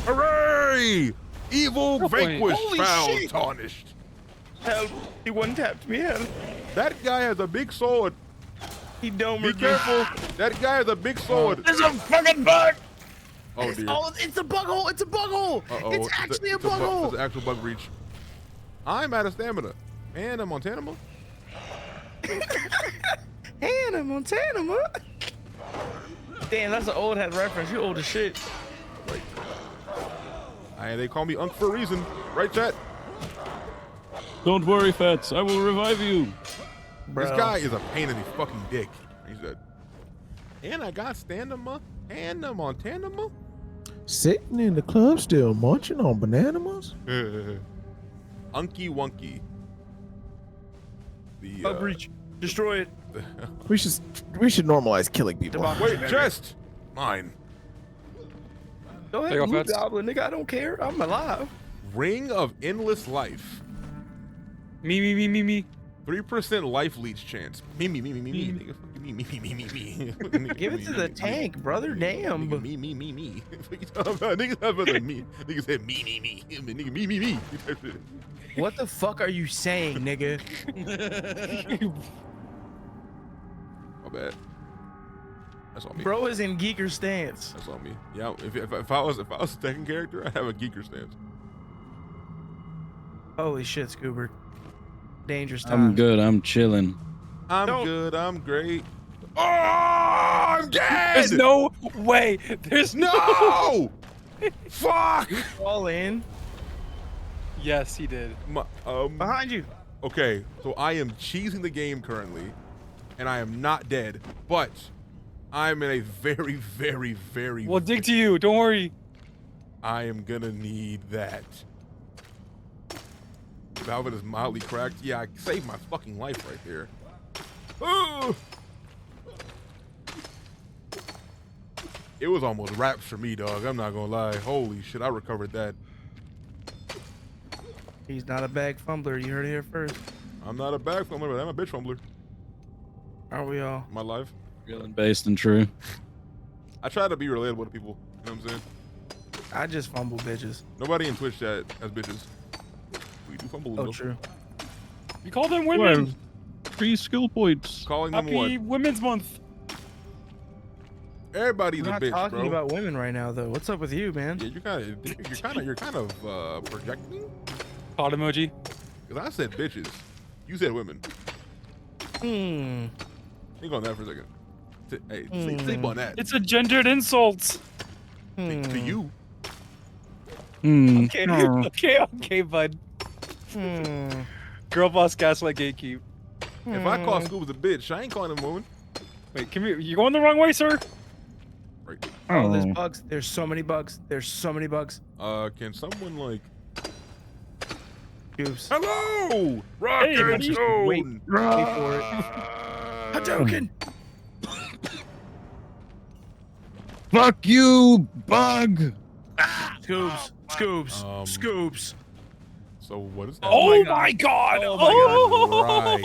Hooray! Evil vanquished, foul tarnished. Help! He one-tapped me. Help! That guy has a big sword. He don't. Be careful. That guy has a big sword. There's a fucking bug. Oh dear. Oh, it's a bug hole. It's a bug hole. Uh-oh. It's actually a bug hole. It's an actual bug breach. I'm out of stamina. Hannah Montana. Hannah Montana. Damn, that's an old head reference. You old as shit. Right. They call me Unk for a reason. Right, chat? Don't worry, Fats. I will revive you. Bro. This guy is a pain in the fucking dick. He said, and I got stamina. Hannah Montana. Sitting in the club still munching on bananas. Unky Wunky. The bug breach. Destroy it. we should normalize killing people. Wait, chest. Mine. Go ahead, Blue Goblin, nigga. I don't care. I'm alive. Ring of Endless Life. Me. 3% life leech chance. Me. Nigga, fucking me. Give it to the tank, brother. Damn. Me. Niggas have other me. Niggas said me. Nigga, me. What the fuck are you saying, nigga? My bad. That's on me. Bro is in geeker stance. That's on me. Yeah, if I was a second character, I'd have a geeker stance. Holy shit, Scoobert. Dangerous time. I'm good. I'm chilling. I'm good. I'm great. Oh, I'm dead. There's no way. There's no. Fuck. All in. Yes, he did. Behind you. Okay, so I am cheesing the game currently, and I am not dead, but I'm in a very, very, very. We'll dig to you. Don't worry. I am gonna need that. Balvin is mildly cracked. Yeah, I saved my fucking life right there. Ooh. It was almost wraps for me, dog. I'm not gonna lie. Holy shit, I recovered that. He's not a bag fumbler. You heard it here first. I'm not a bag fumbler, but I'm a bitch fumbler. Are we all? Am I live? Real and based and true. I try to be relatable to people. You know what I'm saying? I just fumble bitches. Nobody in Twitch chat has bitches. We do fumble. Oh, though. true. You call them women. Well, 3 skill points. Calling them Happy what? Women's Month. Everybody's We're a not bitch, talking bro. about women right now, though. What's up with you, man? Yeah, you're kind of projecting. Pod emoji. Cause I said bitches. You said women. Think on that for a second. Hey, sleep on that. It's a gendered insult. To you. Okay, bud. Girl boss gaslight gatekeep. If I call Scoobs a bitch, I ain't calling him a woman. Wait, come here. You going the wrong way, sir? Right. Oh, there's bugs. There's so many bugs. There's so many bugs. Can someone like? Oops. Hello, Rock Hey, and buddy. Stone. Wait for it. Hadouken! Fuck you, bug. Scoobs. Scoobs. Scoobs. So what is that? Oh my god! Oh my Right.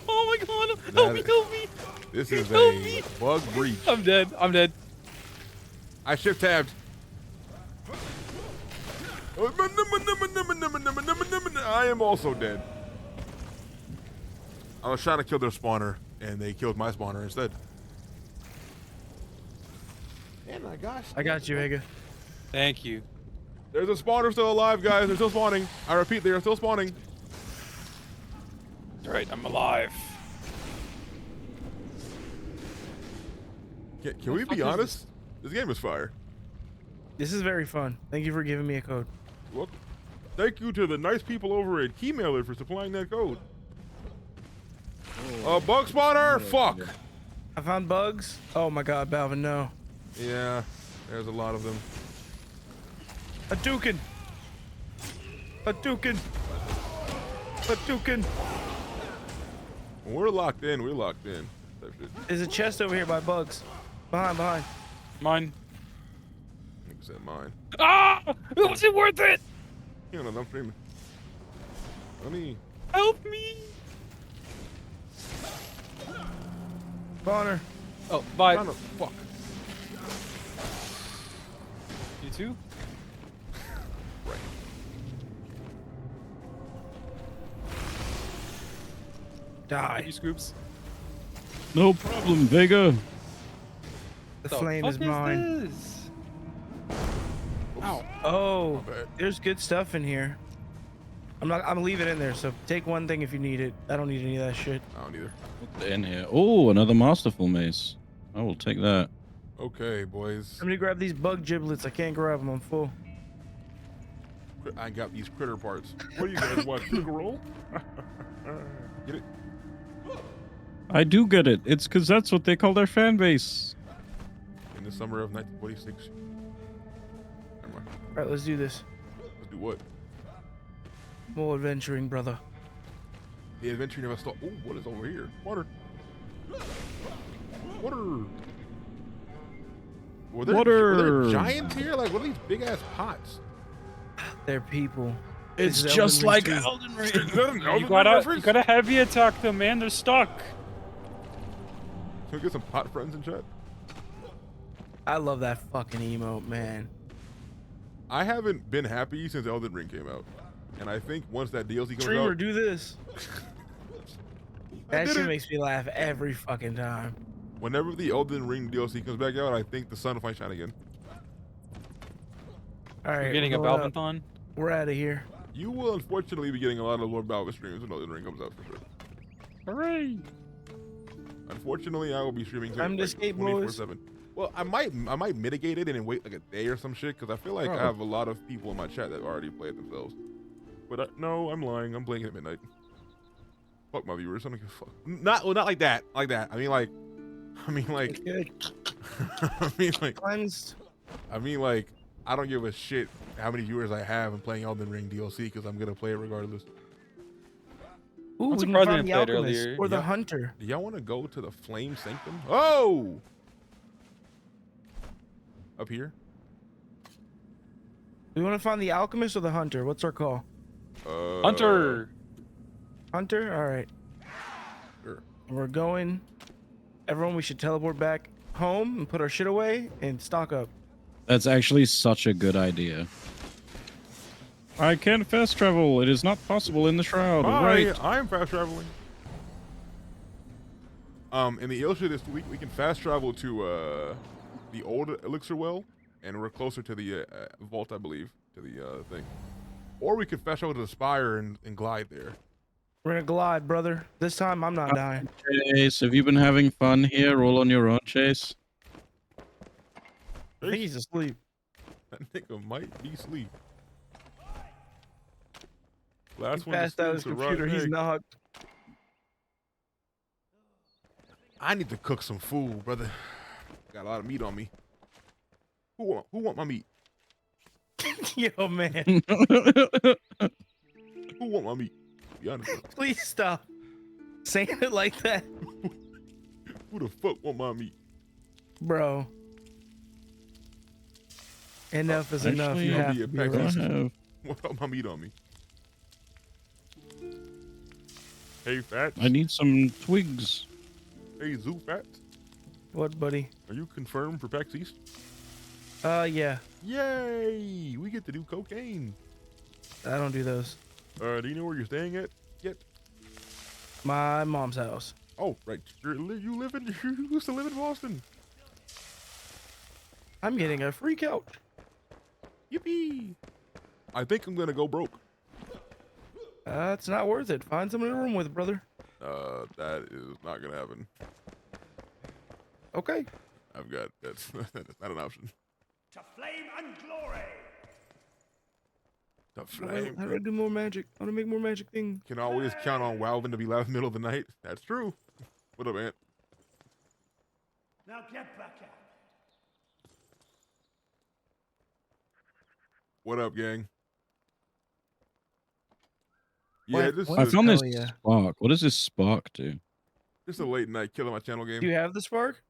Oh my god! Help me! Help me! This is Help a me. bug breach. I'm dead. I'm dead. I shift tabbed. I am also dead. I was trying to kill their spawner, and they killed my spawner instead. And my gosh. I got you, Vega. Thank you. There's a spawner still alive, guys. They're still spawning. I repeat, they are still spawning. All right, I'm alive. Can we be honest? This game is fire. This is very fun. Thank you for giving me a code. Well, thank you to the nice people over at Keymailer for supplying that code. Bug spawner? Fuck. I found bugs. Oh my god, Balvin, no. Yeah, there's a lot of them. Hadouken! Hadouken! Hadouken! When we're locked in, we're locked in. That shit. There's a chest over here by bugs. Behind. Mine. I think it said mine. Ah! Was it worth it? Hang on, I'm streaming. Let me. Help me! Spawner. Oh, bye. Son of fuck. You too? Right. Die. You scoops. No problem, Vega. The flame is mine. This? Ow. Oh, bad. there's good stuff in here. I'm gonna leave it in there, so take one thing if you need it. I don't need any of that shit. I don't either. In here. Oh, another masterful mace. I will take that. Okay, boys. Somebody grab these bug giblets. I can't grab them. I'm full. I got these critter parts. What do you guys want? Critical roll? Get it? I do get it. It's because that's what they call their fan base. In the summer of 1946. Never mind. All right, let's do this. Let's do what? More adventuring, brother. The adventure never stopped. Oh, what is over here? Water. Water. Were there giants here? Like, what are these big ass pots? They're people. It's This is just Elden Ring like 2. Elden Ring. You gotta heavy attack them, man. They're stuck. Can we get some pot friends in chat? I love that fucking emote, man. I haven't been happy since Elden Ring came out. And I think once that DLC comes Streamer, out... do this. I That did shit it. makes me laugh every fucking time. Whenever the Elden Ring DLC comes back out, I think the sun will finally shine again. All right, We're getting a we're going up. Balvinthon. We're out of here. You will unfortunately be getting a lot of LordBalvin streams when Elden Ring comes out for sure. Hooray! Unfortunately, I will be streaming Time to escape, boys. 24/7. Well, I might mitigate it and then wait like a day or some shit because I feel like I have a lot of people in my chat that already played themselves. But no, I'm lying. I'm playing at midnight. Fuck my viewers. I don't give a fuck. Not like that. Like that. I mean like. I mean like. Cleansed. I mean like. I don't give a shit how many viewers I have in playing Elden Ring DLC because I'm gonna play it regardless. Ooh, we can surprised find they the played alchemist earlier. or the Yeah. hunter. Do y'all want to go to the Flame Sanctum? Oh! Up here? We want to find the alchemist or the hunter. What's our call? Hunter! Hunter? All right. Sure. We're going Everyone, we should teleport back home and put our shit away and stock up. That's actually such a good idea. I can't fast travel. It is not possible in the shroud. Right. I'm fast traveling. In the Ilsha this week, we can fast travel to the old elixir well, and we're closer to the vault, I believe, to the thing. Or we could fast travel to the spire and glide there. We're gonna glide, brother. This time I'm not dying. Chase, have you been having fun here? All on your own, Chase? I think he's asleep. That nigga might be asleep. Last He one to passed out his sleep, computer. He's knocked. I need to cook some food, brother. Got a lot of meat on me. Who want my meat? Yo, man. Who want my meat? Be honest. Please stop saying it like that. Who the fuck want my meat? Bro. Enough is enough. You have to be around. What about my meat on me? Hey, Fats. I need some twigs. Hey, Zoo Fats. What, buddy? Are you confirmed for PAX East? Yeah. Yay! We get to do cocaine. I don't do those. Do you know where you're staying at yet? My mom's house. Oh, right. You used to live in Boston. I'm getting a free couch. Yippee! I think I'm gonna go broke. It's not worth it. Find someone to room with, brother. That is not gonna happen. Okay. That's not an option. To flame and glory. The flame. How do I do more magic? How do I make more magic things? Can always count on Walvin to be loud in the middle of the night. That's true. What up, Ant? Now get back out. What up, gang? Yeah, this I found this spark. What does this spark do? This is a late night killing my channel game. Do you have the spark?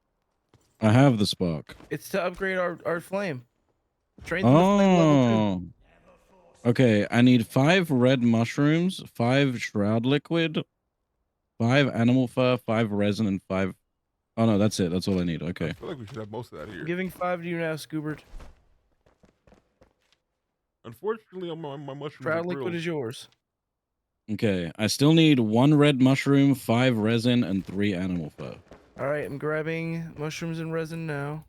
I have the spark. It's to upgrade our flame. Train them to flame level 2. Okay, I need 5 red mushrooms, 5 shroud liquid, 5 animal fur, 5 resin, and 5... Oh, no, that's it. That's all I need. Okay. I feel like we should have most of that here. I'm giving 5 to you now, Scoobert. Unfortunately, my mushrooms Shroud are liquid grilled. is yours. Okay, I still need 1 red mushroom, 5 resin, and 3 animal fur. All right, I'm grabbing mushrooms and resin now.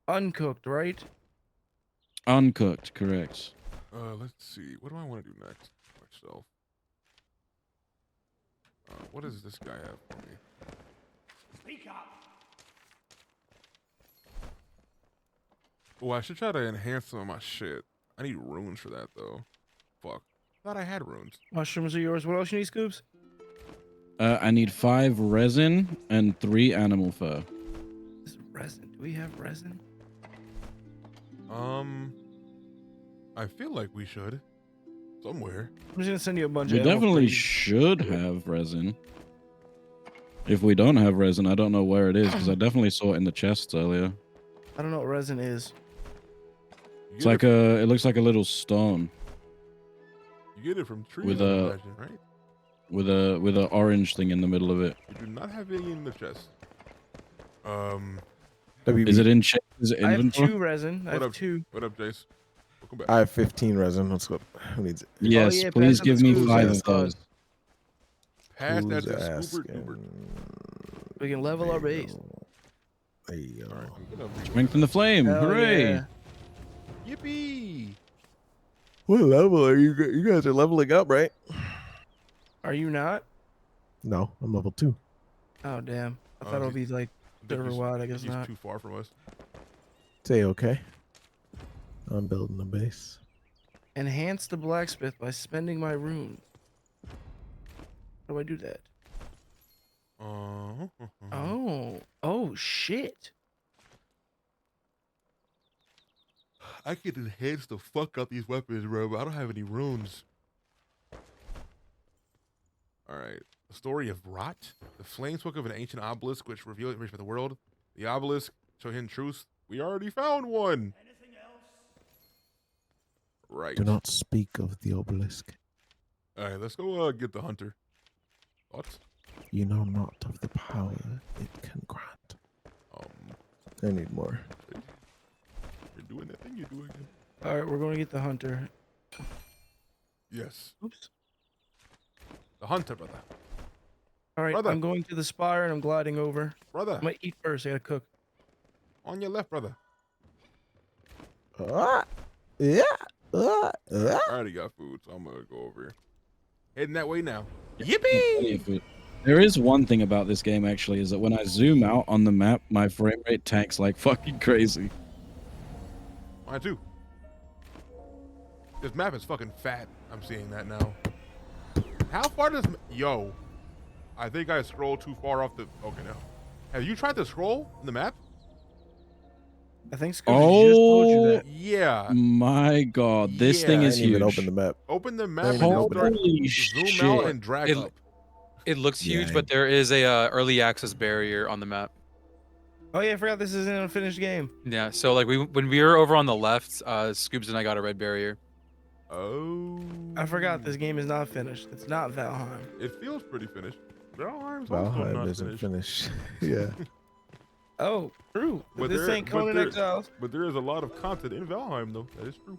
Uncooked, right? Uncooked, correct. Let's see. What do I want to do next? Myself. What does this guy have for me? Speak up. Oh, I should try to enhance some of my shit. I need runes for that, though. Fuck. Thought I had runes. Mushrooms are yours. What else you need, Scoobs? I need 5 resin and 3 animal fur. This is resin. Do we have resin? I feel like we should. Somewhere. I'm just gonna send you a bunch We of ammo definitely for you. should have resin. If we don't have resin, I don't know where it is, because I definitely saw it in the chests earlier. I don't know what resin is. It's like it looks like a little stone. You get it from trees, With I a- imagine, right? With a orange thing in the middle of it. You do not have any in the chest. Is it in Chase's I have inventory? 2 resin. I What have up? 2. What up, Jace? Welcome back. I have 15 resin. Let's go. Who needs it? Yes, yeah, please pass give out me the screws 5 and of those. Pass that Who's to Scoobert. asking? We can level our base. There you go. Strengthen the flame. Hell Hooray. yeah. Yippee! What level are you? You guys are leveling up, right? Are you not? No, I'm level 2. Oh, damn. I Oh, thought it would be like I think server he's- wide. I guess he's not. too far from us. Say okay. I'm building the base. Enhance the blacksmith by spending my runes. How do I do that? Oh, shit. I could enhance the fuck up these weapons, bro, but I don't have any runes. Alright. The story of Rot. The flame spoke of an ancient obelisk which revealed information for the world. The obelisk show hidden truths. We already found one. Right. Do not speak of the obelisk. All right, let's go get the hunter. Thoughts? You know not of the power it can grant. I need more. You're doing that thing you're doing. All right, we're going to get the hunter. Yes. Oops. The hunter, brother. All right, Brother. I'm going to the spire and I'm gliding over. Brother. I'm gonna eat first. I gotta cook. On your left, brother. Yeah. I already got food, so I'm gonna go over here. Heading that way now. Yippee! There is one thing about this game actually, is that when I zoom out on the map, my frame rate tanks like fucking crazy. Mine too. This map is fucking fat. I'm seeing that now. How far does... Yo. I think I scrolled too far off the... Okay, no. Have you tried to scroll in the map? I think Scooby just told you that. Yeah. My God, this thing Yeah. is I ain't even huge. open the map. Open the map and Holy zoom shit. out and drag up. It looks huge, Yeah. but there is a early access barrier on the map. Oh yeah, I forgot this is an unfinished game. Yeah, so like when we were over on the left, Scoobs and I got a red barrier. Oh. I forgot this game is not finished. It's not Valheim. It feels pretty finished. Valheim's also Valheim not isn't finished. finished. Yeah. Oh, true. But This ain't Conan Exiles. But there is a lot of content in Valheim, though. That is true.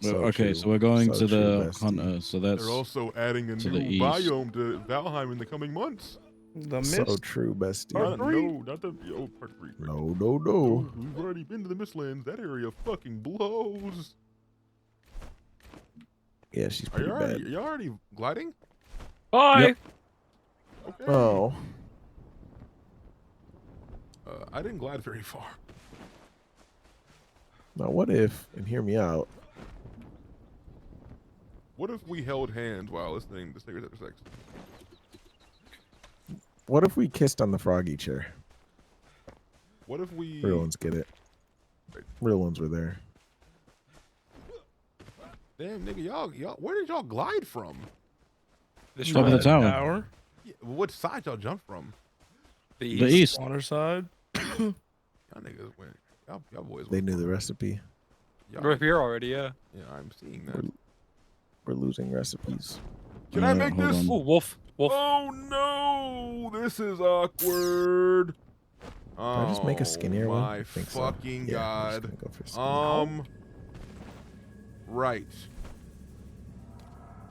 Well, So okay, true. so we're going So to the true, bestie. hunter. So that's They're also adding a to new the east. biome to Valheim in the coming months. The So mist. true, bestie. No, not the part 3. No. Oh, we've already been to the Mistlands. That area fucking blows. Yeah, she's Are pretty you already, bad. you already gliding? Bye. Yep. Okay. Oh. I didn't glide very far. Now what if, and hear me out, What if we held hands while listening to Snickers After Sex? what if we kissed on the froggy chair? What if we... Real ones get it. Real ones were there. Damn, nigga, y'all, where did y'all glide from? top of the tower. Yeah, what side y'all jumped from? The east. Water side. Y'all niggas went. Y'all boys They went knew the far. recipe. We're here already, yeah. Yeah, I'm seeing that. We're losing recipes. Can I make hold this? on. Ooh, wolf. Oh no, this is awkward. Can I just make a skinnier one? My I think so. fucking Yeah, I'm just god. gonna go for skinny. Right.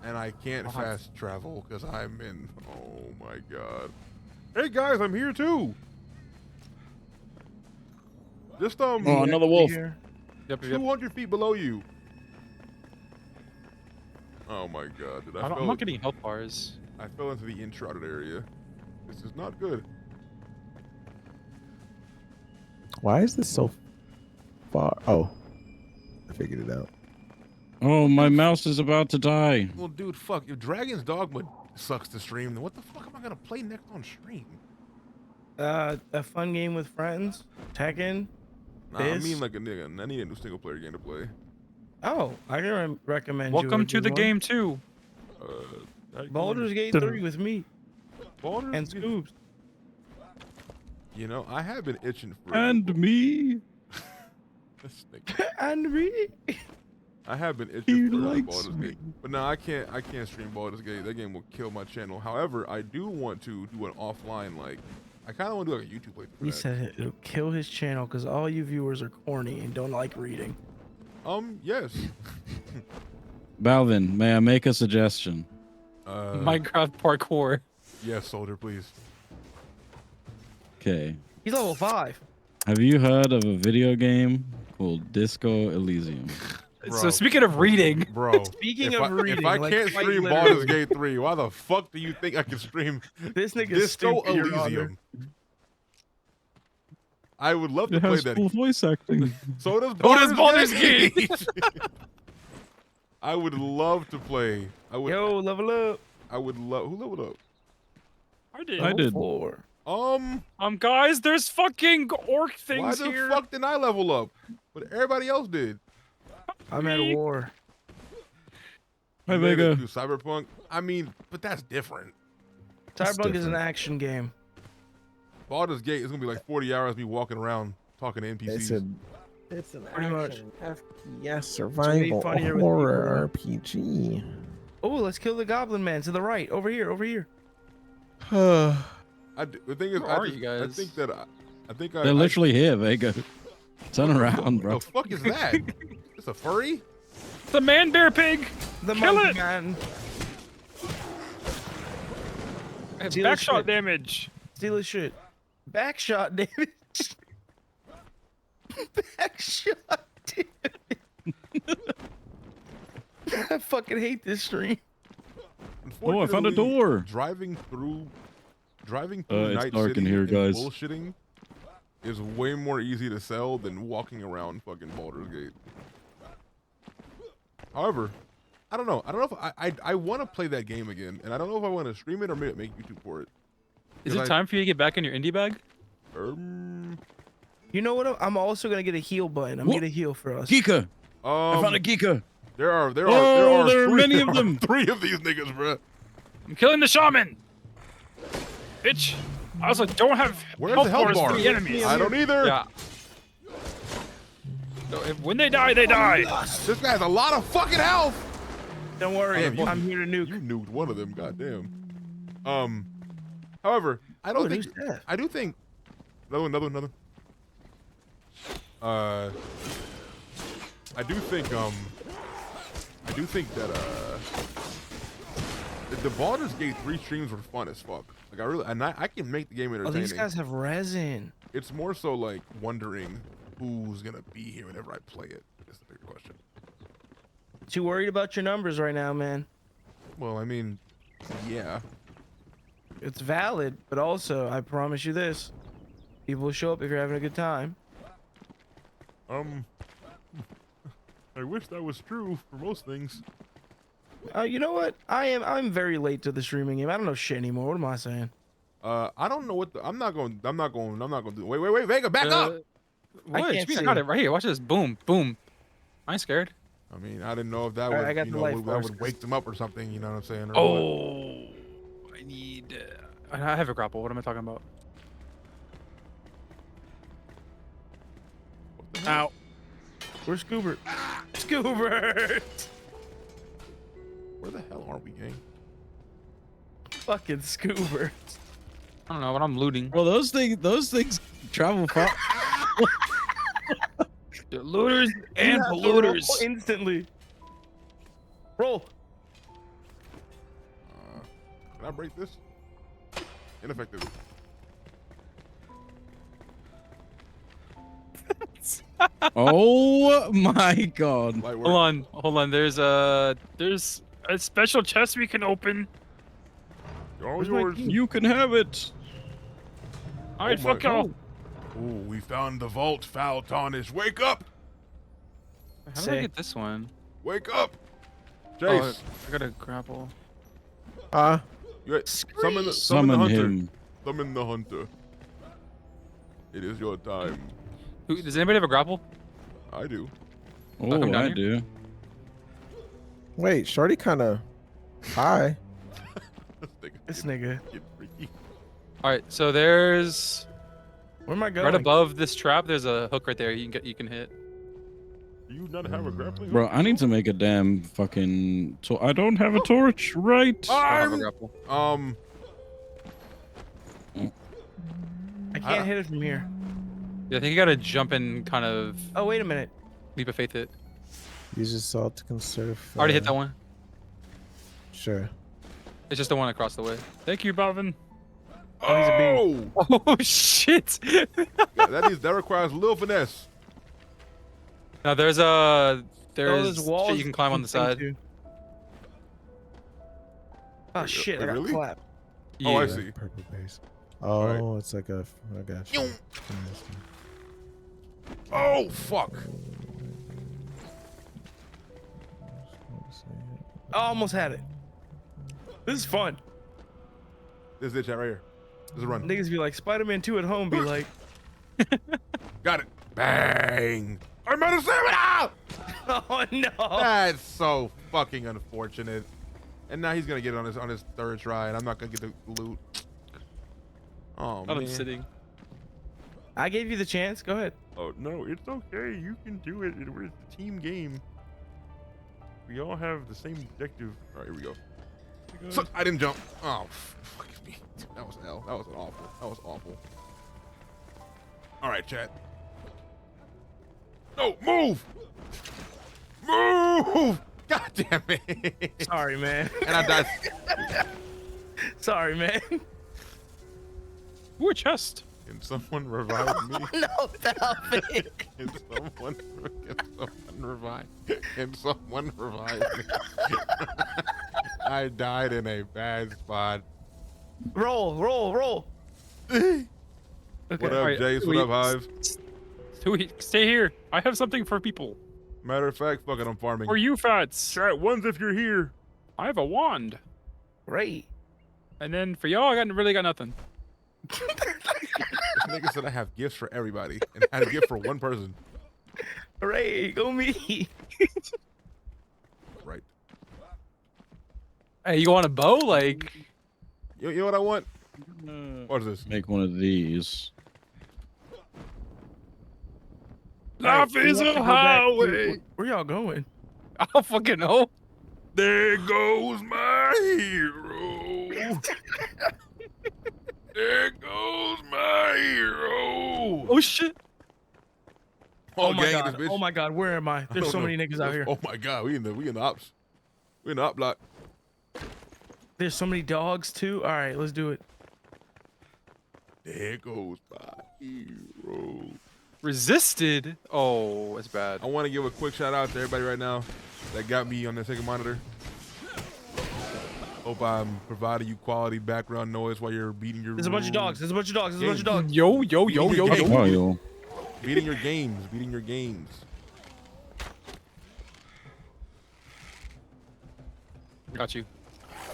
And I can't fast travel because I'm in. Oh my god. Hey guys, I'm here too. Just Oh, another wolf. Yep. 200 feet below you. Oh my god, dude! I'm not getting health bars. I fell into the uncharted area. This is not good. Why is this so far? Oh, I figured it out. Oh, my mouse is about to die. Well, dude, fuck. If Dragon's Dogma sucks to stream, then what the fuck am I gonna play next on stream? A fun game with friends. Tekken. Nah, I This? mean like a nigga. I need a new single player game to play. Oh, I can recommend. Welcome you to the game too. Baldur's Gate 3 with me Baldur's and Gate- Scoobs. You know, I have been itching for. And me. This nigga. And me. I have been He itching for likes Baldur's me. Gate, but no, I can't stream Baldur's Gate. That game will kill my channel. However, I do want to do an offline, like, I kind of want to do like a YouTube playthrough for He that. said it'll kill his channel because all you viewers are corny and don't like reading. Yes. Balvin, may I make a suggestion? Minecraft parkour. Yes, soldier, please. Okay. He's level 5. Have you heard of a video game called Disco Elysium? So speaking of reading, Bro. Speaking if of reading, if I like, can't quite stream literally. Baldur's Gate 3, why the fuck do you think I can stream This nigga's Disco stupid, Your Elysium? I would love to It play has that. full voice acting. So does Baldur's Gate. I would love to play. I would. Yo, level up. I would love. Who leveled up? I did. I did. 4. Guys, there's fucking orc Why things the here. fuck didn't I level up? But everybody else did. I'm at war. Hi, You made it Vega. through Cyberpunk. I mean, but that's different. Cyberpunk is an action game. Baldur's Gate is gonna be like 40 hours me walking around talking to They NPCs. said It's an Pretty much. action FPS survival funnier with horror RPG. Oh, let's kill the goblin man to the right. Over here, over here. The thing is, Where are you guys? I think that I think They're literally here, Vega. Turn around, bro. What the fuck is that? It's a furry? The man bear pig. The Kill monkey it. man. Steal his Backshot shit. damage. Steal his shit. Backshot damage. Backshot damage. I fucking hate this stream. Oh, I found a Unfortunately, door. Driving through It's Night dark City in here, and guys. bullshitting is way more easy to sell than walking around fucking Baldur's Gate. However, I don't know. I don't know if I want to play that game again, and I don't know if I want to stream it or make YouTube for it. Is it time for you to get back in your indie bag? You know what? I'm also gonna get a heal button. I'm gonna heal for us. Geeka. I found a Geeka. There are there are many of them. 3 of these niggas, bro. I'm killing the shaman. Bitch. I also don't have Where's health the health bars bar? for the enemies. I don't either. Yeah. So when they die, they die. This guy has a lot of fucking health. Don't worry, Damn, I'm here to nuke. You nuked one of them, goddamn. However, I don't think. I do think. Another one. I do think that the Baldur's Gate 3 streams were fun as fuck. Like I can make the game Oh, entertaining. these guys have resin. It's more so like wondering who's gonna be here whenever I play it. That's the bigger question. Too worried about your numbers right now, man. Well, I mean, yeah. It's valid, but also I promise you this: people will show up if you're having a good time. I wish that was true for most things. You know what? I'm very late to the streaming game. I don't know shit anymore. What am I saying? I don't know what I'm not going to do. Wait, Vega, back up. What? can't I see. got it right here. Watch this. Boom, boom. I ain't scared. I mean, I didn't know if that Alright, would, I got the life that force, would wake them up or something, you know what I'm saying? Or Oh, I need. I have a grapple. What am I talking about? Ow. Where's Scoobert? Scoobert! Where the hell are we, gang? Fucking Scoobert. I don't know, but I'm looting. Bro, those things travel far. The looters and You have to polluters. roll instantly. Roll. Can I break this? Ineffective. Oh my god. Light work. Hold on. There's a special chest we can open. All yours. You can have it. All right, Oh my fuck y'all. Ooh, we found the vault, foul tarnish. Wake up! How do I get this one? Wake up! Oh, Jace. I gotta grapple. Summon the Summon hunter. him. Summon the hunter. It is your time. Does anybody have a grapple? I do. Oh, come down I here. do. Wait, Shorty kind of high. This nigga. All right, so there's Where am I going? right above this trap. There's a hook right there. You can hit. Do you not have a grappling hook? Bro, I need to make a damn fucking. I don't have a torch, right? I have a grapple. I can't hit it from here. Yeah, I think you gotta jump in, kind of Oh, wait a minute. leap of faith. It. Use your salt to conserve. Already hit that one. Sure. It's just the one across the way. Thank you, Balvin. Oh, he's a bee. Oh shit! Yeah, that requires a little finesse. Now there's walls shit you can climb on the side. to. Oh shit! I got Really? clap. Oh, I Yeah. see. Purple base. Oh, it's like a. I got you. Oh, fuck. I almost had it. This is fun. This is it, chat right here. This is a run. Niggas be like Spider-Man 2 at home. Be like, Got it. Bang. I'm out of stamina! oh no. That's so fucking unfortunate. And now he's gonna get it on his third try, and I'm not gonna get the loot. Oh I'm man. sitting. I gave you the chance. Go ahead. Oh no, it's okay. You can do it. It's a team game. We all have the same objective. All right, here we go. So, I didn't jump. Oh, fuck me. That was hell. That was awful. That was awful. All right, chat. No, move! Move! God damn it! Sorry, man. And I died. Sorry, man. Ooh, a chest. Can someone revive me? No, Balvin. Can someone revive? Can someone revive me? I died in a bad spot. Roll. Okay. What up, Jace? What up, Hive? Stay here. I have something for people. Matter of fact, fuck it, I'm farming. For you, Fats. Chat ones if you're here. I have a wand. Great. And then for y'all, I really got nothing. This nigga said I have gifts for everybody, and I had a gift for one person. Hooray, go me. Right. Hey, you want a bow? Like, you know what I want? What is this? Make one of these. life is a highway. Where y'all going? I don't fucking know. There goes my hero. There goes my hero. Oh shit. Oh my gang in god. this bitch. Oh my god. Where am I? There's so many niggas out here. Oh my god, we in the ops. We in the op block. There's so many dogs too. All right, let's do it. There goes my hero. Resisted? Oh, that's bad. I want to give a quick shout out to everybody right now that got me on their second monitor. Hope I'm providing you quality background noise while you're beating your. There's a bunch of dogs. There's a bunch of dogs. There's a bunch of dogs. Yo. Beating your games. Beating your games. Got you.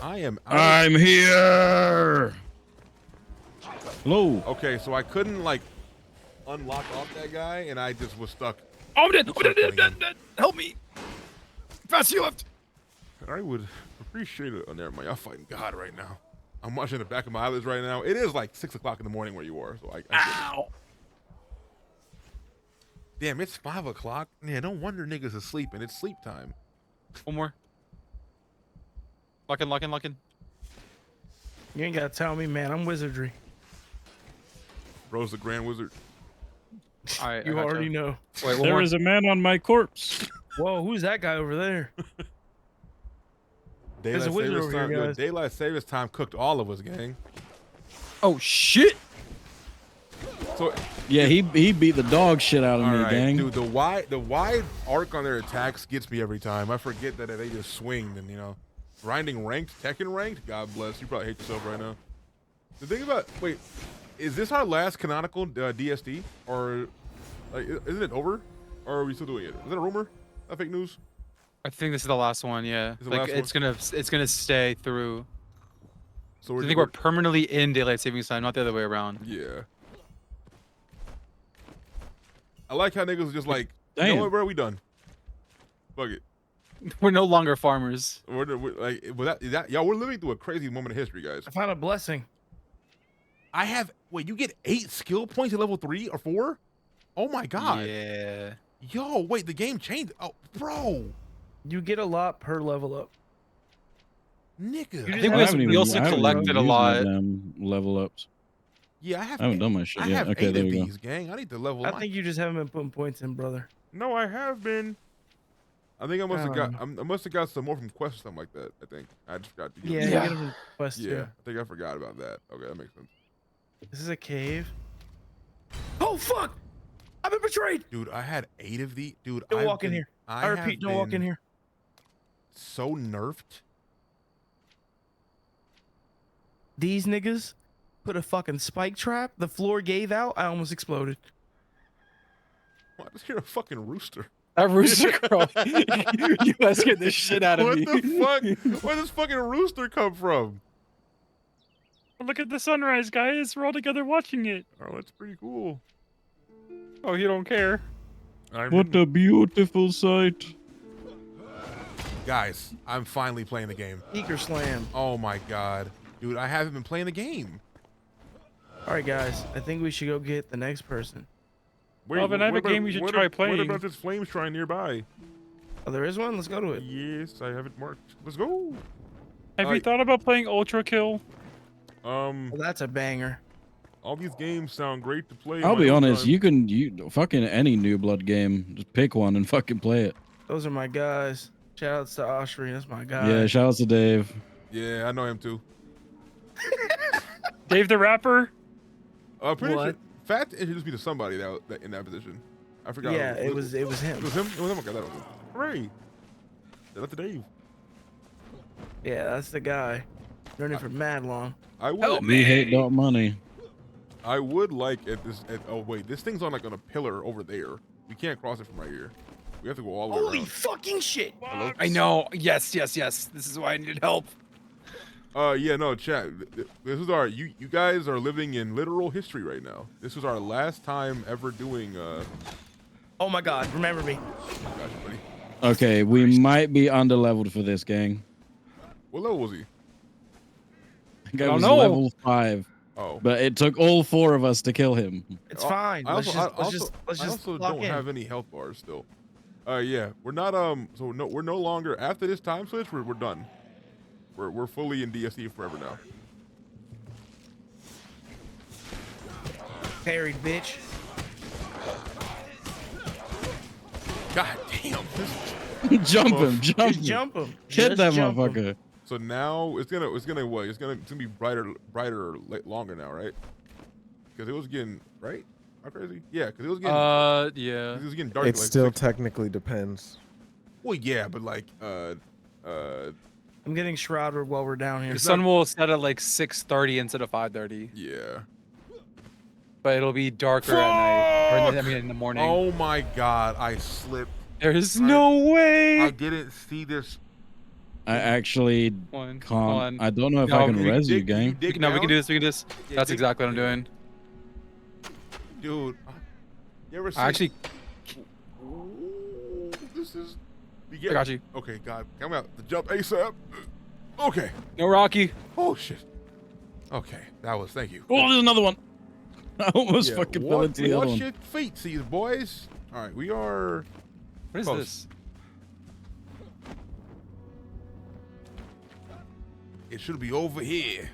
I'm here. Hello. Okay, so I couldn't like unlock off that guy, and I just was stuck. Oh, I'm dead. Help me. Fast, you left. I would appreciate it. Oh, never mind. Y'all fighting God right now. I'm watching the back of my eyelids right now. It is like 6 o'clock in the morning where you are, so I Ow. Damn, it's 5 o'clock. Yeah, no wonder niggas is sleeping. It's sleep time. One more. Locking. You ain't gotta tell me, man. I'm wizardry. Bro's the Grand Wizard. All right, You already know. Wait, There is a man on my corpse. Whoa, who's that guy over there? There's a wizard over here, guys. Daylight savings time cooked all of us, gang. Oh shit! So Yeah, he beat the dog shit out of all me, right, gang. dude. The wide arc on their attacks gets me every time. I forget that they just swing and grinding ranked, Tekken ranked. God bless. You probably hate yourself right now. The thing about is this our last canonical DSD or like isn't it over? Or are we still doing it? Is that a rumor? Is that fake news? I think this is the last one. Yeah, Is the like last it's gonna stay through. So I think we're permanently in daylight savings time, not the other way around. Yeah. I like how niggas just like, you Damn. know what, bro? We done. Fuck it. We're no longer farmers. We're like, y'all, we're living through a crazy moment of history, guys. I found a blessing. I have, you get 8 skill points at level 3 or 4? Oh my god. Yeah. Yo, wait, the game changed. Oh, bro. You get a lot per level up. Nigga. I think we also collected a lot. Level ups. Yeah, I haven't done my shit I yet. have Okay, 8 there of we go. these, gang. I need to level I my... think you just haven't been putting points in, brother. No, I have been. I think I must have got some more from Quest or something like that. I think I just forgot to get Yeah, them. you get them from Quest Yeah, too. I think I forgot about that. Okay, that makes sense. This is a cave. Oh fuck! I've been betrayed. Dude, I had 8 of these. Dude, Don't walk in here. I repeat, don't walk in here. So nerfed. These niggas put a fucking spike trap. The floor gave out. I almost exploded. Why does hear a fucking rooster? That rooster crow. You guys get this shit out of me. What the fuck? Where does this fucking rooster come from? Look at the sunrise, guys. We're all together watching it. Oh, that's pretty cool. Oh, you don't care. What a beautiful sight. Guys, I'm finally playing the game. Eager slam. Oh my god. Dude, I haven't been playing the game. All right, guys. I think we should go get the next person. Balvin, I have a game you should try What playing. about this flame shrine nearby? Oh, there is one. Let's go to it. Yes, I have it marked. Let's go. Have you thought about playing Ultra Kill? Well, that's a banger. All these games sound great to play. I'll be honest, you fucking any New Blood game, just pick one and fucking play it. Those are my guys. Shout outs to Oshri. That's my guy. Yeah, shout out to Dave. Yeah, I know him too. Dave the Rapper? Pretty What? sure Fat introduced me to somebody that in that position. I forgot. Yeah, it was him. It was him. It was him. Okay, that was him. Hooray! Shout out to Dave. Yeah, that's the guy. Known him for mad long. I would. We hate dot money. I would like oh wait, this thing's on like on a pillar over there. We can't cross it from right here. We have to go all the way Holy around. fucking shit! Hello? I know. Yes. This is why I needed help. Yeah, no, chat. This is our you guys are living in literal history right now. This is our last time ever doing Oh my god, remember me. Gotcha, buddy. Okay, we might be underleveled for this, gang. What level was he? I think I was level 5. Oh. But it took all 4 of us to kill him. It's fine. I Let's also just don't lock in. have any health bars still. Yeah, we're not so no, we're no longer after this time switch. We're done. We're fully in DSC forever now. Parried, bitch. God damn. Jump him, Just jump him. Hit Just that jump him. motherfucker. So now it's gonna what? It's gonna be brighter longer now, right? Because it was getting right. How crazy? Yeah, because it was getting. Yeah. It was getting dark. It like still 6. technically depends. Well, yeah, but like I'm getting shrouded while we're down here. The sun will set at like 6:30 instead of 5:30. Yeah. But it'll be darker at night. Or in the morning. Oh my god, I slipped. There's no way. I didn't see this. I actually can't. I don't know if I can res you, gang. No, we can do this. We can do this. Yeah, That's exactly what I'm doing. Dude, you ever seen? I actually. Ooh, this is. I got you. Okay, God, come out. The jump ASAP. Okay. No Rocky. Oh shit. Okay, that was. Thank you. Oh, there's another one. I almost fucking fell into the other Watch one. your feet, see boys. All right, we are. What is close. this? It should be over here.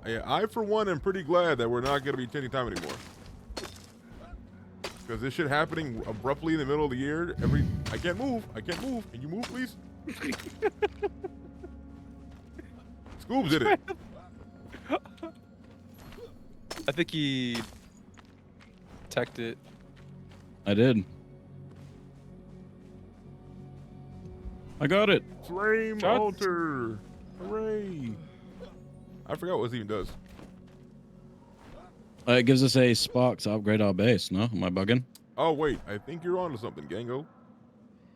Yeah, I for one am pretty glad that we're not going to be changing time anymore. Because this shit happening abruptly in the middle of the year. I can't move. I can't move. Can you move, please? Scoobs did it. I think he teched it. I did. I got it. Flame altar. Hooray. I forgot what this even does. It gives us a spark to upgrade our base. No, am I bugging? Oh, wait. I think you're onto something, Gango.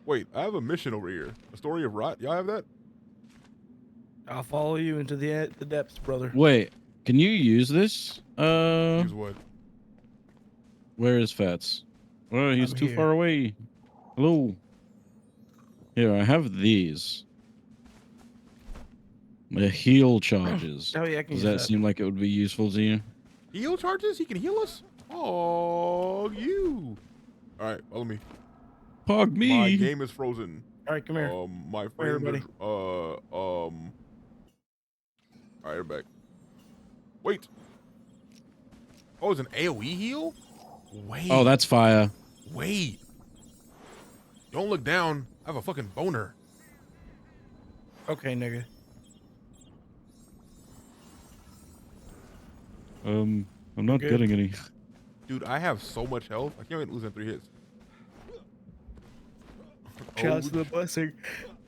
Wait, I have a mission over here. A story of rot. Y'all have that? I'll follow you into the depths, brother. Wait, can you use this? Use what? Where is Fats? Oh, he's I'm too here. far away. Hello. Here, I have these. The heal charges. Oh, yeah, I can Does use that that. seem like it would be useful to you? Heal charges? He can heal us? Oh, you. All right, follow me. Pog me. My game is frozen. All right, come here. My Come here, friend. buddy. All right, I'm back. Wait. Oh, it's an AOE heal? Wait. Oh, that's fire. Wait. Don't look down. I have a fucking boner. Okay, nigga. I'm not Good. getting any. Dude, I have so much health. I can't even lose in 3 hits. Shout out to the blessing.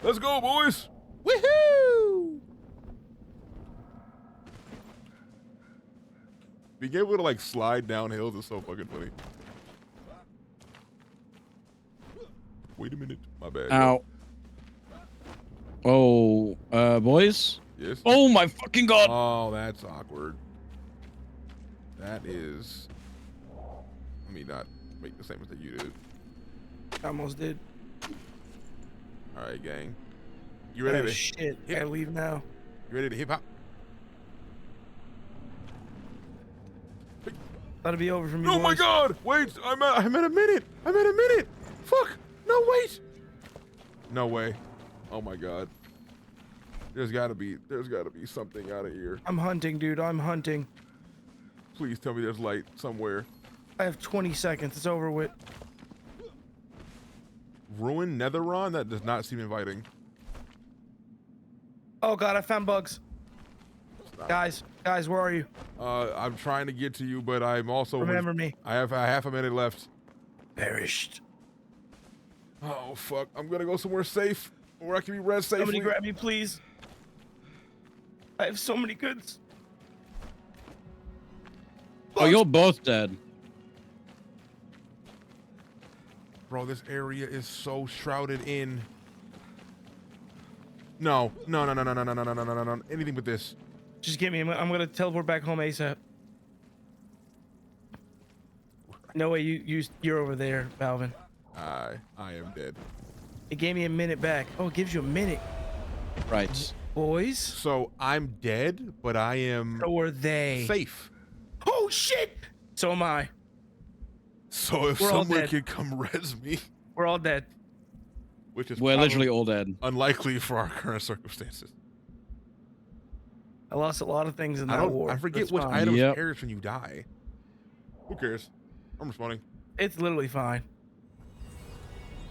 Let's go, boys. Woohoo! Being able to like slide down hills is so fucking funny. Wait a minute. My bad. Ow. Oh, boys? Yes. Oh my fucking god! Oh, that's awkward. That is. Let me not make the same mistake you did. I almost did. All right, gang. You ready Oh, to shit. hip? I leave now. You ready to hip hop? That'll be over for me. Oh my boys. God! Wait, I'm at a minute. I'm at a minute. Fuck! No, wait. No way. Oh my God. There's gotta be something out of here. I'm hunting, dude. I'm hunting. Please tell me there's light somewhere. I have 20 seconds. It's over with. Ruin Netheron? That does not seem inviting. Oh God, I found bugs. Guys, where are you? I'm trying to get to you, but I'm also Remember me. I have half a minute left. Perished. Oh fuck! I'm gonna go somewhere safe where I can be res safely. Somebody grab me, please. I have so many goods. Oh, you're both dead. Bro, this area is so shrouded in. No. Anything but this. Just get me. I'm gonna teleport back home ASAP. No way. You're over there, Balvin. I am dead. It gave me a minute back. Oh, it gives you a minute. Right. Boys. So I'm dead, but I am. So are they. Safe. Oh shit! So am I. So if We're all someone dead. could come res me, We're all dead. which is We're literally probably all dead. unlikely for our current circumstances. I lost a lot of things in that war. I forget That's which fine. items Yep. perish when you die. Who cares? I'm responding. It's literally fine.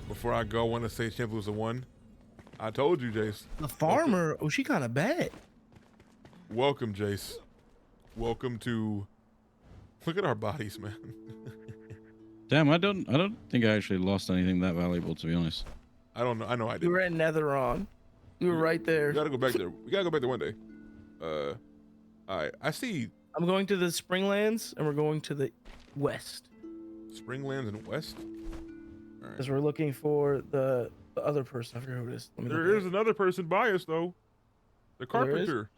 Before I go, I want to say Champ was a 1. I told you, Jace. The farmer. Oh, she kind of bad. Welcome, Jace. Welcome to. Look at our bodies, man. Damn, I don't think I actually lost anything that valuable, to be honest. I don't know. I know I did. You were at Netheron. You were right there. We gotta go back there. We gotta go back there one day. All right. I see I'm going to the Springlands, and we're going to the west Springlands and West. All right. because we're looking for the other person. I forget who it is. Let me look There it is up. another person by us though. The Oh, there is? carpenter.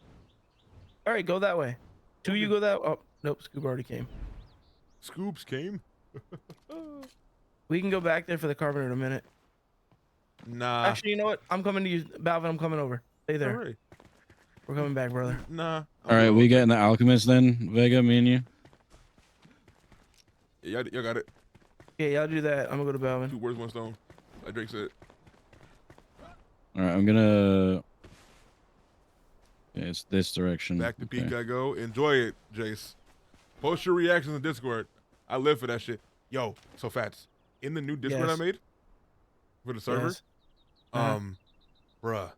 All right, go that way. Two, you go that. Oh, nope. Scoop already came. Scoops came. We can go back there for the carpenter in a minute. Nah. Actually, you know what? I'm coming to you, Balvin. I'm coming over. Stay there. All right. We're coming back, brother. Nah. All right, we getting the alchemist then, Vega, me and you. Yeah, y'all got it. Yeah, y'all do that. I'm gonna go to Balvin. 2 birds, 1 stone. Like Drake said. All right, I'm gonna. Yeah, it's this direction. Back to Okay. peak I go. Enjoy it, Jace. Post your reactions in Discord. I live for that shit. Yo, so Fats. In the new Discord Yes. I made for the server, Yes. bruh.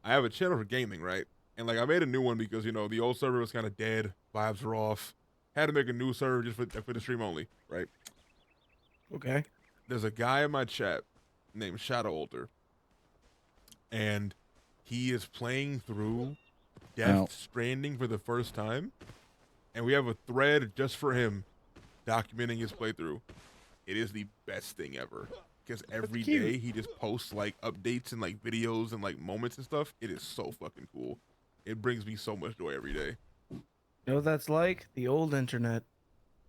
I have a channel for gaming, right? And like I made a new one because you know the old server was kind of dead, vibes were off. Had to make a new server just for the stream only, right? Okay. There's a guy in my chat named Shadow Alter, and he is playing through Death Stranding for the first time, and we have a thread just for him documenting his playthrough. It is the best thing ever because every cute. day he just posts like updates and like videos and like moments and stuff. It is so fucking cool. It brings me so much joy every day. You know what that's like? The old internet.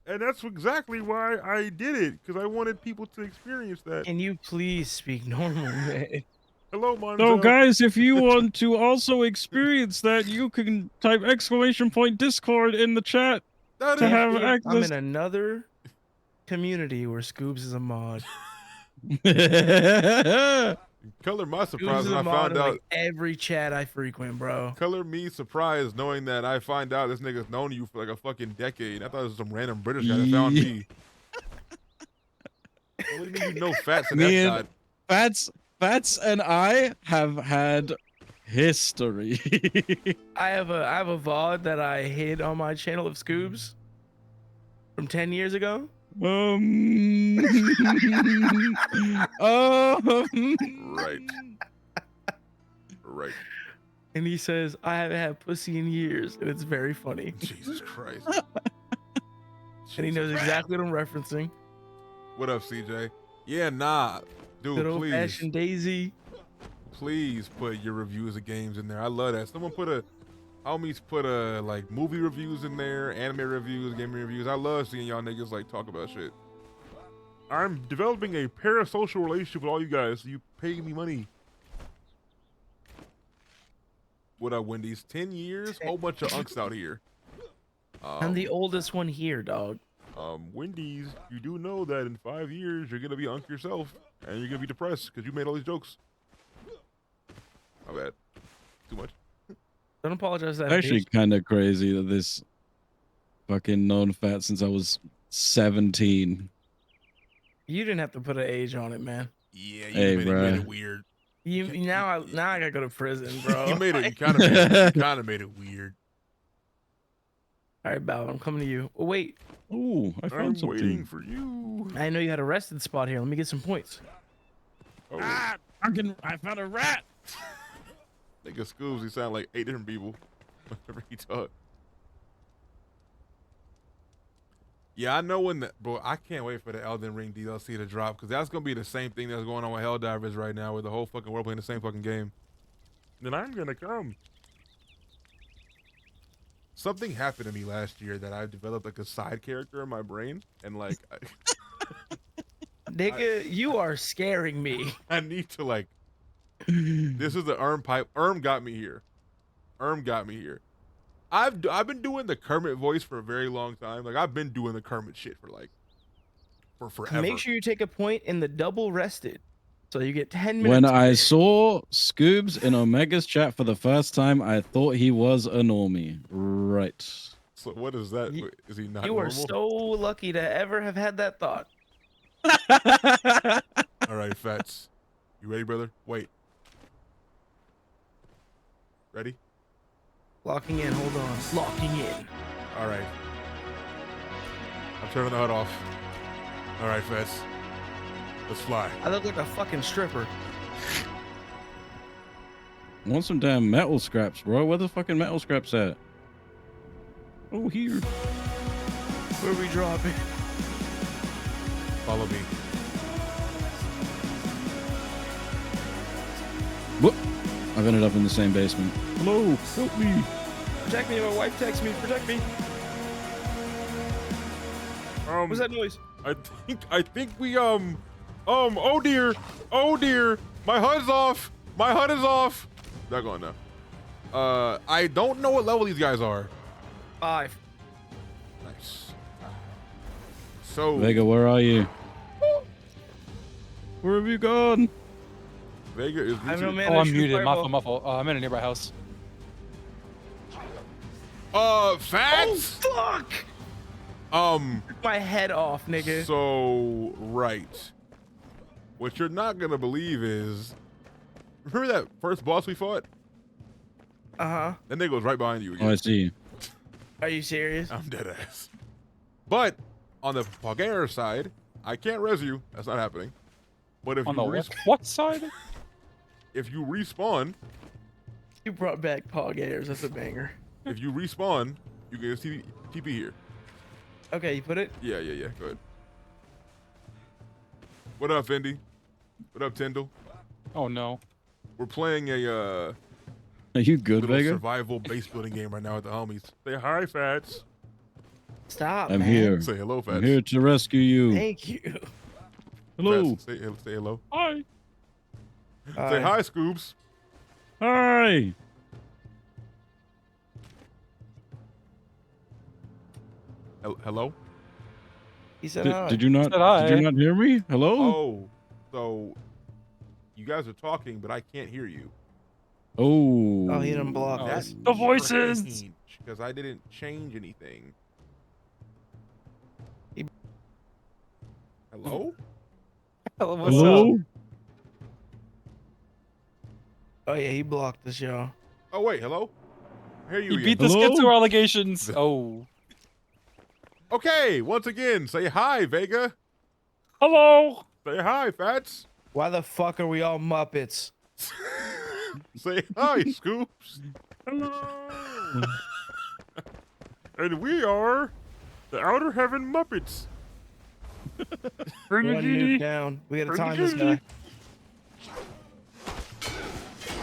And that's exactly why I did it, because I wanted people to experience that. Can you please speak normal, man? Hello, Monzo. So, guys, if you want to also experience that, you can type !Discord in the chat That to is- have I'm access. in another community where Scoobs is a mod. Color my Scoobs surprise is when a I mod found in, out. like, every chat I frequent, bro. Color me surprised knowing that I find out this nigga's known you for like a fucking decade. I thought it was some random British guy that found me. What do you mean you know Fats and Me that and guy? Fats and I have had history. I have a VOD that I hid on my channel of Scoobs from 10 years ago. Right. Right. And he says, I haven't had pussy in years. And it's very funny. Jesus Christ. And he knows exactly what I'm referencing. What up, CJ? Yeah, nah. Dude, Good old please. fashioned Daisy. Please put your reviews of games in there. I love that. Someone homies put like movie reviews in there, anime reviews, gaming reviews. I love seeing y'all niggas like talk about shit. I'm developing a parasocial relationship with all you guys. So you pay me money. What up, Wendy's? 10 years? Whole bunch of unks out here. I'm the oldest one here, dog. Wendy's, you do know that in 5 years you're gonna be unk yourself and you're gonna be depressed because you made all these jokes. My bad. Too much. Don't apologize to that Actually, bitch. kind of crazy that this fucking known fat since I was 17. You didn't have to put an age on it, man. Yeah, Hey, made bruh. it weird. Now I gotta go to prison, bro. You kind of made it weird. All right, Balvin, I'm coming to you. Oh, wait. Ooh, I found something. Waiting for you. I know you had a rested spot here. Let me get some points. Oh. Ah, I found a rat. Nigga Scoobs, he sound like 8 different people whenever he talk. Yeah, I know when bro, I can't wait for the Elden Ring DLC to drop because that's gonna be the same thing that's going on with Helldivers right now, where the whole fucking world playing the same fucking game. Then I'm gonna come. Something happened to me last year that I developed like a side character in my brain, and like, Nigga, you are scaring me. I need to like. This is the pipe. Got me here. Got me here. I've been doing the Kermit voice for a very long time. Like I've been doing the Kermit shit for forever. Make sure you take a point in the double rested, so you get 10 minutes. When I saw Scoobs in Omega's chat for the first time, I thought he was a normie. Right. So what is that? Is he not You normal? are so lucky to ever have had that thought. All right, Fats. You ready, brother? Wait. Ready? Locking in. Hold on. Locking in. All right. I'm turning the HUD off. All right, Fats. Let's fly. I look like a fucking stripper. I want some damn metal scraps, bro. Where the fucking metal scraps at? Oh, here. Where we dropping? Follow me. What? I've ended up in the same basement. Hello, help me. Protect me. My wife texts me. Protect me. What's that noise? I think we oh dear, my HUD's off. My HUD is off. They're going now. I don't know what level these guys are. 5. Nice. So Vega, where are you? Where have you gone? Vega is. I know, man. Oh, I'm muted. Muffle. I'm in a nearby house. Fats. Oh, fuck. My head off, nigga. So right. What you're not gonna believe is, remember that first boss we fought? Uh-huh. That nigga was right behind you again. Oh, I see you. Are you serious? I'm dead ass. But on the Pogera side, I can't res you. That's not happening. But if On you the what side? if you respawn, You brought back Pog Airs. That's a banger. if you respawn, you can just TP here. Okay, you put it? Yeah. Go ahead. What up, Fendi? What up, Tyndall? Oh no. We're playing a Are you good, little Vega? survival base building game right now with the homies. Say hi, Fats. Stop, I'm man. here. Say hello, Fats. I'm here to rescue you. Thank you. Hello. Fats, say hello. Hi. Say hi, Scoobs. Hi. Hello. He said hi. Did you not? Said hi. Did you not hear me? Hello. Oh, so you guys are talking, but I can't hear you. Oh. Oh, he didn't block Oh, us. the voices. Because I didn't change anything. Hello? What's Hello. up? Oh, yeah, he blocked us, y'all. Oh wait, hello? I hear you He again. beat the Hello? schizo allegations. Oh. Okay, once again, say hi, Vega. Hello. Say hi, Fats. Why the fuck are we all Muppets? Say hi, Scoops. Hello. And we are the Outer Heaven Muppets. One nuke down. We gotta time this guy.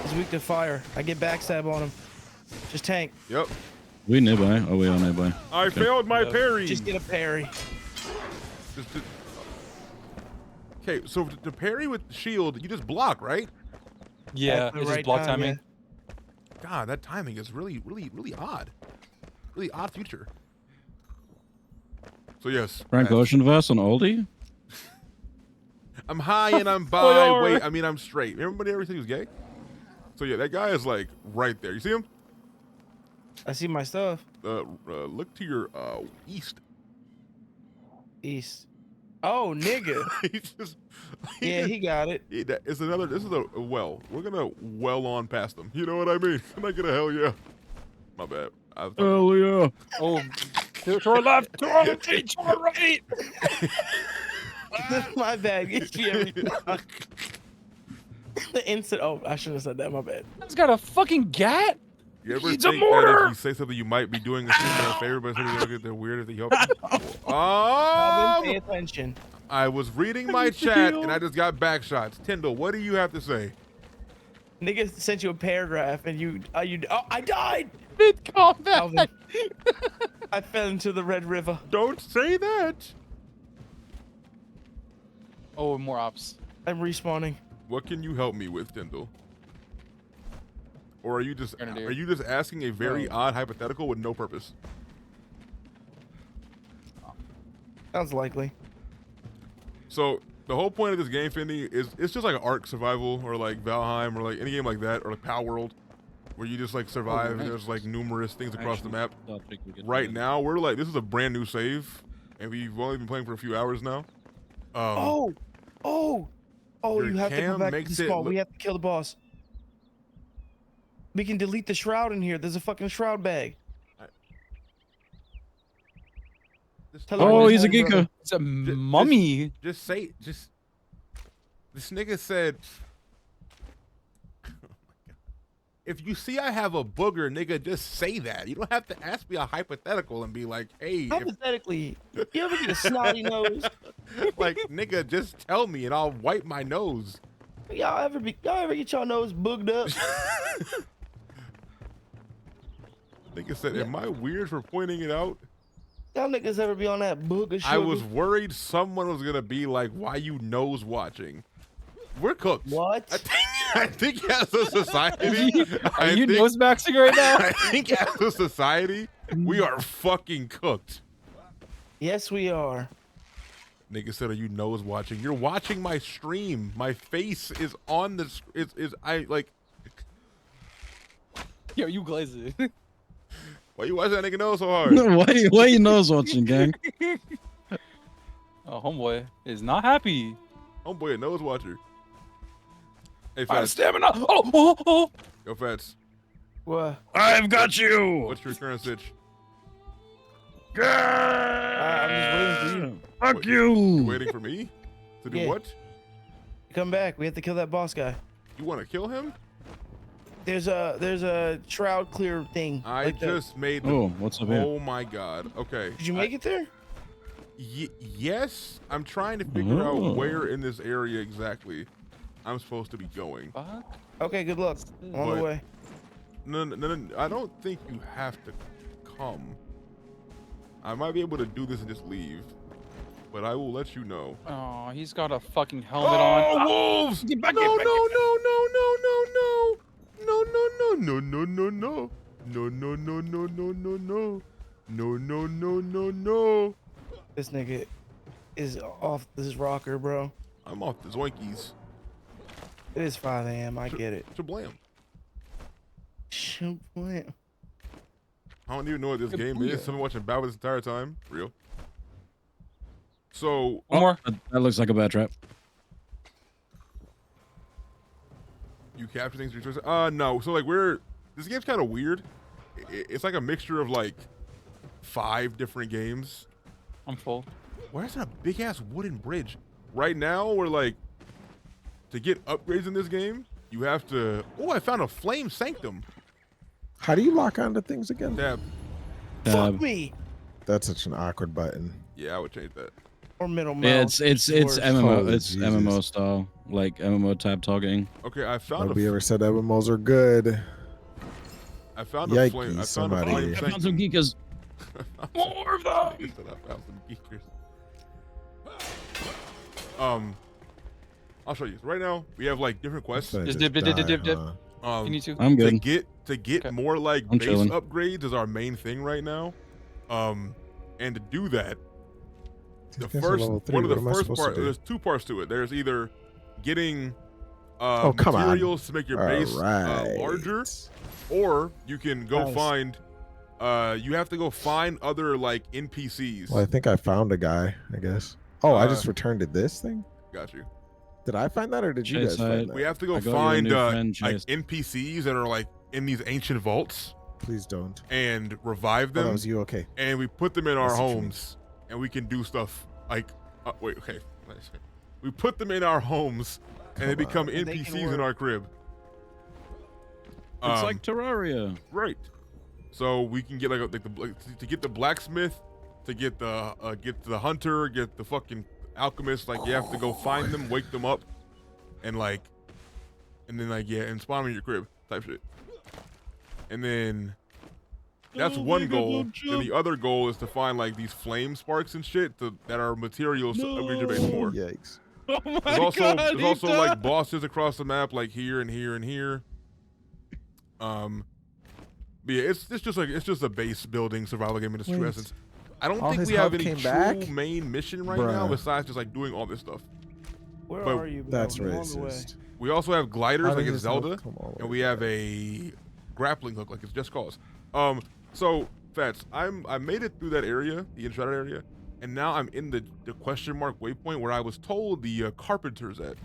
He's weak to fire. I get backstab on him. Just tank. Yep. We nearby. Oh, we are nearby. I failed my parry. Just get a parry. Okay, so to parry with the shield, you just block, right? Yeah, At the it's just right block time, timing. God, that timing is really odd. Really odd feature. So yes. Frank Ocean verse on oldie. I'm high and I'm bi. Wait, I mean I'm straight. Everybody ever think he was gay? So yeah, that guy is like right there. You see him? I see my stuff. Look to your east. East. Oh, nigga. He got it. This is a well. We're gonna well on past them. You know what I mean? Can I get a hell yeah? My bad. Hell yeah. Oh, to our left, to our right, to our right. My bad. The instant. Oh, I should have said that. My bad. He's got a fucking gat. You ever He's think a that mortar. if you say something, you might be doing a favor, but something you get they're weird if they help you? Pay attention. I was reading my chat and I just got backshots. Tyndall, what do you have to say? Nigga sent you a paragraph and you I died. Mid-combat. Alvin. I fell into the Red River. Don't say that. Oh, more ops. I'm respawning. What can you help me with, Tyndall? Or are you just asking a very odd hypothetical with no purpose? Sounds likely. So the whole point of this game, Finny, is it's just like an Ark Survival or like Valheim or like any game like that or like Power World, where you just like survive and there's like numerous things across the map. Right now, we're like, this is a brand new save, and we've only been playing for a few hours now. Oh, you have to go back to the spawn. We have to kill the boss. We can delete the shroud in here. There's a fucking shroud bag. Oh, he's a geeker. It's a mummy. Just say, this nigga said, if you see I have a booger, nigga, just say that. You don't have to ask me a hypothetical and be like, hey. Hypothetically, you ever get a snotty nose? Like, nigga, just tell me and I'll wipe my nose. Y'all ever get y'all nose booged up? Nigga said, am I weird for pointing it out? Y'all niggas ever be on that booger sugar? I was worried someone was gonna be like, why you nose watching? We're cooked. What? I think as a society, Are you nose maxing right now? I think as a society, we are fucking cooked. Yes, we are. Nigga said, are you nose watching? You're watching my stream. My face is on the I like. Yo, you glaze it. Why you watching that nigga nose so hard? why you nose watching, gang? Oh, homeboy is not happy. Homeboy a nose watcher. Hey, I have Fats. stamina. Oh. Yo, Fats. What? I've got you. What's your current sitch? I'm just waiting for you. Fuck you. You waiting for me? To do what? Come back. We have to kill that boss guy. You want to kill him? There's a shroud clear thing. I like just made the, Oh, what's up here? Oh my god. Okay. Did you make it there? Yes. I'm trying to figure out where in this area exactly I'm supposed to be going. Okay, good luck. On the way. No, I don't think you have to come. I might be able to do this and just leave, but I will let you know. Oh, he's got a fucking helmet on. Oh, wolves! Get back, No. This nigga is off this rocker, bro. I'm off the zoinkies. It is 5 a.m. I get it. Shablam. Shablam. I don't even know what this game is. Someone watching Bow this entire time. Real. So One more. That looks like a bad trap. you capture things. No. So like this game's kind of weird. It's like a mixture of like 5 different games. I'm full. Where's that big ass wooden bridge? Right now we're like, to get upgrades in this game, you have to. Oh, I found a flame sanctum. How do you lock onto things again? Tab. Fuck me. That's such an awkward button. Yeah, I would change that. Or middle Yeah, mouse. it's Yours. MMO. Holy It's Jesus. MMO style, like MMO tab targeting. Okay, I found Nobody ever said MMOs are good. I found Yikes, a flame. I found somebody. a flame I found some sanctum. geekers. More of them. I found some geekers. I'll show you. So right now we have like different quests. Just dip. You need to. I'm good. To get more like I'm base chilling. upgrades is our main thing right now. And to do that, the guys are first level 3. one of What the am I first supposed to part. do? There's 2 parts to it. There's either getting Oh, come on. materials to make your base Alright. larger, or you can go Nice. find. You have to go find other like NPCs. Well, I think I found a guy, I guess. Oh, I just returned to this thing? Got you. Did I find that or did you Chase, guys find that? We have to go I got you a find new friend, like Chase. NPCs that are like in these ancient vaults Please don't. and revive Oh, them. that was you, okay. And we put them in our That's the truth. homes, and we can do stuff like. Wait, okay. We put them in our homes, and they Come become on. And they can NPCs in work. our crib. It's like Terraria. Right. So we can get to get the blacksmith, to get the hunter, get the fucking alchemist. Like you have to go find them, wake them up, and then and spawn them in your crib type shit. And then that's one goal. Then the other goal is to find like these flame sparks and shit that are materials to upgrade your base more. Yikes. Oh my There's also like bosses across the map, like here and here and here. But yeah, it's just a base building survival game in its true Wait. essence. I don't All think his we have health any came true back? main mission right now Bruh. besides just like doing all this stuff. Where But are you? That's Balvin? I'm on the way. racist. We also have gliders How like did in his health Zelda, come all the and way we have a grappling hook like it's Just Cause. So Fats, I made it through that area, the Enchanted area, and now I'm in the question mark waypoint where I was told the carpenter's at,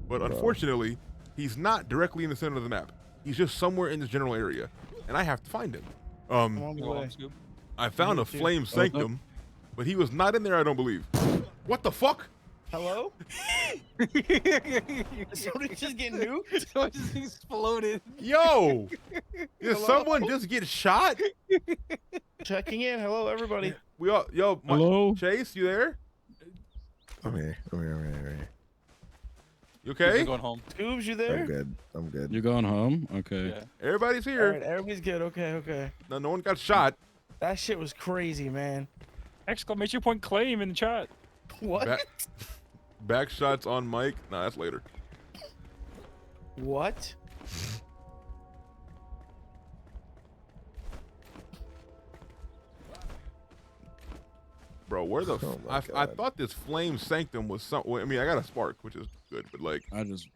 but unfortunately, he's not directly in the center of the map. He's just somewhere in this general area, and I have to find him. I'm on the way. I found a flame sanctum, but he was not in there. I don't believe. What the fuck? Hello? Somebody just get nuked? So just exploded. Yo, did Hello? someone just get shot? Checking in. Hello, everybody. Hello? Chase, you there? I'm here. I'm here. You okay? I'm going home. Scoobs, you there? I'm good. You going home? Okay. Yeah. Everybody's All here. right, everybody's good. Okay. No one got shot. That shit was crazy, man. Exclamation point claim in the chat. What? Back shots on Mike. Nah, that's later. What? Bro, where the Oh my I God. thought this flame sanctum was some. I mean, I got a spark, which is good, but like, I just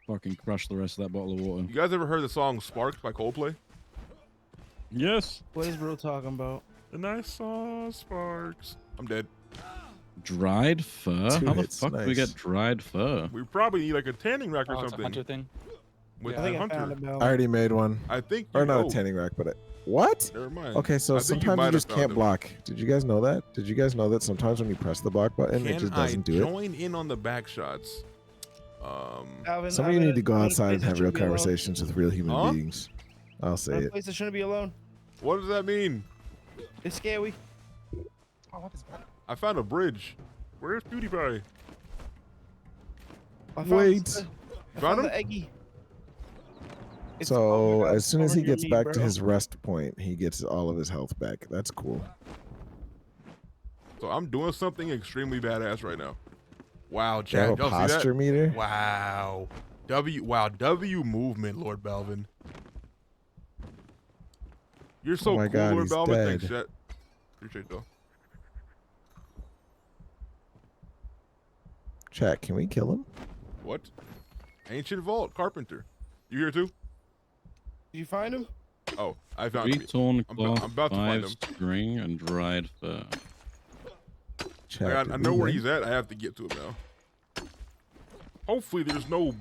fucking crushed the rest of that bottle of water. you guys ever heard the song "Sparks" by Coldplay? Yes. What is bro talking about? And I saw sparks. I'm dead. Dried fur? Two How the hits, fuck do we nice. get dried fur? We probably need like a tanning rack or Oh, it's a something. hunter thing. With I the think I hunter. found it, Bell. I already made one. I think. Or you not know. a tanning rack, but what? Never mind. Okay, so I think you sometimes might you have just found can't him. block. Did you guys know that? Did you guys know that sometimes when you press the block button, it Can just I doesn't do it? join in on the back shots? Alvin, Some of you need to go I'm in a outside and place that have real shouldn't be alone. conversations with real human Huh? beings. I'll say I'm in a it. place that shouldn't be alone. What does that mean? It's scary. Oh, what is that? I found a bridge. Where's PewDiePie? I found Wait. the- I Found found him? the eggy. It's- So oh my God, as soon as over he your gets knee, back to bro. his rest point, he gets all of his health back. That's cool. So I'm doing something extremely badass right now. Wow, You chat. have a Y'all see that? posture meter? Wow. W movement, LordBalvin. You're so Oh my cool, God, Lord he's Balvin. Thanks, dead. chat. Appreciate it, though. Chat, can we kill him? What? Ancient Vault, Carpenter. You here too? Did you find him? Oh, I found him. Torn I'm cloth, about to find 5 him. string, and dried fur. Chat, I know where he's at. I have to get to him now. Hopefully there's no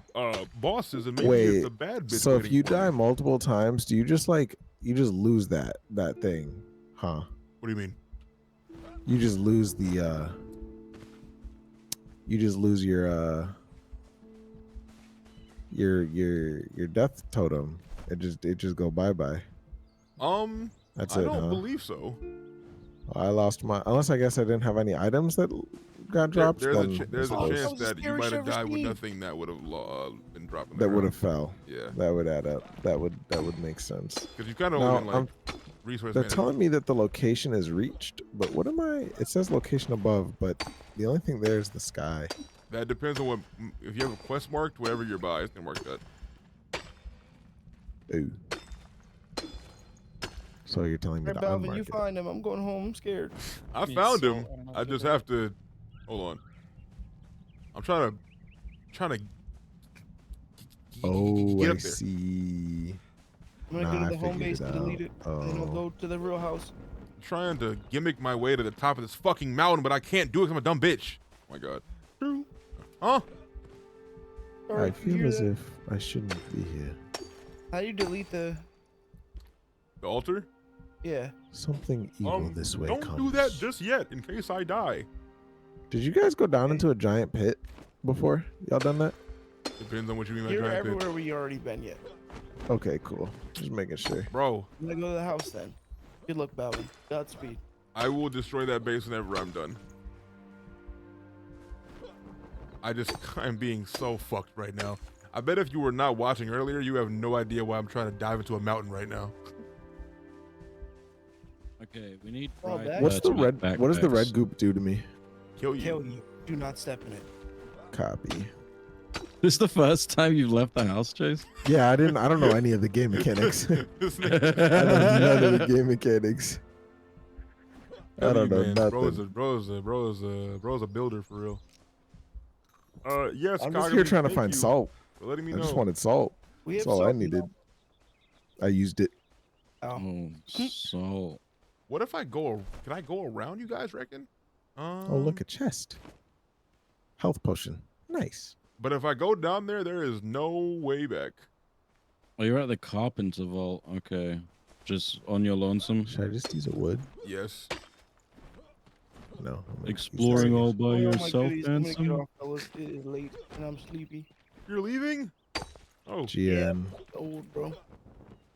bosses and maybe Wait, it's the bad bitch. so if waiting you for me. die multiple times, do you just lose that thing? Huh? What do you mean? You just lose the you just lose your death totem. It just go bye-bye. That's I it, don't huh? believe so. I lost my, unless I guess I didn't have any items that got dropped. There's then a it's chance close. that you might have died with nothing that would have been dropped. in the That would ground. have fell. Yeah. That would add up. That would make sense. Because you kind of Now, only like resource they're management. telling me that the location is reached, but what am I? It says location above, but the only thing there is the sky. That depends on what. If you have a quest marked, whatever you're by, it's gonna mark that. Ooh. So you're telling me Hey, to Balvin, unmark you it. find him. I'm going home. I'm scared. I found him. I just have to Hold on. I'm trying to Oh, get I up there. see. I'm gonna go to the home base and delete it, and then I'll go to the real house. I'm trying to gimmick my way to the top of this fucking mountain, but I can't do it 'cause I'm a dumb bitch. Oh my god. True. Huh? I feel as if I shouldn't be here. How do you delete the? The altar? Yeah. Something evil this way Don't comes. do that just yet, in case I die. Did you guys go down into a giant pit before? Y'all done that? Depends on what you mean by You're giant pit. everywhere we already been yet. Okay, cool. Just making sure. Bro, I'm gonna go to the house then. Good luck, Balvin. Godspeed. I will destroy that base whenever I'm done. I'm being so fucked right now. I bet if you were not watching earlier, you have no idea why I'm trying to dive into a mountain right now. Okay, we need. What's the red? What does the red goop do to me? Kill you. Kill you. Do not step in it. Copy. This is the first time you've left the house, Chase? Yeah, I don't know any of the game mechanics. I know none of the game mechanics. I don't know nothing. Bro's a builder for real. Yes, I'm just here trying to thank find you salt. for letting me I know. just wanted salt. We That's have all I salt needed. I used it. Oh, so. What if I go? Can I go around? You guys reckon? Oh, look, a chest. Health potion. Nice. But if I go down there, there is no way back. Oh, you're at the carpenter vault. Okay. Just on your lonesome? Should I just use a wood? Yes. No. Exploring all by Oh my yourself, goodies, I'm gonna get handsome? off, fellas. It is late and I'm sleepy. You're leaving? Oh. GM. Old, bro.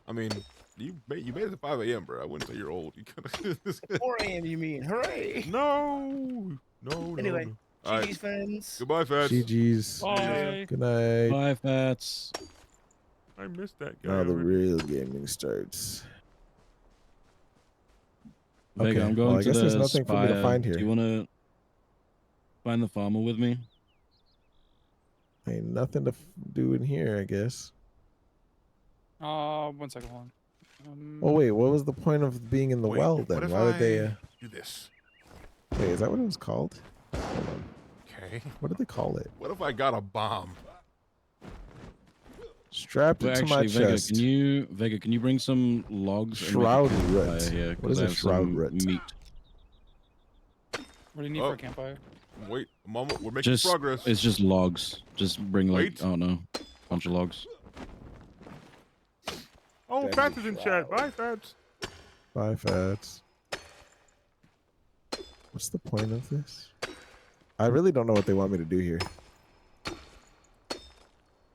I mean, you made it to 5 a.m., bro. I wouldn't say you're old. You could 4 a.m. you mean? Hooray! No. Anyway, no. All right. GG's fans. Goodbye, Fats. GG's. Bye. Good night. Bye, Fats. I missed that guy. Now the already. real gaming starts. Vega, Okay, I'm going well, I to guess there's the nothing for me to spire. find here. Do you want to find the farmer with me? Ain't nothing to do in here, I guess. 1 second, hold on. Oh wait, what was the point of being in the well what then? if Why did they? I do this? Wait, is that what it was called? Hold on. Okay. What did they call it? What if I got a bomb? Strapped Well, into actually, my chest. Vega, can you bring some logs? and make Shroud a campfire root. here, What 'cause is I a have shroud some root? meat. What do you need for a campfire? Wait a moment. We're making Just progress. it's just logs. Just bring like Wait. I don't know, a bunch of logs. Oh, Fats is in chat. Bye, Fats. Bye, Fats. What's the point of this? I really don't know what they want me to do here.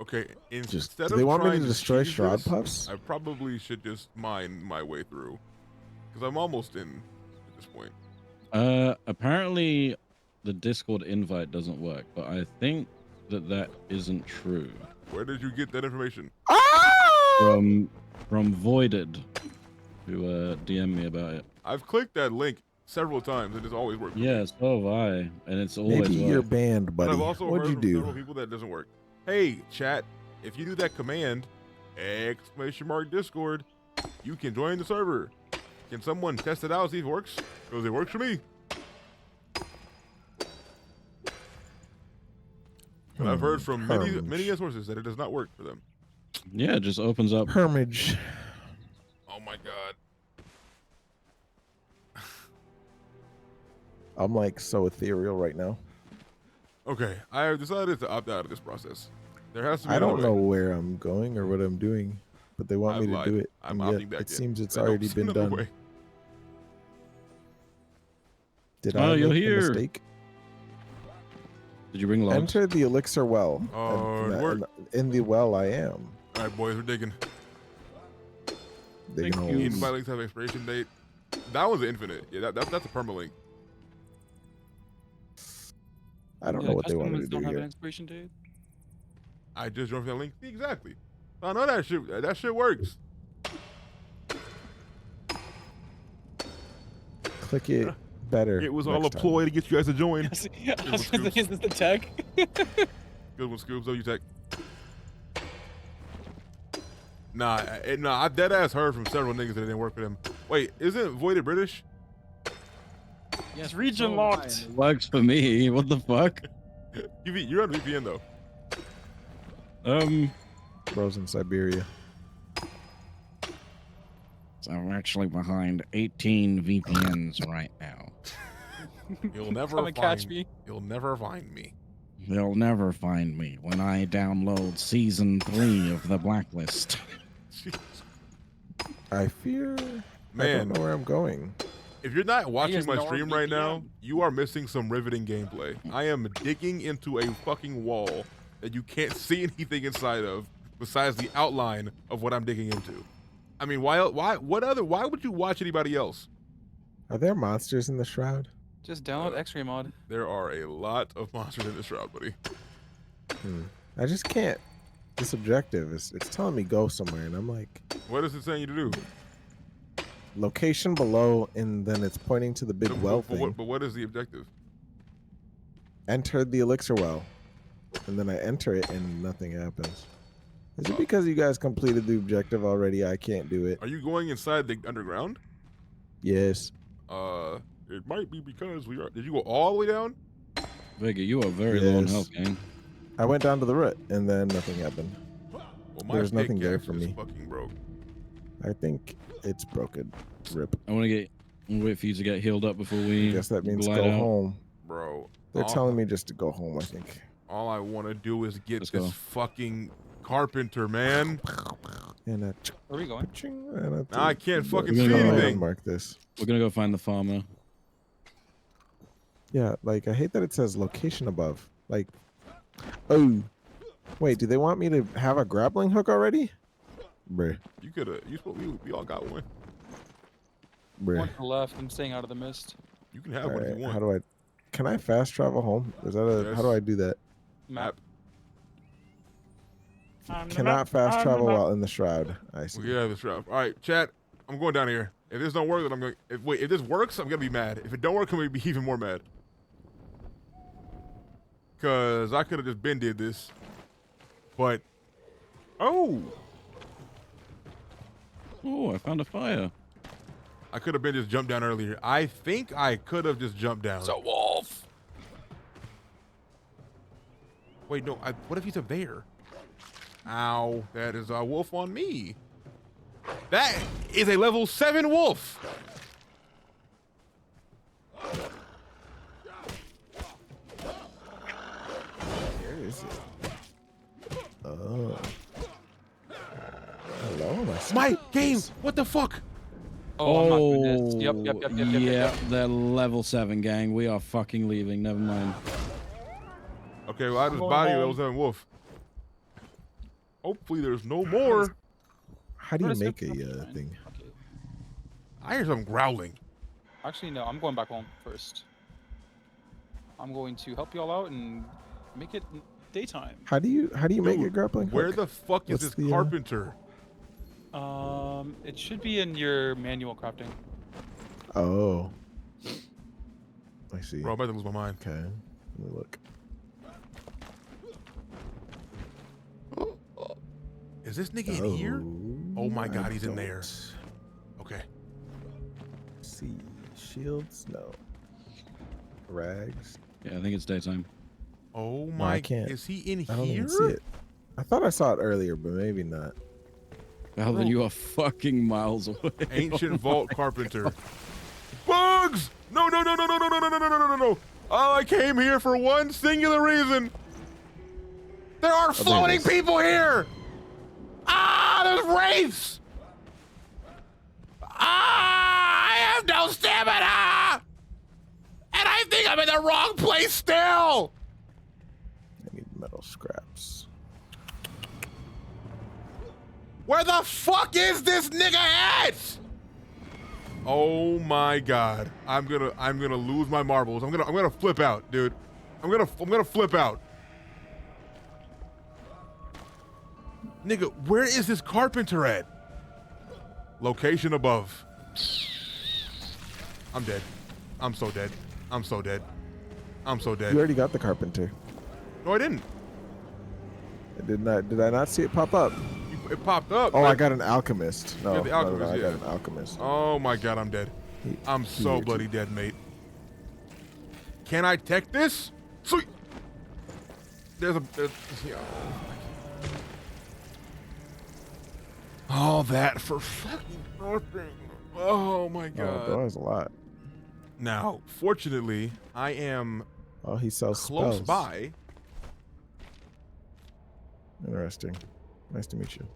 Okay, do instead they of want me to trying destroy cheese shroud this, puffs? I probably should just mine my way through, because I'm almost in at this point. Apparently, the Discord invite doesn't work, but I think that isn't true. Where did you get that information? From Voided, who DM'd me about it. I've clicked that link several times, and it's always worked. Yeah, so have I, and it's always Maybe you're worked. banned, But buddy. I've also What'd heard you from do? several people that doesn't work. Hey, chat, if you do that command, !Discord, you can join the server. Can someone test it out, see if it works? Because it works for me. But I've heard from many sources that it does not work for them. Yeah, it just opens up. Hermage. Oh my god. I'm like so ethereal right now. Okay, I have decided to opt out of this process. There has to be I don't another know way. where I'm going or what I'm doing, but they want I've me to lied. do it. I'm and opting yet back it in. seems it's I don't already see been another done. way. Did Oh, I you're make a here. mistake? Did you bring logs? Enter the elixir well. Oh, it worked. In the well I am. All right, boys, we're digging. Digging holes. Invite links have expiration date. That was infinite. Yeah, that's a permalink. I don't know what they custom want me to ones do don't have an here. expiration date. I just joined that link. Exactly. I know that shit. That shit works. Click it better. It was all a next time. ploy to get you guys to join. I was gonna say, is this the tech? Good one, Scoops. Oh, you tech. Nah, I dead ass heard from several niggas that it didn't work for them. Wait, isn't Voided British? It's region locked. It works for me. What the fuck? You're on VPN though. Frozen Siberia. So I'm actually behind 18 VPNs right now. You'll never Come and catch me. You'll never find me. They'll never find me when I download season 3 of The Blacklist. I fear. I Man, don't know where I'm going. if you're not watching has my no stream right now, VPN. you are missing some riveting gameplay. I am digging into a fucking wall that you can't see anything inside of besides the outline of what I'm digging into. I mean, why would you watch anybody else? Are there monsters in the shroud? Just download X-ray mod. There are a lot of monsters in this shroud, buddy. I just can't. This objective it's telling me go somewhere, and I'm like, What is it saying you to do? location below, and then it's pointing to the big well thing. But what is the objective? Enter the elixir well, and then I enter it, and nothing happens. Is it because you guys completed the objective already? I can't do it. Are you going inside the underground? Yes. It might be because we are. Did you go all the way down? Vega, you are very low on Yes. health, gang. I went down to the root, and then nothing happened. Well, my There's nothing there pickaxe for is me. fucking broke. I think it's broken. Rip. I want to wait for you to get healed up before we. I guess that means glide go out. home. Bro. They're telling me just to go home, I think. All I want to do is get Let's this go. fucking carpenter, man. And Where are we going? Now I can't fucking We're see gonna go anything. Mark this. We're gonna go find the farmer. Yeah, like I hate that it says location above. Like, oh, wait, do they want me to have a grappling hook already? Bruh, You could have. We all got one. bruh. One to the left. I'm staying out of the mist. You can have All one if right, you want. how do I? Can I fast travel home? Is that a? How do I do that? Map. Cannot fast travel while in the shroud. I see. Yeah, the shroud. All right, chat. I'm going down here. If this don't work, then I'm going. If this works, I'm gonna be mad. If it don't work, I'm gonna be even more mad. Cause I could have just been did this, but oh, I found a fire. I could have been just jumped down earlier. I think I could have just jumped down. It's a wolf. Wait, no. What if he's up there? Ow! That is a wolf on me. That is a level 7 wolf. Where is it? Oh. Hello, My game. What the fuck? Oh, my goodness. Yep. Yeah, they're level 7, gang. We are fucking leaving. Never mind. Okay, well, I just going body home. level 7 wolf. Hopefully, there's no more. How do you make a thing? I hear something growling. Actually, no. I'm going back home first. I'm going to help y'all out and make it daytime. How do you make a Dude, grappling hook? Where the fuck is What's this the, carpenter? It should be in your manual crafting. Oh. I see. Bro, I'm about to lose my mind. Okay. Let me look. Is this nigga in here? Oh my god, he's in there. Okay. See. Shields? No. Rags? Yeah, I think it's daytime. Oh No, my. I can't. Is he in I don't here? even see it. I thought I saw it earlier, but maybe not. Balvin, you are fucking miles away. Ancient vault carpenter. Bugs! No, no, no, no, no, no, no, no, no, no, no, no, no. Oh, I came here for one singular reason. There are floating people here. Ah, there's wraiths. Ah, I have no stamina. And I think I'm in the wrong place still. I need metal scraps. Where the fuck is this nigga at? Oh my god. I'm gonna lose my marbles. I'm gonna flip out, dude. I'm gonna flip out. Nigga, where is this carpenter at? Location above. I'm dead. I'm so dead. I'm so dead. I'm so dead. You already got the carpenter. No, I didn't. I did not. Did I not see it pop up? It popped up. Oh, I got an alchemist. No, Yeah, the alchemist, no, I yeah. got an alchemist. Oh my god, I'm dead. I'm so bloody dead, mate. Can I tech this? Sweet. There's yeah. All that for fucking nothing. Oh my god. Oh, bro, that's a lot. Now, fortunately, I am he sells close spells. by. Interesting. Nice to meet you.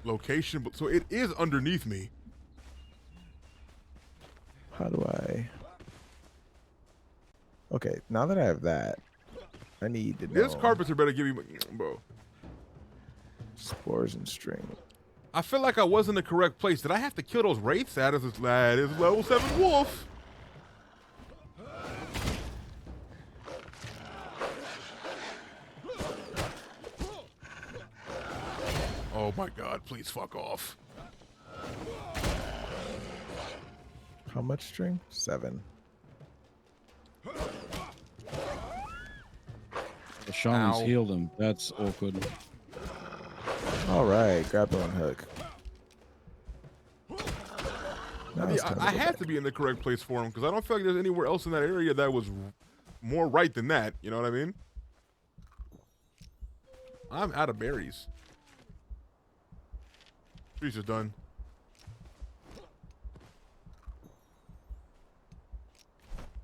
Location, so it is underneath me. How do I? Okay, now that I have that, I need to know. This carpenter better give me, bro. Spores and string. I feel like I was in the correct place. Did I have to kill those wraiths? That is level 7 wolf. Oh my god, please fuck off. How much string? 7. The shamans Ow. healed him. That's awkward. All right, grappling hook. Now it's time to I go have back. to be in the correct place for him because I don't feel like there's anywhere else in that area that was more right than that. You know what I mean? I'm out of berries. Trees are done.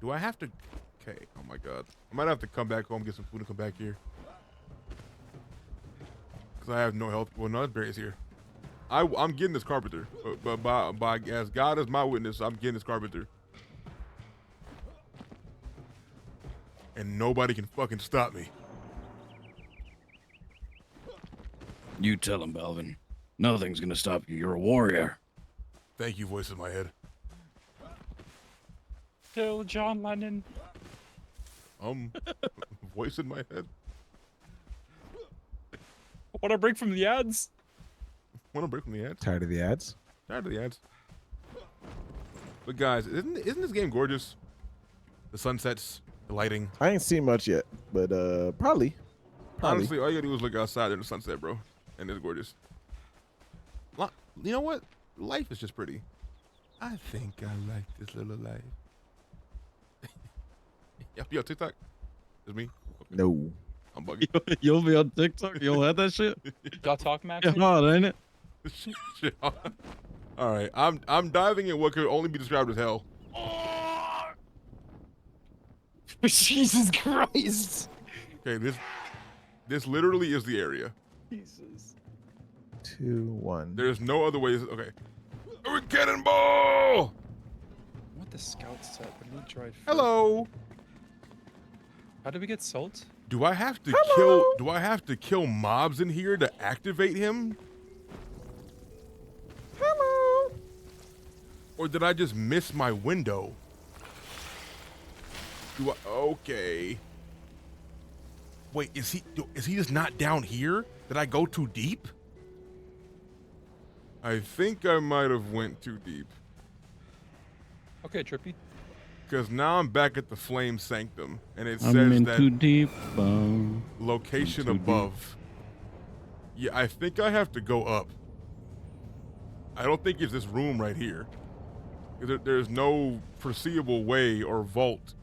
Do I have to? Okay. Oh my god. I might have to come back home, get some food, and come back here. Because I have no health. Well, no, berries here. I'm getting this carpenter. But by as God is my witness, I'm getting this carpenter. And nobody can fucking stop me. You tell him, Balvin. Nothing's gonna stop you. You're a warrior. Thank you, voice in my head. Kill John Lennon. Voice in my head. Want a break from the ads? Want to break from the ads? Tired of the ads? Tired of the ads. But guys, isn't this game gorgeous? The sunsets, the lighting. I ain't seen much yet, but probably. Honestly, all you gotta do is look outside in the sunset, bro, and it's gorgeous. You know what? Life is just pretty. I think I like this little life. Yo, TikTok? It's me? Okay. No. I'm bugging. You'll be on TikTok? You'll have that shit? Y'all talk, Max? Yeah, hard, ain't it? All right, I'm diving in what could only be described as hell. Jesus Christ! Okay, this literally is the area. Jesus. 2, 1. There's no other way. Okay, cannonball! What the scout set? We need dried fruit. Hello. How do we get salt? Do I have to kill? Do I have to kill mobs in here to activate him? Hello. Or did I just miss my window? Do I? Okay. Wait, is he just not down here? Did I go too deep? I think I might have went too deep. Okay, Trippy. Because now I'm back at the Flame Sanctum, and it I'm says in that too deep. location too above. Yeah, I think I have to go up. I don't think it's this room right here. There's no foreseeable way or vault.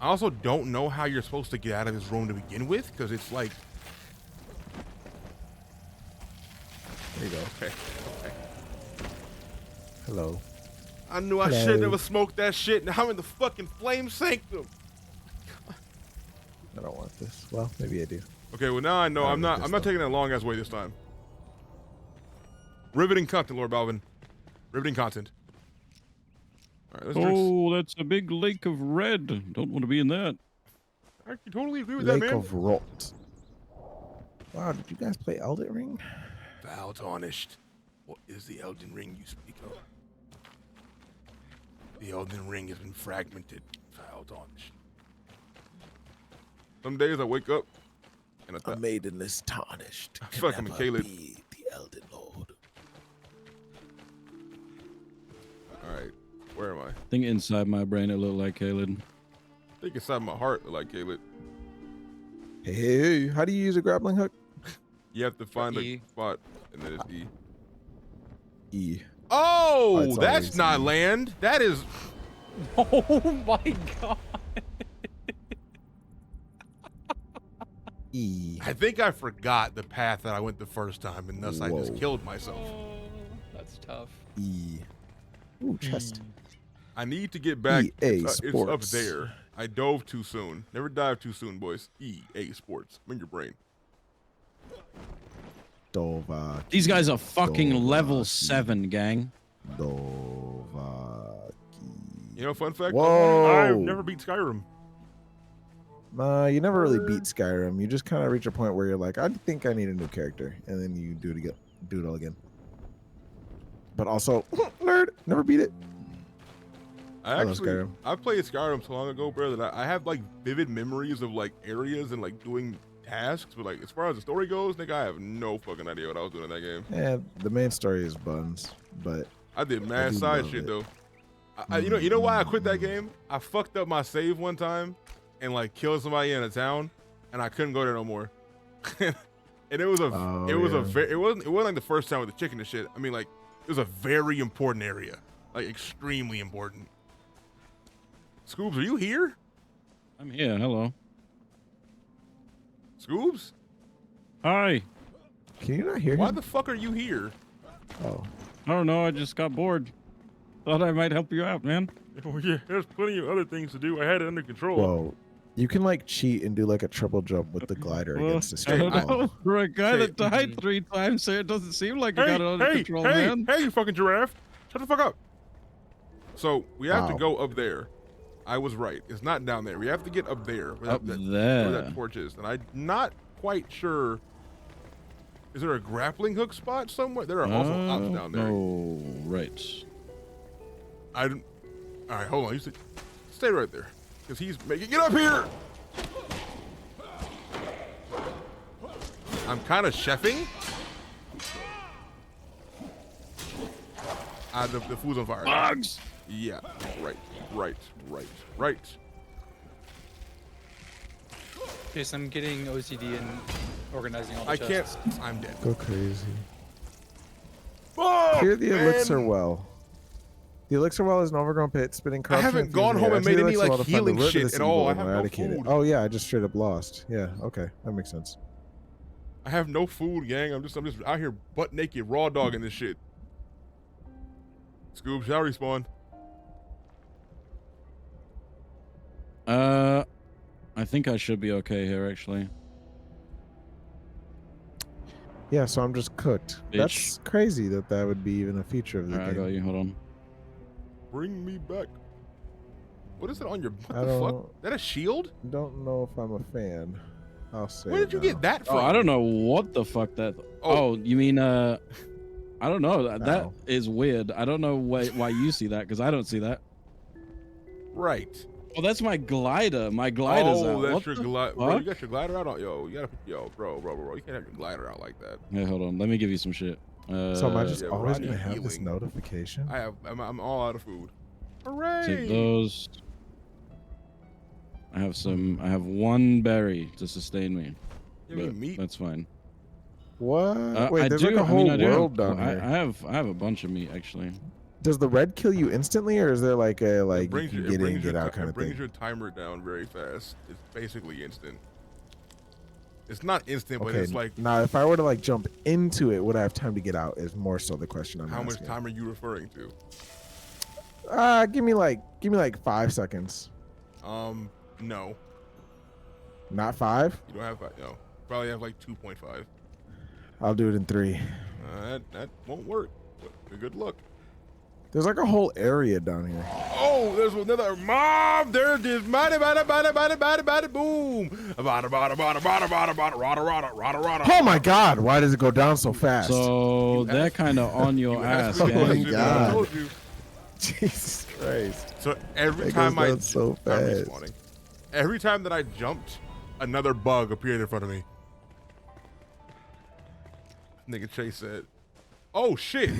I also don't know how you're supposed to get out of this room to begin with, because it's like... There you go. Okay. Hello. I knew I should never smoked that shit. Now I'm in the fucking Flame Sanctum. I don't want this. Well, maybe I do. Okay, well now I know I'm not taking that long ass way this time. Riveting content, LordBalvin. Riveting content. All right, let's drink. Oh, that's a big lake of red. Don't want to be in that. I can totally agree with Lake that, man. of Rot. Wow, did you guys play Elden Ring? Foul tarnished. What is the Elden Ring you speak of? The Elden Ring has been fragmented. Foul tarnished. Some days I wake up and A maiden is tarnished. I fucking Never Caleb. be the Elden Lord. All right, where am I? I think inside my brain it looked like Caleb. I think inside my heart, like Caleb. Hey, how do you use a grappling hook? You have to find E. a spot, and then it's E. E. Oh, It's that's always not E. land. That is. Oh my god. E. I think I forgot the path that I went the first time, and thus I just Whoa. killed myself. Oh, that's tough. E. Ooh, chest. I need to get back. EA It's up Sports. there. I dove too soon. Never dive too soon, boys. EA Sports. I'm in your brain. Dova. These guys are fucking level Dovaki. 7, gang. Dovaki. You know, fun fact. Whoa. I've never beat Skyrim. Nah, you never really beat Skyrim. You just kind of reach a point where you're like, I think I need a new character, and then you do it again, do it all again. But also, nerd, never beat it. I love Skyrim. played Skyrim so long ago, bro, that I have like vivid memories of like areas and like doing tasks. But like as far as the story goes, nigga, I have no fucking idea what I was doing in that game. Yeah, the main story is buns, but I did I mad do side love shit it. though. You know why I quit that game? I fucked up my save one time and like killed somebody in a town, and I couldn't go there no more. And it was a it wasn't like the first time with the chicken and shit. I mean, like it was a very important area, like extremely important. Scoobs, are you here? I'm here. Hello. Scoobs? Hi. Can you not hear Why him? the fuck are you here? Oh. I don't know. I just got bored. Thought I might help you out, man. Oh yeah, there's plenty of other things to do. I had it under control. Whoa. You can like cheat and do like a triple jump with the glider Well, against the I straight don't ball. know. For a guy Hey, that died 3 times, so it doesn't seem like you got it under control, man. Hey, you fucking giraffe! Shut the fuck up. So we have to Wow. go up there. I was right. It's not down there. We have to get up there. Where Up where there. that torch is, and I'm not quite sure. Is there a grappling hook spot somewhere? There are also ops down there. Oh, right. I don't. All right, hold on. You stay right there, because he's making it up here. I'm kind of chefing. The food's on fire. Bugs. Yeah. Right. Jason, I'm getting OCD and organizing all the I chests. can't. I'm dead. Go crazy. Oh, Clear the elixir man. well. The elixir well is an overgrown pit, spitting corruption. haven't and gone fusion. home and Enter the made any, elixir like, well to find the healing root of shit this at all. evil I and have no eradicate it. food. Oh yeah, I just straight up lost. Yeah, okay, that makes sense. I have no food, gang. I'm just out here butt naked, raw dogging this shit. Scoob, shall respawn. I think I should be okay here, actually. Yeah, so I'm just cooked. Bitch. That's crazy that that would be even a feature of the Alright, I got game. you. Hold on. Bring me back. What is it on your? What I the fuck? don't- That a shield? Don't know if I'm a fan. I'll say. Where did you no. get that from? Oh, I don't know what the fuck that. Oh, you mean I don't know. That No. is weird. I don't know why you see that because I don't see that. Right. Oh, that's my glider. My glider's out. Oh, that's What your the glider. Bro, fuck? you got your glider out on. Yo, you gotta. Yo, bro. You can't have your glider out like that. Hey, hold on. Let me give you some shit. So am I just yeah, always Rodney gonna have this healing. notification? I'm all out of food. Take Hooray! those. I have 1 berry to sustain me. You mean but meat? That's fine. What? Wait, I there's do. like a I whole mean, I do world have, down here. I have a bunch of meat actually. Does the red kill you instantly, or is there like a It like you brings can your- get it in, brings get your out ti- kind it of brings thing? your timer down very fast. It's basically instant. It's not instant, but Okay, it's like now if I were to like jump into it, would I have time to get out? Is more so the question I'm how much asking. time are you referring to? Give me like 5 seconds. No, Not 5. you don't have no. Probably have like 2.5. I'll do it in 3. That won't work. But good luck. There's like a whole area down here. Oh, there's another mob. There it is. Bada boom. Oh my God! Why does it go down so fast? So they're kind of on your ass. Oh gang. my God. I told you. Jesus Christ! So every That time goes I down so I'm fast. respawning. Every time that I jumped, another bug appeared in front of me. Nigga Chase said, "Oh shit,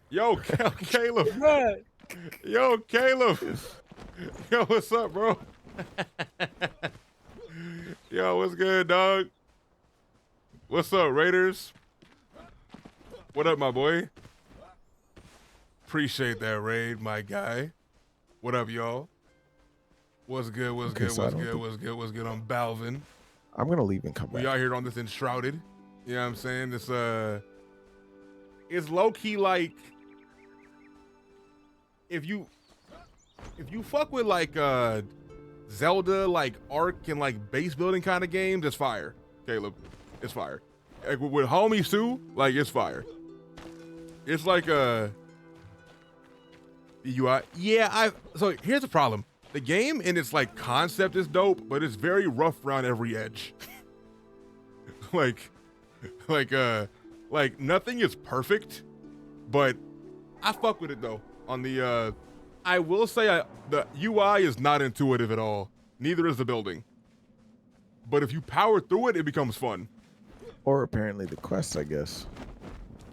yo, Caleb, yo, Caleb, yo, what's up, bro? Yo, what's good, dog? What's up, Raiders? What up, my boy? Appreciate that raid, my guy. What up, y'all? What's good? What's good? What's good? What's good? What's good? I'm Balvin. I'm gonna leave and come back. We out here on this Enshrouded. You know what I'm saying? It's low key like if you fuck with like Zelda, like Ark and like base building kind of games, it's fire. Caleb, it's fire. Like with homies too, like it's fire. It's like the UI. Yeah, so here's the problem. The game in its like concept is dope, but it's very rough around every edge. like nothing is perfect, but I fuck with it though. On the I will say the UI is not intuitive at all. Neither is the building. But if you power through it, it becomes fun. Or apparently the quests, I guess.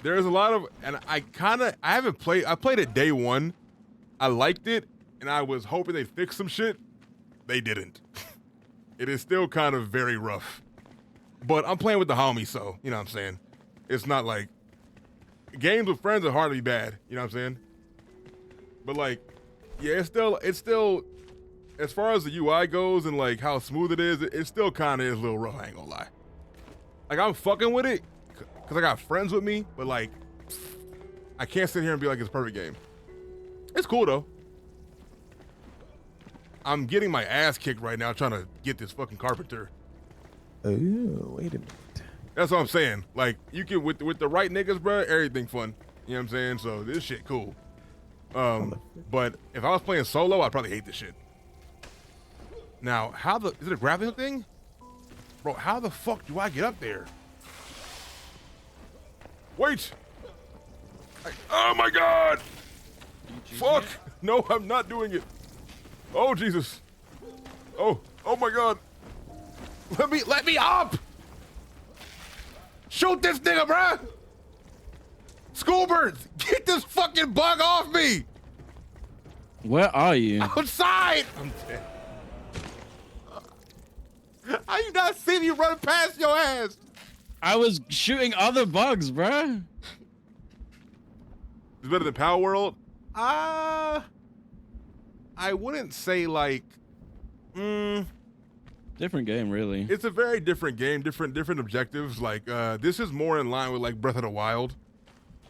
There's a lot of, and I played it day one. I liked it, and I was hoping they'd fix some shit. They didn't. It is still kind of very rough. But I'm playing with the homies, so, you know what I'm saying? It's not like, games with friends are hard to be bad, you know what I'm saying? But like, yeah, it's still, as far as the UI goes and like how smooth it is, it still kind of is a little rough, I ain't gonna lie. Like I'm fucking with it, cause I got friends with me, but like, I can't sit here and be like it's a perfect game. It's cool though. I'm getting my ass kicked right now trying to get this fucking carpenter. Oh, wait a minute. That's what I'm saying. Like you can with the right niggas, bro, everything fun. You know what I'm saying? So this shit cool. But if I was playing solo, I'd probably hate this shit. Now, is it a grappling hook thing? Bro, how the fuck do I get up there? Wait! Oh my god! Fuck! No, I'm not doing it. Oh Jesus. Oh my god. Let me up! Shoot this nigga, bruh! Schoolbirds, get this fucking bug off me! Where are you? Outside! I'm dead. How you not see me run past your ass? I was shooting other bugs, bruh. It's better than Power World? I wouldn't say like, different game, really. It's a very different game, different objectives. Like, this is more in line with like Breath of the Wild.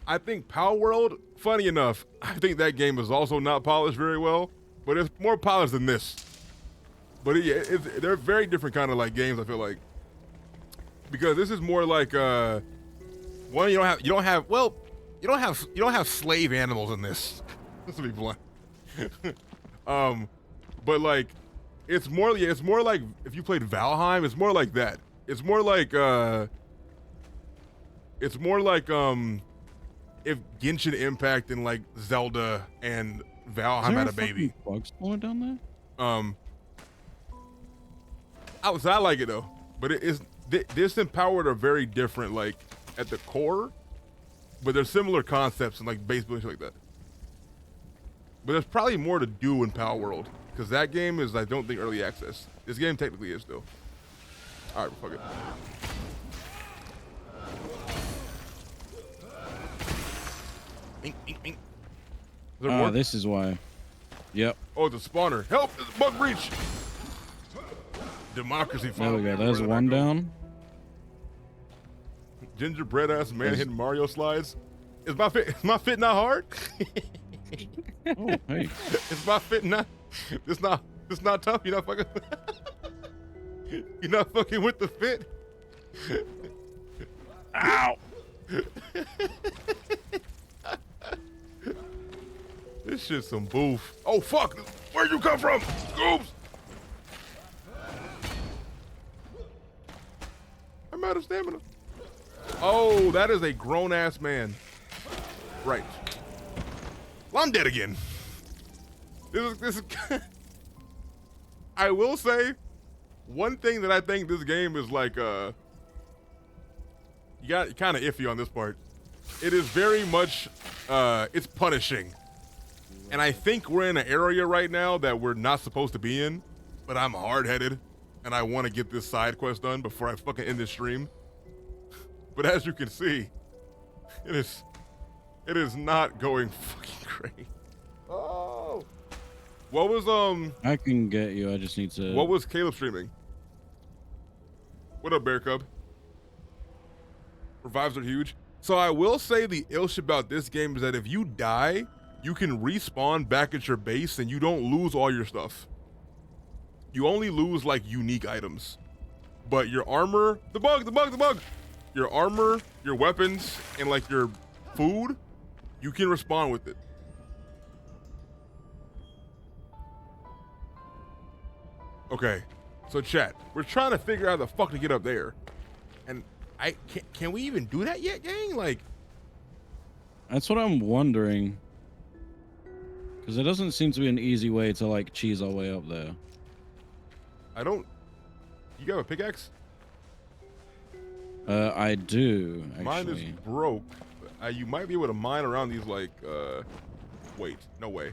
I think Power World, funny enough, I think that game is also not polished very well, but it's more polished than this. But yeah, they're very different kind of like games, I feel like, because this is more like one you don't have slave animals in this. This to be blunt. But like it's more like if you played Valheim, it's more like that. It's more like if Genshin Impact and like Zelda and Valheim had a baby. Bugs going down there? I like it though, but this and Powered are very different, like at the core, but there's similar concepts and like base building, shit like that. But there's probably more to do in Power World because that game is, I don't think, early access. This game technically is though. All right, fuck it. This is why. Yep. Oh, the spawner. Help! There's a bug breach. Democracy. There we go. There's one down. Gingerbread ass man hitting Mario slides. Is my fit not hard? Oh, hey. Is my fit not? It's not tough. You're not fucking. You're not fucking with the fit. Ow! This shit's some boof. Oh fuck! Where'd you come from? Scoops! I'm out of stamina. Oh, that is a grown ass man. Right. Well, I'm dead again. This is I will say one thing that I think this game is like you got kind of iffy on this part. It is very much it's punishing. And I think we're in an area right now that we're not supposed to be in, but I'm hard-headed and I want to get this side quest done before I fucking end this stream. But as you can see, it is not going fucking great. Oh. What was I can get you. I just need to. What was Caleb streaming? What up, Bear Cub? Revives are huge. So I will say the ill shit about this game is that if you die, you can respawn back at your base and you don't lose all your stuff. You only lose like unique items. But your armor, the bug. Your armor, your weapons, and like your food, you can respawn with it. Okay, so chat, we're trying to figure out the fuck to get up there. And can we even do that yet, gang? Like, that's what I'm wondering. Because there doesn't seem to be an easy way to like cheese our way up there. You got a pickaxe? I do, actually. Mine is broke. You might be able to mine around these like, wait, no way.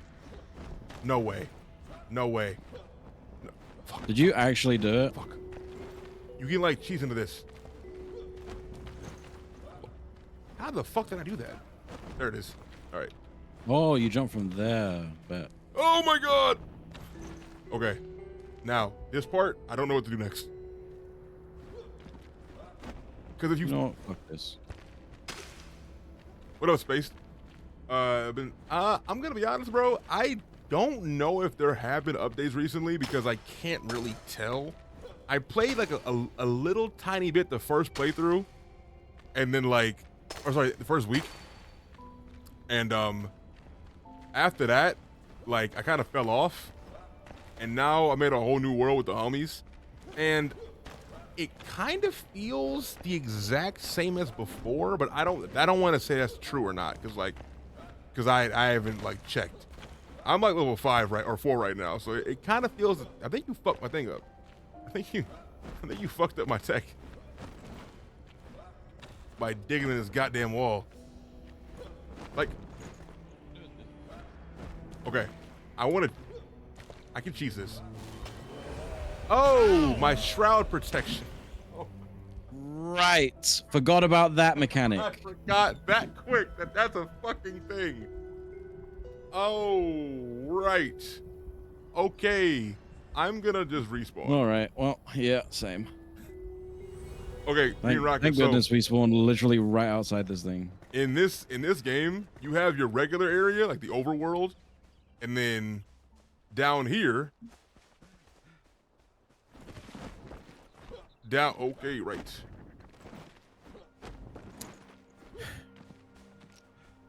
No way. No way. No. Fuck. Did you actually do it? Fuck. You can like cheese into this. How the fuck did I do that? There it is. All right. Oh, you jumped from there. Bet. Oh my god. Okay. Now, this part, I don't know what to do next. Because if you know, fuck this. What up, Space? I'm gonna be honest, bro. I don't know if there have been updates recently because I can't really tell. I played like a little tiny bit the first playthrough, and then like, or sorry, the first week, and after that, like I kind of fell off, and now I'm in a whole new world with the homies, and it kind of feels the exact same as before, but I don't want to say that's true or not, because I haven't like checked. I'm like level 5 or 4 right now, so it kind of feels. I think you fucked my thing up. I think you fucked up my tech by digging in this goddamn wall. Like, okay, I can cheese this. Oh, my shroud protection. Right. Forgot about that mechanic. I forgot that quick that's a fucking thing. Oh, right. Okay. I'm gonna just respawn. All right. Well, yeah, same. Okay, Green Rocket. Thank goodness we spawned literally right outside this thing. In this game, you have your regular area, like the overworld, and then down here. Okay, right.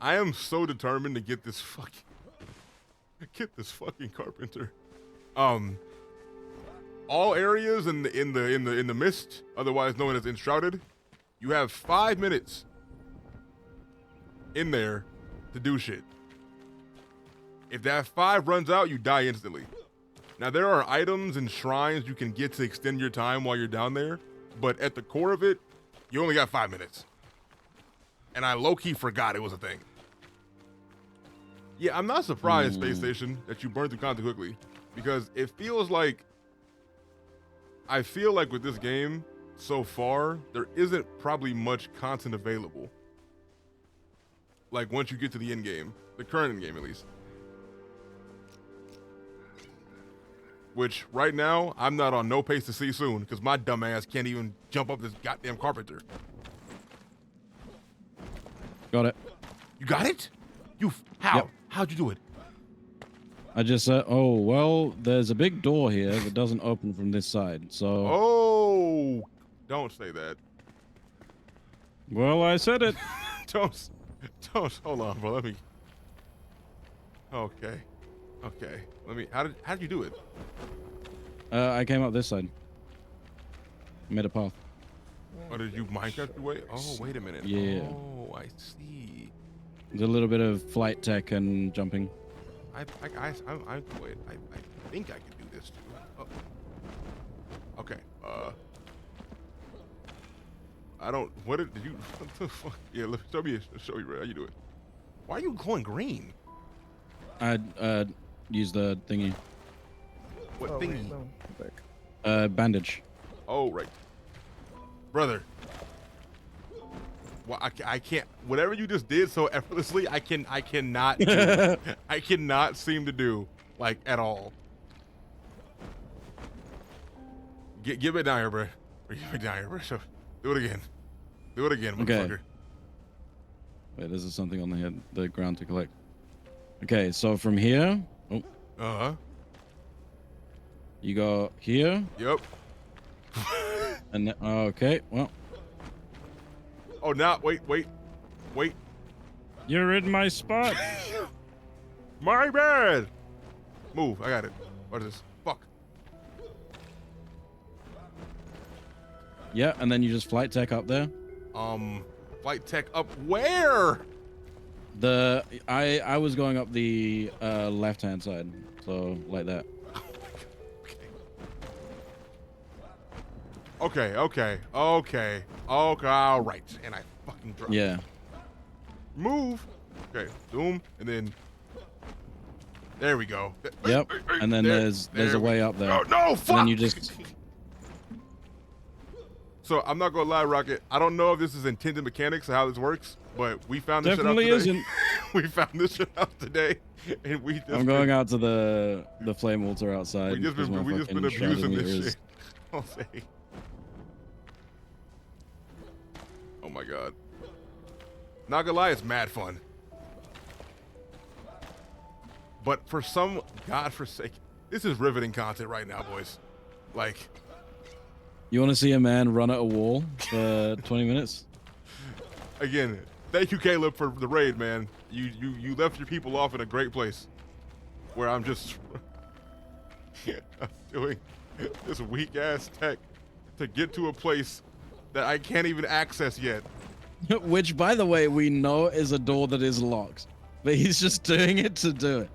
I am so determined to get this fucking carpenter. All areas in the mist, otherwise known as enshrouded, you have 5 minutes in there to do shit. If that 5 runs out, you die instantly. Now, there are items and shrines you can get to extend your time while you're down there, but at the core of it, you only got 5 minutes. And I low-key forgot it was a thing. Yeah, I'm not surprised, Space Station, that you burned through content quickly, because it feels like, I feel like with this game, so far, there isn't probably much content available. Like, once you get to the end game, the current end game at least. Which, right now, I'm not on no pace to see soon, because my dumb ass can't even jump up this goddamn carpenter. Got it. You got it? How? Yep. How'd you do it? I just said, oh, well, there's a big door here that doesn't open from this side, so... Oh, don't say that. Well, I said it. Don't, hold on, bro, let me... Okay, let me, how did you do it? I came up this side. Made a path. Oh, did you Minecraft your way? Oh, wait a minute. Yeah. Oh, I see. There's a little bit of flight tech and jumping. Wait, I think I can do this too. Oh. Okay, I don't, what did you, what the fuck? Yeah, show me how you do it. Why are you glowing green? I used the thingy. What thingy? Bandage. Oh, right. Brother. Well, I can't. Whatever you just did so effortlessly, I cannot do. I cannot seem to do like at all. Give it down here, bro. Give it down here, bro. So, do it again. Do it again, Okay. motherfucker. Wait, this is something on the ground to collect. Okay, so from here, you go here. Yep. And then, okay, well. Oh, now wait. You're in my spot. My bad. Move. I got it. What is this? Fuck. Yeah, and then you just flight tech up there. Flight tech up where? I was going up the left hand side, so like that. Okay. All right. And I fucking dropped. Yeah. Move. Okay. Zoom, and then there we go. Yep. And then there's a way up there. Oh no! Fuck. And then you just. So I'm not gonna lie, Rocket. I don't know if this is intended mechanics or how this works, but we found this Definitely shit out today. isn't. We found this shit out today, and we just. I'm going out to the flame altar outside. We just been abusing this shit. I'll say. Oh my god. Not gonna lie, it's mad fun. But for some godforsaken, this is riveting content right now, boys. Like. You want to see a man run at a wall for 20 minutes? Again, thank you, Caleb, for the raid, man. You left your people off in a great place, where I'm just I'm doing this weak ass tech to get to a place that I can't even access yet. Which, by the way, we know is a door that is locked, but he's just doing it to do it.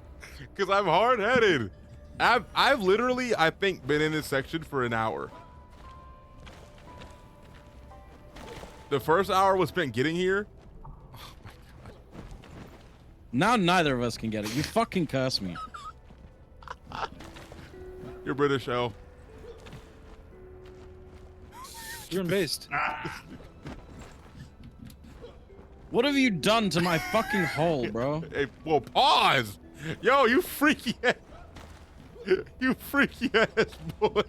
Cause I'm hard-headed. I've literally, I think, been in this section for an hour. The first hour was spent getting here. Now neither of us can get it. You fucking curse me. You're British, L. You're based. What have you done to my fucking hole, bro? Hey, well, pause. Yo, you freaky ass. You freaky ass boy.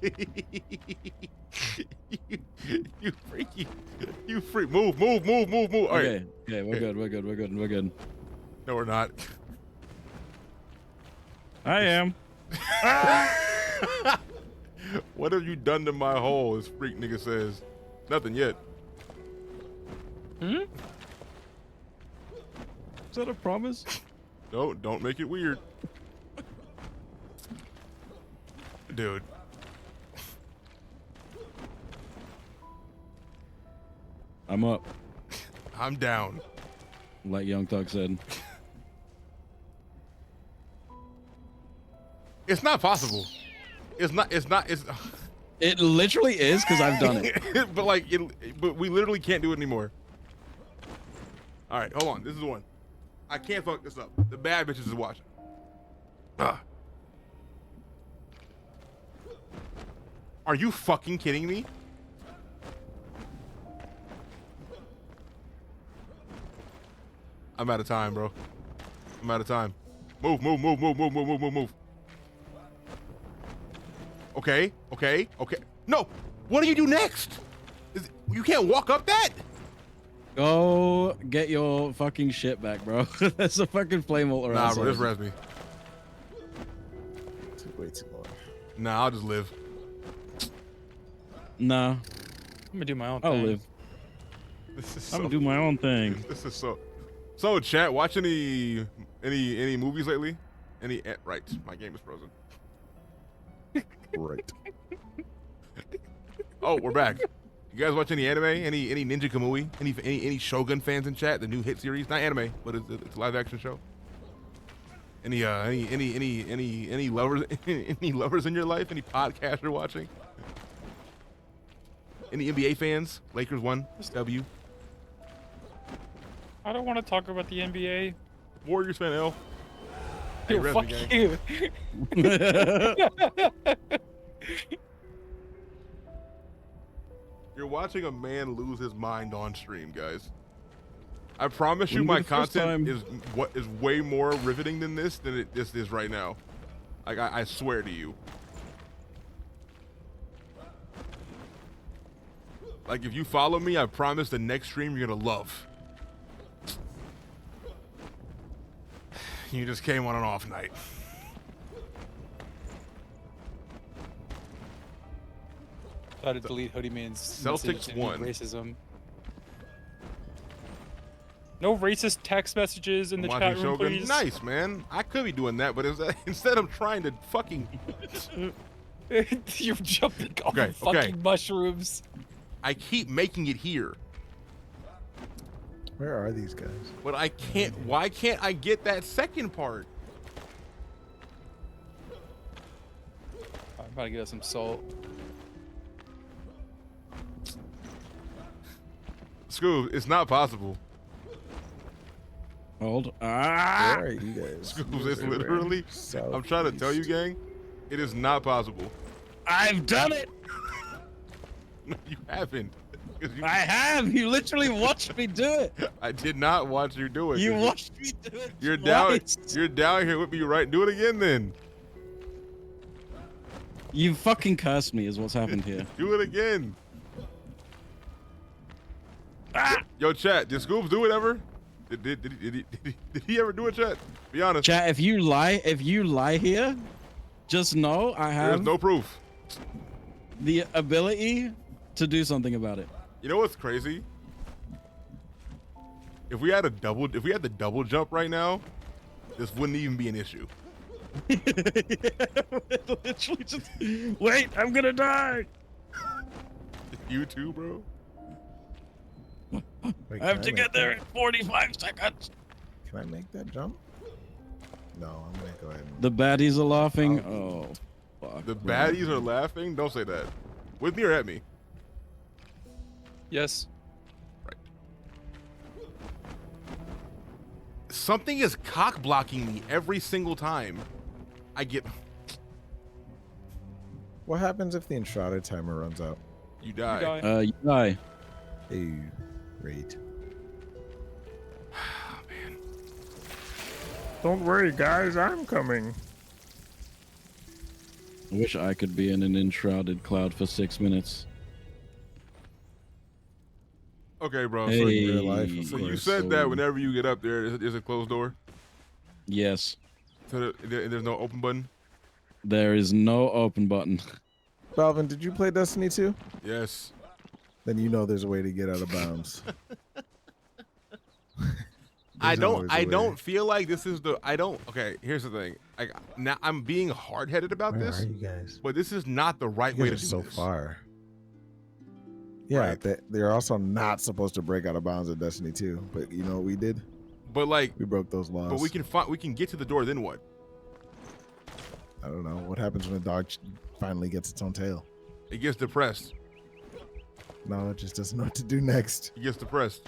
you freaky. You freak. Move. All Okay, right. okay, we're good. No, we're not. I am. What have you done to my hole? This freak nigga says. Nothing yet. Is that a promise? No, don't make it weird. Dude. I'm up. I'm down. Like Young Thug said. It's not possible. It's It literally is, because I've done it. but we literally can't do it anymore. All right, hold on. This is the one. I can't fuck this up. The bad bitches is watching. Are you fucking kidding me? I'm out of time, bro. I'm out of time. Move. Okay. No! What do you do next? You can't walk up that? Go get your fucking shit back, bro. That's a fucking flame altar. Nah, bro, this res me. Way too long. Nah, I'll just live. Nah. I'm gonna do my own I'll thing. live. This is I'm gonna do my own thing. This is so. So, chat, watch any movies lately? Right, my game is frozen. Right. Oh, we're back. You guys watch any anime? Any Ninja Kamui? Any Shogun fans in chat? The new hit series, not anime, but it's a live action show. Any lovers? Any lovers in your life? Any podcast you're watching? Any NBA fans? Lakers won. W. I don't want to talk about the NBA. Warriors fan L. Yo, Hey, fuck Resmi you. You're watching a man lose his mind on stream, guys. I promise you, Wouldn't be my the first content time. is way more riveting than this is right now. Like I swear to you. Like if you follow me, I promise the next stream you're gonna love. You just came on an off night. Try to delete Hoodie Man's Celtics message and won. racism. No racist text messages in the Watching chat room, Shogun. please. Nice, man. I could be doing that, but instead of trying to fucking You're jumping off Okay, fucking okay. mushrooms. I keep making it here. Where are these guys? But I can't. Why can't I get that second part? I'm about to get us some salt. Scoob, it's not possible. Hold. Where are you guys? Scoob, it's literally. I'm trying to tell you, gang. It is not possible. I've done it. No, you haven't. I have. You literally watched me do it. I did not watch you do it. You watched me do it. You're twice. down. You're down here with me, right? Do it again, then. You fucking cursed me, is what's happened here. Do it again. Yo, chat. Did Scoops do it ever? Did he ever do it, chat? Be honest. Chat, if you lie here, just know I have There's no proof. the ability to do something about it. You know what's crazy? If we had the double jump right now, this wouldn't even be an issue. Literally just wait, I'm gonna die. You too, bro. Wait, I have can to make get there that- in 45 seconds. Can I make that jump? No, I'm gonna go ahead. The baddies are laughing. Oh, fuck. The baddies are laughing. Don't say that. With me or at me? Yes. Something is cock blocking me every single time. I get. What happens if the Enshrouded timer runs out? You die. You die. Hey, great. Oh, man. Don't worry, guys. I'm coming. I wish I could be in an enshrouded cloud for 6 minutes. Okay, bro. Hey. So, Real life, of so you course. said that whenever you get up there, there's a closed door. Yes. So there's no open button. There is no open button. Balvin, did you play Destiny 2? Yes. Then you know there's a way to get out of bounds. I There's always a way. don't feel like this is the. Okay, here's the thing. Now I'm being hard-headed about Where this. are you guys? But this is not the right You way guys to are do so this. far. Yeah, Right. they're also not supposed to break out of bounds in Destiny 2. But you know what we did? But like, We broke those laws. but we can get to the door. Then what? I don't know. What happens when a dog finally gets its own tail? It gets depressed. No, it just doesn't know what to do next. It gets depressed.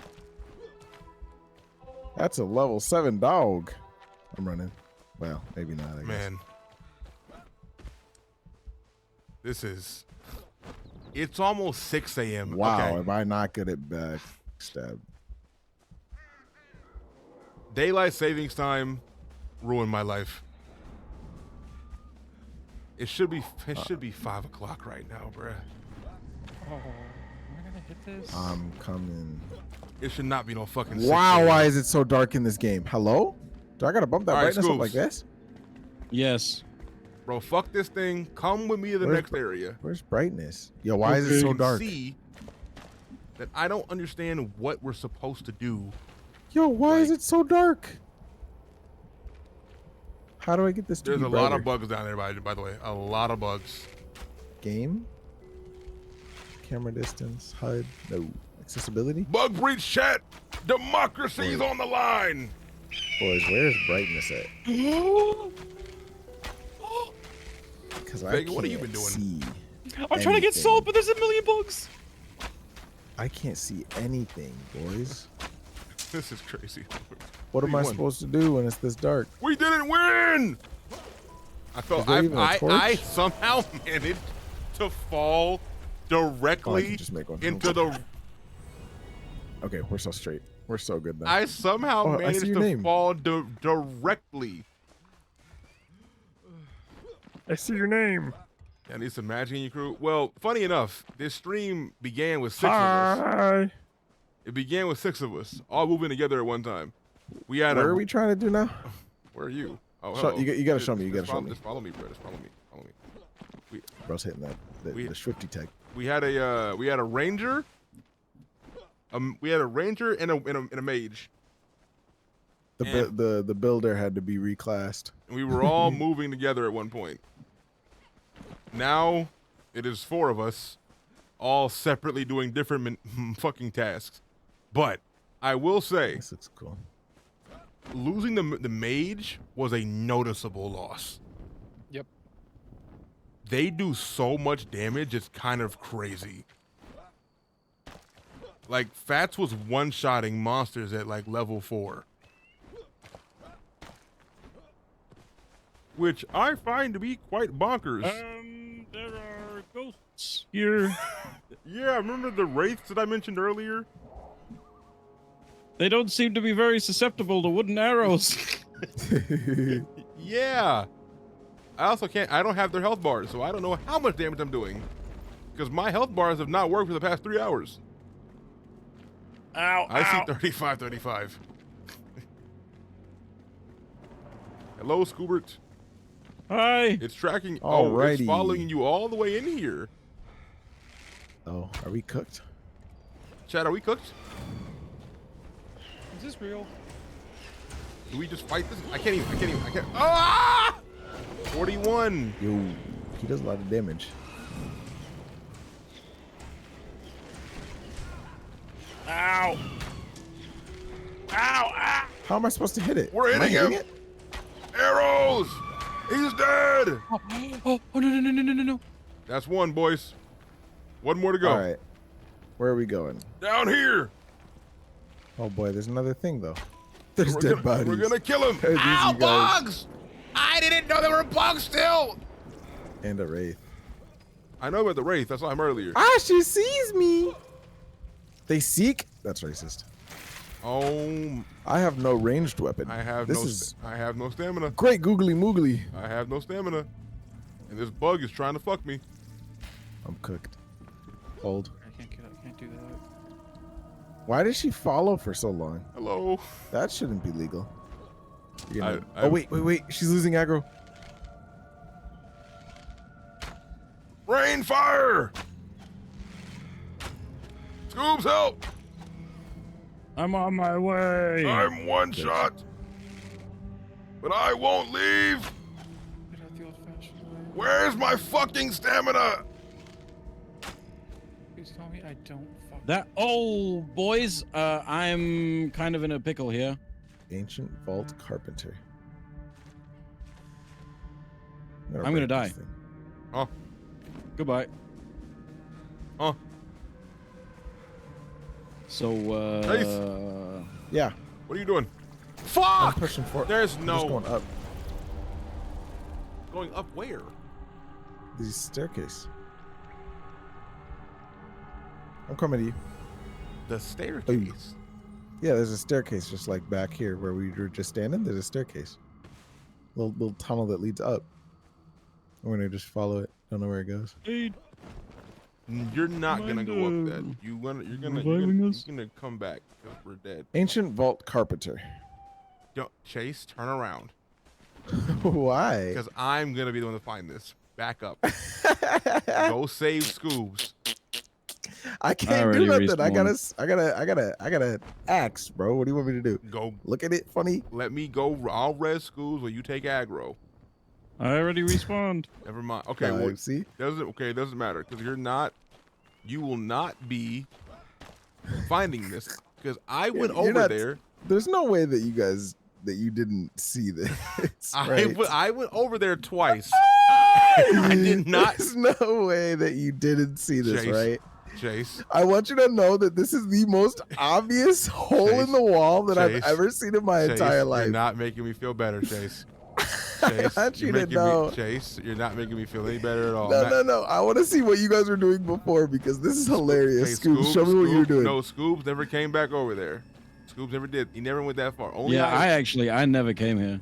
That's a level 7 dog. I'm running. Well, maybe not. I guess. Man, this is. It's almost 6 a.m. Wow, Okay. am I not good at backstab? Daylight savings time ruined my life. It should be 5 o'clock right now, bruh. Oh, am I gonna hit this? I'm coming. It should not be no fucking. 6 Wow, a.m. why is it so dark in this game? Hello? Do I gotta bump that All right, brightness up Scoops. like this? Yes. Bro, fuck this thing. Come with me to the Where's next area. Where's brightness? Yo, why is it You so can dark? See that I don't understand what we're supposed to do. Yo, why is it so dark? How do I get this to There's be a lot brighter? of bugs down there, by the way. A lot of bugs. Game? Camera distance, HUD, no. Accessibility? Bug breach chat. Democracy's Wait. on the line. Boys, where's brightness at? Because I Vega, can't what have you been doing? see I'm trying to get anything. salt, but there's a million bugs. I can't see anything, boys. This is crazy. What am I 3-1. supposed to do when it's this dark? We didn't win. I felt Is there even a I torch? somehow managed to fall Oh, I directly can just make one. into the. Okay, we're so straight. We're so good now. I somehow Oh, I see managed your to name. fall directly. I see your name. I need some magic in your crew. Well, funny enough, this stream began with 6 of us. Hi. It began with 6 of us, all moving together at one time. We had What are we trying to do now? Where are you? Oh, Show- hello. you gotta show me, you gotta show follow, me. Just follow me, bro. Just follow me. Follow me. Bro's hitting the Swifty tag. We had a ranger. We had a ranger and a mage. The builder had to be reclassed. And we were all moving together at one point. Now it is 4 of us, all separately doing different fucking tasks. But I will say, This looks cool. losing the mage was a noticeable loss. Yep. They do so much damage, it's kind of crazy. Like, Fats was one-shotting monsters at, like, level 4. Which I find to be quite bonkers. There are ghosts here. Yeah, remember the wraiths that I mentioned earlier? They don't seem to be very susceptible to wooden arrows. Yeah. I don't have their health bars, so I don't know how much damage I'm doing. Because my health bars have not worked for the past 3 hours. Ow, I see 35. Hello, Scoobert. Hi. It's tracking. Oh, Alrighty. it's following you all the way in here. Oh, are we cooked? Chad, are we cooked? Is this real? Do we just fight this? I can't. Ah! 41. Yo, he does a lot of damage. Ow. Ow. How am I supposed to hit it? We're Am I hitting him. it? Arrows. He's dead. Oh, no. That's 1, boys. 1 more to go. All right. Where are we going? Down here. Oh boy, there's another thing though. There's We're dead gonna- bodies. We're gonna kill him. These Ow, you guys. bugs! I didn't know there were bugs still. And a wraith. I know about the wraith. I saw him earlier. Ah, she sees me. They seek. That's racist. Oh, I have no ranged weapon. I have I have no stamina. Great googly moogly. I have no stamina, and this bug is trying to fuck me. I'm cooked. Hold. I can't do that. Why did she follow for so long? Hello. That shouldn't be legal. You're gonna- I- oh wait. She's losing aggro. Rain fire! Scoobs, help! I'm on my way. I'm one shot, but I won't leave. Get out the old-fashioned way. Where's my fucking stamina? Please tell me I don't fuck. That boys, I'm kind of in a pickle here. Ancient vault carpenter. I'm gonna break die. this thing. Oh, Goodbye. oh. So Yeah. What are you doing? I'm Fuck! pushing forward. There's I'm no just going up. Going up where? These staircase. I'm coming to you. The staircase. Yeah, there's a staircase just like back here where we were just standing. There's a staircase. Little tunnel that leads up. I'm gonna just follow it. Don't know where it goes. You're not gonna go up that. You're gonna come back because we're dead. Ancient vault carpenter. Don't Chase, turn around. Why? Because I'm gonna be the one to find this. Back up. Go save Scoobs. I can't do nothing. I gotta axe, bro. What do you want me to do? Go look at it funny. Let me go. I'll res Scoobs while you take aggro. I already respawned. Never mind. Okay, No, well, see? Doesn't matter because you will not be finding this because I went You're over not- there. There's no way that you didn't see this. Right? I went over there twice. I did not. There's no way that you didn't see this, Chase, right? Chase. I want you to know that this is the most obvious hole in the wall that Chase, I've ever seen in my Chase, entire life. You're not making me feel better, Chase. Chase, I want you you're to making know. me, Chase, you're not making me feel any better at all. No. I want to see what you guys were doing before because this is hilarious. Hey, Scoob, show me what you were doing. No, Scoobs never came back over there. Scoobs never did. He never went that far. Only Yeah, I never came here.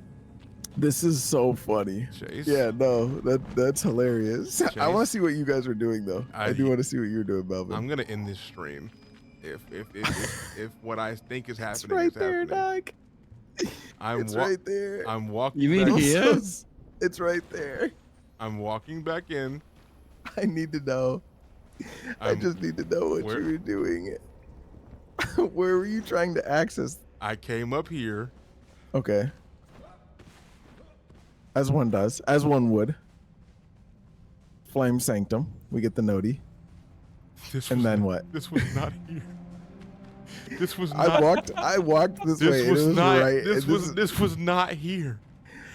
This is so funny. Chase. Yeah, no, that's hilarious. I Chase. want to see what you guys are doing though. I do want to see what you're doing, Balvin. I'm gonna end this stream if what I think is happening It's right is there, happening. Dog. It's right there. I'm walking. You mean back here? It's right there. I'm walking back in. I need to know. I just need to know what you were doing. Where were you trying to access? I came up here. Okay. As one does, as one would. Flame Sanctum. We get the noti. And then what? This was not here. This was I not. walked this way. This and was it was not. right. This was not here.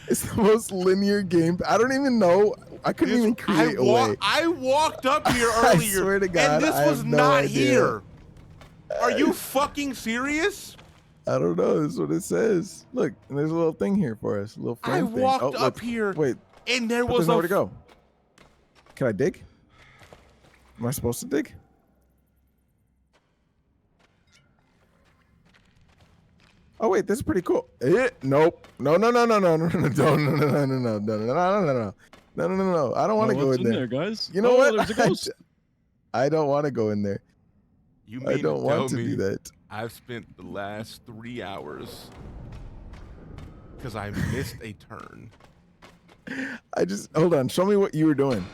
It's the most linear game. I don't even know. I couldn't even create a way. I walked up here I earlier. swear to God, and this I was have no not idea. here. Are you fucking serious? I don't know. That's what it says. Look, and there's a little thing here for us. A little flame thing. walked Oh, up look. here. Wait. And there But was there's nowhere to go. Can I dig? Am I supposed to dig? Oh wait, this is pretty cool. Nope. No. I don't want to go what's in there, guys. You know Oh, what? there's a ghost. I don't want to go in there. You I mean don't to want tell to me do that. I've spent the last 3 hours because I missed a turn. I just hold on. Show me what you were doing.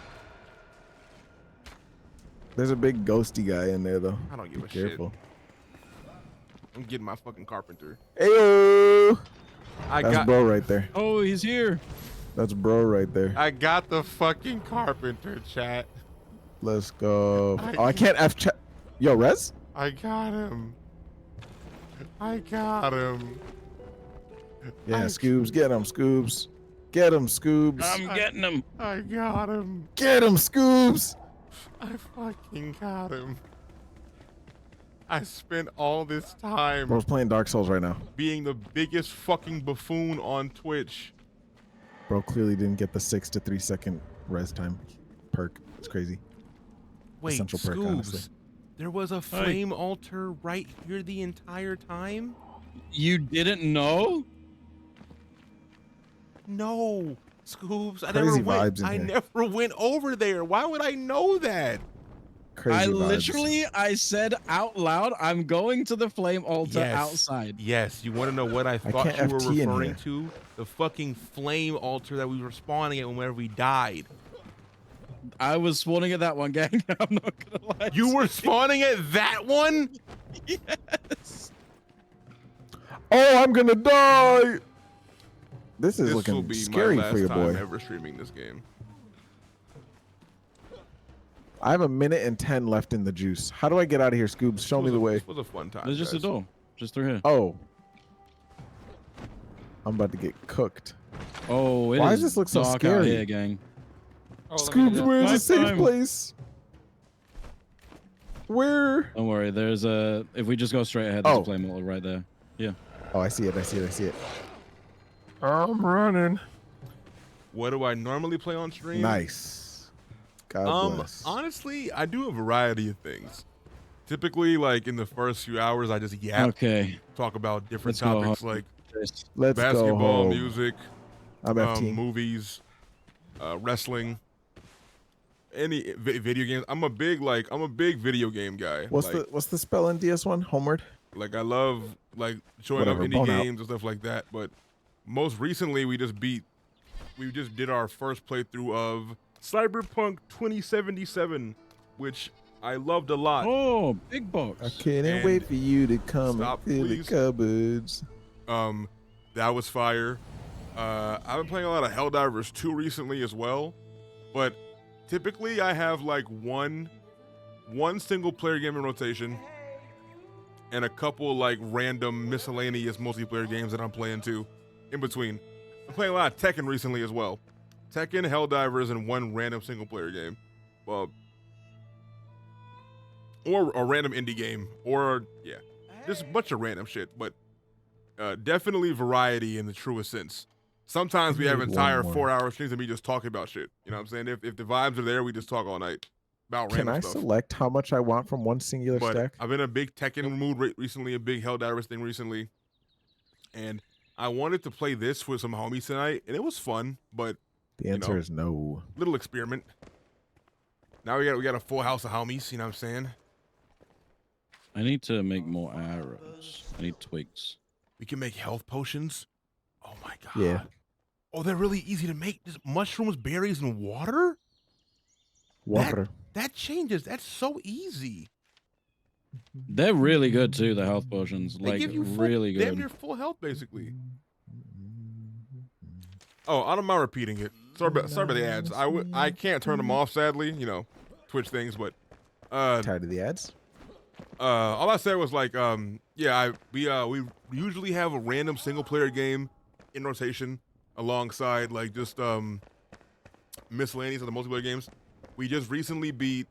There's a big ghosty guy in there though. I don't give Be a careful. shit. I'm getting my fucking carpenter. Ayo! I That's got bro right there. Oh, he's here. That's bro right there. I got the fucking carpenter, chat. Let's go. Oh, I can't F chat. Yo, Rez? I got him. I got him. Yeah, Scoobs. Get him, Scoobs. Get him, Scoobs. I'm getting him. I got him. Get him, Scoobs. I fucking got him. I spent all this time Bro's playing Dark Souls right now. being the biggest fucking buffoon on Twitch. Bro clearly didn't get the 6 to 3 second res time perk. It's crazy. Wait, Essential perk, honestly. Scoobs, there was a flame altar right here the entire time? You didn't know? No, Scoobs, I Crazy never went. vibes in I here. never went over there. Why would I know that? Crazy I vibes. literally, I said out loud, I'm going to the flame altar outside. Yes, you want to know what I thought can't you were FT in referring here. to? The fucking flame altar that we were spawning at whenever we died. I was spawning at that one, gang. I'm not gonna lie. You were spawning at that one? Yes. Oh, I'm gonna die. This is This will looking be scary my last for your time boy. ever streaming this game. I have 1 minute and 10 left in the juice. How do I get out of here, Scoobs? Show me the way. This was a fun time. There's just a guys. door. Just through here. Oh. I'm about to get cooked. Oh, it Why is does this look so dark scary? out here, gang. Oh, let me Scoobs, get that. where's a safe Nighttime. place? Where? Don't worry. There's a. If we just go straight ahead, there's Oh. a flame altar right there. Yeah. Oh, I see it. I see it. I see it. I'm running. What do I normally play on stream? Nice. God bless. Honestly, I do a variety of things. Typically, like in the first few hours, I just yap, Okay. talk about different Let's go topics home. like Let's go basketball, home. music, I'm FT. movies, wrestling, any video games. I'm a big video game guy. What's the spell in DS1? Homeward. Like I love like showing Whatever, up indie bone out. games and stuff like that. But most recently, we just did our first playthrough of Cyberpunk 2077, which I loved a lot. Oh, big box. I couldn't And wait for you to come stop, and fill please. the cupboards. That was fire. I've been playing a lot of Helldivers 2 recently as well, but typically I have like one single player game in rotation and a couple like random miscellaneous multiplayer games that I'm playing too in between. I'm playing a lot of Tekken recently as well. Tekken, Helldivers, and one random single player game. Well, or a random indie game, or yeah, just a bunch of random shit, but definitely variety in the truest sense. Sometimes we have Need one entire more. 4-hour streams of me just talking about shit. You know what I'm saying? If the vibes are there, we just talk all night. about Can random I stuff. select how much I want from one singular But stack? I've been in a big Tekken mood recently, a big Helldivers thing recently, and I wanted to play this with some homies tonight, and it was fun. But The answer is no. Little experiment. Now we got a full house of homies. You know what I'm saying? I need to make more arrows. I need twigs. We can make health potions. Oh my god. Yeah. Oh, they're really easy to make. Just mushrooms, berries, and water. Water. That changes. That's so easy. They're really good too. The health potions, They like give you really damn good. near full health, basically. Oh, I don't mind repeating it. Sorry about the ads. I can't turn them off, sadly. You know, Twitch things, but tired of the ads. All I said was like, yeah, we usually have a random single player game in rotation alongside like just miscellaneous of the multiplayer games. We just recently beat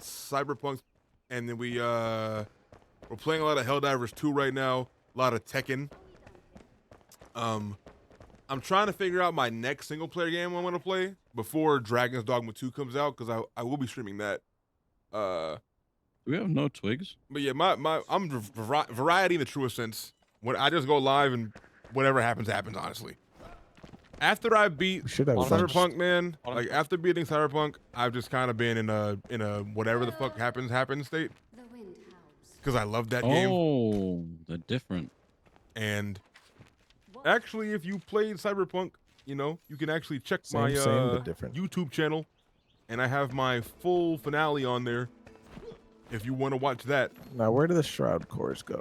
Cyberpunk, and then we're playing a lot of Helldivers 2 right now, a lot of Tekken. I'm trying to figure out my next single player game I want to play before Dragon's Dogma 2 comes out, because I will be streaming that. Do we have no twigs? But yeah, I'm variety in the truest sense. When I just go live and whatever happens, honestly. After I beat Cyberpunk, man, like after beating Cyberpunk, I've just kind of been in a whatever the fuck happens state. Because I love that game. Oh, they're different. And actually, if you played Cyberpunk, you know, you can actually check my same, but different. YouTube channel, and I have my full finale on there. If you want to watch that. Now, where do the shroud cores go?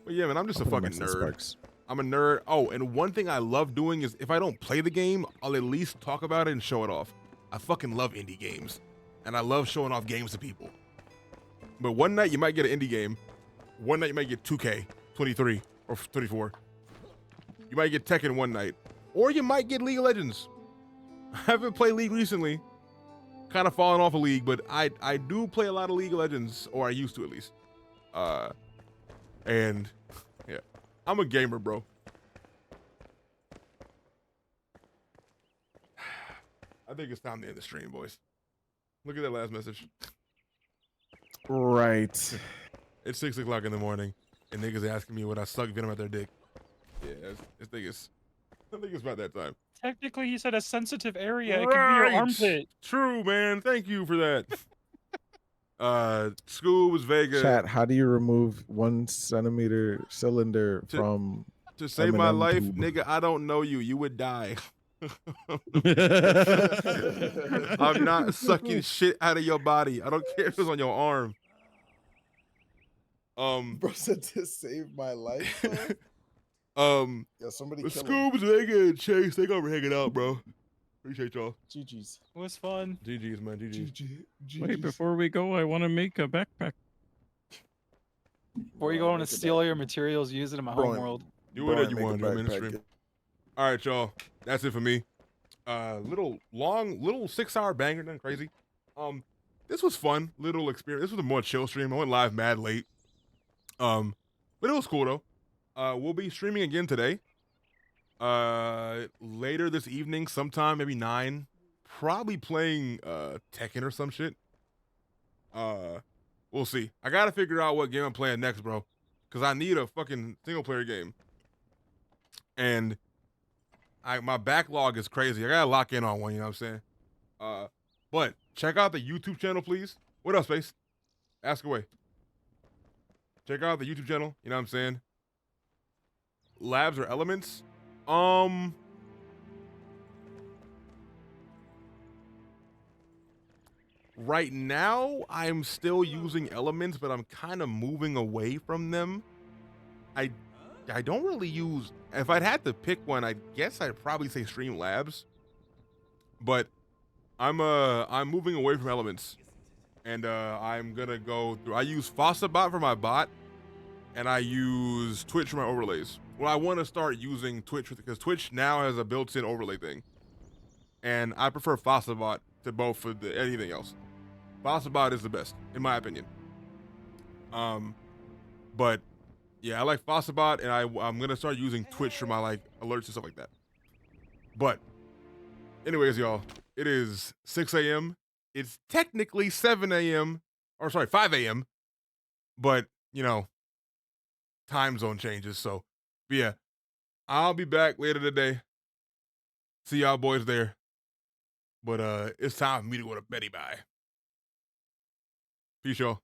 But yeah, man, I'm just a I'll put 'em fucking next to nerd. Sparks. I'm a nerd. Oh, and one thing I love doing is if I don't play the game, I'll at least talk about it and show it off. I fucking love indie games, and I love showing off games to people. But one night you might get an indie game. One night you might get 2K, 23 or 24. You might get Tekken one night, or you might get League of Legends. I haven't played League recently. Kind of fallen off a League, but I do play a lot of League of Legends, or I used to at least. And yeah, I'm a gamer, bro. I think it's time to end the stream, boys. Look at that last message. Right. It's 6 o'clock in the morning, and niggas asking me would I suck venom at their dick. Yeah, I think it's about that time. Technically, he said a sensitive area. It could be your armpit. True, man. Thank you for that. Scoobs, Vega. Chat, how do you remove 1 centimeter cylinder from To save my M&M life, tube? nigga, I don't know you. You would die. I'm not sucking shit out of your body. I don't care if it's on your arm. Bro said to save my life. Yeah, somebody kill him. Scoobs, Vega, and Chase, they over hanging out, bro. Appreciate y'all. GG's. It was fun. GG's, man. GG's. Wait, before we go, I want to make a backpack. Before you go on and steal all your materials, use it in my homeworld. Do whatever you want to do, mainstream. All right, y'all. That's it for me. Little 6-hour banger, nothing crazy. This was fun. Little experience. This was a more chill stream. I went live mad late. But it was cool though. We'll be streaming again today. Later this evening, sometime maybe 9. Probably playing Tekken or some shit. We'll see. I gotta figure out what game I'm playing next, bro. Cause I need a fucking single player game. And my backlog is crazy. I gotta lock in on one, you know what I'm saying? But check out the YouTube channel, please. What else, Space? Ask away. Check out the YouTube channel, you know what I'm saying? Labs or elements? Right now, I'm still using elements, but I'm kind of moving away from them. I don't really use. If I'd had to pick one, I guess I'd probably say Streamlabs. But I'm moving away from elements, and I'm gonna go through. I use Fossabot for my bot, and I use Twitch for my overlays. Well, I want to start using Twitch because Twitch now has a built-in overlay thing, and I prefer Fossabot to both for anything else. Fossabot is the best, in my opinion. But yeah, I like Fossabot, and I'm gonna start using Twitch for my like alerts and stuff like that. But anyways, y'all, it is 6 a.m. it's technically 7 a.m. or sorry, 5 a.m. But, you know, time zone changes. So, but yeah, I'll be back later today. See y'all boys there. But it's time for me to go to Betty Bye. Peace, y'all.